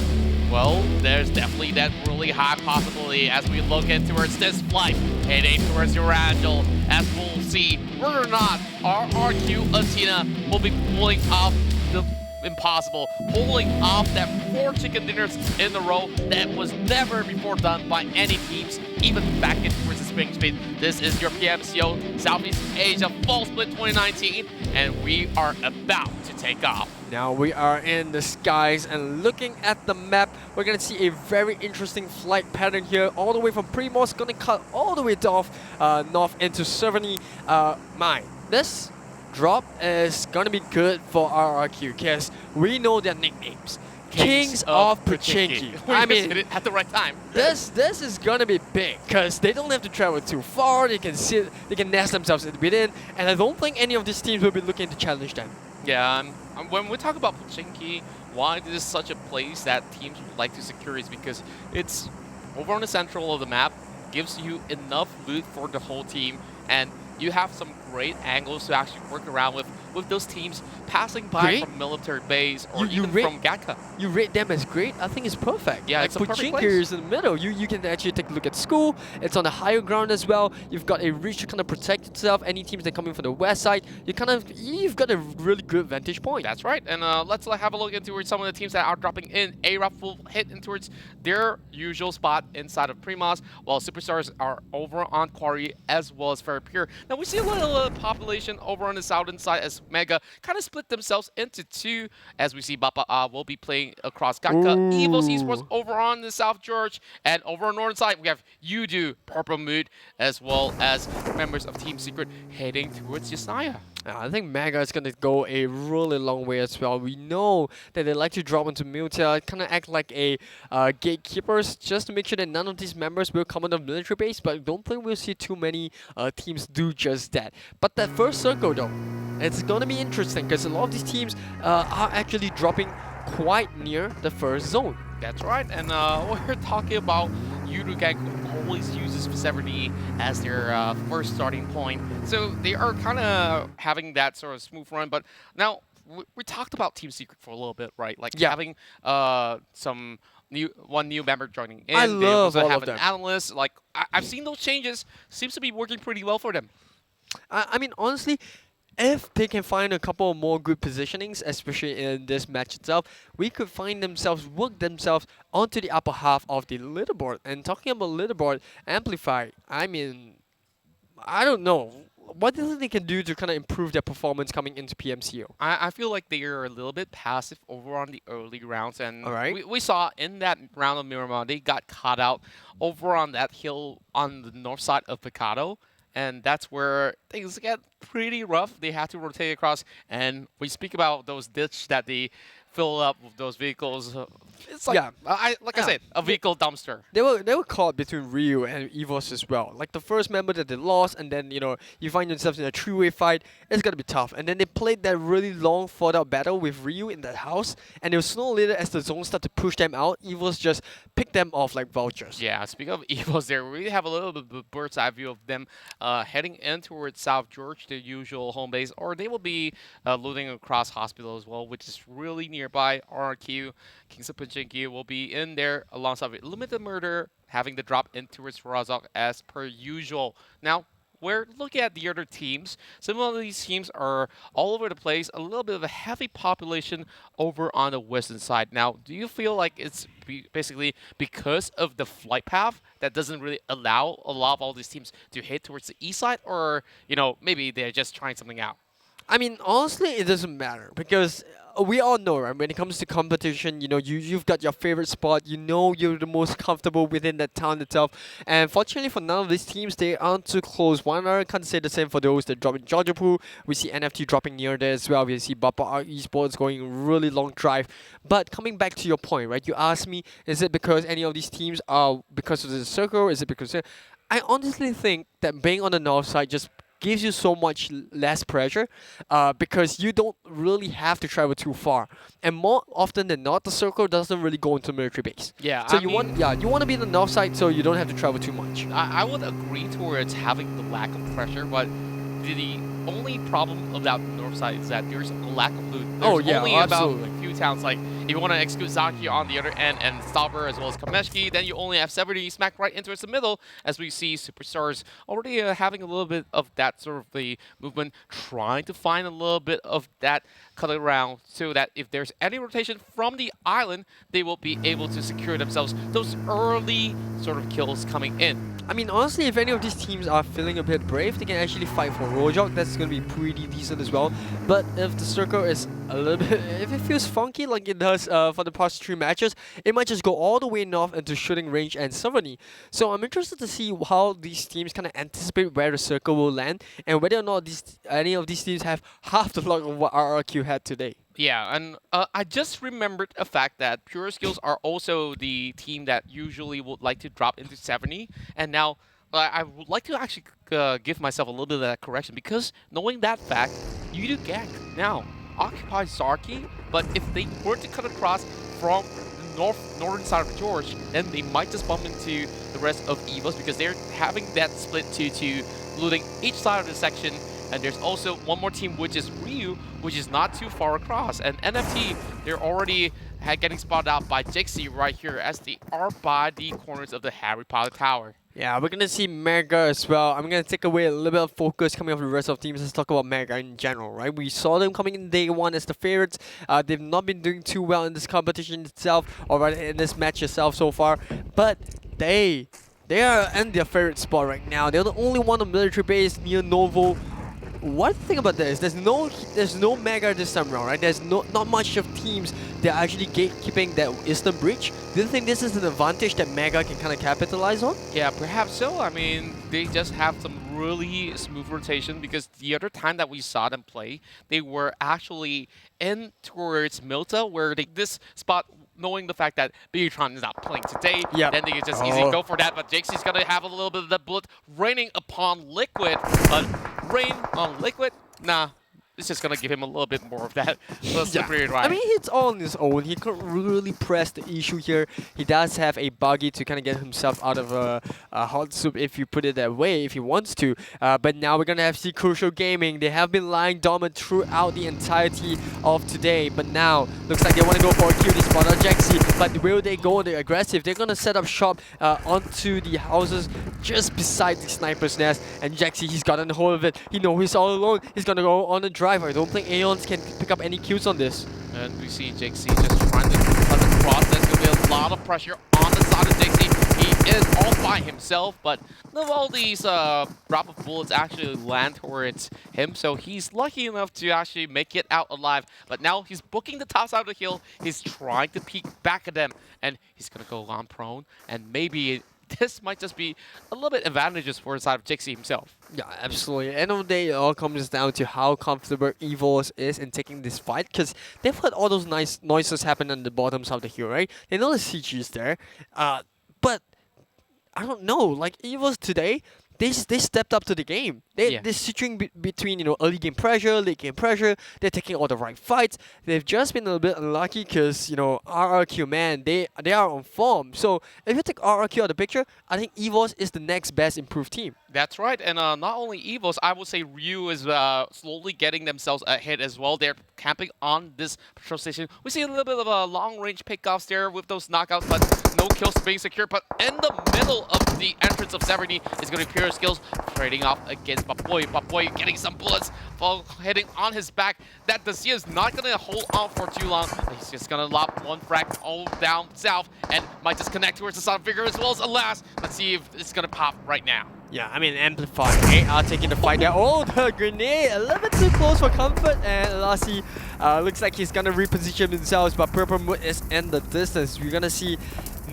[SPEAKER 4] Well, there's definitely that really high possibility as we look in towards this flight, heading towards Erangel, as we'll see whether or not RRQ.ATHENA will be pulling off the impossible, pulling off that 4 chicken dinners in a row that was never before done by any teams, even back in towards the spring speed. This is your PMCO Southeast Asia Fall Split 2019, and we are about to take off.
[SPEAKER 3] Now we are in the skies and looking at the map, we're going to see a very interesting flight pattern here, all the way from Primos, going to cut all the way north into Servany Mine. This drop is going to be good for RRQ because we know their nicknames. Kings of Pachinki.
[SPEAKER 4] I mean, hit it at the right time.
[SPEAKER 3] This is gonna be big because they don't have to travel too far. They can sit, they can nest themselves within, and I don't think any of these teams will be looking to challenge them.
[SPEAKER 4] Yeah, when we talk about Pachinki, why this is such a place that teams would like to secure is because it's over on the central of the map, gives you enough loot for the whole team, and you have some great angles to actually work around with those teams passing by from military base or even from Gank.
[SPEAKER 3] You rate them as great? I think it's perfect.
[SPEAKER 4] Yeah,
[SPEAKER 3] like
[SPEAKER 4] it's a perfect place.
[SPEAKER 3] is in the middle. You can actually take a look at school. It's on the higher ground as well. You've got a reach to kind of protect yourself. Any teams that come in from the west side, you've got a really good vantage point.
[SPEAKER 4] That's right. And let's have a look into some of the teams that are dropping in. AROV will hit in towards their usual spot inside of Primos, while Superstars are over on Quarry as well as ReaperKiller. Now we see a little population over on the southern side as Mega kind of split themselves into 2, as we see Bapak will be playing across Gank, EVOS Esports over on the South George, and over on the northern side we have Yoodo, Purple Mood, as well as members of Team Secret heading towards Yesaya.
[SPEAKER 3] I think Mega is going to go a really long way as well. We know that they like to drop into Muta, kind of act like a gatekeepers, just to make sure that none of these members will come on the military base, but I don't think we'll see too many teams do just that. But that first circle though, it's going to be interesting because a lot of these teams are actually dropping quite near the first zone.
[SPEAKER 4] That's right, and we're talking about Yoodo Gank, who always uses 70 as their first starting point. So they are kind of having that sort of smooth run, but now we talked about Team Secret for a little bit, right? Like having some new member joining in.
[SPEAKER 3] I
[SPEAKER 4] They
[SPEAKER 3] love
[SPEAKER 4] also
[SPEAKER 3] all
[SPEAKER 4] have
[SPEAKER 3] of
[SPEAKER 4] an
[SPEAKER 3] them.
[SPEAKER 4] analyst. Like I've seen those changes. Seems to be working pretty well for them.
[SPEAKER 3] I mean, honestly, if they can find a couple more good positionings, especially in this match itself, we could find themselves, work themselves onto the upper half of the leaderboard. And talking about leaderboard, AMPLFY, I mean, I don't know. What do you think they can do to kind of improve their performance coming into PMCO?
[SPEAKER 4] I feel like they are a little bit passive over on the early rounds, and
[SPEAKER 3] Alright.
[SPEAKER 4] we saw in that round of Miramar, they got caught out over on that hill on the north side of Picado, and that's where things get pretty rough. They had to rotate across, and we speak about those ditch that they fill up with those vehicles. It's like,
[SPEAKER 3] Yeah.
[SPEAKER 4] I
[SPEAKER 3] Yeah.
[SPEAKER 4] said, a vehicle dumpster.
[SPEAKER 3] They were caught between Ryu and EVOS as well. Like the first member that they lost, and then you find yourselves in a three-way fight. It's gonna be tough. And then they played that really long, fought-out battle with Ryu in that house, and it was sooner or later as the zone started to push them out, EVOS just picked them off like vultures.
[SPEAKER 4] Yeah, speaking of EVOS there, we have a little bit of a bird's eye view of them heading in towards South George, their usual home base, or they will be looting across Hospital as well, which is really nearby. RRQ, Kings of Pachinki will be in there alongside with Limited Murder, having the drop in towards Razok as per usual. Now, we're looking at the other teams. Some of these teams are all over the place, a little bit of a heavy population over on the western side. Now, do you feel like it's basically because of the flight path that doesn't really allow a lot of all these teams to hit towards the east side, or, maybe they're just trying something out?
[SPEAKER 3] I mean, honestly, it doesn't matter because we all know, right? When it comes to competition, you've got your favorite spot. You're the most comfortable within that town itself. And fortunately for none of these teams, they aren't too close. One another. Can't say the same for those that drop in Georgiapool. We see NFT dropping near there as well. We see Bapak Esports going a really long drive. But coming back to your point, right? You asked me, is it because any of these teams are because of the circle? Is it because I honestly think that being on the north side just gives you so much less pressure because you don't really have to travel too far, and more often than not the circle doesn't really go into military base.
[SPEAKER 4] Yeah,
[SPEAKER 3] so you want to be in the north side so you don't have to travel too much.
[SPEAKER 4] I would agree towards having the lack of pressure, but the only problem about the north side is that there's a lack of loot. There's only
[SPEAKER 3] absolutely.
[SPEAKER 4] about a few towns. Like, if you want to exclude Zaki on the other end and Stopper as well as Kameshki, then you only have 70 smack right into the middle, as we see Superstars already having a little bit of that sort of the movement, trying to find a little bit of that cut around so that if there's any rotation from the island, they will be able to secure themselves those early sort of kills coming in.
[SPEAKER 3] I mean, honestly, if any of these teams are feeling a bit brave, they can actually fight for Rojok. That's going to be pretty decent as well. But if the circle is a little bit, if it feels funky like it does for the past 3 matches, it might just go all the way north into shooting range and sovereignty. So I'm interested to see how these teams kind of anticipate where the circle will land and whether or not any of these teams have half the luck of what RRQ had today.
[SPEAKER 4] Yeah, and I just remembered a fact that Pure Skills are also the team that usually would like to drop into 70, and now I would like to actually give myself a little bit of that correction, because knowing that fact, Yoodo Gank now occupy Zarki, but if they were to cut across from the northern side of George, then they might just bump into the rest of EVOS, because they're having that split 2-2, looting each side of the section. And there's also one more team, which is Ryu, which is not too far across. And NFT, they're already getting spotted out by Jixie right here as they are by the corners of the Harry Potter Tower.
[SPEAKER 3] Yeah, we're going to see Mega as well. I'm going to take away a little bit of focus coming off the rest of teams. Let's talk about Mega in general, right? We saw them coming in day one as the favorites. They've not been doing too well in this competition itself, or rather in this match itself so far. But they are in their favorite spot right now. They're the only one on military base near Novo. One thing about this, there's no Mega this time around, right? There's not much of teams that are actually gatekeeping that eastern breach. Do you think this is an advantage that Mega can kind of capitalize on?
[SPEAKER 4] Yeah, perhaps so. I mean, they just have some really smooth rotation, because the other time that we saw them play, they were actually in towards Milta, where this spot, knowing the fact that Bigetron is not playing today, then they can just easily go for that. But Jixie's going to have a little bit of that bullet raining upon Liquid. But rain on Liquid? Nah. it's just gonna give him a little bit more of that slippery ride.
[SPEAKER 3] I mean, it's all on his own. He can't really press the issue here. He does have a buggy to kind of get himself out of a hot soup, if you put it that way, if he wants to. But now we're gonna have to see Crucial Gaming. They have been lying dormant throughout the entirety of today, but now looks like they want to go for a cutie spot on Jaxi. But will they go on the aggressive? They're gonna set up shop onto the houses just beside the sniper's nest, and Jaxi, he's gotten a hold of it. He knows he's all alone. He's gonna go on a drive. I don't think Aeons can pick up any kills on this.
[SPEAKER 4] And we see Jaxi just trying to cut across. There's going to be a lot of pressure on the side of Jaxi. He is all by himself, but none of all these drop of bullets actually land towards him, so he's lucky enough to actually make it out alive. But now he's booking the top side of the hill. He's trying to peek back at them, and he's going to go on prone, and maybe this might just be a little bit advantageous for the side of Jaxi himself.
[SPEAKER 3] Yeah, absolutely. End of the day, it all comes down to how comfortable EVOS is in taking this fight, because they've heard all those nice noises happen on the bottoms of the hill, right? They know the CG is there, but I don't know. Like EVOS today, they stepped up to the game. They're switching between early game pressure, late game pressure. They're taking all the right fights. They've just been a little bit unlucky because RRQ, man, they are on form. So if you take RRQ out of the picture, I think EVOS is the next best improved team.
[SPEAKER 4] That's right, and not only EVOS, I would say Ryu is slowly getting themselves ahead as well. They're camping on this patrol station. We see a little bit of a long-range pickoffs there with those knockouts, but no kills being secured. But in the middle of the entrance of Severny is going to appear skills, trading off against Papoy. Papoy getting some bullets, hitting on his back. That Dacia is not going to hold on for too long. He's just going to lob one frag all down south and might just connect towards the side figure as well as Alas. Let's see if it's going to pop right now.
[SPEAKER 3] Yeah, I mean, AMPLFY, they are taking the fight there. Oh, the grenade, a little bit too close for comfort, and Lassie looks like he's gonna reposition himself, but Purple Mood is in the distance. We're gonna see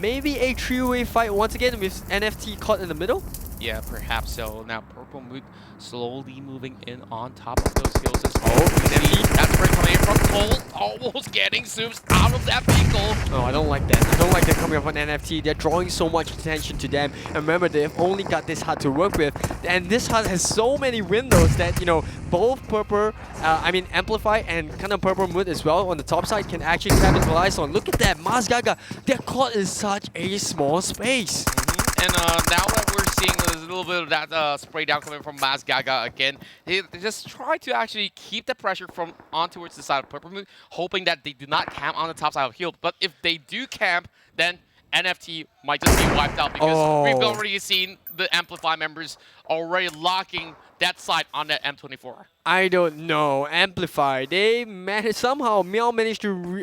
[SPEAKER 3] maybe a three-way fight once again with NFT caught in the middle.
[SPEAKER 4] Yeah, perhaps so. Now Purple Mood slowly moving in on top of those hills as well. That's where coming in from Cole, almost getting zooms out of that vehicle.
[SPEAKER 3] Oh, I don't like that. I don't like that coming up on NFT. They're drawing so much attention to them. And remember, they've only got this HUD to work with. And this HUD has so many windows that, both Purple, AMPLFY and kind of Purple Mood as well on the top side can actually capitalize on. Look at that, Maz Gaga. They're caught in such a small space.
[SPEAKER 4] And now that we're seeing there's a little bit of that spray down coming from Maz Gaga again, they just try to actually keep the pressure from on towards the side of Purple Moon, hoping that they do not camp on the top side of Hill. But if they do camp, then NFT might just be wiped out because we've already seen the AMPLFY members already locking that side on that M24.
[SPEAKER 3] I don't know. AMPLFY, they somehow Meow managed to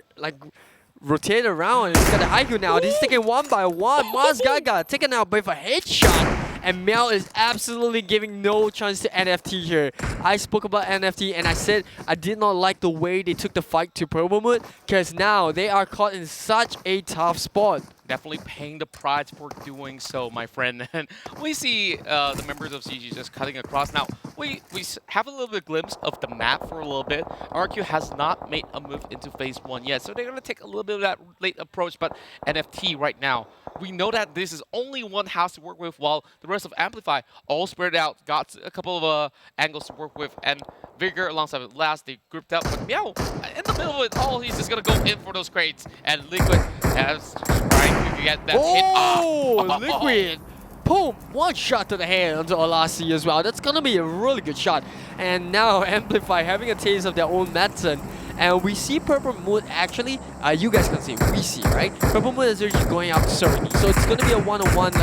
[SPEAKER 3] rotate around and he's got the IQ now. He's taking one by one. Maz Gaga taken out by a headshot. And Meow is absolutely giving no chance to NFT here. I spoke about NFT and I said I did not like the way they took the fight to Purple Moon because now they are caught in such a tough spot.
[SPEAKER 4] Definitely paying the price for doing so, my friend. And we see the members of CG just cutting across. Now, we have a little bit of glimpse of the map for a little bit. RQ has not made a move into phase 1 yet, so they're going to take a little bit of that late approach. But NFT right now, we know that this is only one house to work with, while the rest of AMPLFY all spread out, got a couple of angles to work with, and Vigor alongside with Last, they grouped up. But Meow, in the middle of it all, he's just going to go in for those crates. And Liquid has trying to get that hit off.
[SPEAKER 3] Liquid! Boom! One shot to the head onto Olasi as well. That's gonna be a really good shot. And now AMPLFY having a taste of their own medicine. And we see Purple Moon actually, you guys can see, we see, right? Purple Moon is actually going out to Serenity. So it's gonna be a one-on-one,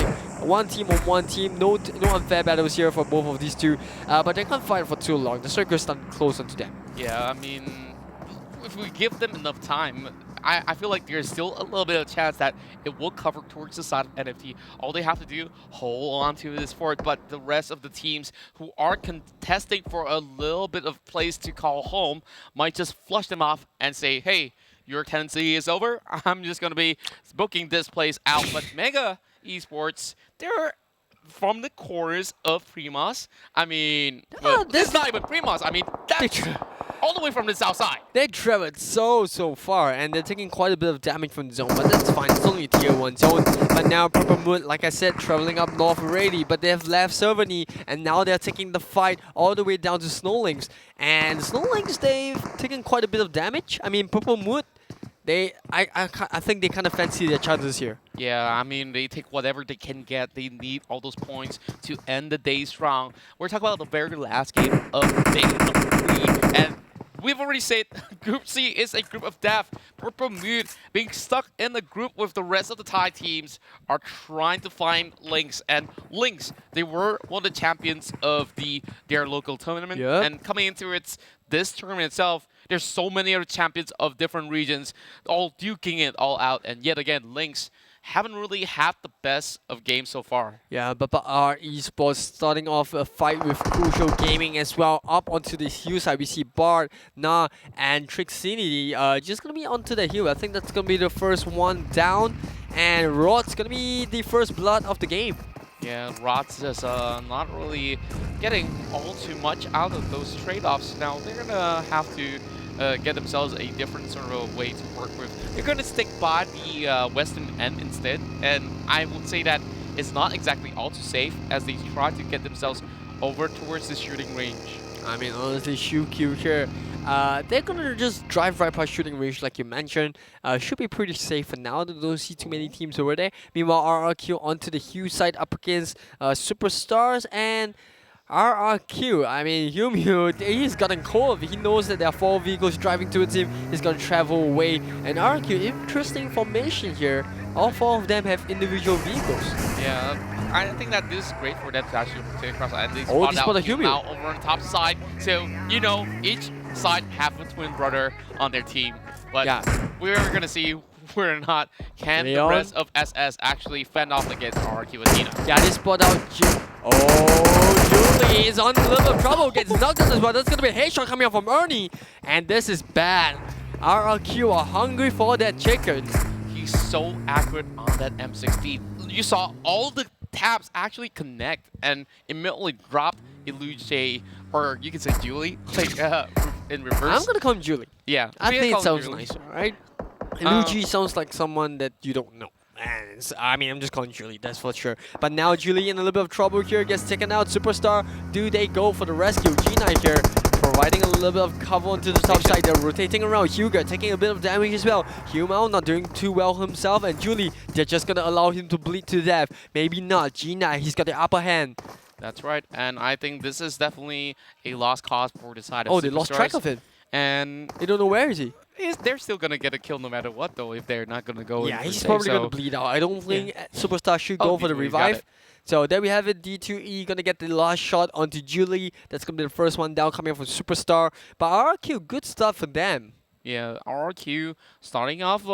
[SPEAKER 3] one team on one team. No unfair battles here for both of these two. But they can't fight for too long. The circle is starting close onto them.
[SPEAKER 4] Yeah, I mean, if we give them enough time, I feel like there's still a little bit of chance that it will cover towards the side of NFT. All they have to do, hold on to this fort, but the rest of the teams who are contesting for a little bit of place to call home might just flush them off and say, hey, your tendency is over. I'm just going to be booking this place out. But Mega Esports, they're from the corners of Primos. I mean, well, it's not even Primos. I mean, that's all the way from the south side.
[SPEAKER 3] They traveled so far, and they're taking quite a bit of damage from the zone, but that's fine. It's only a tier 1 zone. But now Purple Moon, like I said, traveling up north already, but they have left Servany, and now they're taking the fight all the way down to Snowlings. And Snowlings, they've taken quite a bit of damage. I mean, Purple Moon, I think they kind of fancy their chances here.
[SPEAKER 4] Yeah, I mean, they take whatever they can get. They need all those points to end the day strong. We're talking about the very last game of day number 3, and we've already said Group C is a group of death. Purple Moon being stuck in the group with the rest of the Thai teams are trying to find LYNX. And LYNX, they were one of the champions of their local tournament.
[SPEAKER 3] Yep.
[SPEAKER 4] And coming into this tournament itself, there's so many other champions of different regions, all duking it all out. And yet again, LYNX haven't really had the best of games so far.
[SPEAKER 3] Yeah, Bapak Esports starting off a fight with Crucial Gaming as well. Up onto the hill side, we see Bard, Na, and Trixinity just gonna be onto the hill. I think that's gonna be the first one down, and Rod's gonna be the first blood of the game.
[SPEAKER 4] Yeah, Rots is not really getting all too much out of those trade-offs. Now they're gonna have to get themselves a different sort of way to work with. They're gonna stick by the western end instead, and I would say that it's not exactly all too safe as they try to get themselves over towards the shooting range.
[SPEAKER 3] I mean, honestly, ShuQ here, they're gonna just drive right past shooting range like you mentioned. Should be pretty safe for now. Don't see too many teams over there. Meanwhile, RRQ onto the Hue side up against Superstars and RRQ. I mean, Yumio, he's gotten cold. He knows that there are 4 vehicles driving towards him. He's gonna travel away. And RRQ, interesting formation here. All 4 of them have individual vehicles.
[SPEAKER 4] Yeah, I think that this is great for them to actually take across. And they
[SPEAKER 3] Oh, they
[SPEAKER 4] spot
[SPEAKER 3] spot a
[SPEAKER 4] out
[SPEAKER 3] Yumio.
[SPEAKER 4] now over on the top side. So, you know, each side have a twin brother on their team. But
[SPEAKER 3] Yeah.
[SPEAKER 4] we're gonna see whether or not can the
[SPEAKER 3] Leon?
[SPEAKER 4] rest of SS actually fend off against RRQ.ATHENA.
[SPEAKER 3] Yeah, they spot out Julie is on a little bit of trouble. Gets knocked out as well. That's going to be a headshot coming out from Ernie. And this is bad. RRQ are hungry for that chicken.
[SPEAKER 4] He's so accurate on that M16. You saw all the tabs actually connect and immediately drop Illuminate, or you can say Julie, like in reverse.
[SPEAKER 3] I'm going to call him Julie.
[SPEAKER 4] Yeah,
[SPEAKER 3] I
[SPEAKER 4] we're
[SPEAKER 3] think
[SPEAKER 4] gonna
[SPEAKER 3] it
[SPEAKER 4] call him
[SPEAKER 3] sounds
[SPEAKER 4] Julie.
[SPEAKER 3] nicer, right? Luigi sounds like someone that you don't know. And I mean, I'm just calling Julie, that's for sure. But now Julie in a little bit of trouble here, gets taken out. Superstar, do they go for the rescue? G9 here, providing a little bit of cover onto the top side. They're rotating around. Hugo taking a bit of damage as well. Humao not doing too well himself. And Julie, they're just going to allow him to bleed to death. Maybe not. G9, he's got the upper hand.
[SPEAKER 4] That's right, and I think this is definitely a lost cause for the side of
[SPEAKER 3] Oh, they lost track of him.
[SPEAKER 4] And
[SPEAKER 3] They don't know where is he.
[SPEAKER 4] they're still gonna get a kill no matter what, though, if they're not gonna go.
[SPEAKER 3] Yeah,
[SPEAKER 4] in
[SPEAKER 3] he's
[SPEAKER 4] for
[SPEAKER 3] probably
[SPEAKER 4] save,
[SPEAKER 3] going to
[SPEAKER 4] so-
[SPEAKER 3] bleed out. I don't think Superstar should
[SPEAKER 4] Oh,
[SPEAKER 3] go for the
[SPEAKER 4] we got
[SPEAKER 3] revive.
[SPEAKER 4] it.
[SPEAKER 3] So there we have it. D2E going to get the last shot onto Julie. That's going to be the first one down coming from Superstar. But RRQ, good stuff for them.
[SPEAKER 4] Yeah, RRQ starting off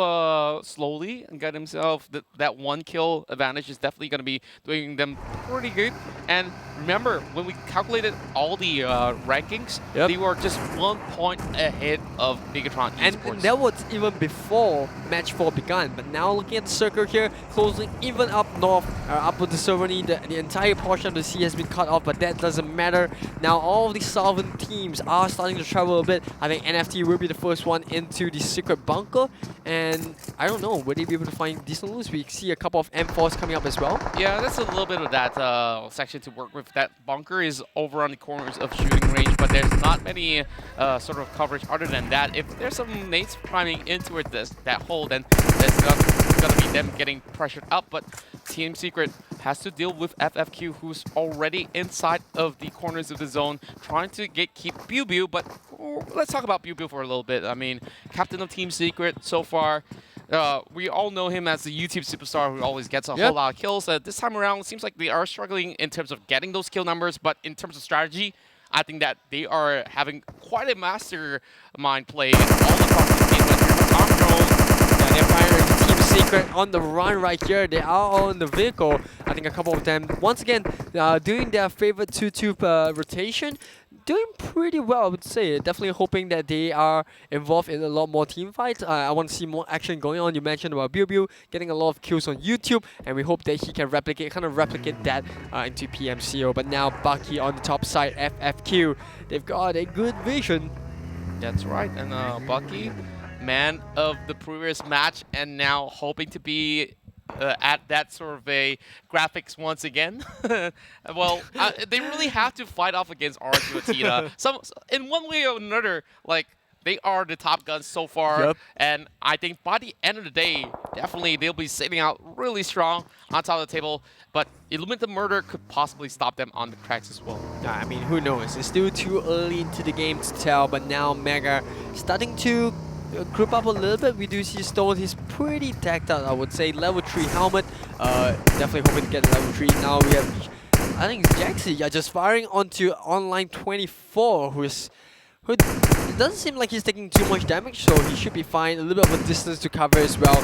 [SPEAKER 4] slowly and got himself that 1 kill advantage is definitely going to be doing them pretty good. And remember, when we calculated all the rankings,
[SPEAKER 3] Yep.
[SPEAKER 4] they were just 1 point ahead of Bigetron
[SPEAKER 3] And
[SPEAKER 4] Esports.
[SPEAKER 3] that was even before match 4 began. But now looking at the circle here, closing even up north, up with the Servany, the entire portion of the sea has been cut off, but that doesn't matter. Now all of the southern teams are starting to travel a bit. I think NFT will be the first one into the secret bunker. And I don't know, will they be able to find decent loot? We see a couple of M4s coming up as well.
[SPEAKER 4] Yeah, that's a little bit of that section to work with. That bunker is over on the corners of shooting range, but there's not many sort of coverage other than that. If there's some nades climbing into that hole, then that's going to be them getting pressured up. But Team Secret has to deal with FFQ, who's already inside of the corners of the zone, trying to keep Pubg. But let's talk about Pubg for a little bit. I mean, captain of Team Secret so far. We all know him as the YouTube superstar who always gets a whole lot of kills. This time around, it seems like they are struggling in terms of getting those kill numbers, but in terms of strategy, I think that they are having quite a mastermind play all across the team. But here's Tom Jones.
[SPEAKER 3] Yeah, they're firing the Team Secret on the run right here. They are all in the vehicle. I think a couple of them, once again, doing their favorite 2-2 rotation. Doing pretty well, I would say. Definitely hoping that they are involved in a lot more team fights. I want to see more action going on. You mentioned about Pubg getting a lot of kills on YouTube, and we hope that he can replicate that into PMCO. But now Bucky on the top side, FFQ, they've got a good vision.
[SPEAKER 4] That's right, and Bucky, man of the previous match, and now hoping to be at that sort of a graphics once again. Well, they really have to fight off against RRQ.ATHENA. In one way or another, like, they are the top guns so far,
[SPEAKER 3] Yep.
[SPEAKER 4] and I think by the end of the day, definitely they'll be sitting out really strong on top of the table, but ILLUMINATE Murder could possibly stop them on the tracks as well.
[SPEAKER 3] I mean, who knows? It's still too early into the game to tell, but now Mega starting to group up a little bit. We do see Stone, he's pretty tagged out, I would say. Level 3 helmet, definitely hoping to get level 3. Now we have, I think, Jaxi just firing onto Online 24, who it doesn't seem like he's taking too much damage, so he should be fine. A little bit of a distance to cover as well.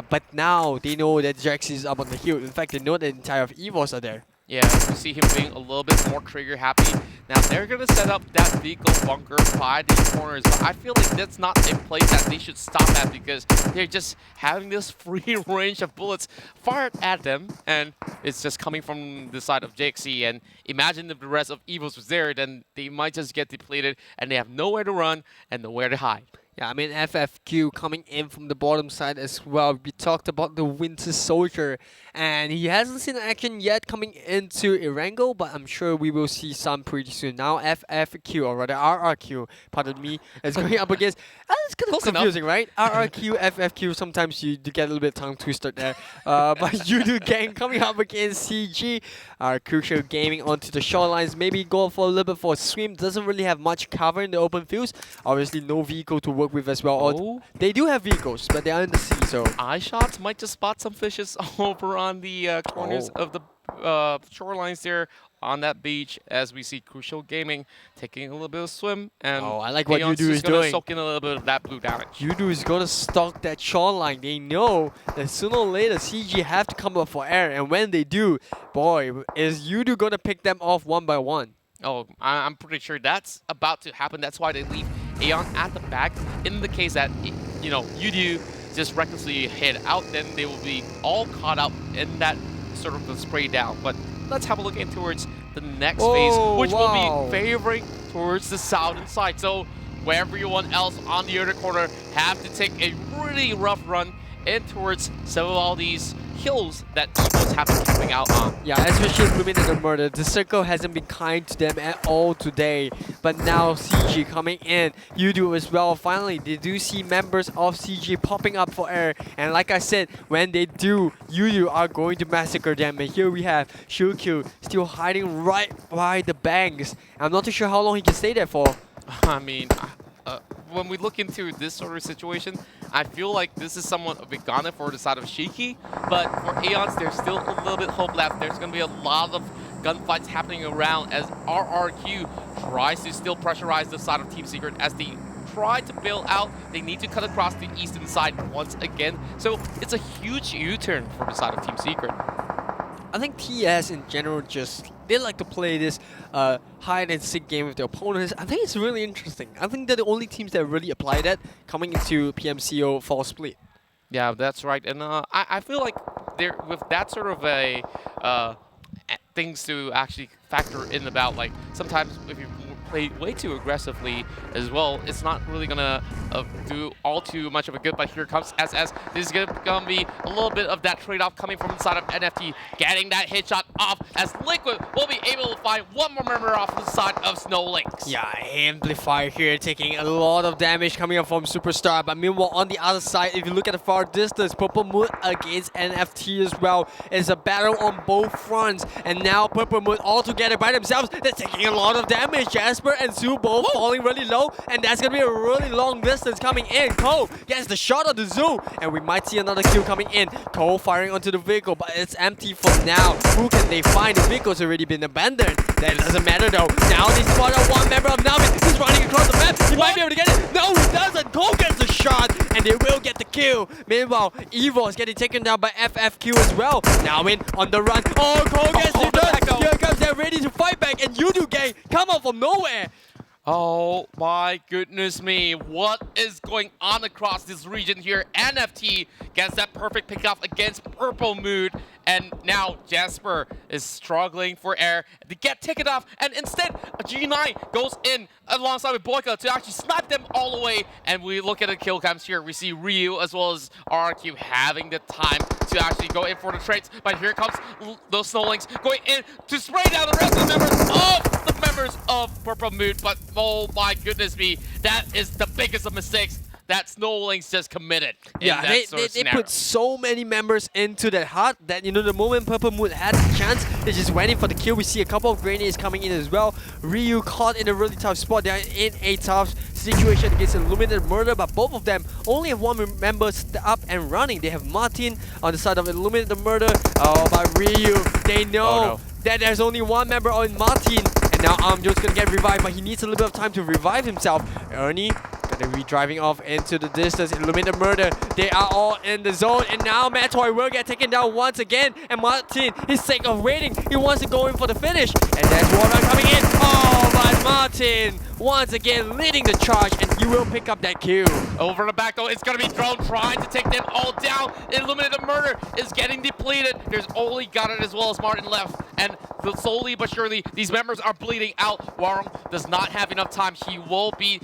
[SPEAKER 3] But now they know that Jaxi is up on the hill. In fact, they know the entire of EVOS are there.
[SPEAKER 4] Yeah, you see him being a little bit more trigger happy. Now they're going to set up that vehicle bunker by these corners, but I feel like that's not a place that they should stop at because they're just having this free range of bullets fired at them, and it's just coming from the side of JXC. And imagine if the rest of EVOS was there, then they might just get depleted and they have nowhere to run and nowhere to hide.
[SPEAKER 3] Yeah, I mean, FFQ coming in from the bottom side as well. We talked about the Winter Soldier, and he hasn't seen action yet coming into Erangel, but I'm sure we will see some pretty soon. Now FFQ, or rather RRQ, pardon me, is going up against... it's kind of confusing, right? RRQ, FFQ, sometimes you do get a little bit tongue twisted there. But Yoodo Gang coming up against CG. Crucial Gaming onto the shorelines, maybe go for a little bit for a swim. Doesn't really have much cover in the open fields. Obviously, no vehicle to work with as well.
[SPEAKER 4] Oh.
[SPEAKER 3] They do have vehicles, but they are in the sea, so...
[SPEAKER 4] Eye shots might just spot some fishes over on the corners of the shorelines there on that beach, as we see Crucial Gaming taking a little bit of swim, and
[SPEAKER 3] I like what
[SPEAKER 4] Aeon's
[SPEAKER 3] Yoodo is
[SPEAKER 4] just gonna
[SPEAKER 3] doing.
[SPEAKER 4] soak in a little bit of that blue damage.
[SPEAKER 3] Yoodo is going to stalk that shoreline. They know that sooner or later CG have to come up for air, and when they do, boy, is Yoodo going to pick them off one by one.
[SPEAKER 4] Oh, I'm pretty sure that's about to happen. That's why they leave Aeon at the back. In the case that, you know, Yoodo just recklessly head out, then they will be all caught up in that sort of the spray down. But let's have a look in towards the next phase, which will be favoring towards the southern side. So where everyone else on the other corner have to take a really rough run in towards some of all these hills that EVOS have been camping out on.
[SPEAKER 3] Yeah, especially ILLUMINATE Murder. The circle hasn't been kind to them at all today. But now CG coming in. Yoodo as well. Finally, they do see members of CG popping up for air. And like I said, when they do, Yoodo are going to massacre them. And here we have Shukyu still hiding right by the banks. I'm not too sure how long he can stay there for.
[SPEAKER 4] I mean, when we look into this sort of situation, I feel like this is somewhat of a gunner for the side of Shiki, but for Aeons, there's still a little bit hope left. There's going to be a lot of gunfights happening around as RRQ tries to still pressurize the side of Team Secret as they try to bail out. They need to cut across the eastern side once again, so it's a huge U-turn for the side of Team Secret.
[SPEAKER 3] I think TS in general they like to play this hide and seek game with their opponents. I think it's really interesting. I think they're the only teams that really apply that coming into PMCO fall split.
[SPEAKER 4] Yeah, that's right. And I feel like they're with that sort of a things to actually factor in about, like, sometimes if you play way too aggressively as well, it's not really gonna do all too much of a good. But here comes SS. This is gonna be a little bit of that trade-off coming from inside of NFT, getting that hit shot off as Liquid will be able to find one more member off the side of SnowLynx.
[SPEAKER 3] Yeah, AMPLFY here taking a lot of damage coming up from Superstar. But meanwhile, on the other side, if you look at the far distance, Purple Moon against NFT as well. It's a battle on both fronts. And now Purple Moon all together by themselves, they're taking a lot of damage. Jasper and Sue both falling really low, and that's gonna be a really long distance coming in. Cole gets the shot of the Zoo, and we might see another kill coming in. Cole firing onto the vehicle, but it's empty for now. Who can they find? The vehicle's already been abandoned. That doesn't matter though. Now they spot out one member of Navi who's running across the map. He might be able to get it. No, he doesn't. Cole gets the shot, and they will get the kill. Meanwhile, EVOS getting taken down by FFQ as well. Now in on the run. Oh, Cole gets it done. Here comes, they're ready to fight back, and Yoodo Gang come out from nowhere.
[SPEAKER 4] Oh my goodness me, what is going on across this region here? NFT gets that perfect pickoff against Purple Mood, and now Jasper is struggling for air to get taken off, and instead G9 goes in alongside with Boyka to actually snipe them all the way, and we look at the kill cams here, we see Ryu as well as RRQ having the time to actually go in for the trades, but here comes those Snowlings going in to spray down the rest of the members of Purple Mood, but oh my goodness me, that is the biggest of mistakes that Snowlings just committed.
[SPEAKER 3] Yeah, they put so many members into that hut that, you know, the moment Purple Moon had the chance, they just went in for the kill. We see a couple of grenades coming in as well. Ryu caught in a really tough spot. They're in a tough situation against Illuminated Murder, but both of them only have one member up and running. They have Martin on the side of Illuminated Murder. Oh, but Ryu, they know that there's only one member on Martin. And now Amjo's gonna get revived, but he needs a little bit of time to revive himself. Ernie gonna be driving off into the distance. Illuminated Murder, they are all in the zone, and now Matoy will get taken down once again. And Martin, his sake of waiting, he wants to go in for the finish. And there's Water coming in. Oh, but Martin once again leading the charge, and he will pick up that kill.
[SPEAKER 4] Over the back though, it's gonna be Drone trying to take them all down. Illuminated Murder is getting depleted. There's only Gunner as well as Martin left, and slowly but surely these members are bleeding out. Warren does not have enough time. He will be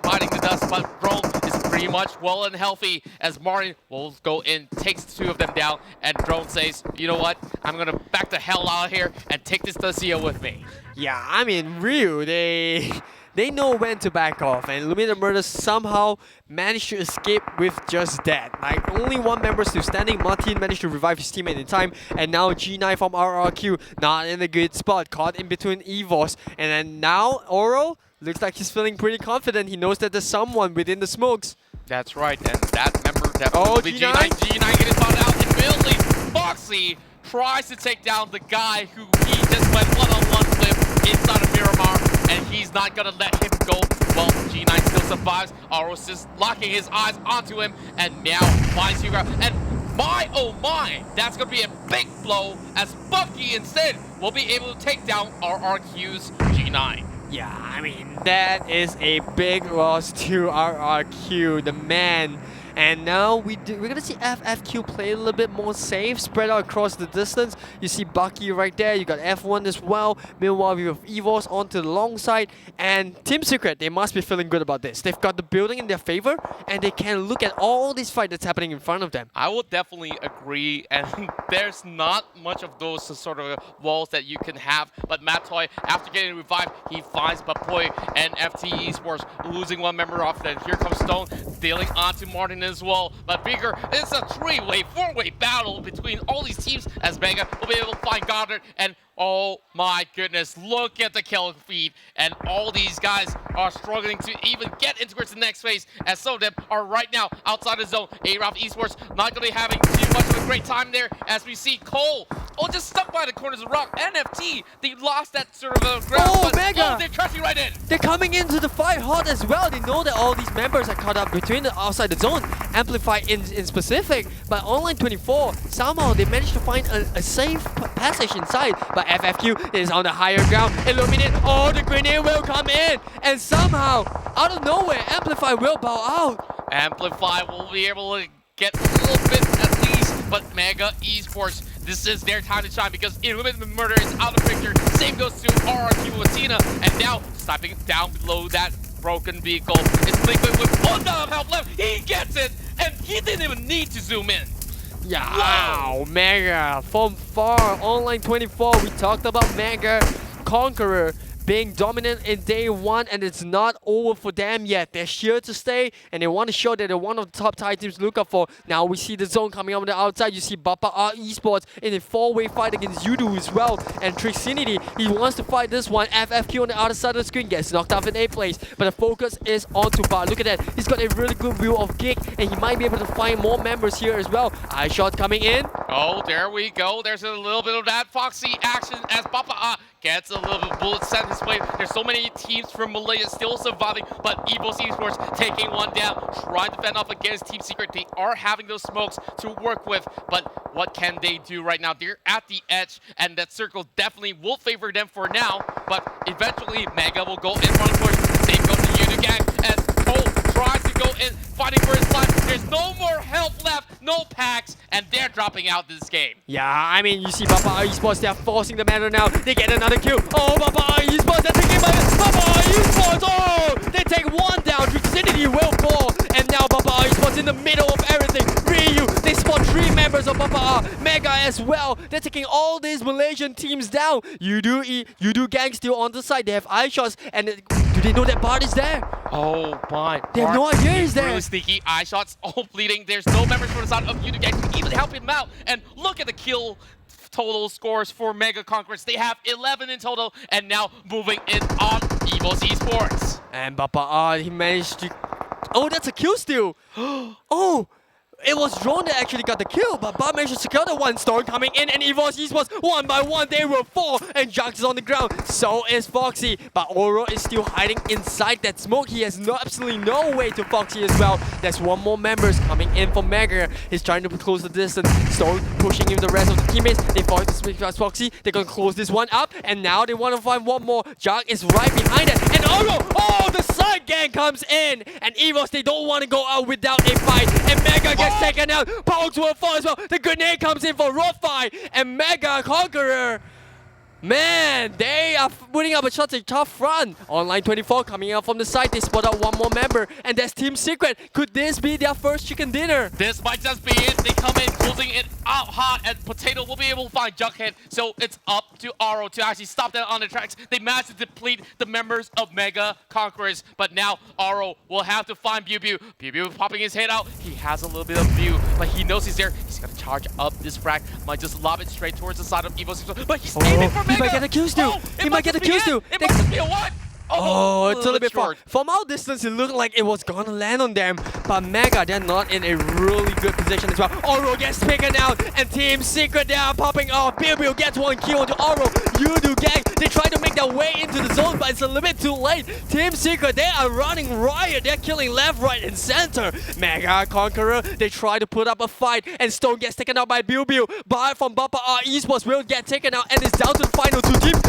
[SPEAKER 4] biting the dust, but Drone is pretty much well and healthy as Martin will go in, takes two of them down, and Drone says, you know what, I'm gonna back the hell out of here and take this Lucia with me.
[SPEAKER 3] Yeah, I mean, Ryu, they know when to back off, and Illuminated Murder somehow managed to escape with just that. Like, only one member still standing. Martin managed to revive his teammate in time, and now G9 from RRQ not in a good spot, caught in between EVOS, and then now Oro looks like he's feeling pretty confident. He knows that there's someone within the smokes.
[SPEAKER 4] That's right, and that member definitely will be G9. G9 getting found out immediately. Foxy tries to take down the guy who he just went one-on-one with inside of Miramar, and he's not gonna let him go. Well, G9 still survives. Aros is locking his eyes onto him, and now finds Hugo. And my, oh my, that's gonna be a big blow as Pubg instead will be able to take down RRQ's G9.
[SPEAKER 3] Yeah, I mean, that is a big loss to RRQ, the man. And now we're gonna see FFQ play a little bit more safe, spread out across the distance. You see Bucky right there, you got F1 as well. Meanwhile, we have EVOS onto the long side. And Team Secret, they must be feeling good about this. They've got the building in their favor, and they can look at all this fight that's happening in front of them.
[SPEAKER 4] I would definitely agree, and there's not much of those sort of walls that you can have. But Matoy, after getting revived, he finds Bapoy and FT Esports losing one member off. Then here comes Stone, dealing onto Martin as well. But bigger, it's a three-way, four-way battle between all these teams as Mega will be able to find Goddard. And oh my goodness, look at the kill feed. And all these guys are struggling to even get into the next phase, as some of them are right now outside the zone. AROV Esports not going to be having too much of a great time there, as we see Cole just stuck by the corners of the rock. NFT, they lost that sort of ground.
[SPEAKER 3] Oh, Mega!
[SPEAKER 4] They're trashing right in.
[SPEAKER 3] They're coming into the fight hot as well. They know that all these members are caught up between the outside the zone. AMPLFY in specific, but Online 24, somehow they managed to find a safe passage inside. But FFQ is on the higher ground. Illuminate, oh, the grenade will come in. And somehow, out of nowhere, AMPLFY will bow out.
[SPEAKER 4] AMPLFY will be able to get a little bit at least, but Mega Esports, this is their time to shine because Illuminated Murder is out of the picture. Same goes to RRQ.ATHENA, and now stopping down below that broken vehicle. It's liquid with one dollar of health left. He gets it, and he didn't even need to zoom in.
[SPEAKER 3] Yeah, wow, Mega from far. Online 24, we talked about Mega Conqueror being dominant in day one, and it's not over for them yet. They're here to stay, and they want to show that they're one of the top Thai teams to look up for. Now we see the zone coming up on the outside. You see Bapak Esports in a four-way fight against Yoodo as well. And Trixinity, he wants to fight this one. FFQ on the other side of the screen gets knocked off in 8th place, but the focus is on Tupac. Look at that. He's got a really good view of Gig, and he might be able to find more members here as well. Eye shot coming in.
[SPEAKER 4] Oh, there we go. There's a little bit of that Foxy action as Bapak gets a little bit of bullet sent his way. There's so many teams from Malaysia still surviving, but EVOS Esports taking one down, trying to fend off against Team Secret. They are having those smokes to work with, but what can they do right now? They're at the edge, and that circle definitely will favor them for now, but eventually Mega will go in front push. Yoodo Gank, and Cole tries to go in, fighting for his life. There's no more health left, no packs, and they're dropping out this game.
[SPEAKER 3] Yeah, I mean, you see Bapak Esports, they're forcing the matter now. They get another kill. Oh, Bapak Esports, they're taking Bapak Esports. Oh, they take one down. Vicinity will fall. And now Bapak Esports in the middle of everything. Ryu, they spot 3 members of Bapak Mega as well. They're taking all these Malaysian teams down. Yoodo Gang still on the side. They have eye shots. And do they know that Bart is there?
[SPEAKER 4] Oh my.
[SPEAKER 3] They have no idea he's there.
[SPEAKER 4] Really sneaky. Eye shots all bleeding. There's no members from the side of Yoodo Gang to even help him out. And look at the kill total scores for Mega Conquerors. They have 11 in total, and now moving in on EVOS Esports.
[SPEAKER 3] And Bapak, he managed to... Oh, that's a kill steal. Oh, it was Drone that actually got the kill, but Bob managed to secure the one. Storm coming in, and EVOS Esports, one by one, they will fall, and Jax is on the ground. So is Foxy, but Oro is still hiding inside that smoke. He has absolutely no way to Foxy as well. There's one more members coming in from Mega. He's trying to close the distance. Storm pushing in the rest of the teammates. They fall to speak past Foxy. They're gonna close this one up, and now they want to find one more. Jax is right behind it, and Oro, oh, the side gang comes in, and EVOS, they don't want to go out without a fight, and Mega gets taken out. Pubg will fall as well. The grenade comes in for Rothfire, and Mega Conqueror. Man, they are putting up such a tough front. Online 24 coming out from the side. They spot out one more member, and that's Team Secret. Could this be their first chicken dinner?
[SPEAKER 4] This might just be it. They come in, closing it out hot, and Potato will be able to find Jughead. So it's up to Aro to actually stop that on the tracks. They managed to deplete the members of Mega Conquerors, but now Aro will have to find Bubu. Bubu popping his head out. He has a little bit of view, but he knows he's there. He's gonna charge up this frag. Might just lob it straight towards the side of EVOS, but he's aiming for Mega.
[SPEAKER 3] He might get a kill steal. He might get a kill steal.
[SPEAKER 4] It must be a what?
[SPEAKER 3] Oh, it's a little bit far.
[SPEAKER 4] short.
[SPEAKER 3] From our distance, it looked like it was gonna land on them. But Mega, they're not in a really good position as well. Oro gets taken out, and Team Secret, they are popping off. Bill gets one kill onto Oro. Yoodo Gang, they try to make their way into the zone, but it's a little bit too late. Team Secret, they are running riot. They're killing left, right, and center. Mega Conqueror, they try to put up a fight, and Stone gets taken out by Bill. But from Bapak Esports will get taken out, and it's down to the final 2 teams.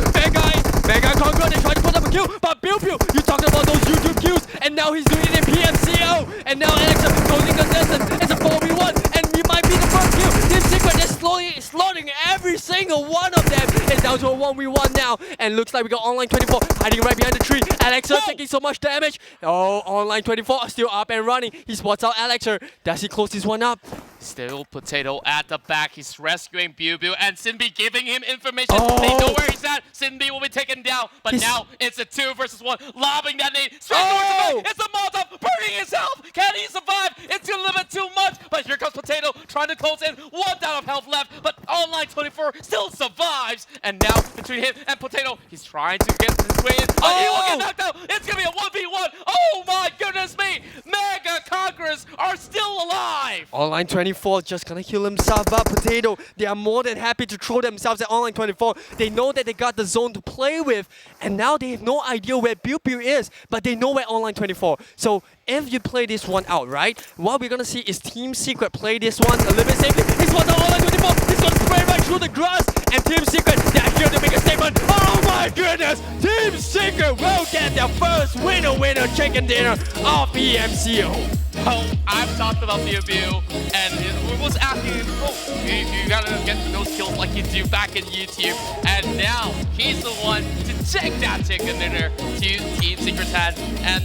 [SPEAKER 3] Mega Conqueror, they try to put up a kill, but Bill, you talked about those YouTube kills, and now he's doing it in PMCO, and now Alex is closing the distance. It's a 4v1, and he might be the first kill. Team Secret, they're slaughtering every single one of them. It's down to a 1v1 now, and looks like we got Online 24 hiding right behind the tree. Alexer taking so much damage. Oh, Online 24 still up and running. He spots out Alexer. Does he close this one up?
[SPEAKER 4] Still Potato at the back. He's rescuing Bubu, and Sinbi giving him information. They know where he's at. Sinbi will be taken down, but now it's a 2 versus 1. Lobbing that nade straight towards him. It's a Molotov, burning his health. Can he survive? It's a little bit too much, but here comes Potato trying to close in. 1 down of health left, but Online 24 still survives. And now between him and Potato, he's trying to get his way in, but he will get knocked out. It's gonna be a 1v1. Oh my goodness me! Mega Conquerors are still alive.
[SPEAKER 3] Online 24 just gonna heal himself up. Potato, they are more than happy to throw themselves at Online 24. They know that they got the zone to play with, and now they have no idea where Pew is, but they know where Online 24. So if you play this one out, right, what we're gonna see is Team Secret play this one a little bit safely. This one's on Online 24. He's gonna spray right through the grass, and Team Secret, they're here to make a statement. Oh my goodness! Team Secret will get their first winner chicken dinner of PMCO.
[SPEAKER 4] Oh, I've talked about Bubu, and it was asking him, you gotta get those kills like you do back in YouTube, and now he's the one to take that chicken dinner to Team Secret's head. And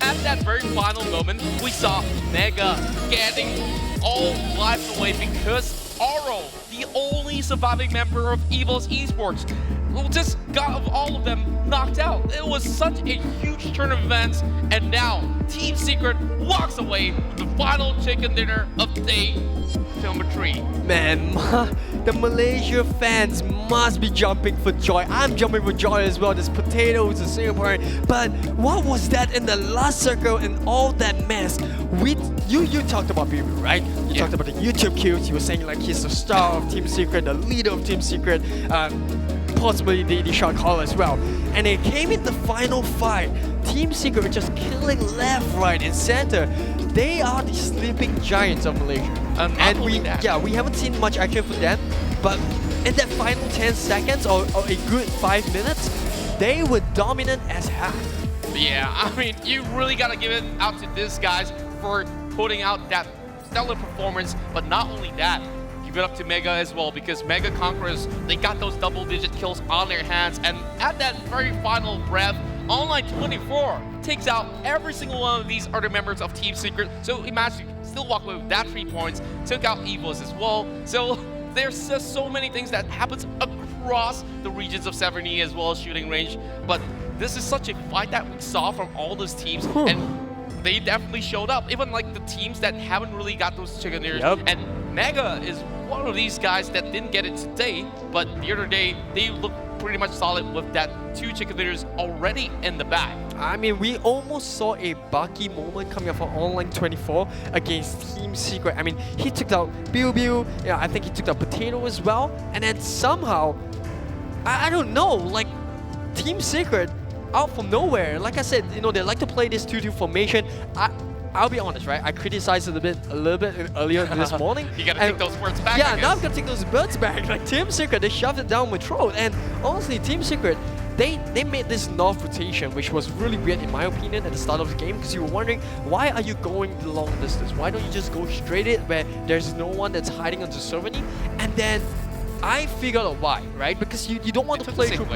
[SPEAKER 4] at that very final moment, we saw Mega getting all lives away because Aro, the only surviving member of EVOS Esports, just got all of them knocked out. It was such a huge turn of events, and now Team Secret walks away with the final chicken dinner of day number 3.
[SPEAKER 3] Man, the Malaysia fans must be jumping for joy. I'm jumping for joy as well. This Potato is a Singaporean. But what was that in the last circle and all that mess? You talked about Vivo, right? You talked about the YouTube kills. You were saying like he's the star of Team Secret, the leader of Team Secret, possibly the shot caller as well. And it came in the final fight. Team Secret were just killing left, right, and center. They are the sleeping giants of Malaysia. And we haven't seen much action from them, but in that final 10 seconds or a good 5 minutes, they were dominant as hell.
[SPEAKER 4] Yeah, I mean, you really got to give it out to these guys for putting out that stellar performance, but not only that, give it up to Mega as well, because Mega Conquerors, they got those double-digit kills on their hands, and at that very final breath, Online 24 takes out every single one of these other members of Team Secret, so imagine still walk away with that 3 points, took out EVOS as well, so there's just so many things that happens across the regions of 70 as well as shooting range, but this is such a fight that we saw from all those teams, and they definitely showed up, even like the teams that haven't really got those chicken ears. And Mega is one of these guys that didn't get it today, but the other day they looked pretty much solid with that 2 chicken leaders already in the bag.
[SPEAKER 3] I mean, we almost saw a Bucky moment coming up for Online 24 against Team Secret. I mean, he took out Pubg, yeah, I think he took out Potato as well, and then somehow, I don't know, like Team Secret out from nowhere. Like I said, you know, they like to play this 2-2 formation. I'll be honest, right? I criticized it a little bit earlier this morning.
[SPEAKER 4] You gotta take those words back.
[SPEAKER 3] Yeah, now I'm gonna take those words back. Like Team Secret, they shoved it down my throat. And honestly, Team Secret, they made this north rotation, which was really weird in my opinion at the start of the game, because you were wondering, why are you going the long distance? Why don't you just go straight in where there's no one that's hiding onto Servany? And then I figured out why, right? Because you don't want to play through.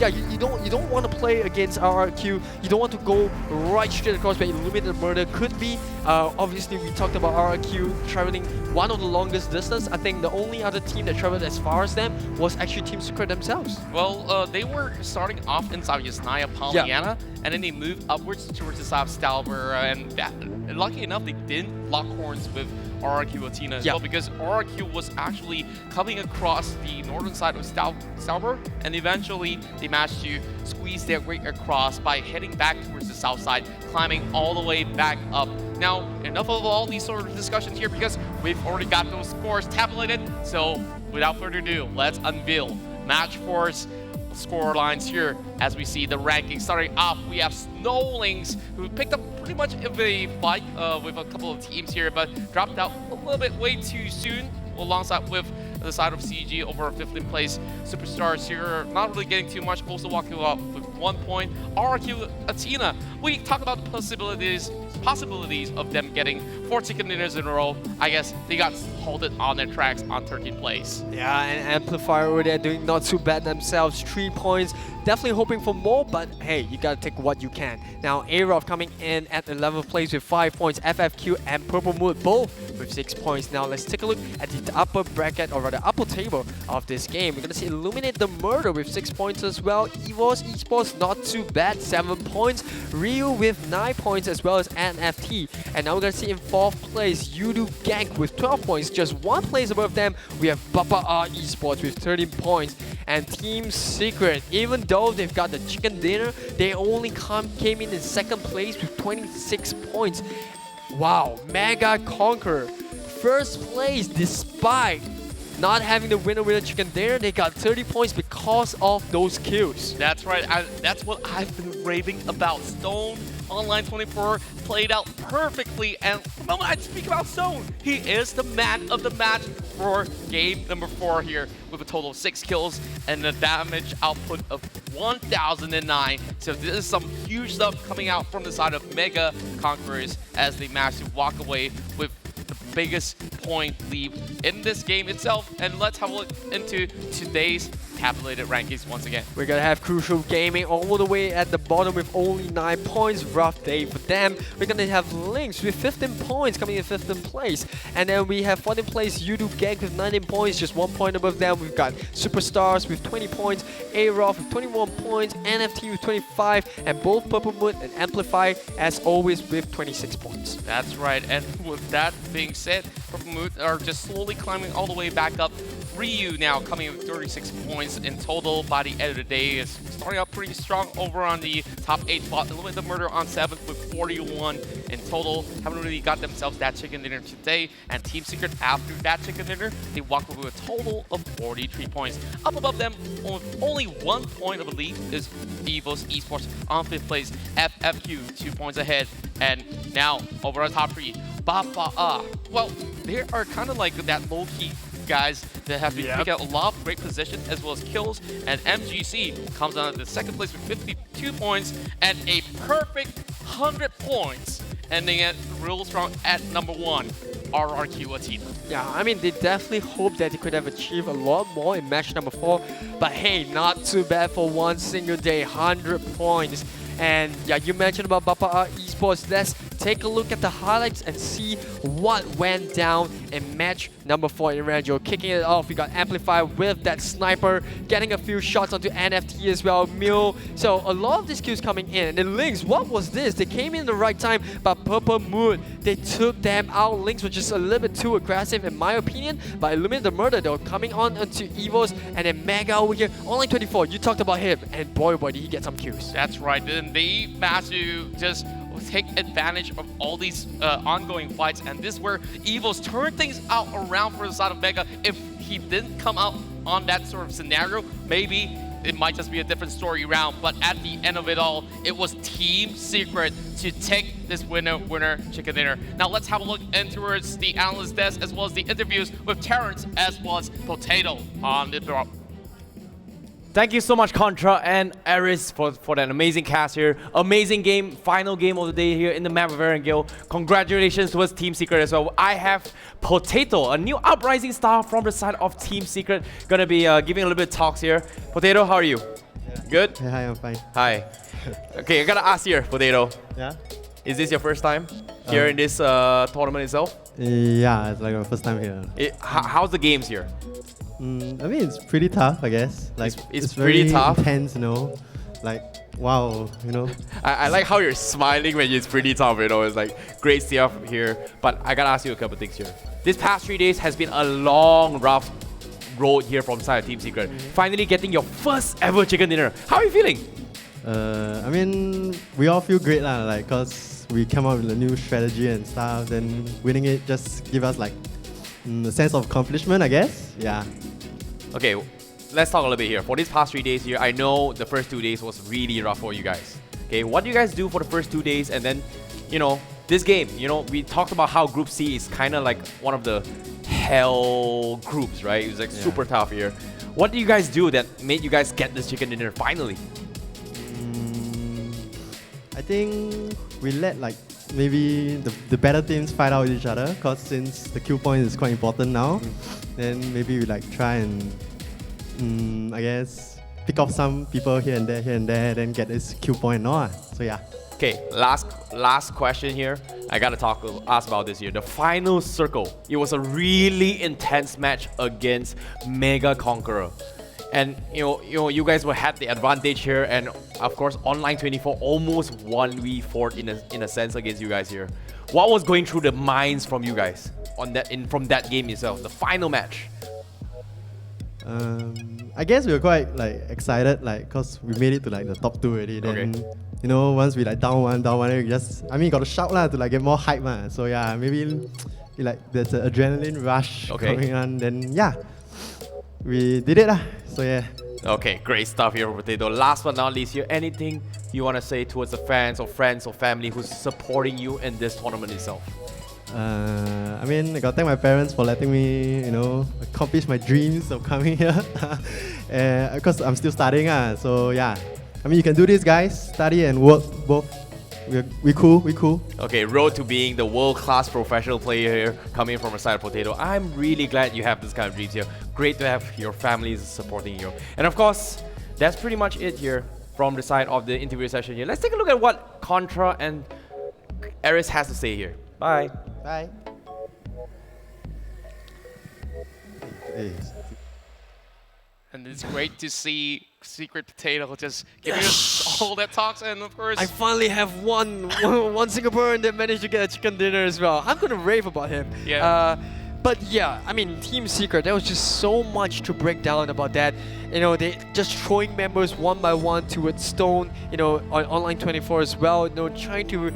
[SPEAKER 3] Yeah, you don't want to play against RRQ. You don't want to go right straight across where Illuminated Murder could be. Obviously, we talked about RRQ traveling one of the longest distance. I think the only other team that traveled as far as them was actually Team Secret themselves.
[SPEAKER 4] Well, they were starting off inside Yasnaya, Pollyanna, and then they moved upwards towards the side of Stalber, and lucky enough, they didn't lock horns with RRQ.ATHENA as well, because RRQ was actually coming across the northern side of Stalber, and eventually they managed to squeeze their way across by heading back towards the south side, climbing all the way back up. Now, enough of all these sort of discussions here, because we've already got those scores tabulated, so without further ado, let's unveil Match Force score lines here as we see the rankings. Starting off, we have Snowlings, who picked up pretty much of a fight with a couple of teams here, but dropped out a little bit way too soon, alongside with the side of CG over 15th place. Superstars here not really getting too much, also walking up with 1 point. RRQ.ATHENA, we talk about the possibilities of them getting 4 chicken dinners in a row. I guess they got halted on their tracks on 13th place.
[SPEAKER 3] Yeah, and AMPLFY over there doing not too bad themselves. 3 points. Definitely hoping for more, but hey, you gotta take what you can. Now, AROV coming in at 11th place with 5 points. FFQ and Purple Mood both with 6 points. Now, let's take a look at the upper bracket, or rather upper table of this game. We're gonna see Illuminate the Murder with 6 points as well. EVOS Esports not too bad, 7 points. Ryu with 9 points as well as NFT. And now we're gonna see in 4th place Yoodo Gank with 12 points. Just 1 place above them, we have Bapak Esports with 13 points. And Team Secret, even though they've got the chicken dinner, they only came in 2nd place with 26 points. Wow, Mega Conqueror, 1st place despite not having the winner with a chicken dinner. They got 30 points because of those kills.
[SPEAKER 4] That's right, that's what I've been raving about. Stone Online 24 played out perfectly, and the moment I speak about Stone, he is the man of the match for game number 4 here, with a total of 6 kills and a damage output of 1009. So this is some huge stuff coming out from the side of Mega Conquerors as they manage to walk away with the biggest point lead in this game itself. And let's have a look into today's tabulated rankings once again.
[SPEAKER 3] We're gonna have Crucial Gaming all the way at the bottom with only 9 points. Rough day for them. We're gonna have LYNX with 15 points coming in 15th place. And then we have 14th place Yoodo Gank with 19 points, just 1 point above them. We've got Superstars with 20 points, AROV with 21 points, NFT with 25, and both Purple Moon and AMPLFY as always with 26 points.
[SPEAKER 4] That's right, and with that being said, Purple Moon are just slowly climbing all the way back up. Ryu now coming in with 36 points in total by the end of the day, is starting out pretty strong over on the top 8 spot. Illuminate the Murder on 7th with 41 in total. Haven't really got themselves that chicken dinner today. And Team Secret, after that chicken dinner, they walk away with a total of 43 points. Up above them, only 1 point of a lead is EVOS Esports on 5th place. FFQ 2 points ahead. And now over on top 3, Bapak. Well, they are kind of like that low-key guys that have been picking up a lot of great position as well as kills. And MGC comes out in second place with 52 points and a perfect 100 points, ending it real strong at number 1, RRQ.ATHENA.
[SPEAKER 3] Yeah, I mean, they definitely hope that they could have achieved a lot more in match number 4. But hey, not too bad for one single day, 100 points. And yeah, you mentioned about Bapak Esports. Let's take a look at the highlights and see what went down in match number 4 in Erangel. Kicking it off, we got AMPLFY with that sniper, getting a few shots onto NFT as well, Mule. So a lot of these kills coming in. And then LYNX, what was this? They came in the right time, but Purple Moon, they took them out. LYNX was just a little bit too aggressive in my opinion, but ILLUMINATE the Murder though, coming on onto EVOS, and then Mega over here. Online 24, you talked about him, and boy did he get some kills.
[SPEAKER 4] That's right, and they managed to just take advantage of all these ongoing fights, and this is where EVOS turned things out around for the side of Mega. If he didn't come out on that sort of scenario, maybe it might just be a different story round, but at the end of it all, it was Team Secret to take this winner chicken dinner. Now let's have a look in towards the analyst desk as well as the interviews with Terrence as well as Potato on the drop.
[SPEAKER 5] Thank you so much, Contra and Aris, for that amazing cast here. Amazing game, final game of the day here in the map of Erangel. Congratulations towards Team Secret as well. I have Potato, a new uprising star from the side of Team Secret. Gonna be giving a little bit of talks here. Potato, how are you? Good?
[SPEAKER 11] Yeah, hi, I'm fine.
[SPEAKER 5] Hi. Okay, I gotta ask here, Potato.
[SPEAKER 11] Yeah?
[SPEAKER 5] Is this your first time here in this tournament itself?
[SPEAKER 11] Yeah, it's like my first time here.
[SPEAKER 5] How's the games here?
[SPEAKER 11] I mean, it's pretty tough, I guess. Like,
[SPEAKER 5] it's
[SPEAKER 11] very
[SPEAKER 5] pretty tough?
[SPEAKER 11] intense, you know. Like, wow, you know.
[SPEAKER 5] I like how you're smiling when it's pretty tough, you know. It's like great stuff here. But I gotta ask you a couple things here. This past 3 days has been a long, rough road here from side of Team Secret. Finally getting your first ever chicken dinner. How are you feeling?
[SPEAKER 11] I mean, we all feel great lah, like, cause we came up with a new strategy and stuff. Then winning it just give us like a sense of accomplishment, I guess. Yeah.
[SPEAKER 5] Okay, let's talk a little bit here. For these past 3 days here, I know the first 2 days was really rough for you guys. Okay, what do you guys do for the first 2 days? And then, you know, this game, you know, we talked about how Group C is kind of like one of the hell groups, right? It's like super tough here. What do you guys do that made you guys get this chicken dinner finally?
[SPEAKER 11] I think we let like maybe the better teams fight out with each other, because since the kill point is quite important now, then maybe we like try and I guess pick off some people here and there, then get this kill point and all. So yeah.
[SPEAKER 5] Okay, last question here. I gotta ask about this here. The final circle. It was a really intense match against Mega Conqueror. And you guys had the advantage here, and of course Online 24 almost won V4 in a sense against you guys here. What was going through the minds from you guys on from that game itself, the final match?
[SPEAKER 11] I guess we were quite like excited, like, cause we made it to like the top 2 already. Then you know, once we like down one, we just, I mean, got to shout lah to like get more hype lah. So yeah, maybe like there's an adrenaline rush coming on. Then yeah, we did it lah. So yeah.
[SPEAKER 5] Okay, great stuff here, Potato. Last but not least here, anything you want to say towards the fans or friends or family who's supporting you in this tournament itself?
[SPEAKER 11] I mean, I gotta thank my parents for letting me, you know, accomplish my dreams of coming here. Because I'm still studying, so yeah. I mean, you can do this, guys. Study and work both. We cool.
[SPEAKER 5] Okay, road to being the world-class professional player here, coming from a side of Potato. I'm really glad you have this kind of dreams here. Great to have your families supporting you. And of course, that's pretty much it here from the side of the interview session here. Let's take a look at what Contra and Aris has to say here. Bye.
[SPEAKER 11] Bye. Hey.
[SPEAKER 4] And it's great to see Secret Potato just giving us all that talks, and of course...
[SPEAKER 3] I finally have one Singaporean that managed to get a chicken dinner as well. I'm gonna rave about him.
[SPEAKER 4] Yeah.
[SPEAKER 3] But yeah, I mean, Team Secret, there was just so much to break down about that. You know, they just throwing members one by one towards Stone, you know, on Online 24 as well, you know, trying to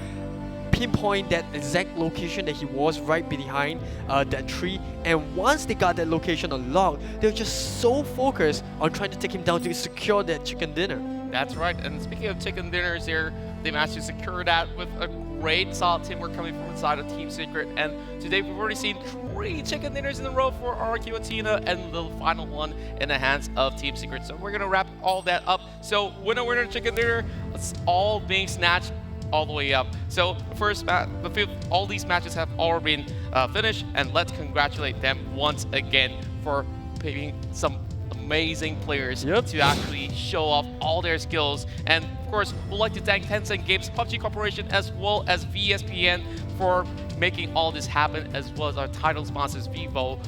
[SPEAKER 3] pinpoint that exact location that he was right behind that tree. And once they got that location unlocked, they were just so focused on trying to take him down to secure that chicken dinner.
[SPEAKER 4] That's right. And speaking of chicken dinners here, they managed to secure that with a great solid teamwork coming from inside of Team Secret. And today we've already seen 3 chicken dinners in a row for RRQ.ATHENA and the final one in the hands of Team Secret. So we're gonna wrap all that up. So winner chicken dinner, it's all being snatched all the way up. So all these matches have already been finished, and let's congratulate them once again for picking some amazing players to actually show off all their skills. And of course, we'd like to thank Tencent Games, PUBG Corporation, as well as VSPN for making all this happen, as well as our title sponsors Vivo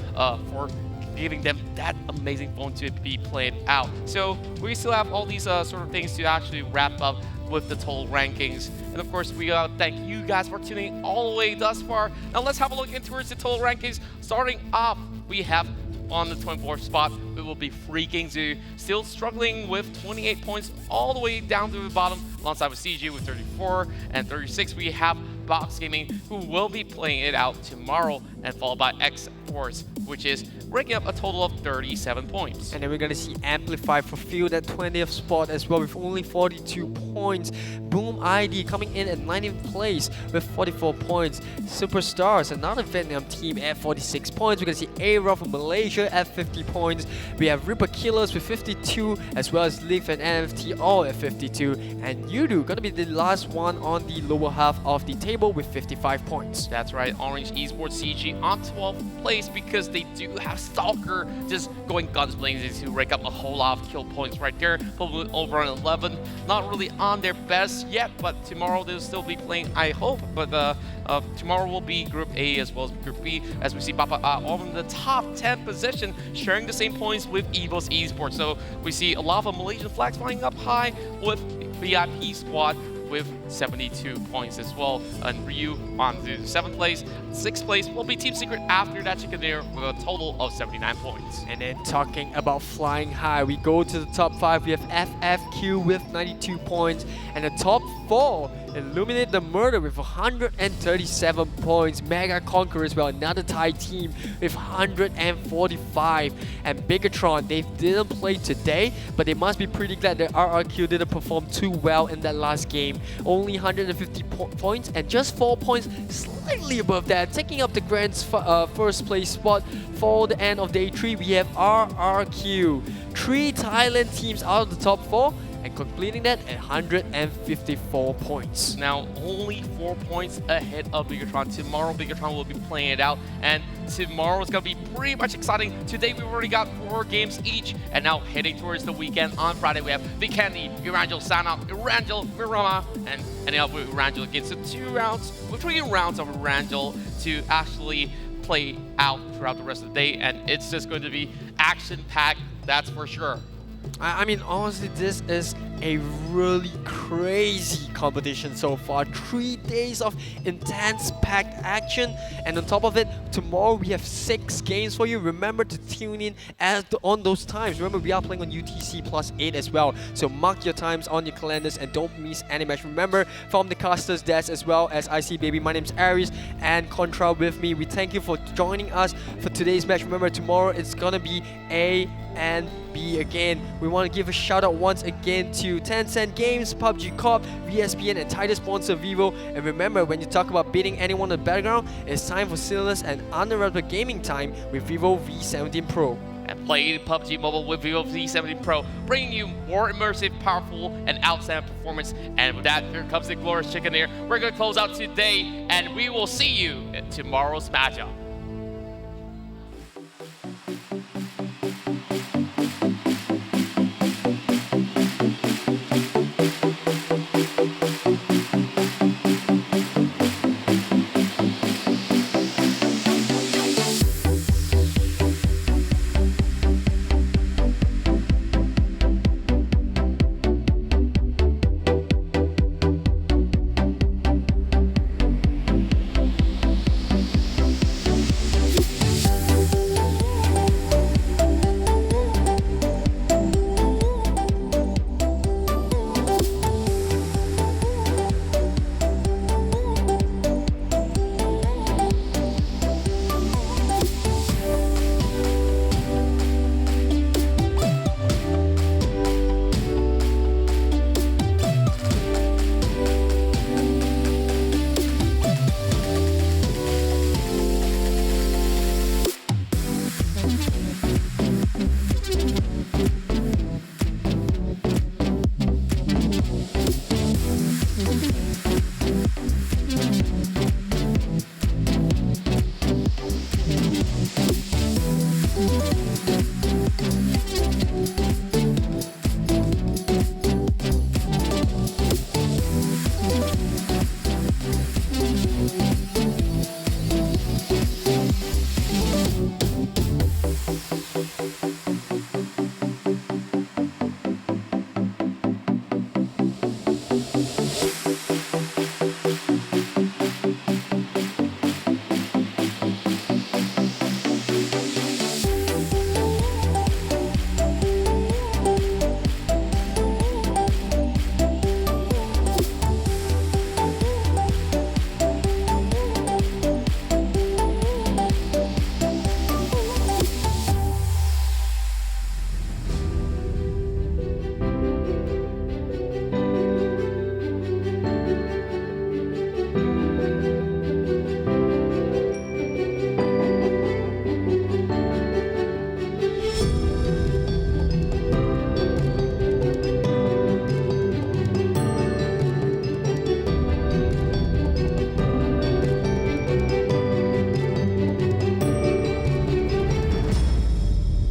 [SPEAKER 4] for giving them that amazing phone to be played out. So we still have all these sort of things to actually wrap up with the total rankings. And of course, we thank you guys for tuning all the way thus far. Now let's have a look into the total rankings. Starting off, we have on the 24th spot, it will be Freaking Zoo, still struggling with 28 points all the way down to the bottom, alongside with CG with 34 and 36. We have Box Gaming, who will be playing it out tomorrow, and followed by XForce, which is ranking up a total of 37 points.
[SPEAKER 3] And then we're gonna see AMPLFY for Field at 20th spot as well with only 42 points. Boom ID coming in at 19th place with 44 points. Superstars, another Vietnam team, at 46 points. We're gonna see AROV from Malaysia at 50 points. We have ReaperKillers with 52, as well as LYNX and NFT all at 52. And Yoodo gonna be the last one on the lower half of the table with 55 points.
[SPEAKER 4] That's right, Orange Esports.CG on 12th place because they do have Stalker just going guns blazing to rake up a whole lot of kill points right there. Probably over an 11. Not really on their best yet, but tomorrow they'll still be playing, I hope. But tomorrow will be Group A as well as Group B, as we see Bapak all in the top 10 position, sharing the same points with EVOS Esports. So we see a lot of Malaysian flags flying up high with VIP Squad with 72 points as well. And Ryu on to 7th place. 6th place will be Team Secret after that chicken dinner with a total of 79 points.
[SPEAKER 3] And then talking about flying high, we go to the top 5. We have FFQ with 92 points, and the top 4, Illuminate the Murder with 137 points. Mega Conqueror as well, another Thai team with 145. And Bigetron, they didn't play today, but they must be pretty glad that RRQ didn't perform too well in that last game. Only 150 points, and just 4 points slightly above that, taking up the grand first place spot. For the end of day 3, we have RRQ. 3 Thailand teams out of the top 4, and completing that at 154 points.
[SPEAKER 4] Now only 4 points ahead of Bigetron. Tomorrow Bigetron will be playing it out, and tomorrow is going to be pretty much exciting. Today we've already got 4 games each, and now heading towards the weekend. On Friday we have Vikendi, Erangel, Sanhok, Erangel, Miramar, and ending up with Erangel again. So 3 rounds of Erangel to actually play out throughout the rest of the day, and it's just going to be action-packed, that's for sure.
[SPEAKER 3] I mean, honestly, this is a really crazy competition so far. 3 days of intense packed action, and on top of it, tomorrow we have 6 games for you. Remember to tune in on those times. Remember, we are playing on UTC +8 as well, so mark your times on your calendars and don't miss any match. Remember, from the casters desk as well as IC Baby, my name's Aries and Contra with me. We thank you for joining us for today's match. Remember, tomorrow it's gonna be A and B again. We want to give a shout out once again to Tencent Games, PUBG Corp, VSPN, and title sponsor Vivo. And remember, when you talk about beating anyone in the background, it's time for seamless and uninterrupted gaming time with Vivo V17 Pro.
[SPEAKER 4] And play PUBG Mobile with Vivo V17 Pro, bringing you more immersive, powerful, and outstanding performance. And with that, here comes the glorious chicken here. We're going to close out today, and we will see you in tomorrow's matchup.